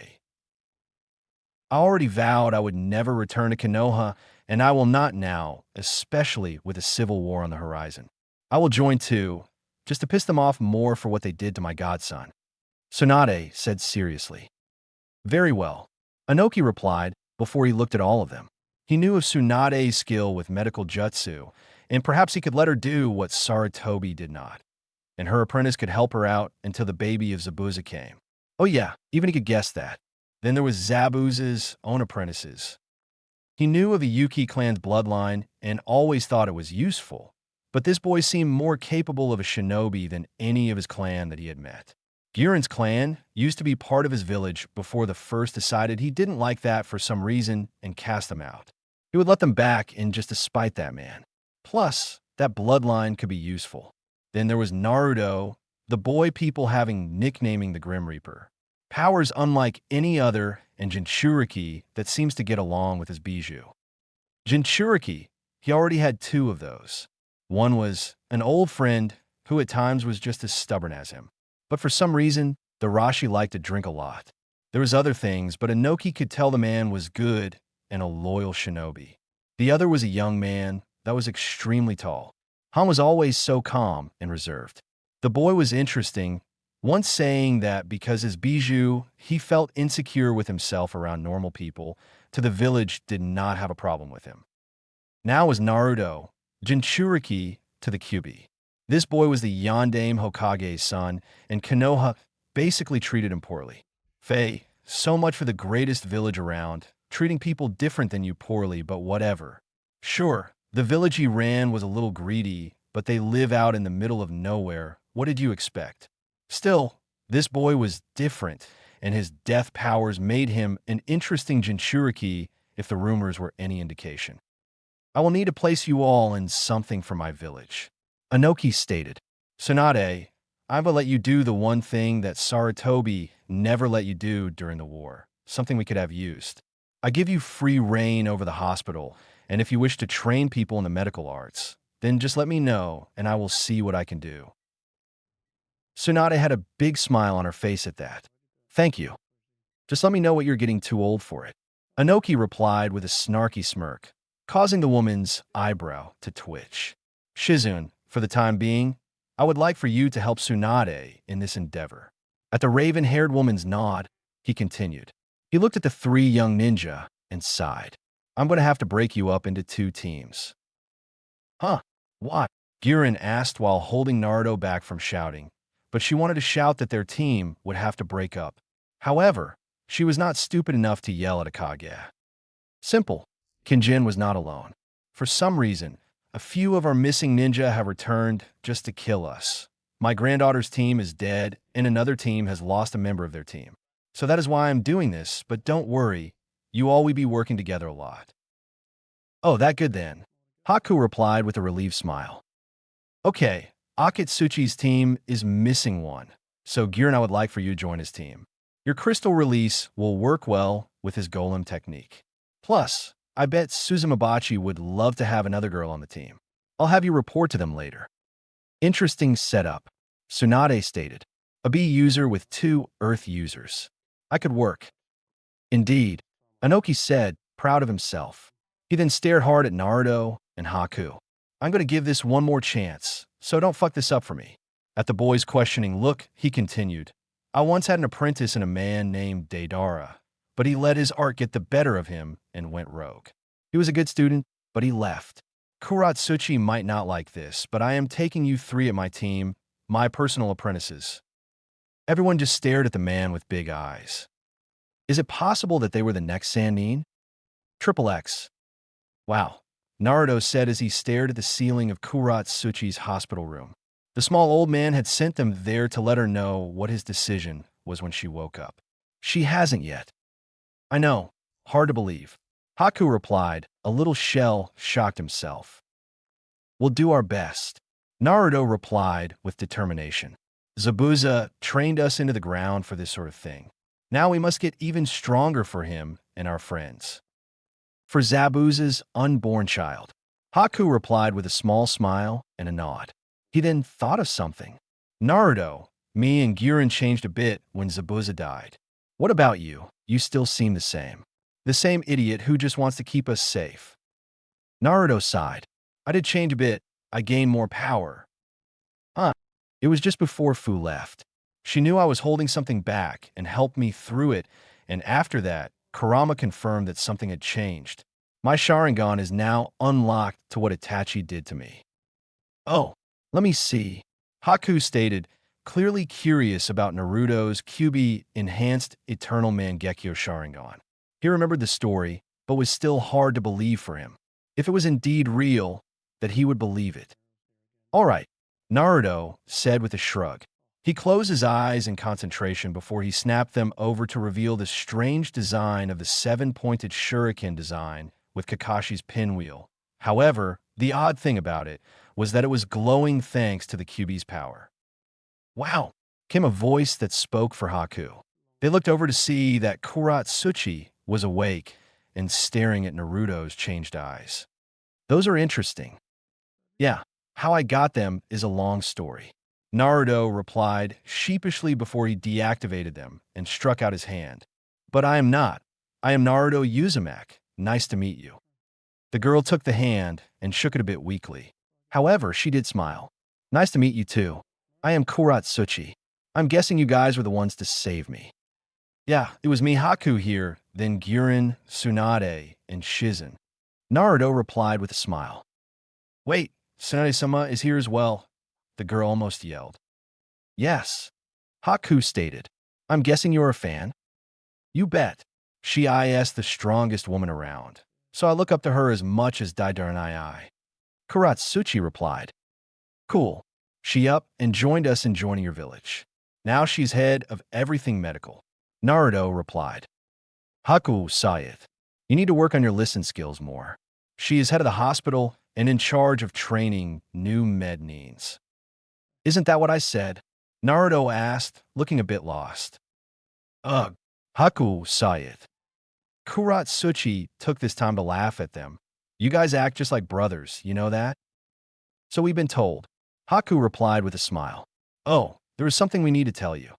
I already vowed I would never return to Konoha, and I will not now, especially with a civil war on the horizon. I will join too, just to piss them off more for what they did to my godson. Tsunade said seriously. Very well, Anoki replied before he looked at all of them. He knew of Tsunade's skill with medical jutsu, and perhaps he could let her do what Saratobi did not. And her apprentice could help her out until the baby of Zabuza came. Oh yeah, even he could guess that. Then there was Zabuza's own apprentices. He knew of the Yuki clan's bloodline and always thought it was useful, but this boy seemed more capable of a shinobi than any of his clan that he had met. Girin's clan used to be part of his village before the first decided he didn't like that for some reason and cast them out. He would let them back in just to spite that man. Plus, that bloodline could be useful. Then there was Naruto, the boy people having nicknaming the Grim Reaper. Powers unlike any other, and Jinchuriki that seems to get along with his bijou. Jinchuriki, he already had two of those. One was an old friend who at times was just as stubborn as him. But for some reason, the Rashi liked to drink a lot. There was other things, but Inoki could tell the man was good and a loyal shinobi. The other was a young man that was extremely tall. Han was always so calm and reserved. The boy was interesting, once saying that because his bijou, he felt insecure with himself around normal people, to the village did not have a problem with him. Now was Naruto, Jinchuriki to the Kyuubi. This boy was the Yondaime Hokage's son, and Konoha basically treated him poorly. Faye, so much for the greatest village around, treating people different than you poorly, but whatever. Sure, the village he ran was a little greedy, but they live out in the middle of nowhere. What did you expect? Still, this boy was different, and his death powers made him an interesting Jinchuriki if the rumors were any indication. I will need to place you all in something for my village, Inoki stated. Tsunade, I will let you do the one thing that Saratobi never let you do during the war, something we could have used. I give you free reign over the hospital, and if you wish to train people in the medical arts, then just let me know, and I will see what I can do. Tsunade had a big smile on her face at that. Thank you. Just let me know what you're getting too old for it. Inoki replied with a snarky smirk, causing the woman's eyebrow to twitch. Shizune, for the time being, I would like for you to help Tsunade in this endeavor. At the raven-haired woman's nod, he continued. He looked at the three young ninja and sighed. I'm going to have to break you up into two teams. Huh? What? Girin asked while holding Naruto back from shouting, but she wanted to shout that their team would have to break up. However, she was not stupid enough to yell at Akage. Simple. Kinjin was not alone. For some reason, a few of our missing ninja have returned just to kill us. My granddaughter's team is dead, and another team has lost a member of their team. So that is why I'm doing this, but don't worry, you all will be working together a lot. Oh, that good then. Haku replied with a relieved smile. Okay, Akatsuchi's team is missing one, so Girin I would like for you to join his team. Your crystal release will work well with his golem technique. Plus, I bet Suzumabachi would love to have another girl on the team. I'll have you report to them later. Interesting setup, Tsunade stated. A B user with two Earth users. I could work. Indeed, Inoki said, proud of himself. He then stared hard at Naruto and Haku. I'm going to give this one more chance, so don't fuck this up for me. At the boy's questioning look, he continued. I once had an apprentice and a man named Deidara, but he let his art get the better of him and went rogue. He was a good student, but he left. Kuratsuchi might not like this, but I am taking you three at my team, my personal apprentices. Everyone just stared at the man with big eyes. Is it possible that they were the next Sannin? Triple X. Wow, Naruto said as he stared at the ceiling of Kuratsuchi's hospital room. The small old man had sent them there to let her know what his decision was when she woke up. She hasn't yet. I know, hard to believe. Haku replied, a little shell shocked himself. We'll do our best. Naruto replied with determination. Zabuza trained us into the ground for this sort of thing. Now we must get even stronger for him and our friends. For Zabuza's unborn child. Haku replied with a small smile and a nod. He then thought of something. Naruto, me and Girin changed a bit when Zabuza died. What about you? You still seem the same. The same idiot who just wants to keep us safe. Naruto sighed. I did change a bit. I gained more power. Huh. It was just before Fu left. She knew I was holding something back and helped me through it, and after that, Kurama confirmed that something had changed. My Sharingan is now unlocked to what Itachi did to me. Oh, let me see. Haku stated, clearly curious about Naruto's QB enhanced Eternal Mangekyo Sharingan. He remembered the story, but was still hard to believe for him. If it was indeed real, that he would believe it. All right, Naruto said with a shrug. He closed his eyes in concentration before he snapped them over to reveal the strange design of the seven-pointed shuriken design with Kakashi's pinwheel. However, the odd thing about it was that it was glowing thanks to the QB's power. Wow, came a voice that spoke for Haku. They looked over to see that Kuratsuchi was awake and staring at Naruto's changed eyes. Those are interesting. Yeah, how I got them is a long story. Naruto replied sheepishly before he deactivated them and struck out his hand. But I am not. I am Naruto Uzumaki. Nice to meet you. The girl took the hand and shook it a bit weakly. However, she did smile. Nice to meet you too. I am Kuratsuchi. I'm guessing you guys were the ones to save me. Yeah, it was me Haku here, then Guren, Tsunade, and Shizen. Naruto replied with a smile. Wait, Tsunade-sama is here as well. The girl almost yelled. Yes, Haku stated. I'm guessing you're a fan? You bet. She is the strongest woman around, so I look up to her as much as Daidaranai. Kuratsuchi replied. Cool. She up and joined us in joining your village. Now she's head of everything medical. Naruto replied. Haku saw it. You need to work on your listen skills more. She is head of the hospital and in charge of training new med needs. Isn't that what I said? Naruto asked, looking a bit lost. Ugh, Haku saw it. Kuratsuchi took this time to laugh at them. You guys act just like brothers, you know that? So we've been told. Haku replied with a smile. Oh, there is something we need to tell you.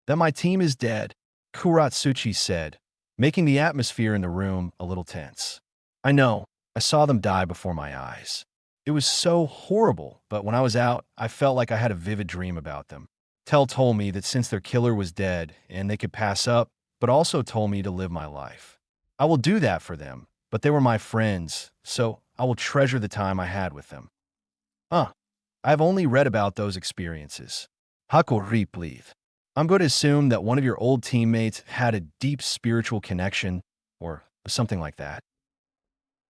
That my team is dead, Kuratsuchi said, making the atmosphere in the room a little tense. I know, I saw them die before my eyes. It was so horrible, but when I was out, I felt like I had a vivid dream about them. Tell told me that since their killer was dead and they could pass up, but also told me to live my life. I will do that for them, but they were my friends, so I will treasure the time I had with them. I've only read about those experiences. Haku replied. I'm going to assume that one of your old teammates had a deep spiritual connection, or something like that.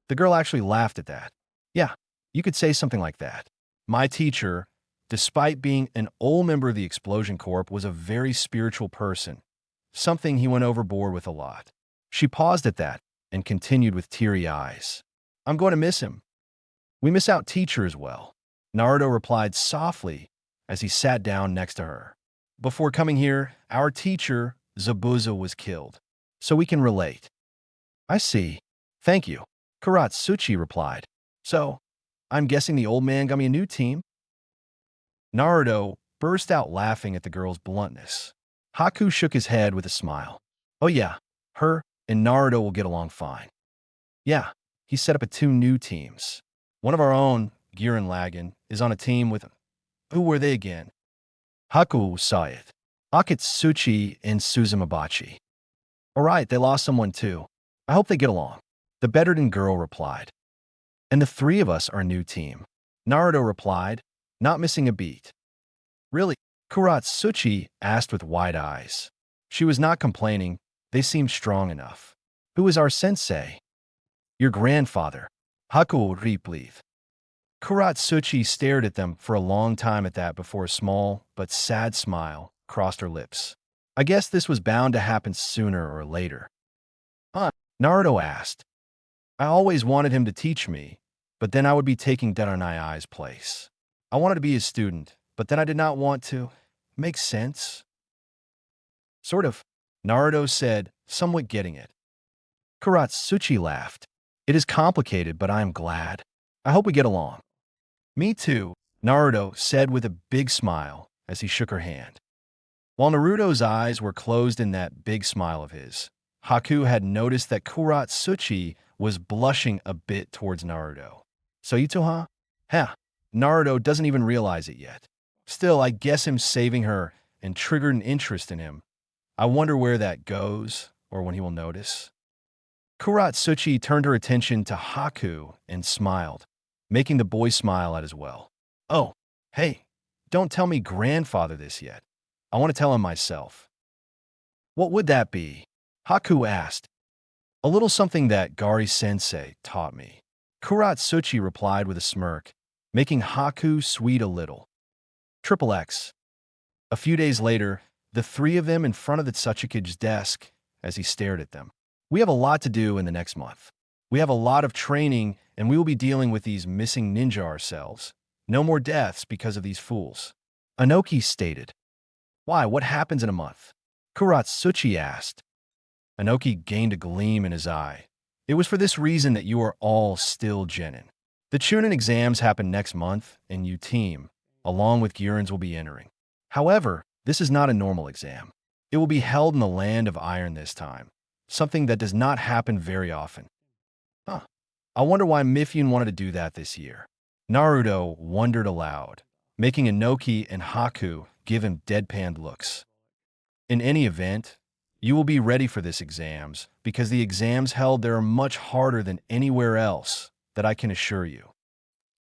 The girl actually laughed at that. Yeah, you could say something like that. My teacher, despite being an old member of the Explosion Corp, was a very spiritual person, something he went overboard with a lot. She paused at that and continued with teary eyes. I'm going to miss him. We miss out teacher as well. Naruto replied softly as he sat down next to her. Before coming here, our teacher, Zabuza, was killed, so we can relate. I see. Thank you, Kuratsuchi replied. So, I'm guessing the old man got me a new team? Naruto burst out laughing at the girl's bluntness. Haku shook his head with a smile. Oh yeah, her and Naruto will get along fine. Yeah, he set up two new teams. One of our own, Guren Lagann, is on a team with... Who were they again? Haku saw it. Akatsuchi and Suzumabachi. All right, they lost someone too. I hope they get along. The bettered girl replied. And the three of us are a new team. Naruto replied, not missing a beat. Really? Kuratsuchi asked with wide eyes. She was not complaining. They seemed strong enough. Who is our sensei? Your grandfather. Haku replied. Kuratsuchi stared at them for a long time at that before a small but sad smile crossed her lips. I guess this was bound to happen sooner or later. Naruto asked. I always wanted him to teach me, but then I would be taking Daranai's place. I wanted to be his student, but then I did not want to. Makes sense? Sort of, Naruto said, somewhat getting it. Kuratsuchi laughed. It is complicated, but I am glad. I hope we get along. Me too, Naruto said with a big smile as he shook her hand. While Naruto's eyes were closed in that big smile of his, Haku had noticed that Kuratsuchi was blushing a bit towards Naruto. So Itoha? Heh, Naruto doesn't even realize it yet. Still, I guess him saving her and triggered an interest in him. I wonder where that goes, or when he will notice. Kuratsuchi turned her attention to Haku and smiled, making the boy smile at as well. Oh, hey, don't tell me grandfather this yet. I want to tell him myself. What would that be? Haku asked. A little something that Gari-sensei taught me. Kuratsuchi replied with a smirk, making Haku sweet a little. Triple X. A few days later, the three of them in front of the Tsuchikage's desk as he stared at them. We have a lot to do in the next month. We have a lot of training, and we will be dealing with these missing ninja ourselves. No more deaths because of these fools. Anoki stated. Why, what happens in a month? Kuratsuchi asked. Anoki gained a gleam in his eye. It was for this reason that you are all still genin. The Chunin exams happen next month, and you team, along with Gyurins, will be entering. However, this is not a normal exam. It will be held in the land of iron this time, something that does not happen very often. Huh. I wonder why Mifune wanted to do that this year. Naruto wondered aloud, making Anoki and Haku give him deadpanned looks. In any event, you will be ready for this exams, because the exams held there are much harder than anywhere else, that I can assure you.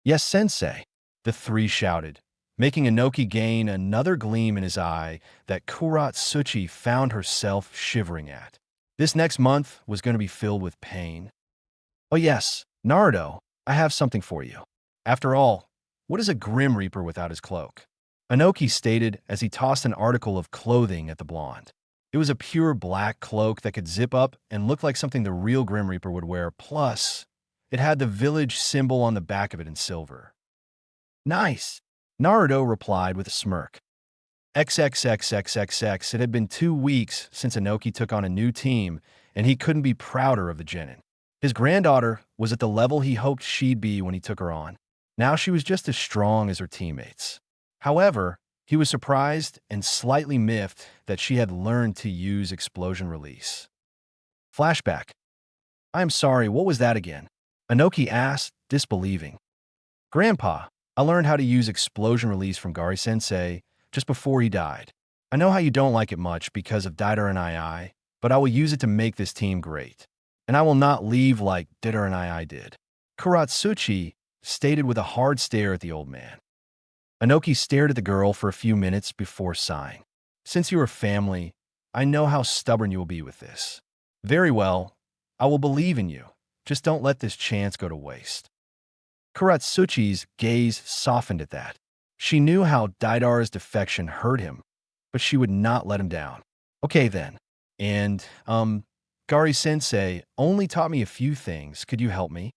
Yes, sensei, the three shouted, making Anoki gain another gleam in his eye that Kuratsuchi found herself shivering at. This next month was going to be filled with pain. Oh yes, Naruto, I have something for you. After all, what is a Grim Reaper without his cloak? Anoki stated as he tossed an article of clothing at the blonde. It was a pure black cloak that could zip up and look like something the real Grim Reaper would wear, plus it had the village symbol on the back of it in silver. Nice, Naruto replied with a smirk. XXXXXX, it had been 2 weeks since Anoki took on a new team, and he couldn't be prouder of the genin. His granddaughter was at the level he hoped she'd be when he took her on. Now she was just as strong as her teammates. However, he was surprised and slightly miffed that she had learned to use explosion release. Flashback. I am sorry, what was that again? Anoki asked, disbelieving. Grandpa, I learned how to use explosion release from Gari-sensei just before he died. I know how you don't like it much because of Daidar and II, but I will use it to make this team great. And I will not leave like Daidar and II did. Kuratsuchi stated with a hard stare at the old man. Anoki stared at the girl for a few minutes before sighing. Since you are family, I know how stubborn you will be with this. Very well, I will believe in you. Just don't let this chance go to waste. Kuratsuchi's gaze softened at that. She knew how Daidar's defection hurt him, but she would not let him down. Okay then. And, Gari-sensei only taught me a few things. Could you help me?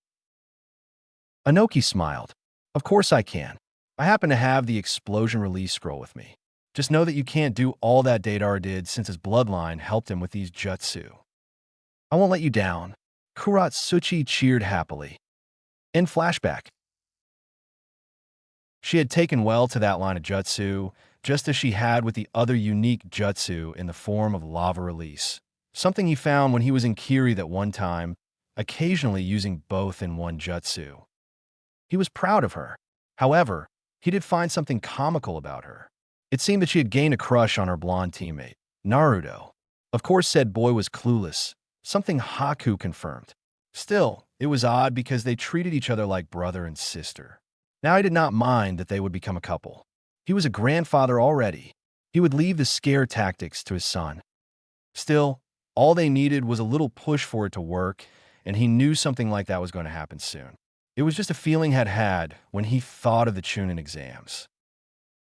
Anoki smiled. Of course I can. I happen to have the explosion release scroll with me. Just know that you can't do all that Daidar did since his bloodline helped him with these jutsu. I won't let you down. Kuratsuchi cheered happily. In flashback. She had taken well to that line of jutsu, just as she had with the other unique jutsu in the form of lava release. Something he found when he was in Kiri that one time, occasionally using both in one jutsu. He was proud of her. However, he did find something comical about her. It seemed that she had gained a crush on her blonde teammate, Naruto. Of course, said boy was clueless, something Haku confirmed. Still, it was odd because they treated each other like brother and sister. Now he did not mind that they would become a couple. He was a grandfather already. He would leave the scare tactics to his son. Still, all they needed was a little push for it to work, and he knew something like that was going to happen soon. It was just a feeling he had when he thought of the Chunin exams.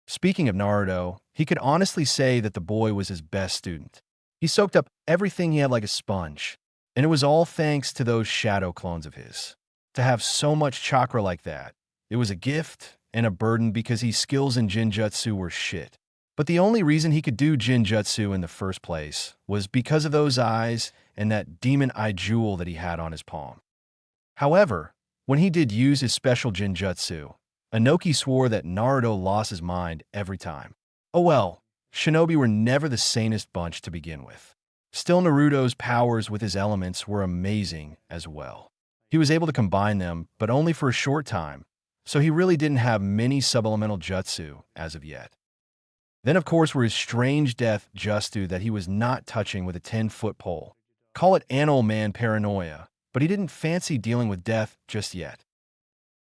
Speaking of Naruto, he could honestly say that the boy was his best student. He soaked up everything he had like a sponge, and it was all thanks to those shadow clones of his. To have so much chakra like that, it was a gift and a burden because his skills in Jinjutsu were shit. But the only reason he could do Jinjutsu in the first place was because of those eyes and that demon eye jewel that he had on his palm. However, when he did use his special Jinjutsu, Anoki swore that Naruto lost his mind every time. Oh well, shinobi were never the sanest bunch to begin with. Still, Naruto's powers with his elements were amazing as well. He was able to combine them, but only for a short time, so he really didn't have many sub-elemental jutsu as of yet. Then, of course, were his strange death jutsu that he was not touching with a 10-foot pole. Call it animal man paranoia, but he didn't fancy dealing with death just yet.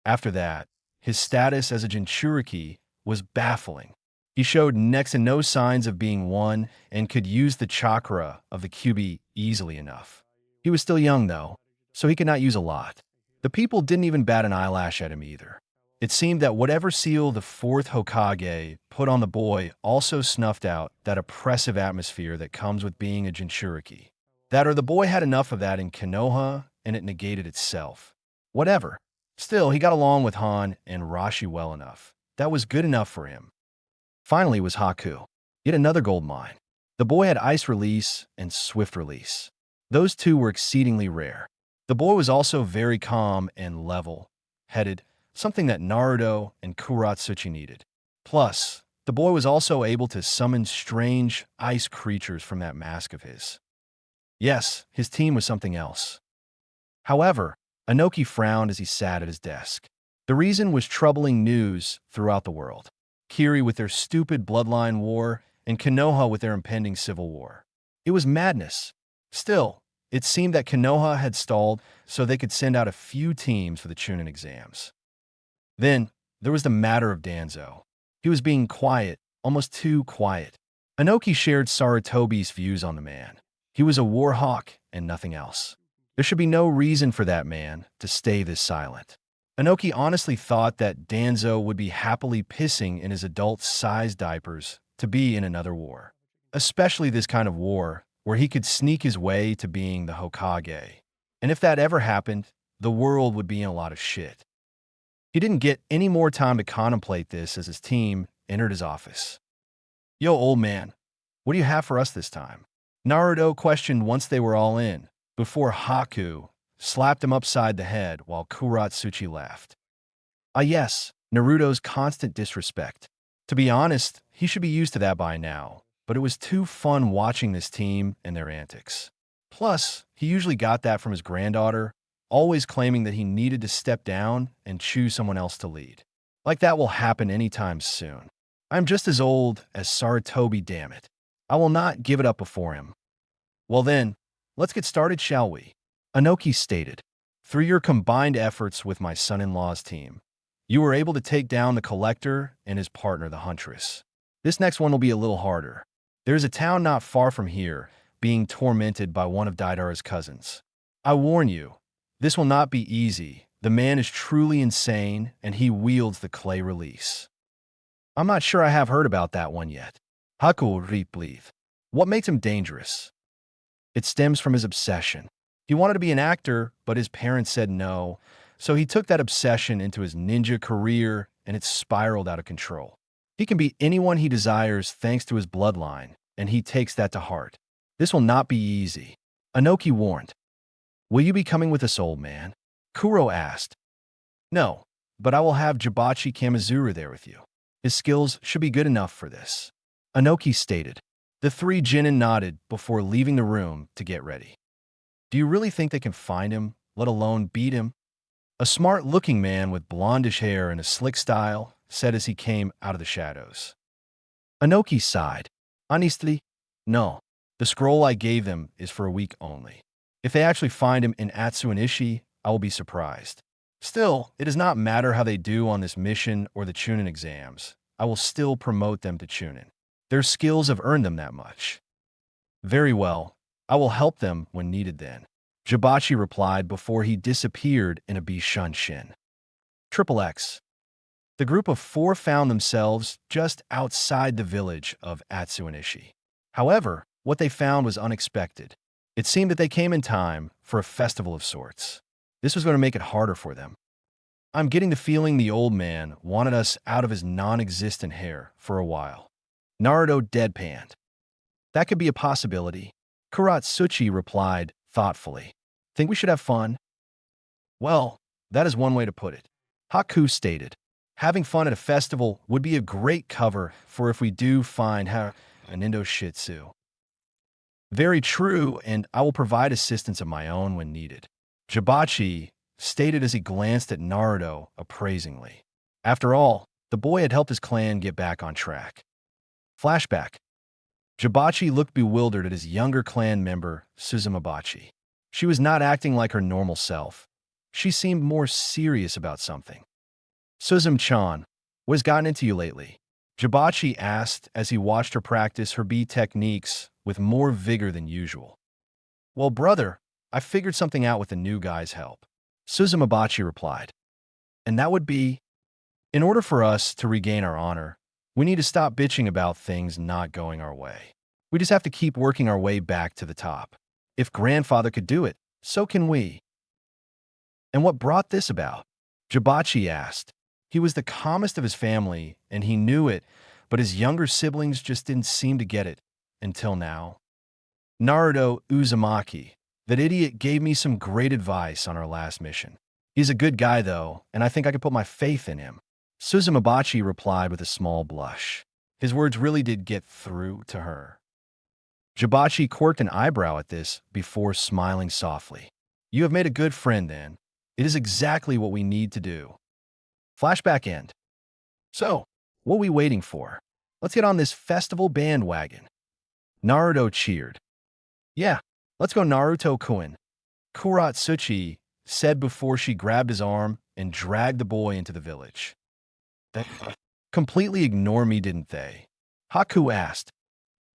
After that, his status as a Jinchuriki was baffling. He showed next to no signs of being one and could use the chakra of the Kyuubi easily enough. He was still young, though, so he could not use a lot. The people didn't even bat an eyelash at him either. It seemed that whatever seal the fourth Hokage put on the boy also snuffed out that oppressive atmosphere that comes with being a Jinchuriki. That or the boy had enough of that in Konoha, and it negated itself. Whatever. Still, he got along with Han and Rashi well enough. That was good enough for him. Finally was Haku, yet another gold mine. The boy had ice release and swift release. Those two were exceedingly rare. The boy was also very calm and level-headed, something that Naruto and Kuratsuchi needed. Plus, the boy was also able to summon strange ice creatures from that mask of his. Yes, his team was something else. However, Inoki frowned as he sat at his desk. The reason was troubling news throughout the world. Kiri with their stupid bloodline war, and Konoha with their impending civil war. It was madness. Still, it seemed that Konoha had stalled so they could send out a few teams for the Chunin exams. Then, there was the matter of Danzo. He was being quiet, almost too quiet. Inoki shared Sarutobi's views on the man. He was a war hawk and nothing else. There should be no reason for that man to stay this silent. Inoki honestly thought that Danzo would be happily pissing in his adult-sized diapers to be in another war. Especially this kind of war where he could sneak his way to being the Hokage. And if that ever happened, the world would be in a lot of shit. He didn't get any more time to contemplate this as his team entered his office. "Yo, old man, what do you have for us this time?" Naruto questioned once they were all in, before Haku slapped him upside the head while Kuratsuchi laughed. Ah yes, Naruto's constant disrespect. To be honest, he should be used to that by now, but it was too fun watching this team and their antics. Plus, he usually got that from his granddaughter, always claiming that he needed to step down and choose someone else to lead. Like that will happen anytime soon. I'm just as old as Sarutobi, damn it. I will not give it up before him. Well then, let's get started, shall we? Inoki stated, "Through your combined efforts with my son-in-law's team, you were able to take down the Collector and his partner, the Huntress. This next one will be a little harder. There is a town not far from here being tormented by one of Deidara's cousins. I warn you, this will not be easy. The man is truly insane, and he wields the clay release." "I'm not sure I have heard about that one yet." Haku replied. "What makes him dangerous?" "It stems from his obsession. He wanted to be an actor, but his parents said no, so he took that obsession into his ninja career, and it spiraled out of control. He can be anyone he desires thanks to his bloodline, and he takes that to heart. This will not be easy." Inoki warned. "Will you be coming with us, old man?" Kuro asked. "No, but I will have Jibachi Kamizuru there with you. His skills should be good enough for this," Inoki stated. The three Genin nodded before leaving the room to get ready. "Do you really think they can find him, let alone beat him?" A smart-looking man with blondish hair and a slick style said as he came out of the shadows. Inoki sighed. "Honestly, no. The scroll I gave them is for a week only. If they actually find him in Atsuinishi, I will be surprised. Still, it does not matter how they do on this mission or the Chunin exams. I will still promote them to Chunin. Their skills have earned them that much." "Very well. I will help them when needed then," Jibachi replied before he disappeared in a Bishunshin. XXX. The group of four found themselves just outside the village of Atsuinishi. However, what they found was unexpected. It seemed that they came in time for a festival of sorts. This was going to make it harder for them. "I'm getting the feeling the old man wanted us out of his non-existent hair for a while." Naruto deadpanned. "That could be a possibility," Kuratsuchi replied thoughtfully. "Think we should have fun?" "Well, that is one way to put it," Haku stated. "Having fun at a festival would be a great cover for if we do find an Indo Shih Tzu." Very true, and I will provide assistance of my own when needed. Jibachi stated as he glanced at Naruto appraisingly. After all, the boy had helped his clan get back on track. Flashback. Jibachi looked bewildered at his younger clan member, Suzumabachi. She was not acting like her normal self. She seemed more serious about something. Suzum-chan, what has gotten into you lately? Jibachi asked as he watched her practice her B techniques with more vigor than usual. Well, brother, I figured something out with the new guy's help. Suzumabachi replied. And that would be, in order for us to regain our honor, we need to stop bitching about things not going our way. We just have to keep working our way back to the top. If grandfather could do it, so can we. And what brought this about? Jibachi asked. He was the calmest of his family, and he knew it, but his younger siblings just didn't seem to get it, until now. Naruto Uzumaki, that idiot gave me some great advice on our last mission. He's a good guy, though, and I think I could put my faith in him. Suzumabachi replied with a small blush. His words really did get through to her. Jibachi quirked an eyebrow at this before smiling softly. You have made a good friend, then. It is exactly what we need to do. Flashback end. So, what are we waiting for? Let's get on this festival bandwagon. Naruto cheered. Yeah, let's go Naruto-kun. Kuratsuchi said before she grabbed his arm and dragged the boy into the village. They completely ignored me, didn't they? Haku asked.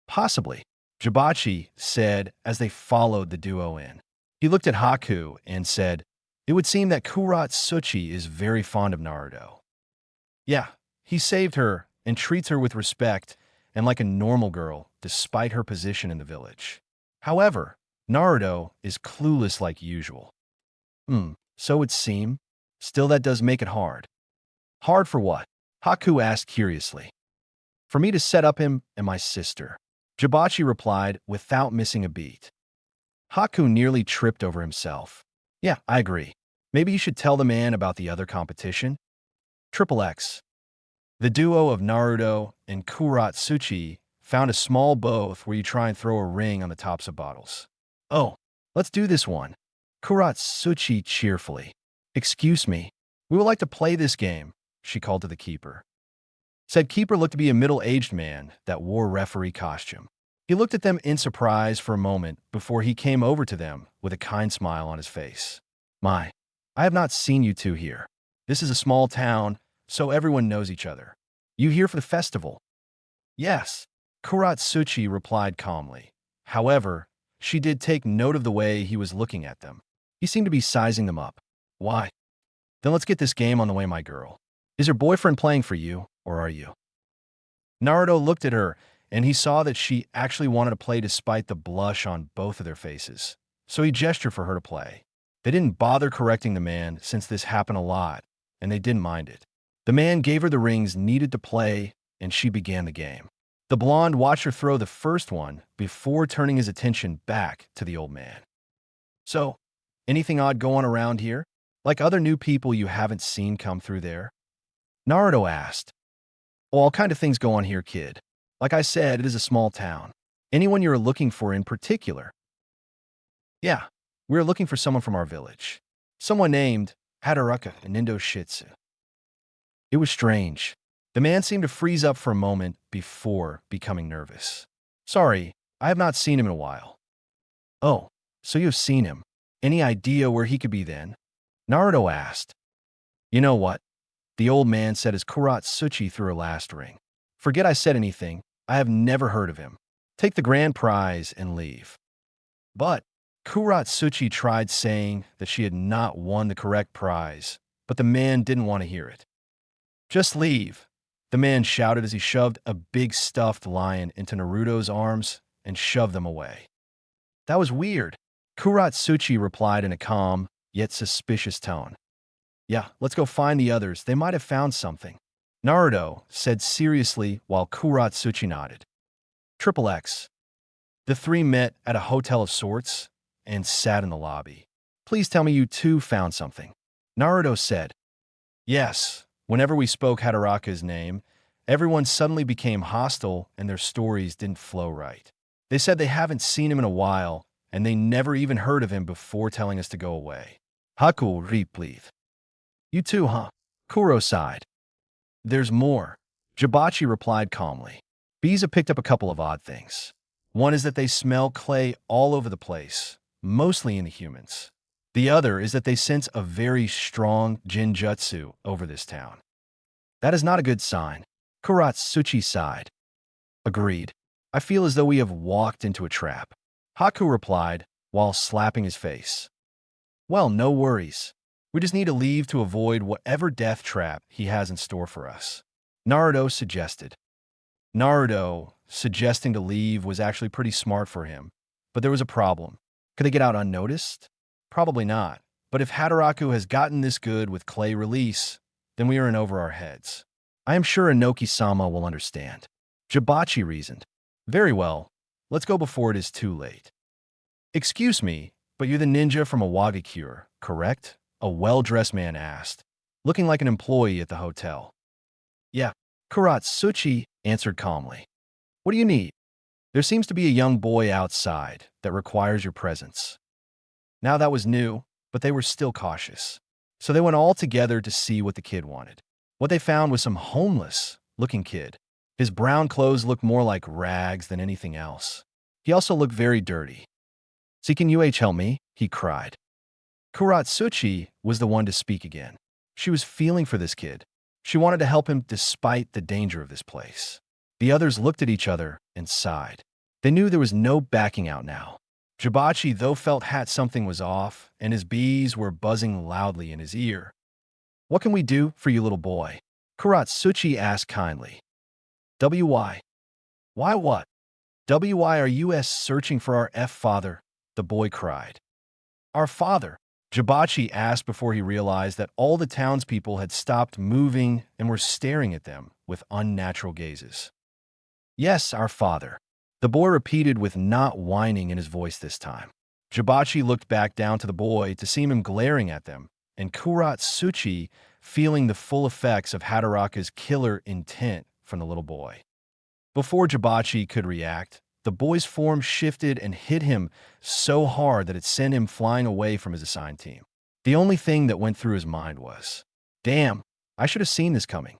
Possibly, Jibachi said as they followed the duo in. He looked at Haku and said, it would seem that Kuratsuchi is very fond of Naruto. Yeah, he saved her and treats her with respect and like a normal girl despite her position in the village. However, Naruto is clueless like usual. So it seems. Still, that does make it hard. Hard for what? Haku asked curiously. For me to set up him and my sister. Jibachi replied without missing a beat. Haku nearly tripped over himself. Yeah, I agree. Maybe you should tell the man about the other competition? Triple X. The duo of Naruto and Kuratsuchi found a small booth where you try and throw a ring on the tops of bottles. Oh, let's do this one. Kuratsuchi cheerfully. Excuse me. We would like to play this game, she called to the keeper. Said keeper looked to be a middle-aged man that wore referee costume. He looked at them in surprise for a moment before he came over to them with a kind smile on his face. My, I have not seen you two here. This is a small town, so everyone knows each other. You here for the festival? Yes, Kuratsuchi replied calmly. However, she did take note of the way he was looking at them. He seemed to be sizing them up. Why? Then let's get this game on the way, my girl. Is your boyfriend playing for you, or are you? Naruto looked at her, and he saw that she actually wanted to play despite the blush on both of their faces. So he gestured for her to play. They didn't bother correcting the man since this happened a lot, and they didn't mind it. The man gave her the rings needed to play, and she began the game. The blonde watched her throw the first one before turning his attention back to the old man. So, anything odd going around here? Like other new people you haven't seen come through there? Naruto asked. All kind of things go on here, kid. Like I said, it is a small town. Anyone you're looking for in particular? Yeah, we're looking for someone from our village. Someone named Hadaraka Nindo Shitsu. It was strange. The man seemed to freeze up for a moment before becoming nervous. Sorry, I have not seen him in a while. Oh, so you have seen him. Any idea where he could be then? Naruto asked. You know what? The old man said as Kuratsuchi threw her last ring. Forget I said anything. I have never heard of him. Take the grand prize and leave. But Kuratsuchi tried saying that she had not won the correct prize, but the man didn't want to hear it. Just leave, the man shouted as he shoved a big stuffed lion into Naruto's arms and shoved them away. That was weird, Kuratsuchi replied in a calm, yet suspicious tone. Yeah, let's go find the others. They might have found something. Naruto said seriously while Kuratsuchi nodded. Triple X. The three met at a hotel of sorts and sat in the lobby. Please tell me you too found something. Naruto said. Yes, whenever we spoke Hadaraka's name, everyone suddenly became hostile and their stories didn't flow right. They said they haven't seen him in a while, and they never even heard of him before telling us to go away. Haku replied. You too, huh? Kuro sighed. There's more. Jibachi replied calmly. Bees have picked up a couple of odd things. One is that they smell clay all over the place, mostly in the humans. The other is that they sense a very strong jinjutsu over this town. That is not a good sign. Kuratsuchi sighed. Agreed. I feel as though we have walked into a trap. Haku replied, while slapping his face. Well, no worries. We just need to leave to avoid whatever death trap he has in store for us. Naruto suggested. Naruto suggesting to leave was actually pretty smart for him, but there was a problem. Could they get out unnoticed? Probably not. But if Hataraku has gotten this good with clay release, then we are in over our heads. I am sure Inoki-sama will understand. Jibachi reasoned. Very well. Let's go before it is too late. Excuse me, but you're the ninja from Awagakure, correct? A well-dressed man asked, looking like an employee at the hotel. Yeah, Kuratsuchi answered calmly. What do you need? There seems to be a young boy outside that requires your presence. Now that was new, but they were still cautious. So they went all together to see what the kid wanted. What they found was some homeless-looking kid. His brown clothes looked more like rags than anything else. He also looked very dirty. "See, can you help me?" he cried. Kuratsuchi was the one to speak again. She was feeling for this kid. She wanted to help him despite the danger of this place. The others looked at each other and sighed. They knew there was no backing out now. Jibachi, though, felt something was off, and his bees were buzzing loudly in his ear. What can we do for you, little boy? Kuratsuchi asked kindly. Why? Why what? Why are you searching for our father? The boy cried. Our father? Jibachi asked before he realized that all the townspeople had stopped moving and were staring at them with unnatural gazes. Yes, our father. The boy repeated with not whining in his voice this time. Jibachi looked back down to the boy to see him glaring at them, and Kuratsuchi feeling the full effects of Hataraku's killer intent from the little boy. Before Jibachi could react, the boy's form shifted and hit him so hard that it sent him flying away from his assigned team. The only thing that went through his mind was, damn, I should have seen this coming.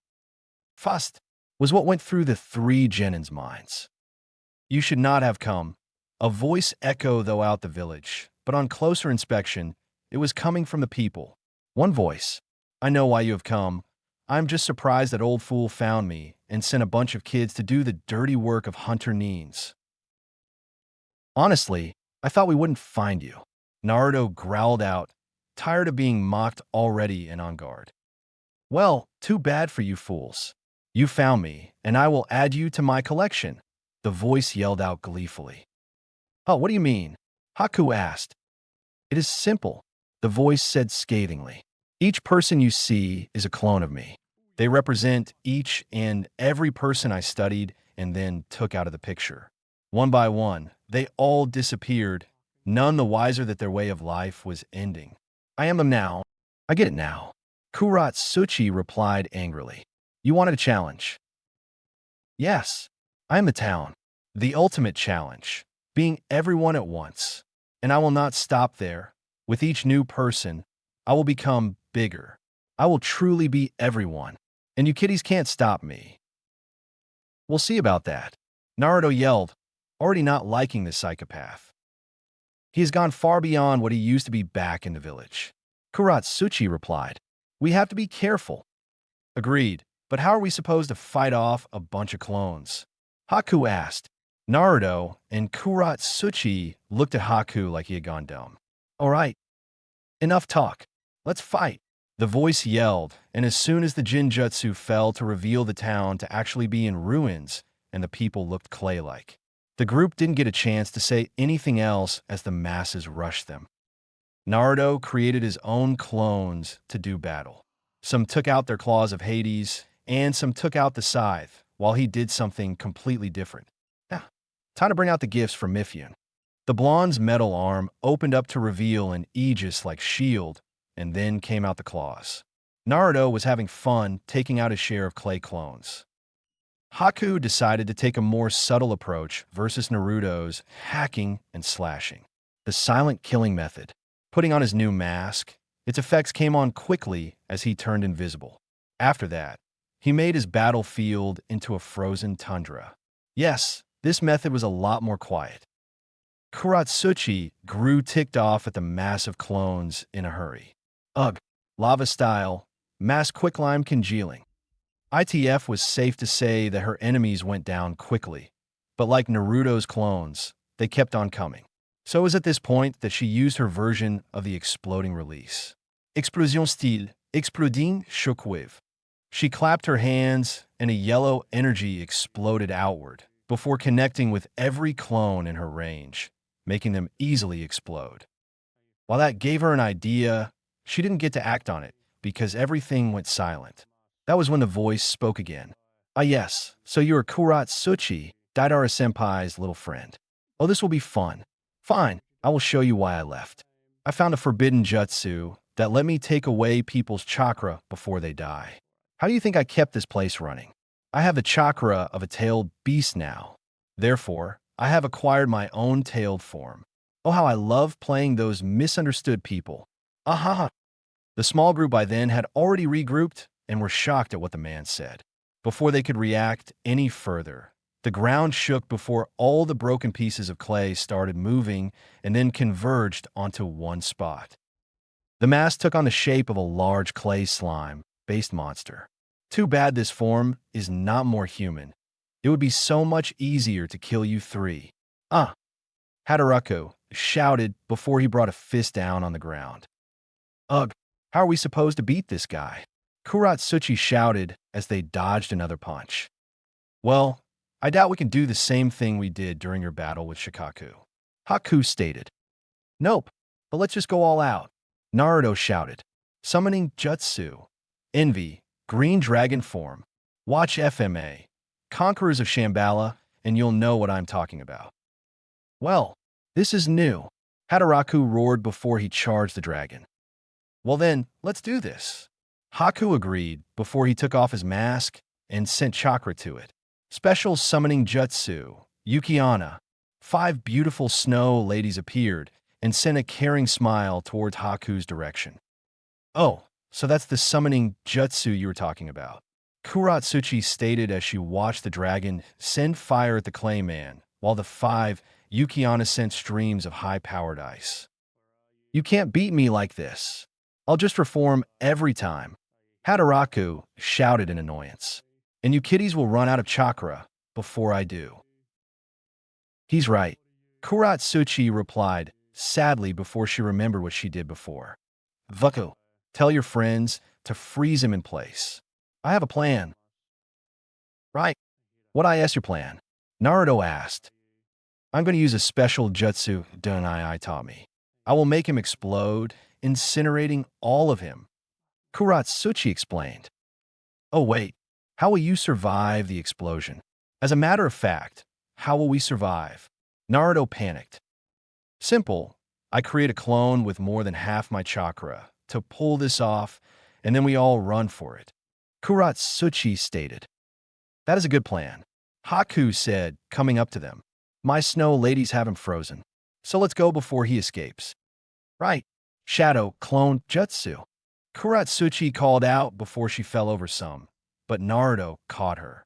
Fast was what went through the three genins' minds. You should not have come. A voice echoed throughout the village, but on closer inspection, it was coming from the people. One voice. I know why you have come. I'm just surprised that old fool found me and sent a bunch of kids to do the dirty work of Hunter Neens. Honestly, I thought we wouldn't find you. Naruto growled out, tired of being mocked already and on guard. Well, too bad for you fools. You found me, and I will add you to my collection. The voice yelled out gleefully. Oh, what do you mean? Haku asked. It is simple, the voice said scathingly. Each person you see is a clone of me. They represent each and every person I studied and then took out of the picture. One by one, they all disappeared, none the wiser that their way of life was ending. I am them now. I get it now. Kuratsuchi replied angrily. You wanted a challenge? Yes, I am the town. The ultimate challenge, being everyone at once. And I will not stop there. With each new person, I will become bigger. I will truly be everyone. And you kiddies can't stop me. We'll see about that. Naruto yelled, already not liking this psychopath. He has gone far beyond what he used to be back in the village. Kuratsuchi replied, we have to be careful. Agreed, but how are we supposed to fight off a bunch of clones? Haku asked. Naruto and Kuratsuchi looked at Haku like he had gone dumb. All right, enough talk. Let's fight. The voice yelled, and as soon as the Jinjutsu fell to reveal the town to actually be in ruins and the people looked clay-like, the group didn't get a chance to say anything else as the masses rushed them. Naruto created his own clones to do battle. Some took out their claws of Hades, and some took out the scythe, while he did something completely different. Now, time to bring out the gifts for Mifune. The blonde's metal arm opened up to reveal an Aegis-like shield, and then came out the claws. Naruto was having fun taking out his share of clay clones. Haku decided to take a more subtle approach versus Naruto's hacking and slashing. The silent killing method. Putting on his new mask, its effects came on quickly as he turned invisible. After that, he made his battlefield into a frozen tundra. Yes, this method was a lot more quiet. Kuratsuchi grew ticked off at the massive clones in a hurry. Ugh, lava style, mass quicklime congealing. ITF was safe to say that her enemies went down quickly, but like Naruto's clones, they kept on coming. So it was at this point that she used her version of the exploding release. Explosion style, exploding shockwave. She clapped her hands and a yellow energy exploded outward before connecting with every clone in her range, making them easily explode. While that gave her an idea, she didn't get to act on it because everything went silent. That was when the voice spoke again. Ah yes, so you're Kuratsuchi, Daidara-senpai's little friend. Oh, this will be fun. Fine, I will show you why I left. I found a forbidden jutsu that let me take away people's chakra before they die. How do you think I kept this place running? I have the chakra of a tailed beast now. Therefore, I have acquired my own tailed form. Oh, how I love playing those misunderstood people. Aha! The small group by then had already regrouped and were shocked at what the man said. Before they could react any further, the ground shook before all the broken pieces of clay started moving and then converged onto one spot. The mass took on the shape of a large clay slime-based monster. Too bad this form is not more human. It would be so much easier to kill you three. Ah! Hataraku shouted before he brought a fist down on the ground. Ugh, how are we supposed to beat this guy? Kuratsuchi shouted as they dodged another punch. Well, I doubt we can do the same thing we did during your battle with Shikaku. Haku stated. Nope, but let's just go all out. Naruto shouted, summoning Jutsu. Envy, green dragon form. Watch FMA, Conquerors of Shambhala, and you'll know what I'm talking about. Well, this is new. Hataraku roared before he charged the dragon. Well then, let's do this. Haku agreed before he took off his mask and sent chakra to it. Special summoning jutsu, Yukiana. 5 beautiful snow ladies appeared and sent a caring smile towards Haku's direction. Oh, so that's the summoning jutsu you were talking about. Kuratsuchi stated as she watched the dragon send fire at the clay man, while the 5 Yukiana sent streams of high-powered ice. You can't beat me like this. I'll just reform every time. Hataraku shouted in annoyance. And you kiddies will run out of chakra before I do. He's right. Kuratsuchi replied, sadly before she remembered what she did before. Vuku, tell your friends to freeze him in place. I have a plan. Right. What I asked your plan? Naruto asked. I'm going to use a special jutsu Dunai taught me. I will make him explode, incinerating all of him. Kuratsuchi explained. Oh wait, how will you survive the explosion? As a matter of fact, how will we survive? Naruto panicked. Simple, I create a clone with more than half my chakra to pull this off, and then we all run for it. Kuratsuchi stated. That is a good plan. Haku said, coming up to them. My snow ladies have him frozen, so let's go before he escapes. Right, Shadow Clone Jutsu. Kuratsuchi called out before she fell over some, but Naruto caught her.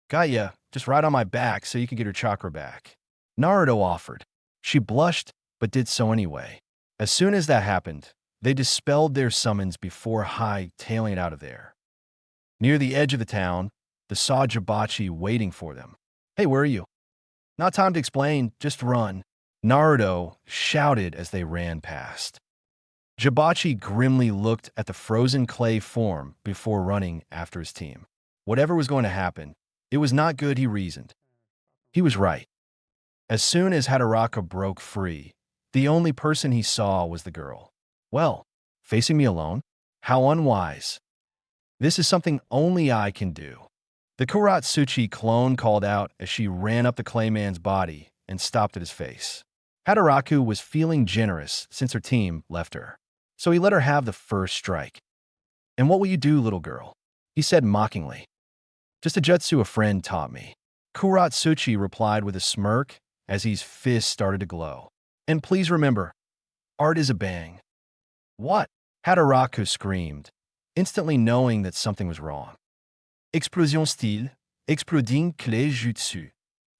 Got ya, just ride on my back so you can get her chakra back. Naruto offered. She blushed, but did so anyway. As soon as that happened, they dispelled their summons before high-tailing it out of there. Near the edge of the town, they saw Jibachi waiting for them. Hey, where are you? Not time to explain, just run. Naruto shouted as they ran past. Jibachi grimly looked at the frozen clay form before running after his team. Whatever was going to happen, it was not good, he reasoned. He was right. As soon as Hataraku broke free, the only person he saw was the girl. Well, facing me alone? How unwise. This is something only I can do. The Kuratsuchi clone called out as she ran up the clayman's body and stopped at his face. Hataraku was feeling generous since her team left her, so he let her have the first strike. And what will you do, little girl? He said mockingly. Just a jutsu a friend taught me. Kuratsuchi replied with a smirk as his fist started to glow. And please remember, art is a bang. What? Hataraku screamed, instantly knowing that something was wrong. Explosion style, exploding clé jutsu.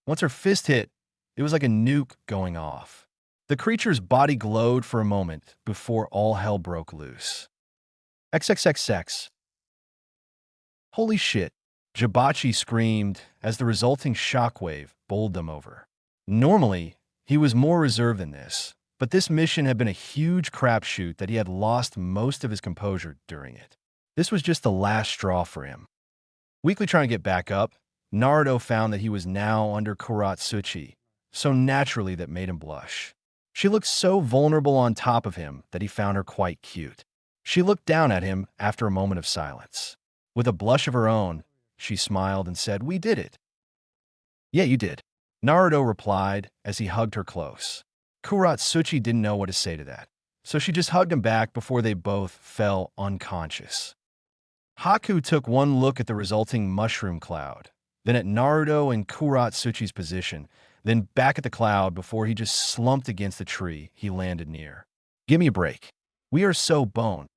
Once her fist hit, it was like a nuke going off. The creature's body glowed for a moment before all hell broke loose. XXXX. Holy shit, Jibachi screamed as the resulting shockwave bowled them over. Normally, he was more reserved than this, but this mission had been a huge crapshoot that he had lost most of his composure during it. This was just the last straw for him. Weakly trying to get back up, Naruto found that he was now under Kuratsuchi, so naturally that made him blush. She looked so vulnerable on top of him that he found her quite cute. She looked down at him after a moment of silence. With a blush of her own, she smiled and said, "We did it." "Yeah, you did," Naruto replied as he hugged her close. Kuratsuchi didn't know what to say to that, so she just hugged him back before they both fell unconscious. Haku took one look at the resulting mushroom cloud, then at Naruto and Kuratsuchi's position, then back at the cloud before he just slumped against the tree he landed near. "Give me a break. We are so boned.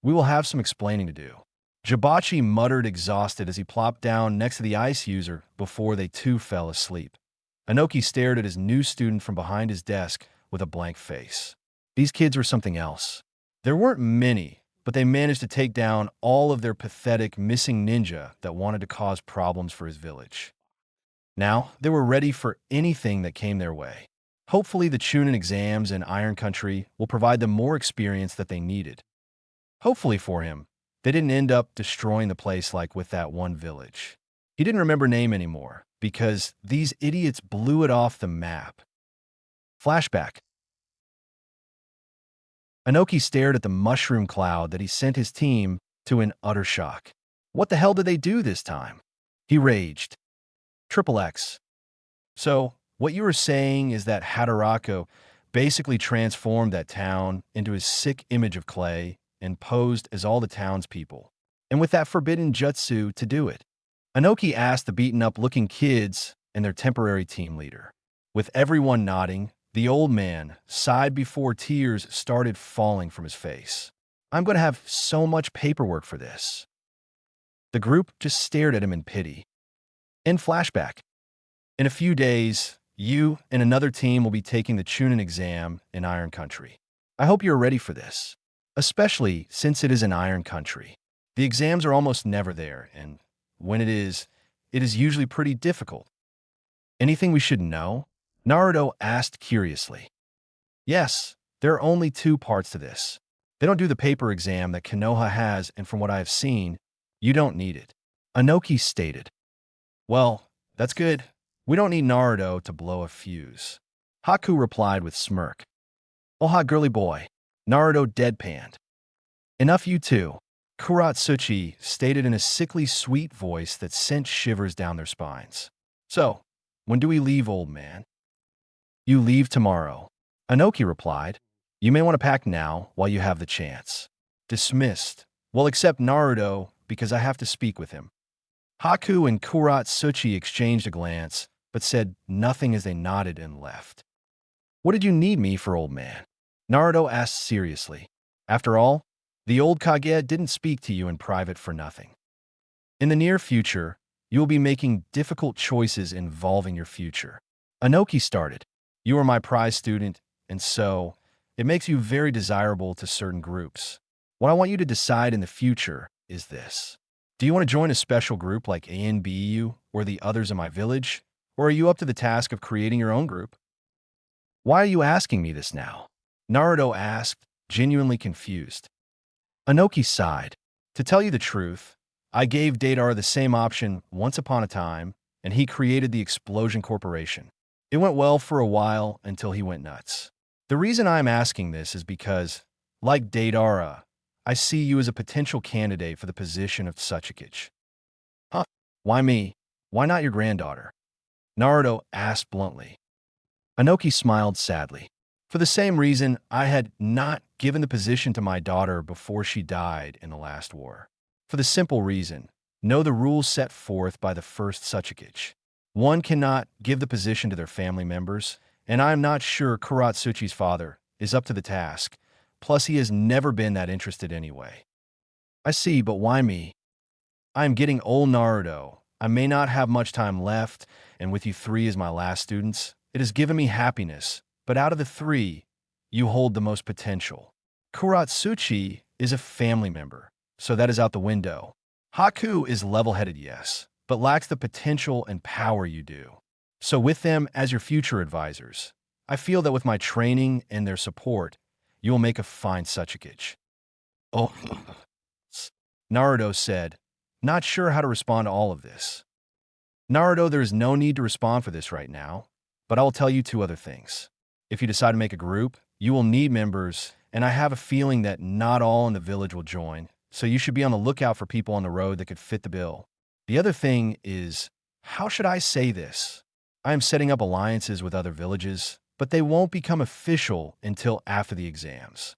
We will have some explaining to do." Jibachi muttered exhausted as he plopped down next to the ice user before they too fell asleep. Inoki stared at his new student from behind his desk with a blank face. These kids were something else. There weren't many, but they managed to take down all of their pathetic missing ninja that wanted to cause problems for his village. Now, they were ready for anything that came their way. Hopefully, the Chunin exams in Iron Country will provide them more experience that they needed. Hopefully for him, they didn't end up destroying the place like with that one village. He didn't remember name anymore because these idiots blew it off the map. Flashback. Inoki stared at the mushroom cloud that he sent his team to in utter shock. What the hell did they do this time? He raged. Triple X. So, what you were saying is that Hataraku basically transformed that town into his sick image of clay and posed as all the townspeople, and with that forbidden jutsu to do it. Inoki asked the beaten-up-looking kids and their temporary team leader. With everyone nodding, the old man sighed before tears started falling from his face. "I'm going to have so much paperwork for this." The group just stared at him in pity. In flashback. In a few days, you and another team will be taking the Chunin exam in Iron Country. I hope you're ready for this, especially since it is in Iron Country. The exams are almost never there, and when it is usually pretty difficult. Anything we should know? Naruto asked curiously. Yes, there are only two parts to this. They don't do the paper exam that Konoha has, and from what I have seen, you don't need it. Inoki stated. Well, that's good. We don't need Naruto to blow a fuse. Haku replied with smirk. Oh, hot girly boy. Naruto deadpanned. Enough you two. Kuratsuchi stated in a sickly sweet voice that sent shivers down their spines. So, when do we leave, old man? You leave tomorrow. Inoki replied. You may want to pack now while you have the chance. Dismissed. Well, except Naruto, because I have to speak with him. Haku and Kuratsuchi exchanged a glance, but said nothing as they nodded and left. What did you need me for, old man? Naruto asked seriously. After all, the old Kage didn't speak to you in private for nothing. In the near future, you will be making difficult choices involving your future. Inoki started. You are my prize student, and so, it makes you very desirable to certain groups. What I want you to decide in the future is this. Do you want to join a special group like ANBU or the others in my village? Or are you up to the task of creating your own group? Why are you asking me this now? Naruto asked, genuinely confused. Inoki sighed. To tell you the truth, I gave Deidara the same option once upon a time, and he created the Explosion Corporation. It went well for a while until he went nuts. The reason I'm asking this is because, like Deidara, I see you as a potential candidate for the position of Tsuchikage. Huh? Why me? Why not your granddaughter? Naruto asked bluntly. Inoki smiled sadly. For the same reason I had not given the position to my daughter before she died in the last war. For the simple reason, Know the rules set forth by the first Suchikage. One cannot give the position to their family members, and I am not sure Kuratsuchi's father is up to the task. Plus, he has never been that interested anyway. I see, but why me? I am getting old, Naruto. I may not have much time left, and with you three as my last students, it has given me happiness. But out of the three, you hold the most potential. Kuratsuchi is a family member, so that is out the window. Haku is level-headed, yes, but lacks the potential and power you do. So with them as your future advisors, I feel that with my training and their support, you will make a fine Suchikage. Oh, Naruto said, not sure how to respond to all of this. Naruto, there is no need to respond for this right now, but I will tell you two other things. If you decide to make a group, you will need members, and I have a feeling that not all in the village will join, so you should be on the lookout for people on the road that could fit the bill. The other thing is, how should I say this? I am setting up alliances with other villages, but they won't become official until after the exams.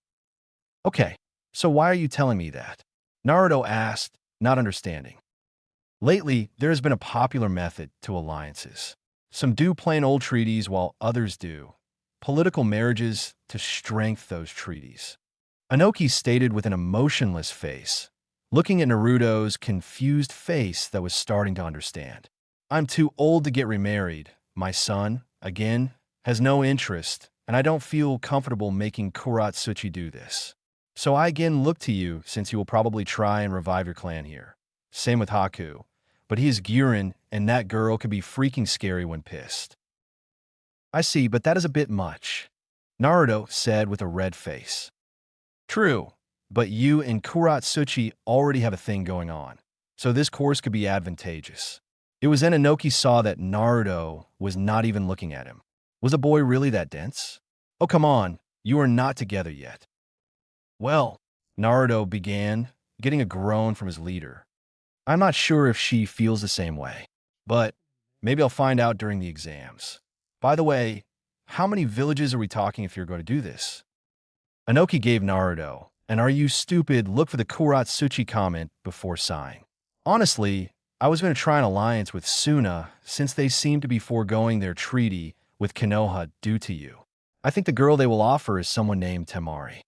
Okay, so why are you telling me that? Naruto asked, not understanding. Lately, there has been a popular method to alliances. Some do plain old treaties while others do political marriages to strengthen those treaties. Inoki stated with an emotionless face, looking at Naruto's confused face that was starting to understand. I'm too old to get remarried. My son, again, has no interest, and I don't feel comfortable making Kuratsuchi do this. So I again look to you since you will probably try and revive your clan here. Same with Haku, but he is Guren, and that girl could be freaking scary when pissed. I see, but that is a bit much, Naruto said with a red face. True, but you and Kuratsuchi already have a thing going on, so this course could be advantageous. It was then Inoki saw that Naruto was not even looking at him. Was the boy really that dense? Oh, come on, you are not together yet. Well, Naruto began, getting a groan from his leader. I'm not sure if she feels the same way, but maybe I'll find out during the exams. By the way, how many villages are we talking if you're going to do this? Inoki gave Naruto an "Are you stupid?" look for the Kuratsuchi comment before sighing. Honestly, I was going to try an alliance with Suna since they seem to be foregoing their treaty with Konoha due to you. I think the girl they will offer is someone named Temari.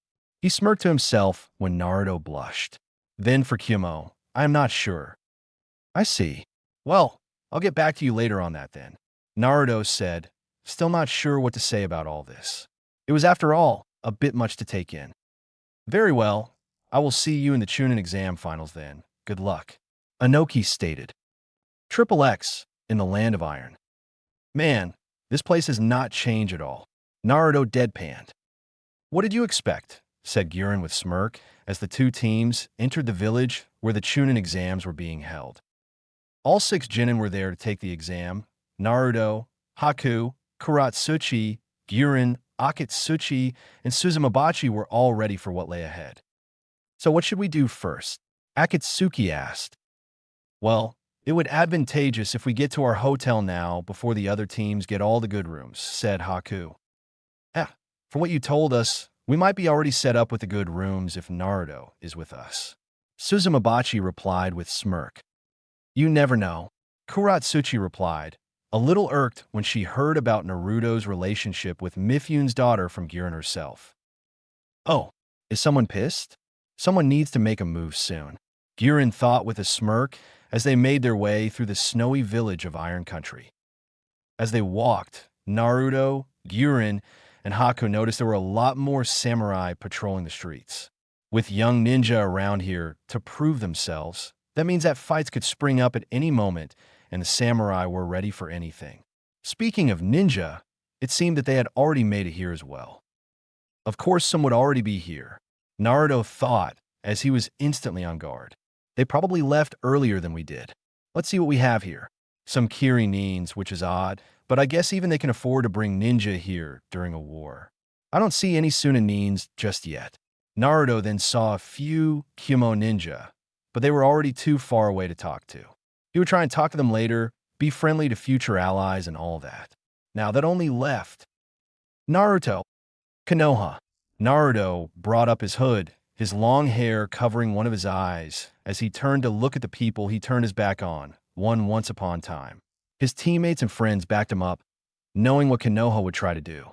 He smirked to himself when Naruto blushed. Then for Kumo, I am not sure. I see. Well, I'll get back to you later on that then, Naruto said, still not sure what to say about all this. It was, after all, a bit much to take in. Very well, I will see you in the Chunin exam finals then. Good luck, Inoki stated. Triple X in the land of iron. Man, this place has not changed at all. Naruto deadpanned. What did you expect? Said Guren with smirk as the two teams entered the village where the Chunin exams were being held. All 6 genin were there to take the exam. Naruto, Haku, Kuratsuchi, Guren, Akatsuchi, and Suzumabachi were all ready for what lay ahead. So what should we do first? Akatsuki asked. Well, it would advantageous if we get to our hotel now before the other teams get all the good rooms, said Haku. From what you told us, we might be already set up with the good rooms if Naruto is with us. Suzumabachi replied with smirk. You never know. Kuratsuchi replied, a little irked when she heard about Naruto's relationship with Mifyune's daughter from Guren herself. Oh, is someone pissed? Someone needs to make a move soon, Guren thought with a smirk as they made their way through the snowy village of Iron Country. As they walked, Naruto, Guren, and Haku noticed there were a lot more samurai patrolling the streets. With young ninja around here to prove themselves, that means that fights could spring up at any moment, and the samurai were ready for anything. Speaking of ninja, it seemed that they had already made it here as well. Of course, some would already be here, Naruto thought as he was instantly on guard. They probably left earlier than we did. Let's see what we have here. Some Kirinins, which is odd, but I guess even they can afford to bring ninja here during a war. I don't see any Sunanins just yet. Naruto then saw a few Kumo ninja, but they were already too far away to talk to. He would try and talk to them later, be friendly to future allies and all that. Now that only left Naruto. Konoha. Naruto brought up his hood, his long hair covering one of his eyes as he turned to look at the people he turned his back on, once upon a time. His teammates and friends backed him up, knowing what Konoha would try to do.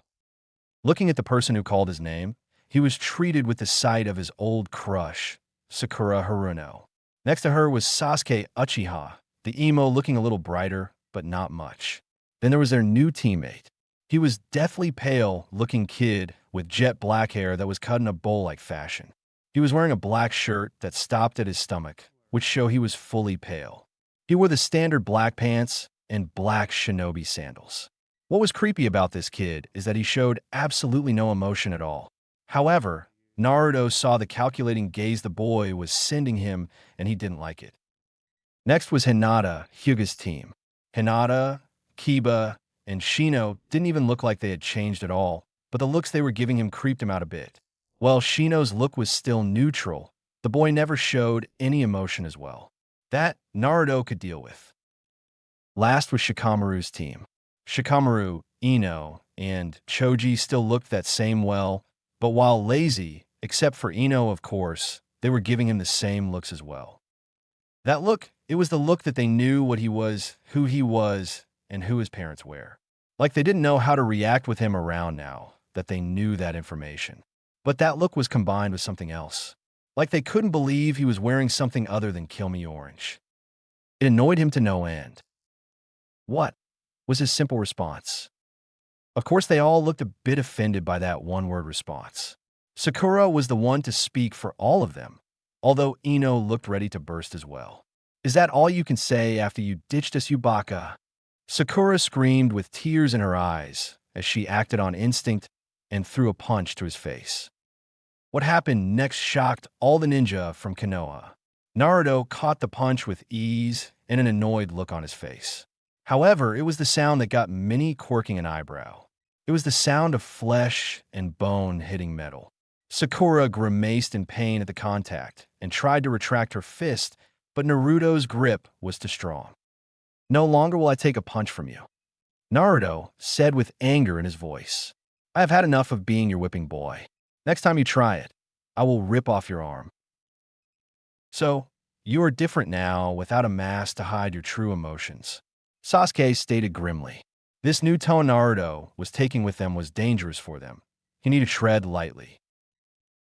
Looking at the person who called his name, he was treated with the sight of his old crush, Sakura Haruno. Next to her was Sasuke Uchiha, the emo looking a little brighter, but not much. Then there was their new teammate. He was deathly pale-looking kid with jet black hair that was cut in a bowl-like fashion. He was wearing a black shirt that stopped at his stomach, which showed he was fully pale. He wore the standard black pants and black shinobi sandals. What was creepy about this kid is that he showed absolutely no emotion at all. However, Naruto saw the calculating gaze the boy was sending him, and he didn't like it. Next was Hinata, Hyuga's team. Hinata, Kiba, and Shino didn't even look like they had changed at all, but the looks they were giving him creeped him out a bit. While Shino's look was still neutral, the boy never showed any emotion as well. That Naruto could deal with. Last was Shikamaru's team. Shikamaru, Ino, and Choji still looked that same well, but while lazy, except for Ino of course, they were giving him the same looks as well. That look, it was the look that they knew what he was, and who his parents were. Like they didn't know how to react with him around now, that they knew that information. But that look was combined with something else. Like they couldn't believe he was wearing something other than Kill Me Orange. It annoyed him to no end. What was his simple response? Of course, they all looked a bit offended by that one-word response. Sakura was the one to speak for all of them, although Ino looked ready to burst as well. Is that all you can say after you ditched us, you baka? Sakura screamed with tears in her eyes as she acted on instinct and threw a punch to his face. What happened next shocked all the ninja from Konoha. Naruto caught the punch with ease and an annoyed look on his face. However, it was the sound that got many quirking an eyebrow. It was the sound of flesh and bone hitting metal. Sakura grimaced in pain at the contact and tried to retract her fist, but Naruto's grip was too strong. No longer will I take a punch from you, Naruto said with anger in his voice. I have had enough of being your whipping boy. Next time you try it, I will rip off your arm. So, you are different now without a mask to hide your true emotions, Sasuke stated grimly. This new tone Naruto was taking with them was dangerous for them. He needed to tread lightly.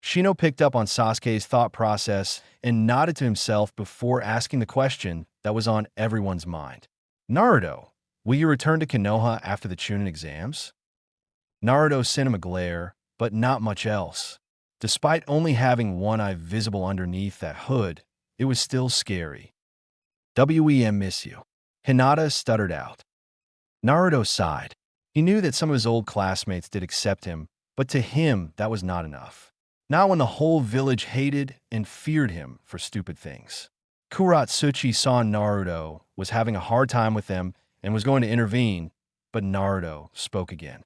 Shino picked up on Sasuke's thought process and nodded to himself before asking the question that was on everyone's mind. Naruto, will you return to Konoha after the Chunin exams? Naruto sent him a glare, but not much else. Despite only having one eye visible underneath that hood, it was still scary. "WEM miss you," Hinata stuttered out. Naruto sighed. He knew that some of his old classmates did accept him, but to him that was not enough. Not when the whole village hated and feared him for stupid things. Kuratsuchi saw Naruto was having a hard time with them and was going to intervene, but Naruto spoke again.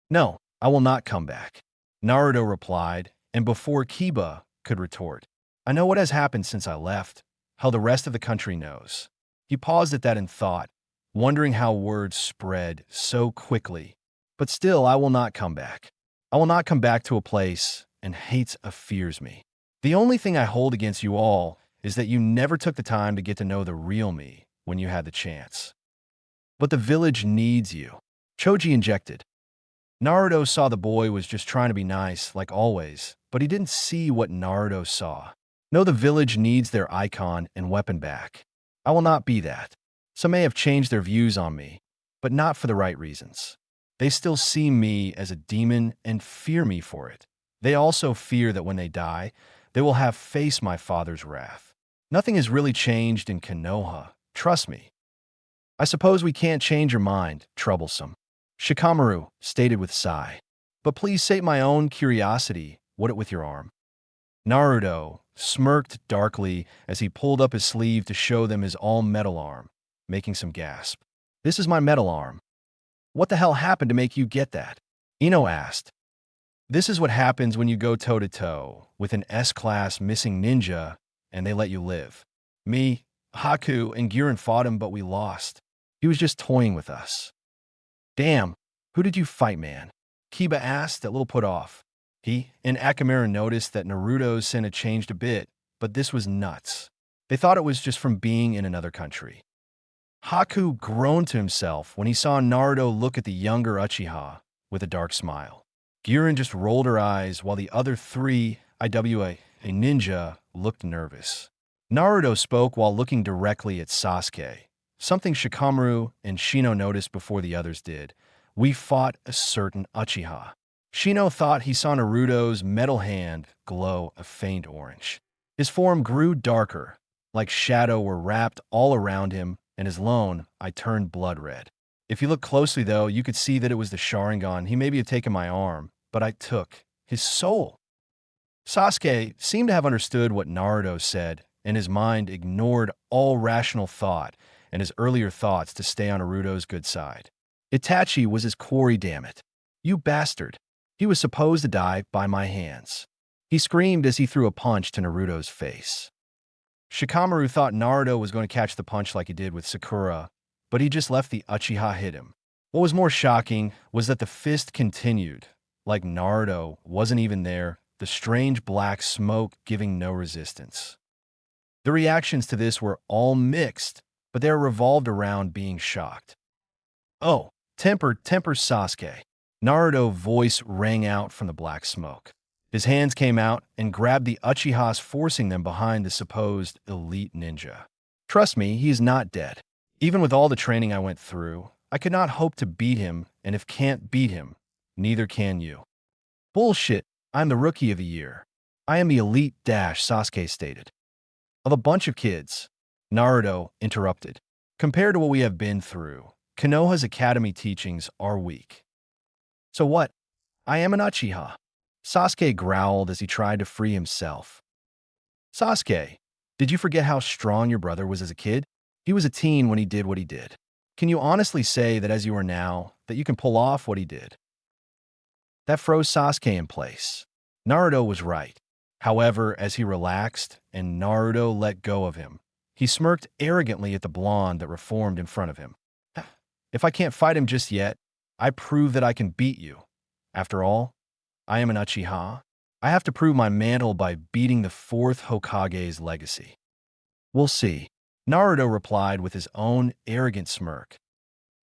"No, I will not come back," Naruto replied, and before Kiba could retort, "I know what has happened since I left, how the rest of the country knows." He paused at that in thought, wondering how words spread so quickly. "But still, I will not come back. I will not come back to a place and hates fears me. The only thing I hold against you all is that you never took the time to get to know the real me when you had the chance. But the village needs you," Choji injected. Naruto saw the boy was just trying to be nice, like always, but he didn't see what Naruto saw. No, the village needs their icon and weapon back. I will not be that. Some may have changed their views on me, but not for the right reasons. They still see me as a demon and fear me for it. They also fear that when they die, they will have faced my father's wrath. Nothing has really changed in Konoha, trust me. I suppose we can't change your mind, troublesome, Shikamaru stated with sigh. But please sate my own curiosity, what it with your arm? Naruto smirked darkly as he pulled up his sleeve to show them his all-metal arm, making some gasp. This is my metal arm. What the hell happened to make you get that? Ino asked. This is what happens when you go toe-to-toe with an S-class missing ninja and they let you live. Me, Haku, and Giran fought him, but we lost. He was just toying with us. Damn, who did you fight, man? Kiba asked, a little put off. He and Akamura noticed that Naruto's scent had changed a bit, but this was nuts. They thought it was just from being in another country. Haku groaned to himself when he saw Naruto look at the younger Uchiha with a dark smile. Girin just rolled her eyes while the other three IWA, a ninja, looked nervous. Naruto spoke while looking directly at Sasuke, something Shikamaru and Shino noticed before the others did. We fought a certain Uchiha. Shino thought he saw Naruto's metal hand glow a faint orange. His form grew darker, like shadow were wrapped all around him, and his lone eye turned blood red. If you look closely, though, you could see that it was the Sharingan. He maybe had taken my arm, but I took his soul. Sasuke seemed to have understood what Naruto said, and his mind ignored all rational thought and his earlier thoughts to stay on Naruto's good side. Itachi was his quarry, damn it. You bastard. He was supposed to die by my hands. He screamed as he threw a punch to Naruto's face. Shikamaru thought Naruto was going to catch the punch like he did with Sakura, but he just left the Uchiha hit him. What was more shocking was that the fist continued, like Naruto wasn't even there, the strange black smoke giving no resistance. The reactions to this were all mixed, but they revolved around being shocked. Oh, temper, Sasuke. Naruto's voice rang out from the black smoke. His hands came out and grabbed the Uchihas, forcing them behind the supposed elite ninja. Trust me, he is not dead. Even with all the training I went through, I could not hope to beat him, and if can't beat him, neither can you. Bullshit, I'm the rookie of the year. I am the elite, Sasuke stated. Of a bunch of kids, Naruto interrupted. Compared to what we have been through, Konoha's academy teachings are weak. So what? I am an Uchiha. Sasuke growled as he tried to free himself. Sasuke, did you forget how strong your brother was as a kid? He was a teen when he did what he did. Can you honestly say that as you are now, that you can pull off what he did? That froze Sasuke in place. Naruto was right. However, as he relaxed and Naruto let go of him, he smirked arrogantly at the blonde that reformed in front of him. If I can't fight him just yet, I prove that I can beat you. After all, I am an Uchiha. I have to prove my mantle by beating the fourth Hokage's legacy. We'll see, Naruto replied with his own arrogant smirk.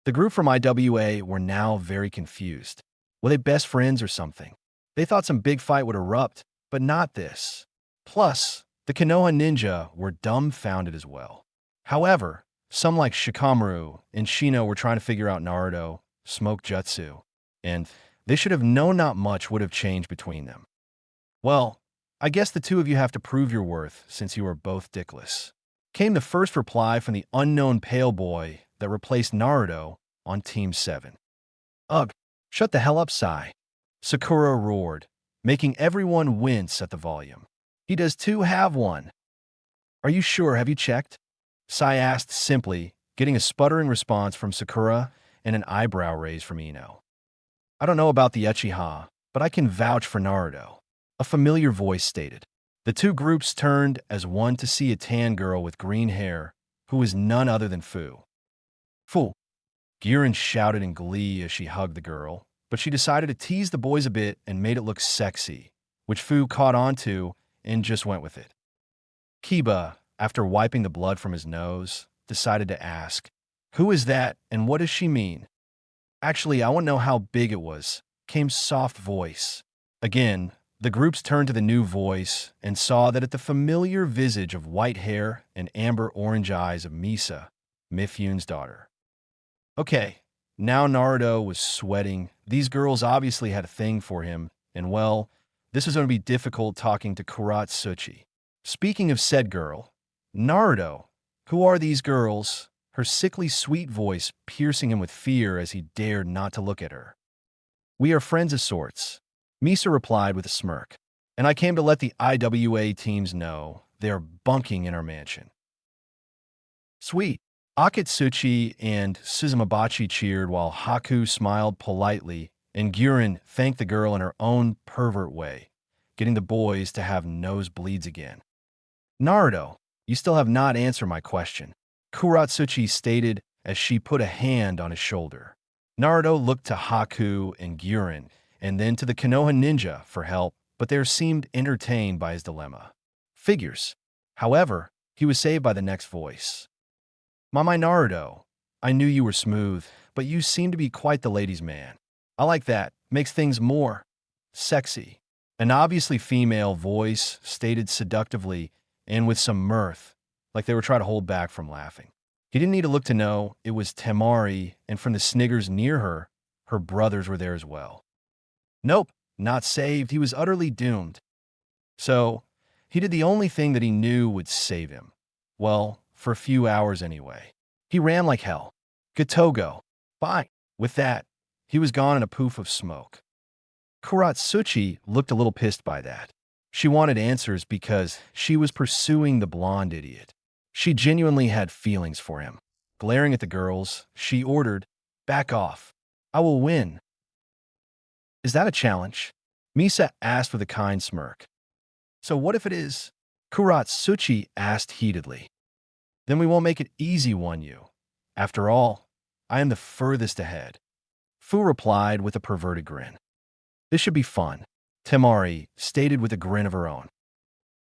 The group from IWA were now very confused. Were they best friends or something? They thought some big fight would erupt, but not this. Plus, the Konoha ninja were dumbfounded as well. However, some like Shikamaru and Shino were trying to figure out Naruto, smoke jutsu, and they should have known not much would have changed between them. Well, I guess the two of you have to prove your worth since you are both dickless. Came the first reply from the unknown pale boy that replaced Naruto on Team 7. Ugh, shut the hell up, Sai. Sakura roared, making everyone wince at the volume. He does too have one. Are you sure? Have you checked? Sai asked simply, getting a sputtering response from Sakura and an eyebrow raise from Ino. I don't know about the Uchiha, but I can vouch for Naruto, a familiar voice stated. The two groups turned as one to see a tan girl with green hair, who was none other than Fu. Fu! Girin shouted in glee as she hugged the girl, but she decided to tease the boys a bit and made it look sexy, which Fu caught on to and just went with it. Kiba, after wiping the blood from his nose, decided to ask, "Who is that and what does she mean?" Actually, I want to know how big it was, came soft voice. Again, the groups turned to the new voice and saw that at the familiar visage of white hair and amber-orange eyes of Misa, Mifyun's daughter. Okay, now Naruto was sweating. These girls obviously had a thing for him, and well, this was going to be difficult talking to Kuratsuchi. Speaking of said girl, Naruto, who are these girls? Her sickly sweet voice piercing him with fear as he dared not to look at her. We are friends of sorts, Misa replied with a smirk, and I came to let the IWA teams know they are bunking in our mansion. Sweet. Akatsuchi and Suzumabachi cheered while Haku smiled politely and Girin thanked the girl in her own pervert way, getting the boys to have nosebleeds again. Naruto, you still have not answered my question, Kuratsuchi stated as she put a hand on his shoulder. Naruto looked to Haku and Girin, and then to the Konoha ninja for help, but they seemed entertained by his dilemma. Figures. However, he was saved by the next voice. My Naruto, I knew you were smooth, but you seem to be quite the ladies' man. I like that. Makes things more sexy. An obviously female voice stated seductively and with some mirth, like they were trying to hold back from laughing. He didn't need to look to know it was Temari, and from the sniggers near her, her brothers were there as well. Nope, not saved. He was utterly doomed. So, he did the only thing that he knew would save him. Well, for a few hours anyway. He ran like hell. Gotogo. Fine. With that, he was gone in a poof of smoke. Kuratsuchi looked a little pissed by that. She wanted answers because she was pursuing the blonde idiot. She genuinely had feelings for him. Glaring at the girls, she ordered, "Back off. I will win." "Is that a challenge?" Misa asked with a kind smirk. "So what if it is?" Kuratsuchi asked heatedly. "Then we won't make it easy on you. After all, I am the furthest ahead." Fu replied with a perverted grin. "This should be fun," Temari stated with a grin of her own.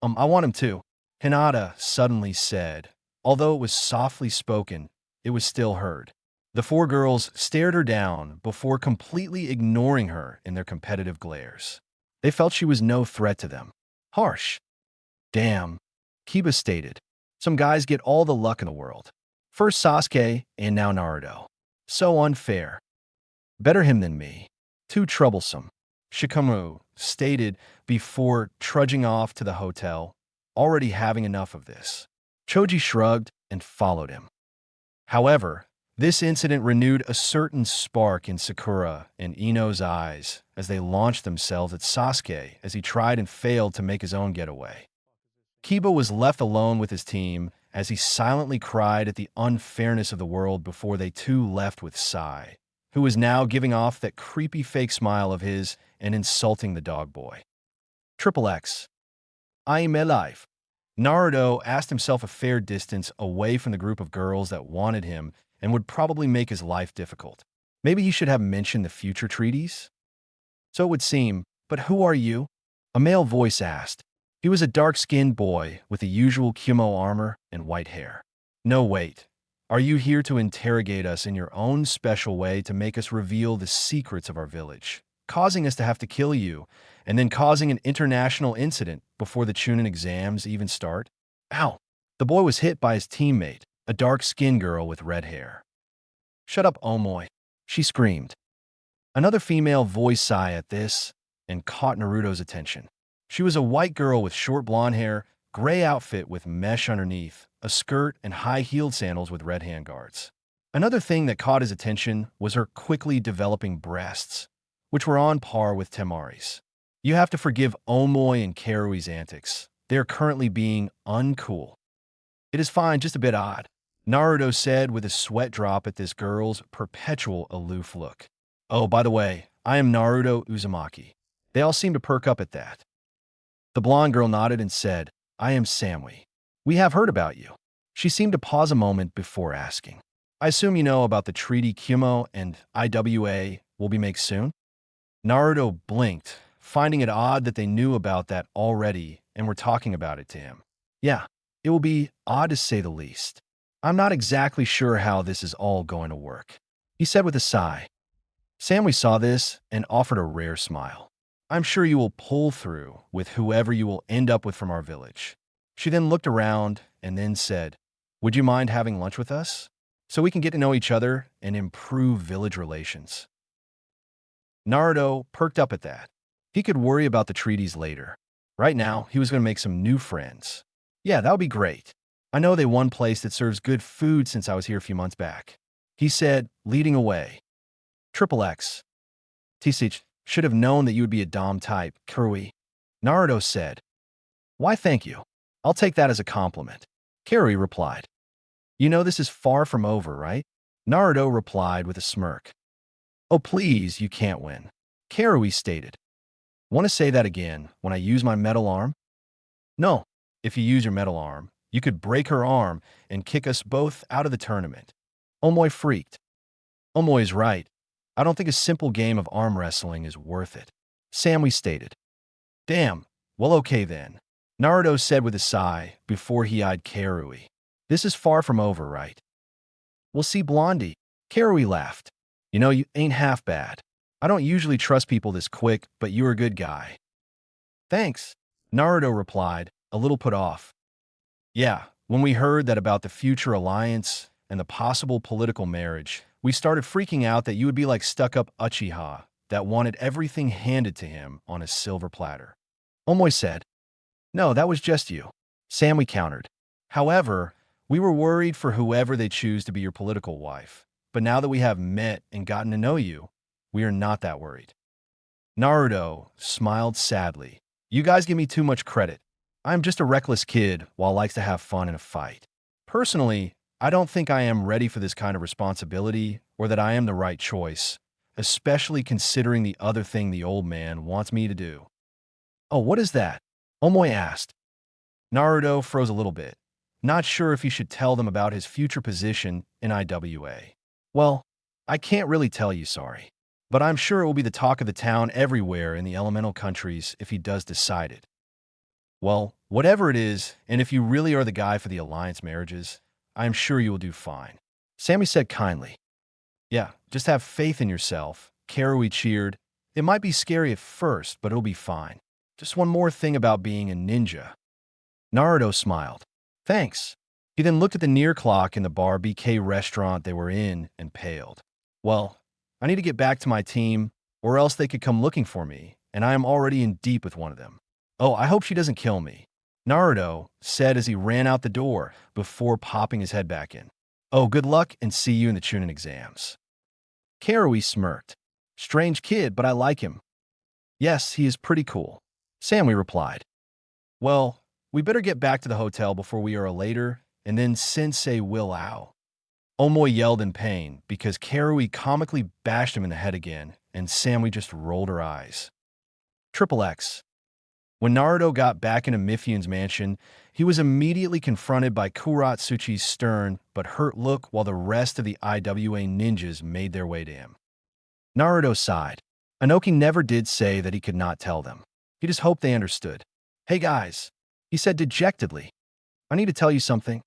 I want him to," Hinata suddenly said. Although it was softly spoken, it was still heard. The four girls stared her down before completely ignoring her in their competitive glares. They felt she was no threat to them. Harsh. "Damn," Kiba stated. "Some guys get all the luck in the world. First Sasuke, and now Naruto. So unfair. Better him than me. Too troublesome," Shikamaru stated before trudging off to the hotel, already having enough of this. Choji shrugged and followed him. However, this incident renewed a certain spark in Sakura and Ino's eyes as they launched themselves at Sasuke as he tried and failed to make his own getaway. Kiba was left alone with his team as he silently cried at the unfairness of the world before they too left with Sai, who was now giving off that creepy fake smile of his and insulting the dog boy. Triple X. I am alive. Naruto asked himself a fair distance away from the group of girls that wanted him and would probably make his life difficult. Maybe he should have mentioned the future treaties? So it would seem, but who are you? A male voice asked. He was a dark-skinned boy with the usual kimono armor and white hair. No, wait. Are you here to interrogate us in your own special way to make us reveal the secrets of our village, causing us to have to kill you, and then causing an international incident before the Chunin exams even start? Ow! The boy was hit by his teammate, a dark-skinned girl with red hair. Shut up, Omoi, she screamed. Another female voice sighed at this and caught Naruto's attention. She was a white girl with short blonde hair, gray outfit with mesh underneath, a skirt, and high-heeled sandals with red handguards. Another thing that caught his attention was her quickly developing breasts, which were on par with Temari's. You have to forgive Omoi and Karui's antics. They are currently being uncool. It is fine, just a bit odd, Naruto said with a sweat drop at this girl's perpetual aloof look. Oh, by the way, I am Naruto Uzumaki. They all seemed to perk up at that. The blonde girl nodded and said, I am Samui. We have heard about you. She seemed to pause a moment before asking. I assume you know about the treaty Kumo and IWA will be made soon? Naruto blinked, finding it odd that they knew about that already and were talking about it to him. Yeah, it will be odd to say the least. I'm not exactly sure how this is all going to work, he said with a sigh. Samui saw this and offered a rare smile. I'm sure you will pull through with whoever you will end up with from our village. She then looked around and then said, would you mind having lunch with us? So we can get to know each other and improve village relations. Naruto perked up at that. He could worry about the treaties later. Right now, he was going to make some new friends. Yeah, that would be great. I know they one place that serves good food since I was here a few months back, he said, leading away. Triple X. Tisich should have known that you would be a Dom type, Karui. Naruto said. Why, thank you. I'll take that as a compliment. Karui replied. You know this is far from over, right? Naruto replied with a smirk. Oh, please, you can't win. Karui stated. Want to say that again when I use my metal arm? No. If you use your metal arm, you could break her arm and kick us both out of the tournament. Omoi freaked. Omoi's right. I don't think a simple game of arm wrestling is worth it. Sammy stated. Damn, well okay then. Naruto said with a sigh before he eyed Karui. This is far from over, right? We'll see, Blondie. Karui laughed. You know, you ain't half bad. I don't usually trust people this quick, but you're a good guy. Thanks, Naruto replied, a little put off. Yeah, when we heard that about the future alliance and the possible political marriage, we started freaking out that you would be like stuck-up Uchiha that wanted everything handed to him on a silver platter. Omoy said, No, that was just you. Sammy countered. However, we were worried for whoever they choose to be your political wife. But now that we have met and gotten to know you, we are not that worried. Naruto smiled sadly. You guys give me too much credit. I'm just a reckless kid while likes to have fun in a fight. Personally, I don't think I am ready for this kind of responsibility or that I am the right choice, especially considering the other thing the old man wants me to do. Oh, what is that? Omoy asked. Naruto froze a little bit, not sure if he should tell them about his future position in IWA. Well, I can't really tell you, sorry. But I'm sure it will be the talk of the town everywhere in the elemental countries if he does decide it. Well, whatever it is, and if you really are the guy for the alliance marriages, I am sure you will do fine. Sammy said kindly. Yeah, just have faith in yourself. Karui cheered. It might be scary at first, but it'll be fine. Just one more thing about being a ninja. Naruto smiled. Thanks. He then looked at the near clock in the bar BK restaurant they were in and paled. Well, I need to get back to my team, or else they could come looking for me, and I am already in deep with one of them. Oh, I hope she doesn't kill me, Naruto said as he ran out the door before popping his head back in. Oh, good luck and see you in the Chunin exams. Karui smirked. Strange kid, but I like him. Yes, he is pretty cool. Sammy replied. Well, we better get back to the hotel before we are later, and then Sensei will out. Omoy yelled in pain because Karui comically bashed him in the head again, and Sammy just rolled her eyes. Triple X. When Naruto got back into Mifyu's mansion, he was immediately confronted by Kuratsuchi's stern but hurt look while the rest of the IWA ninjas made their way to him. Naruto sighed. Inoki never did say that he could not tell them. He just hoped they understood. Hey guys, he said dejectedly. I need to tell you something.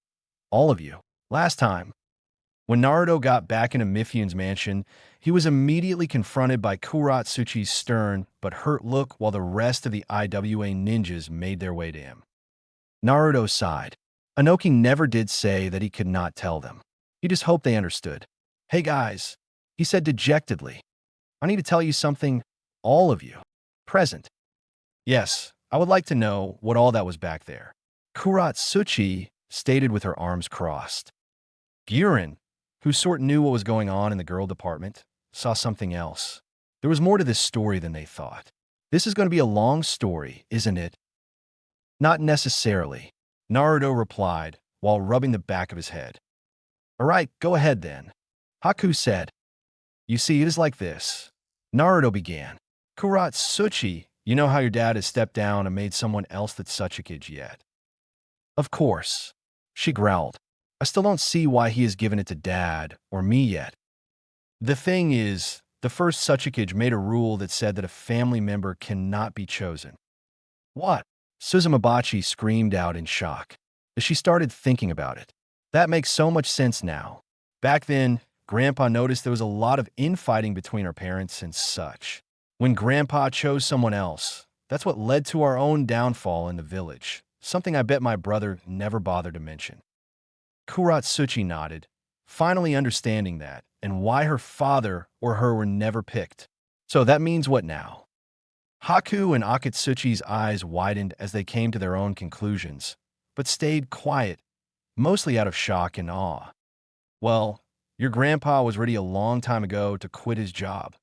All of you. Last time. When Naruto got back into Mifyu's mansion, he was immediately confronted by Kuratsuchi's stern but hurt look while the rest of the IWA ninjas made their way to him. Naruto sighed. Inoki never did say that he could not tell them. He just hoped they understood. Hey guys, he said dejectedly. I need to tell you something. All of you. Present. Yes, I would like to know what all that was back there. Kuratsuchi stated with her arms crossed. Guren, who sort knew what was going on in the girl department, saw something else. There was more to this story than they thought. This is going to be a long story, isn't it? Not necessarily, Naruto replied while rubbing the back of his head. All right, go ahead then. Haku said. You see, it is like this. Naruto began. Kuratsuchi, you know how your dad has stepped down and made someone else that's such a kid yet? Of course. She growled. I still don't see why he has given it to Dad or me yet. The thing is, the first Suchikage made a rule that said that a family member cannot be chosen. What? Suzumabachi screamed out in shock as she started thinking about it. That makes so much sense now. Back then, Grandpa noticed there was a lot of infighting between our parents and such. When Grandpa chose someone else, that's what led to our own downfall in the village, something I bet my brother never bothered to mention. Kuratsuchi nodded, finally understanding that, and why her father or her were never picked. So that means what now? Haku and Akatsuchi's eyes widened as they came to their own conclusions, but stayed quiet, mostly out of shock and awe. Well, your grandpa was ready a long time ago to quit his job.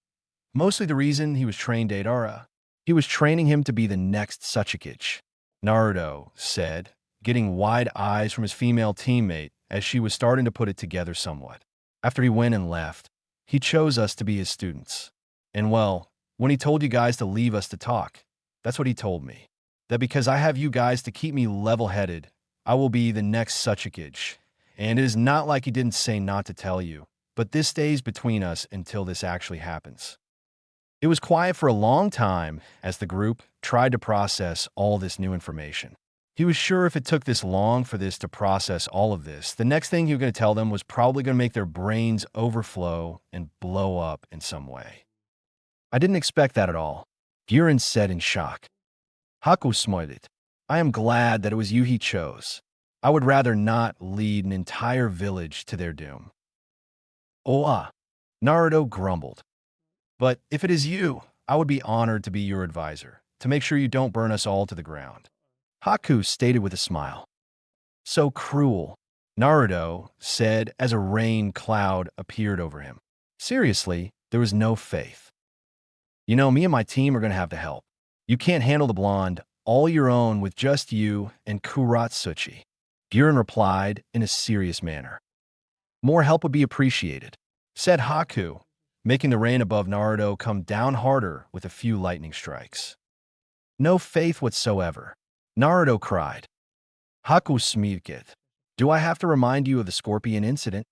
Mostly the reason he was trained Deidara. He was training him to be the next Suchikage, Naruto said, getting wide eyes from his female teammate as she was starting to put it together somewhat. After he went and left, he chose us to be his students. And well, when he told you guys to leave us to talk, that's what he told me. That because I have you guys to keep me level-headed, I will be the next Suchikage. And it is not like he didn't say not to tell you, but this stays between us until this actually happens. It was quiet for a long time as the group tried to process all this new information. He was sure if it took this long for this to process all of this, the next thing he was going to tell them was probably going to make their brains overflow and blow up in some way. I didn't expect that at all, Girin said in shock. Haku smiled. I am glad that it was you he chose. I would rather not lead an entire village to their doom. Naruto grumbled. But if it is you, I would be honored to be your advisor, to make sure you don't burn us all to the ground. Haku stated with a smile. So cruel, Naruto said as a rain cloud appeared over him. Seriously, there was no faith. You know, me and my team are going to have to help. You can't handle the blonde, all your own with just you and Kuratsuchi. Girin replied in a serious manner. More help would be appreciated, said Haku, making the rain above Naruto come down harder with a few lightning strikes. No faith whatsoever, Naruto cried. Haku smiled. Do I have to remind you of the scorpion incident?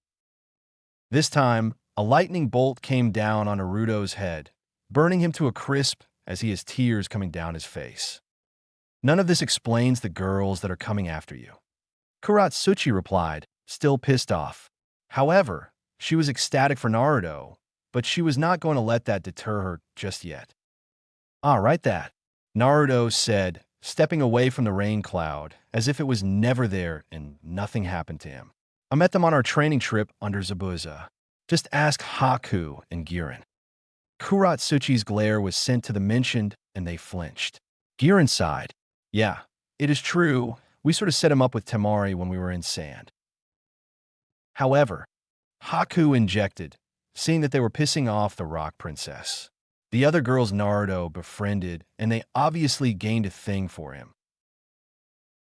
This time, a lightning bolt came down on Naruto's head, burning him to a crisp as he has tears coming down his face. None of this explains the girls that are coming after you, Kuratsuchi replied, still pissed off. However, she was ecstatic for Naruto, but she was not going to let that deter her just yet. Right that, Naruto said, stepping away from the rain cloud as if it was never there and nothing happened to him. I met them on our training trip under Zabuza. Just ask Haku and Girin. Kuratsuchi's glare was sent to the mentioned and they flinched. Girin sighed. Yeah, it is true. We sort of set him up with Temari when we were in sand. However, Haku injected, seeing that they were pissing off the rock princess. The other girls Naruto befriended, and they obviously gained a thing for him.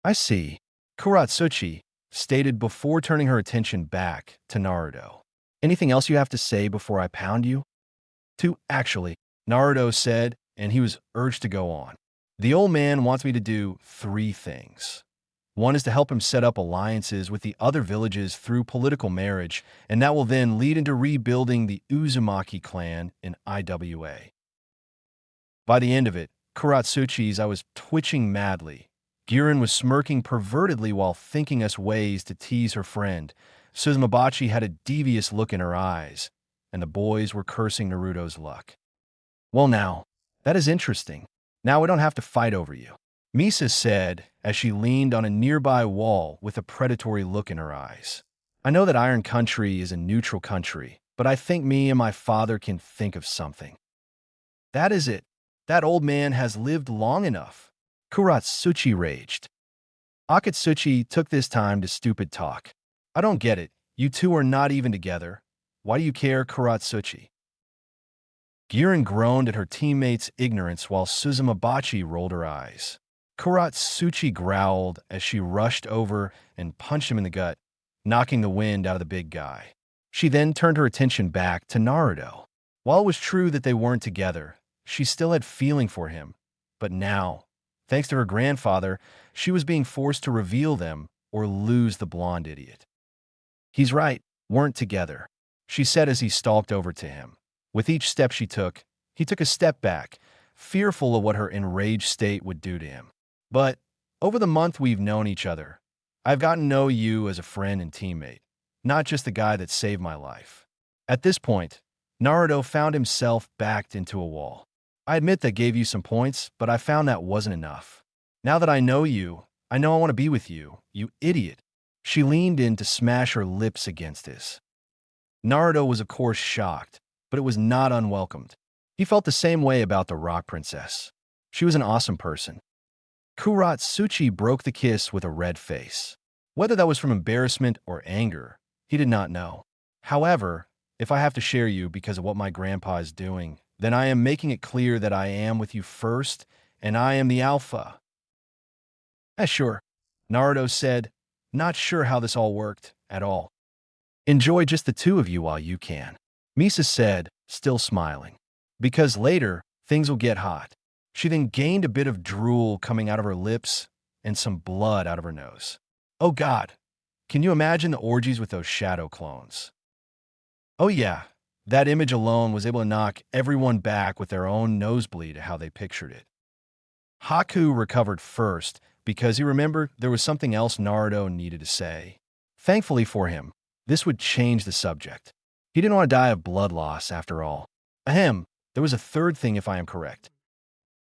I see, Kuratsuchi stated before turning her attention back to Naruto. Anything else you have to say before I pound you? Actually, Naruto said, and he was urged to go on. The old man wants me to do 3 things. One is to help him set up alliances with the other villages through political marriage, and that will then lead into rebuilding the Uzumaki clan in IWA. By the end of it, Kuratsuchi's I was twitching madly. Girin was smirking pervertedly while thinking us ways to tease her friend. Suzumabachi had a devious look in her eyes, and the boys were cursing Naruto's luck. Well now, that is interesting. Now we don't have to fight over you, Misa said as she leaned on a nearby wall with a predatory look in her eyes. I know that Iron Country is a neutral country, but I think me and my father can think of something. That is it. That old man has lived long enough, Kuratsuchi raged. Akatsuchi took this time to stupid talk. I don't get it. You two are not even together. Why do you care, Kuratsuchi? Girin groaned at her teammate's ignorance while Suzumabachi rolled her eyes. Kuratsuchi growled as she rushed over and punched him in the gut, knocking the wind out of the big guy. She then turned her attention back to Naruto. While it was true that they weren't together, she still had feeling for him. But now, thanks to her grandfather, she was being forced to reveal them or lose the blonde idiot. He's right, weren't together, she said as he stalked over to him. With each step she took, he took a step back, fearful of what her enraged state would do to him. But over the month we've known each other, I've gotten to know you as a friend and teammate, not just the guy that saved my life. At this point, Naruto found himself backed into a wall. I admit that gave you some points, but I found that wasn't enough. Now that I know you, I know I want to be with you, you idiot. She leaned in to smash her lips against his. Naruto was of course shocked, but it was not unwelcomed. He felt the same way about the rock princess. She was an awesome person. Kuratsuchi broke the kiss with a red face. Whether that was from embarrassment or anger, he did not know. However, if I have to share you because of what my grandpa is doing, then I am making it clear that I am with you first, and I am the alpha. Sure, Naruto said, not sure how this all worked at all. Enjoy just the two of you while you can, Misa said, still smiling. Because later, things will get hot. She then gained a bit of drool coming out of her lips and some blood out of her nose. Oh God, can you imagine the orgies with those shadow clones? Oh yeah, that image alone was able to knock everyone back with their own nosebleed at how they pictured it. Haku recovered first because he remembered there was something else Naruto needed to say. Thankfully for him, this would change the subject. He didn't want to die of blood loss after all. Ahem, there was a third thing if I am correct.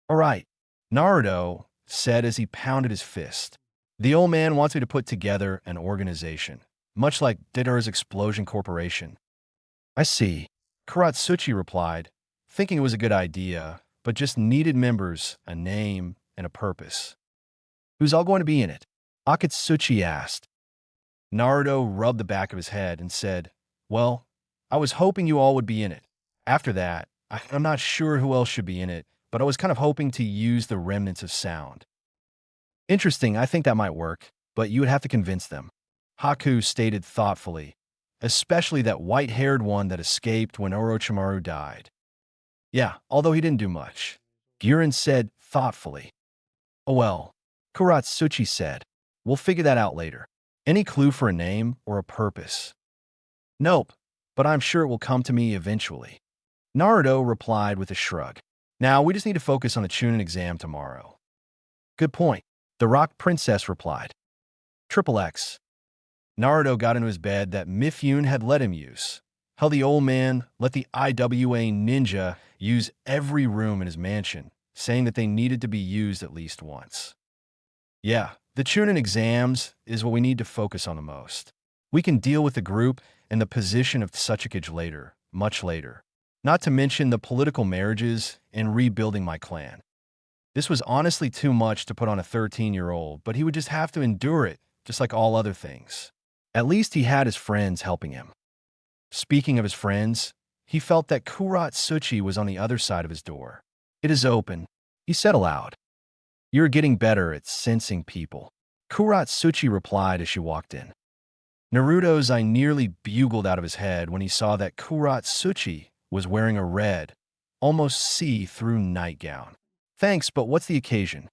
All right, Naruto said as he pounded his fist. The old man wants me to put together an organization, much like Didara's Explosion Corporation. I see. Karatsuchi replied, thinking it was a good idea, but just needed members, a name, and a purpose. Who's all going to be in it? Akatsuchi asked. Naruto rubbed the back of his head and said, well, I was hoping you all would be in it. After that, I'm not sure who else should be in it, but I was kind of hoping to use the remnants of sound. Interesting, I think that might work, but you would have to convince them. Haku stated thoughtfully, especially that white-haired one that escaped when Orochimaru died. Yeah, although he didn't do much. Girin said thoughtfully. Oh well, Kuratsuchi said. We'll figure that out later. Any clue for a name or a purpose? Nope, but I'm sure it will come to me eventually. Naruto replied with a shrug. Now we just need to focus on the Chunin exam tomorrow. Good point. The Rock Princess replied. Triple X. Naruto got into his bed that Mifune had let him use. How the old man let the IWA ninja use every room in his mansion, saying that they needed to be used at least once. Yeah, the Chunin exams is what we need to focus on the most. We can deal with the group and the position of Tsuchikage later, much later. Not to mention the political marriages and rebuilding my clan. This was honestly too much to put on a 13-year-old, but he would just have to endure it, just like all other things. At least he had his friends helping him. Speaking of his friends, he felt that Kuratsuchi was on the other side of his door. It is open, he said aloud. You're getting better at sensing people. Kuratsuchi replied as she walked in. Naruto's eye nearly bugled out of his head when he saw that Kuratsuchi was wearing a red, almost see-through nightgown. Thanks, but what's the occasion?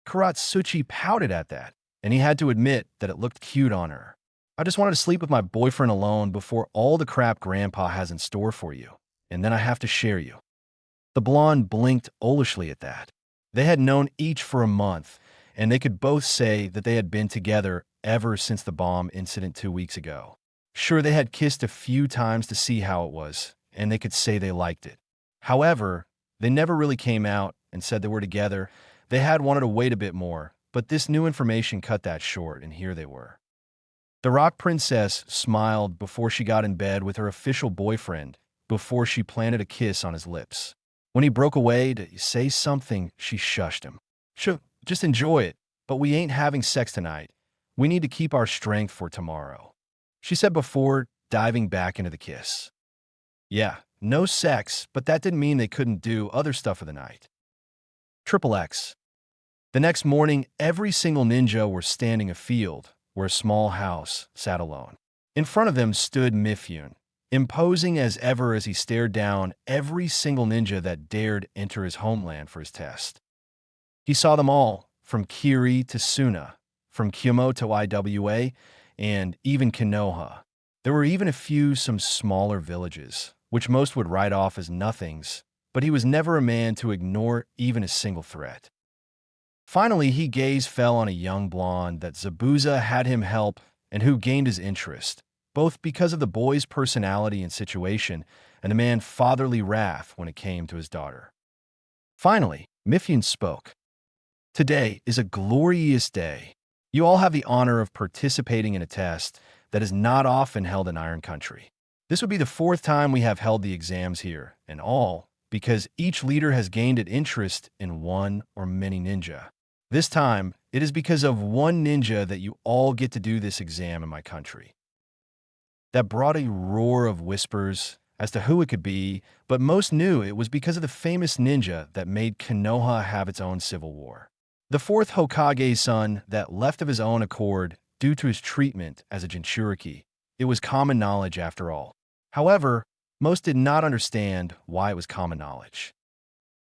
Kuratsuchi pouted at that, and he had to admit that it looked cute on her. I just wanted to sleep with my boyfriend alone before all the crap Grandpa has in store for you, and then I have to share you. The blonde blinked olishly at that. They had known each for a month, and they could both say that they had been together ever since the bomb incident 2 weeks ago. Sure, they had kissed a few times to see how it was, and they could say they liked it. However, they never really came out and said they were together. They had wanted to wait a bit more, but this new information cut that short, and here they were. The Rock Princess smiled before she got in bed with her official boyfriend, before she planted a kiss on his lips. When he broke away to say something, she shushed him. Sure, just enjoy it, but we ain't having sex tonight. We need to keep our strength for tomorrow, she said before diving back into the kiss. Yeah, no sex, but that didn't mean they couldn't do other stuff for the night. Triple X. The next morning, every single ninja were standing afield, where a small house sat alone. In front of them stood Mifune, imposing as ever as he stared down every single ninja that dared enter his homeland for his test. He saw them all, from Kiri to Suna, from Kyomo to IWA, and even Konoha. There were even some smaller villages, which most would write off as nothings, but he was never a man to ignore even a single threat. Finally, his gaze fell on a young blonde that Zabuza had him help and who gained his interest, both because of the boy's personality and situation and the man's fatherly wrath when it came to his daughter. Finally, Mifune spoke. Today is a glorious day. You all have the honor of participating in a test that is not often held in Iron Country. This would be the 4th time we have held the exams here, and all because each leader has gained an interest in one or many ninja. This time, it is because of one ninja that you all get to do this exam in my country. That brought a roar of whispers as to who it could be, but most knew it was because of the famous ninja that made Konoha have its own civil war. The 4th Hokage's son that left of his own accord due to his treatment as a Jinchuriki. It was common knowledge after all. However, most did not understand why it was common knowledge.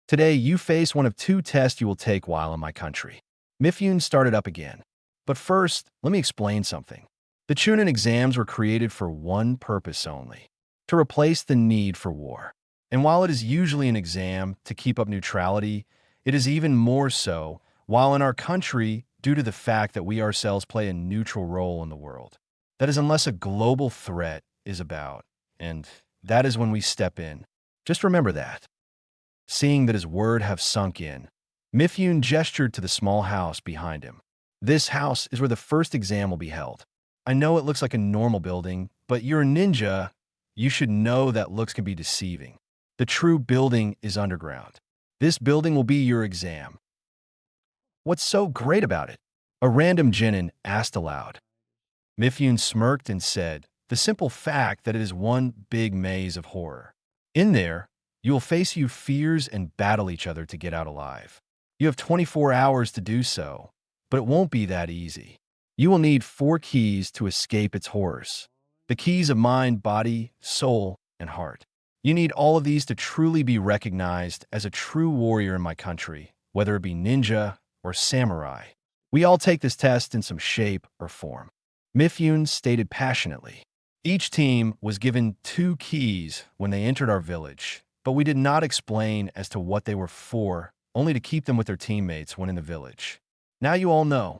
Today, you face one of 2 tests you will take while in my country. Mifune started up again. But first, let me explain something. The Chunin exams were created for one purpose only. to replace the need for war. And while it is usually an exam to keep up neutrality, it is even more so while in our country due to the fact that we ourselves play a neutral role in the world. That is unless a global threat is about, and that is when we step in. Just remember that. Seeing that his word have sunk in, Mifune gestured to the small house behind him. This house is where the first exam will be held. I know it looks like a normal building, but you're a ninja. You should know that looks can be deceiving. The true building is underground. This building will be your exam. What's so great about it? A random genin asked aloud. Mifune smirked and said, the simple fact that it is one big maze of horror. In there, you will face your fears and battle each other to get out alive. You have 24 hours to do so, but it won't be that easy. You will need 4 keys to escape its horrors. The keys of mind, body, soul, and heart. You need all of these to truly be recognized as a true warrior in my country, whether it be ninja or samurai. We all take this test in some shape or form. Mifune stated passionately. Each team was given 2 keys when they entered our village, but we did not explain as to what they were for, only to keep them with their teammates when in the village. Now you all know.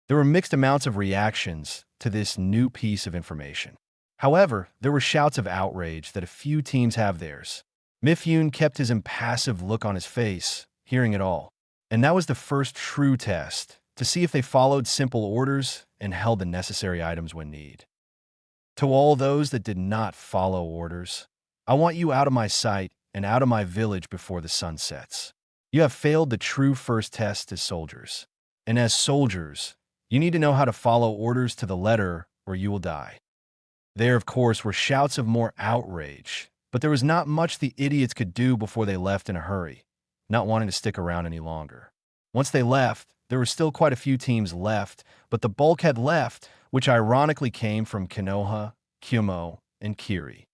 There were mixed amounts of reactions to this new piece of information. However, there were shouts of outrage that a few teams have theirs. Mifune kept his impassive look on his face, hearing it all. And that was the first true test, to see if they followed simple orders and held the necessary items when need. To all those that did not follow orders, I want you out of my sight and out of my village before the sun sets. You have failed the true first test as soldiers. And as soldiers, you need to know how to follow orders to the letter or you will die. There, of course, were shouts of more outrage, but there was not much the idiots could do before they left in a hurry, not wanting to stick around any longer. Once they left, there were still quite a few teams left, but the bulk had left, which ironically came from Konoha, Kyumo, and Kiri.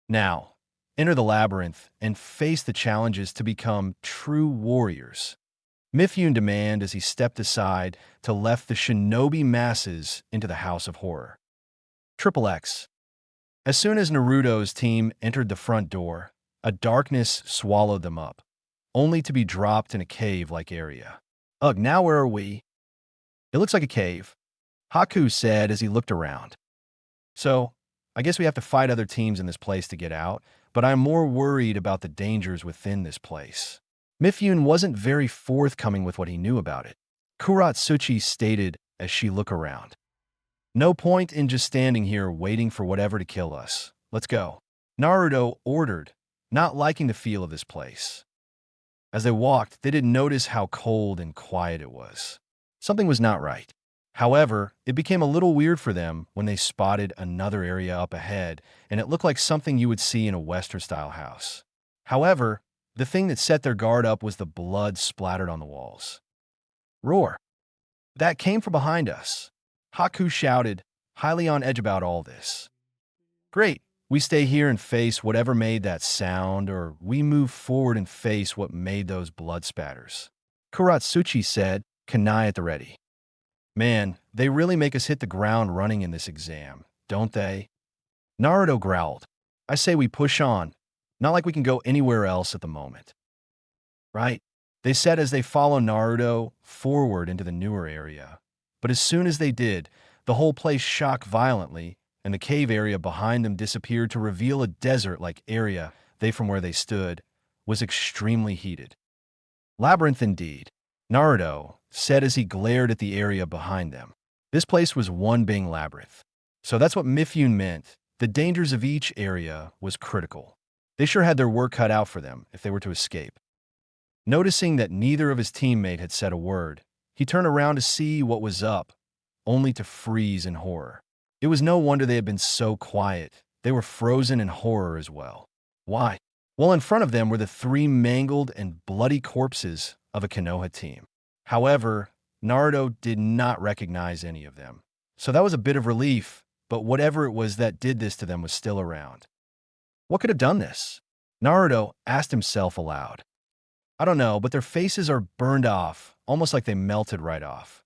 Now, enter the labyrinth and face the challenges to become true warriors. Mifune demanded as he stepped aside to left the shinobi masses into the House of Horror. Triple X. As soon as Naruto's team entered the front door, a darkness swallowed them up, only to be dropped in a cave-like area. Ugh, now where are we? It looks like a cave, Haku said as he looked around. So, I guess we have to fight other teams in this place to get out, but I'm more worried about the dangers within this place. Mifune wasn't very forthcoming with what he knew about it. Kuratsuchi stated as she looked around. No point in just standing here waiting for whatever to kill us. Let's go. Naruto ordered, not liking the feel of this place. As they walked, they didn't notice how cold and quiet it was. Something was not right. However, it became a little weird for them when they spotted another area up ahead, and it looked like something you would see in a Western-style house. However, the thing that set their guard up was the blood splattered on the walls. Roar! That came from behind us. Haku shouted, highly on edge about all this. Great, we stay here and face whatever made that sound, or we move forward and face what made those blood spatters. Kuratsuchi said, kunai at the ready. Man, they really make us hit the ground running in this exam, don't they? Naruto growled. I say we push on, not like we can go anywhere else at the moment. Right? They said as they followed Naruto forward into the newer area. But as soon as they did, the whole place shocked violently, and the cave area behind them disappeared to reveal a desert-like area from where they stood was extremely heated. Labyrinth indeed, Naruto said as he glared at the area behind them. This place was one big labyrinth. So that's what Mifune meant. The dangers of each area was critical. They sure had their work cut out for them if they were to escape. Noticing that neither of his teammate had said a word, he turned around to see what was up, only to freeze in horror. It was no wonder they had been so quiet. They were frozen in horror as well. Why? Well, in front of them were the 3 mangled and bloody corpses of a Konoha team. However, Naruto did not recognize any of them. So that was a bit of relief, but whatever it was that did this to them was still around. What could have done this? Naruto asked himself aloud. I don't know, but their faces are burned off, almost like they melted right off.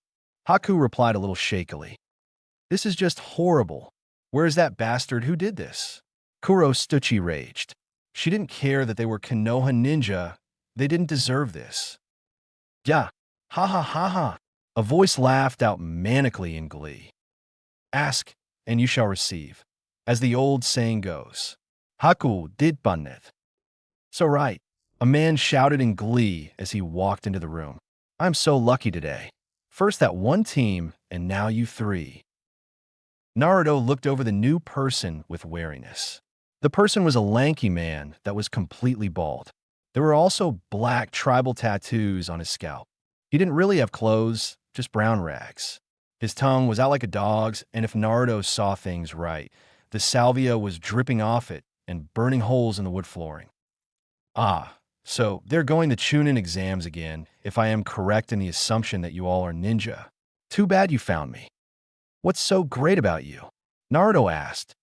Haku replied a little shakily. This is just horrible. Where is that bastard who did this? Kurostuchi raged. She didn't care that they were Konoha ninja. They didn't deserve this. Yeah, ha ha ha ha. A voice laughed out manically in glee. Ask, and you shall receive. As the old saying goes. Haku did bannet. So right. A man shouted in glee as he walked into the room. I'm so lucky today. First that one team, and now you three. Naruto looked over the new person with wariness. The person was a lanky man that was completely bald. There were also black tribal tattoos on his scalp. He didn't really have clothes, just brown rags. His tongue was out like a dog's, and if Naruto saw things right, the salvia was dripping off it and burning holes in the wood flooring. Ah, so they're going to Chunin exams again, if I am correct in the assumption that you all are ninja. Too bad you found me. What's so great about you? Naruto asked.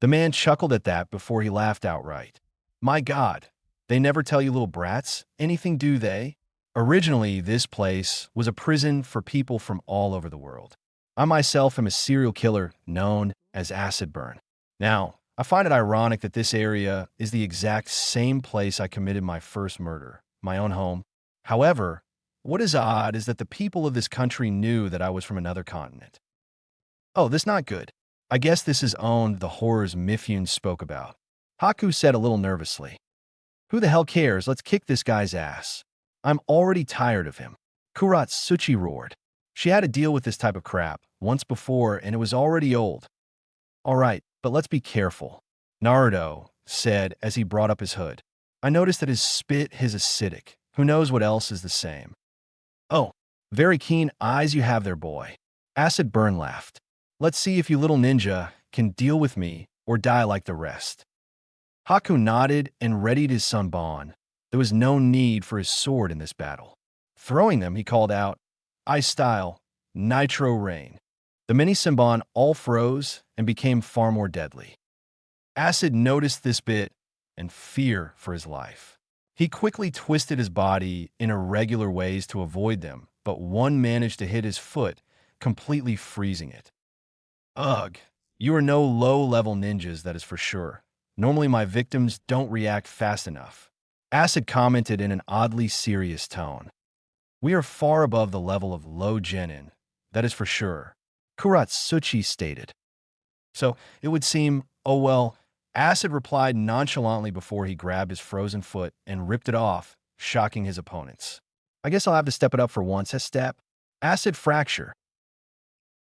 The man chuckled at that before he laughed outright. My God, they never tell you little brats anything, do they? Originally, this place was a prison for people from all over the world. I myself am a serial killer known as Acid Burn. Now, I find it ironic that this area is the exact same place I committed my first murder, my own home. However, what is odd is that the people of this country knew that I was from another continent. Oh, this not good. I guess this is owned the horrors Mifune spoke about. Haku said a little nervously. Who the hell cares? Let's kick this guy's ass. I'm already tired of him. Kuratsuchi roared. She had to deal with this type of crap once before, and it was already old. All right, but let's be careful, Naruto said as he brought up his hood. I noticed that his spit is acidic. Who knows what else is the same? Oh, very keen eyes you have there, boy. Acid Burn laughed. Let's see if you little ninja can deal with me or die like the rest. Haku nodded and readied his Sanbon. There was no need for his sword in this battle. Throwing them, he called out, Ice Style, Nitro Rain. The mini Sanbon all froze and became far more deadly. Acid noticed this bit and fear for his life. He quickly twisted his body in irregular ways to avoid them, but one managed to hit his foot, completely freezing it. Ugh, you are no low-level ninjas, that is for sure. Normally my victims don't react fast enough. Acid commented in an oddly serious tone. We are far above the level of low genin, that is for sure, Kuratsuchi stated. So it would seem, oh well, Acid replied nonchalantly before he grabbed his frozen foot and ripped it off, shocking his opponents. I guess I'll have to step it up for once, a step. Acid fracture.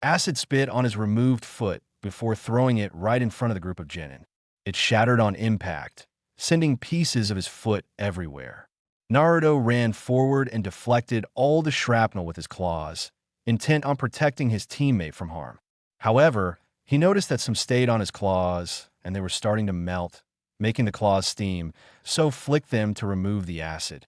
Acid spit on his removed foot before throwing it right in front of the group of genin. It shattered on impact, sending pieces of his foot everywhere. Naruto ran forward and deflected all the shrapnel with his claws, intent on protecting his teammate from harm. However, he noticed that some stayed on his claws, and they were starting to melt, making the claws steam, so flicked them to remove the acid.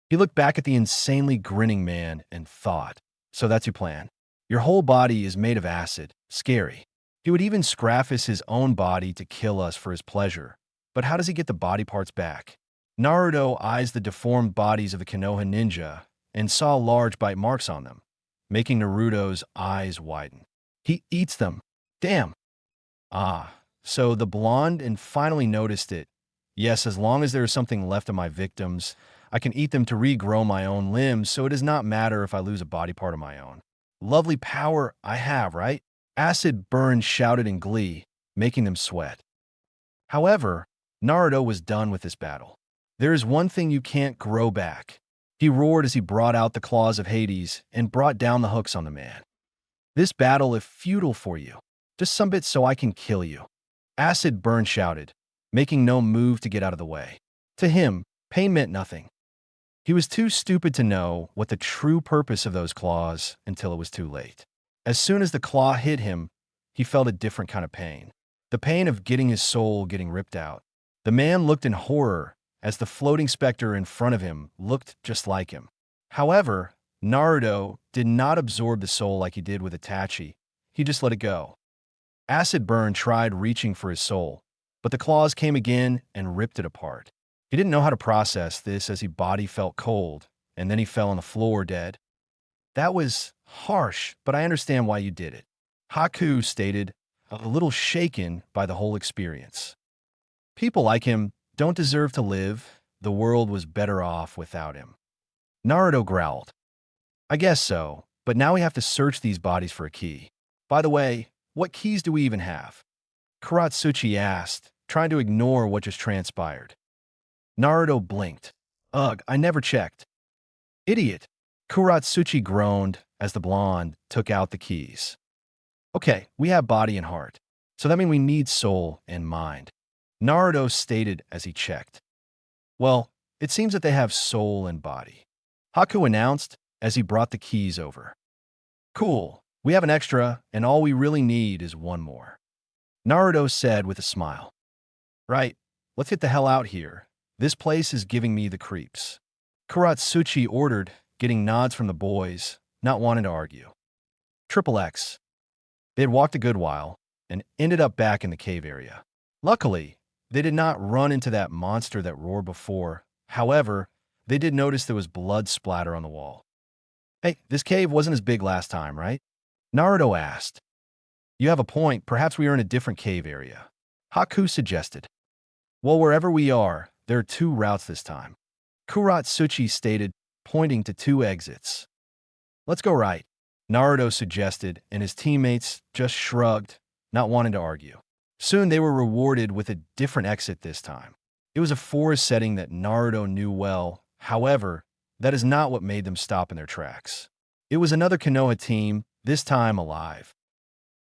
He looked back at the insanely grinning man and thought, so that's your plan. Your whole body is made of acid. Scary. He would even scraphice his own body to kill us for his pleasure. But how does he get the body parts back? Naruto eyes the deformed bodies of the Konoha ninja and saw large bite marks on them, making Naruto's eyes widen. He eats them. Damn. Ah, so the blonde and finally noticed it. Yes, as long as there is something left of my victims, I can eat them to regrow my own limbs, so it does not matter if I lose a body part of my own. Lovely power I have, right? Acid Burn shouted in glee, making them sweat. However, Naruto was done with this battle. There is one thing you can't grow back. He roared as he brought out the claws of Hades and brought down the hooks on the man. This battle is futile for you. Just some bit so I can kill you. Acid Burn shouted, making no move to get out of the way. To him, pain meant nothing. He was too stupid to know what the true purpose of those claws until it was too late. As soon as the claw hit him, he felt a different kind of pain. The pain of getting his soul getting ripped out. The man looked in horror as the floating specter in front of him looked just like him. However, Naruto did not absorb the soul like he did with Itachi. He just let it go. Acid Burn tried reaching for his soul, but the claws came again and ripped it apart. He didn't know how to process this as his body felt cold, and then he fell on the floor dead. That was harsh, but I understand why you did it. Haku stated, a little shaken by the whole experience. People like him don't deserve to live. The world was better off without him. Naruto growled. I guess so, but now we have to search these bodies for a key. By the way, what keys do we even have? Kuratsuchi asked, trying to ignore what just transpired. Naruto blinked. Ugh, I never checked. Idiot. Kuratsuchi groaned as the blonde took out the keys. Okay, we have body and heart, so that means we need soul and mind. Naruto stated as he checked. Well, it seems that they have soul and body. Haku announced as he brought the keys over. Cool, we have an extra, and all we really need is one more. Naruto said with a smile. Right, let's get the hell out here. This place is giving me the creeps. Kuratsuchi ordered, getting nods from the boys, not wanting to argue. Triple X. They had walked a good while and ended up back in the cave area. Luckily, they did not run into that monster that roared before. However, they did notice there was blood splatter on the wall. Hey, this cave wasn't as big last time, right? Naruto asked. You have a point. Perhaps we are in a different cave area. Haku suggested. Well, wherever we are, there are two routes this time. Kuratsuchi stated, pointing to two exits. Let's go right, Naruto suggested, and his teammates just shrugged, not wanting to argue. Soon they were rewarded with a different exit this time. It was a forest setting that Naruto knew well. However, that is not what made them stop in their tracks. It was another Konoha team, this time alive.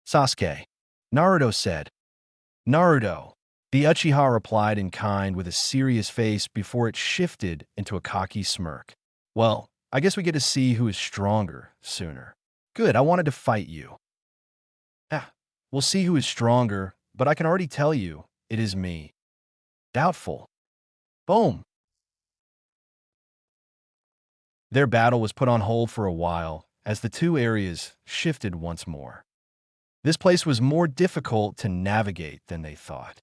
Sasuke, Naruto said. Naruto. The Uchiha replied in kind with a serious face before it shifted into a cocky smirk. Well, I guess we get to see who is stronger sooner. Good, I wanted to fight you. We'll see who is stronger, but I can already tell you, it is me. Doubtful. Boom. Their battle was put on hold for a while as the two areas shifted once more. This place was more difficult to navigate than they thought.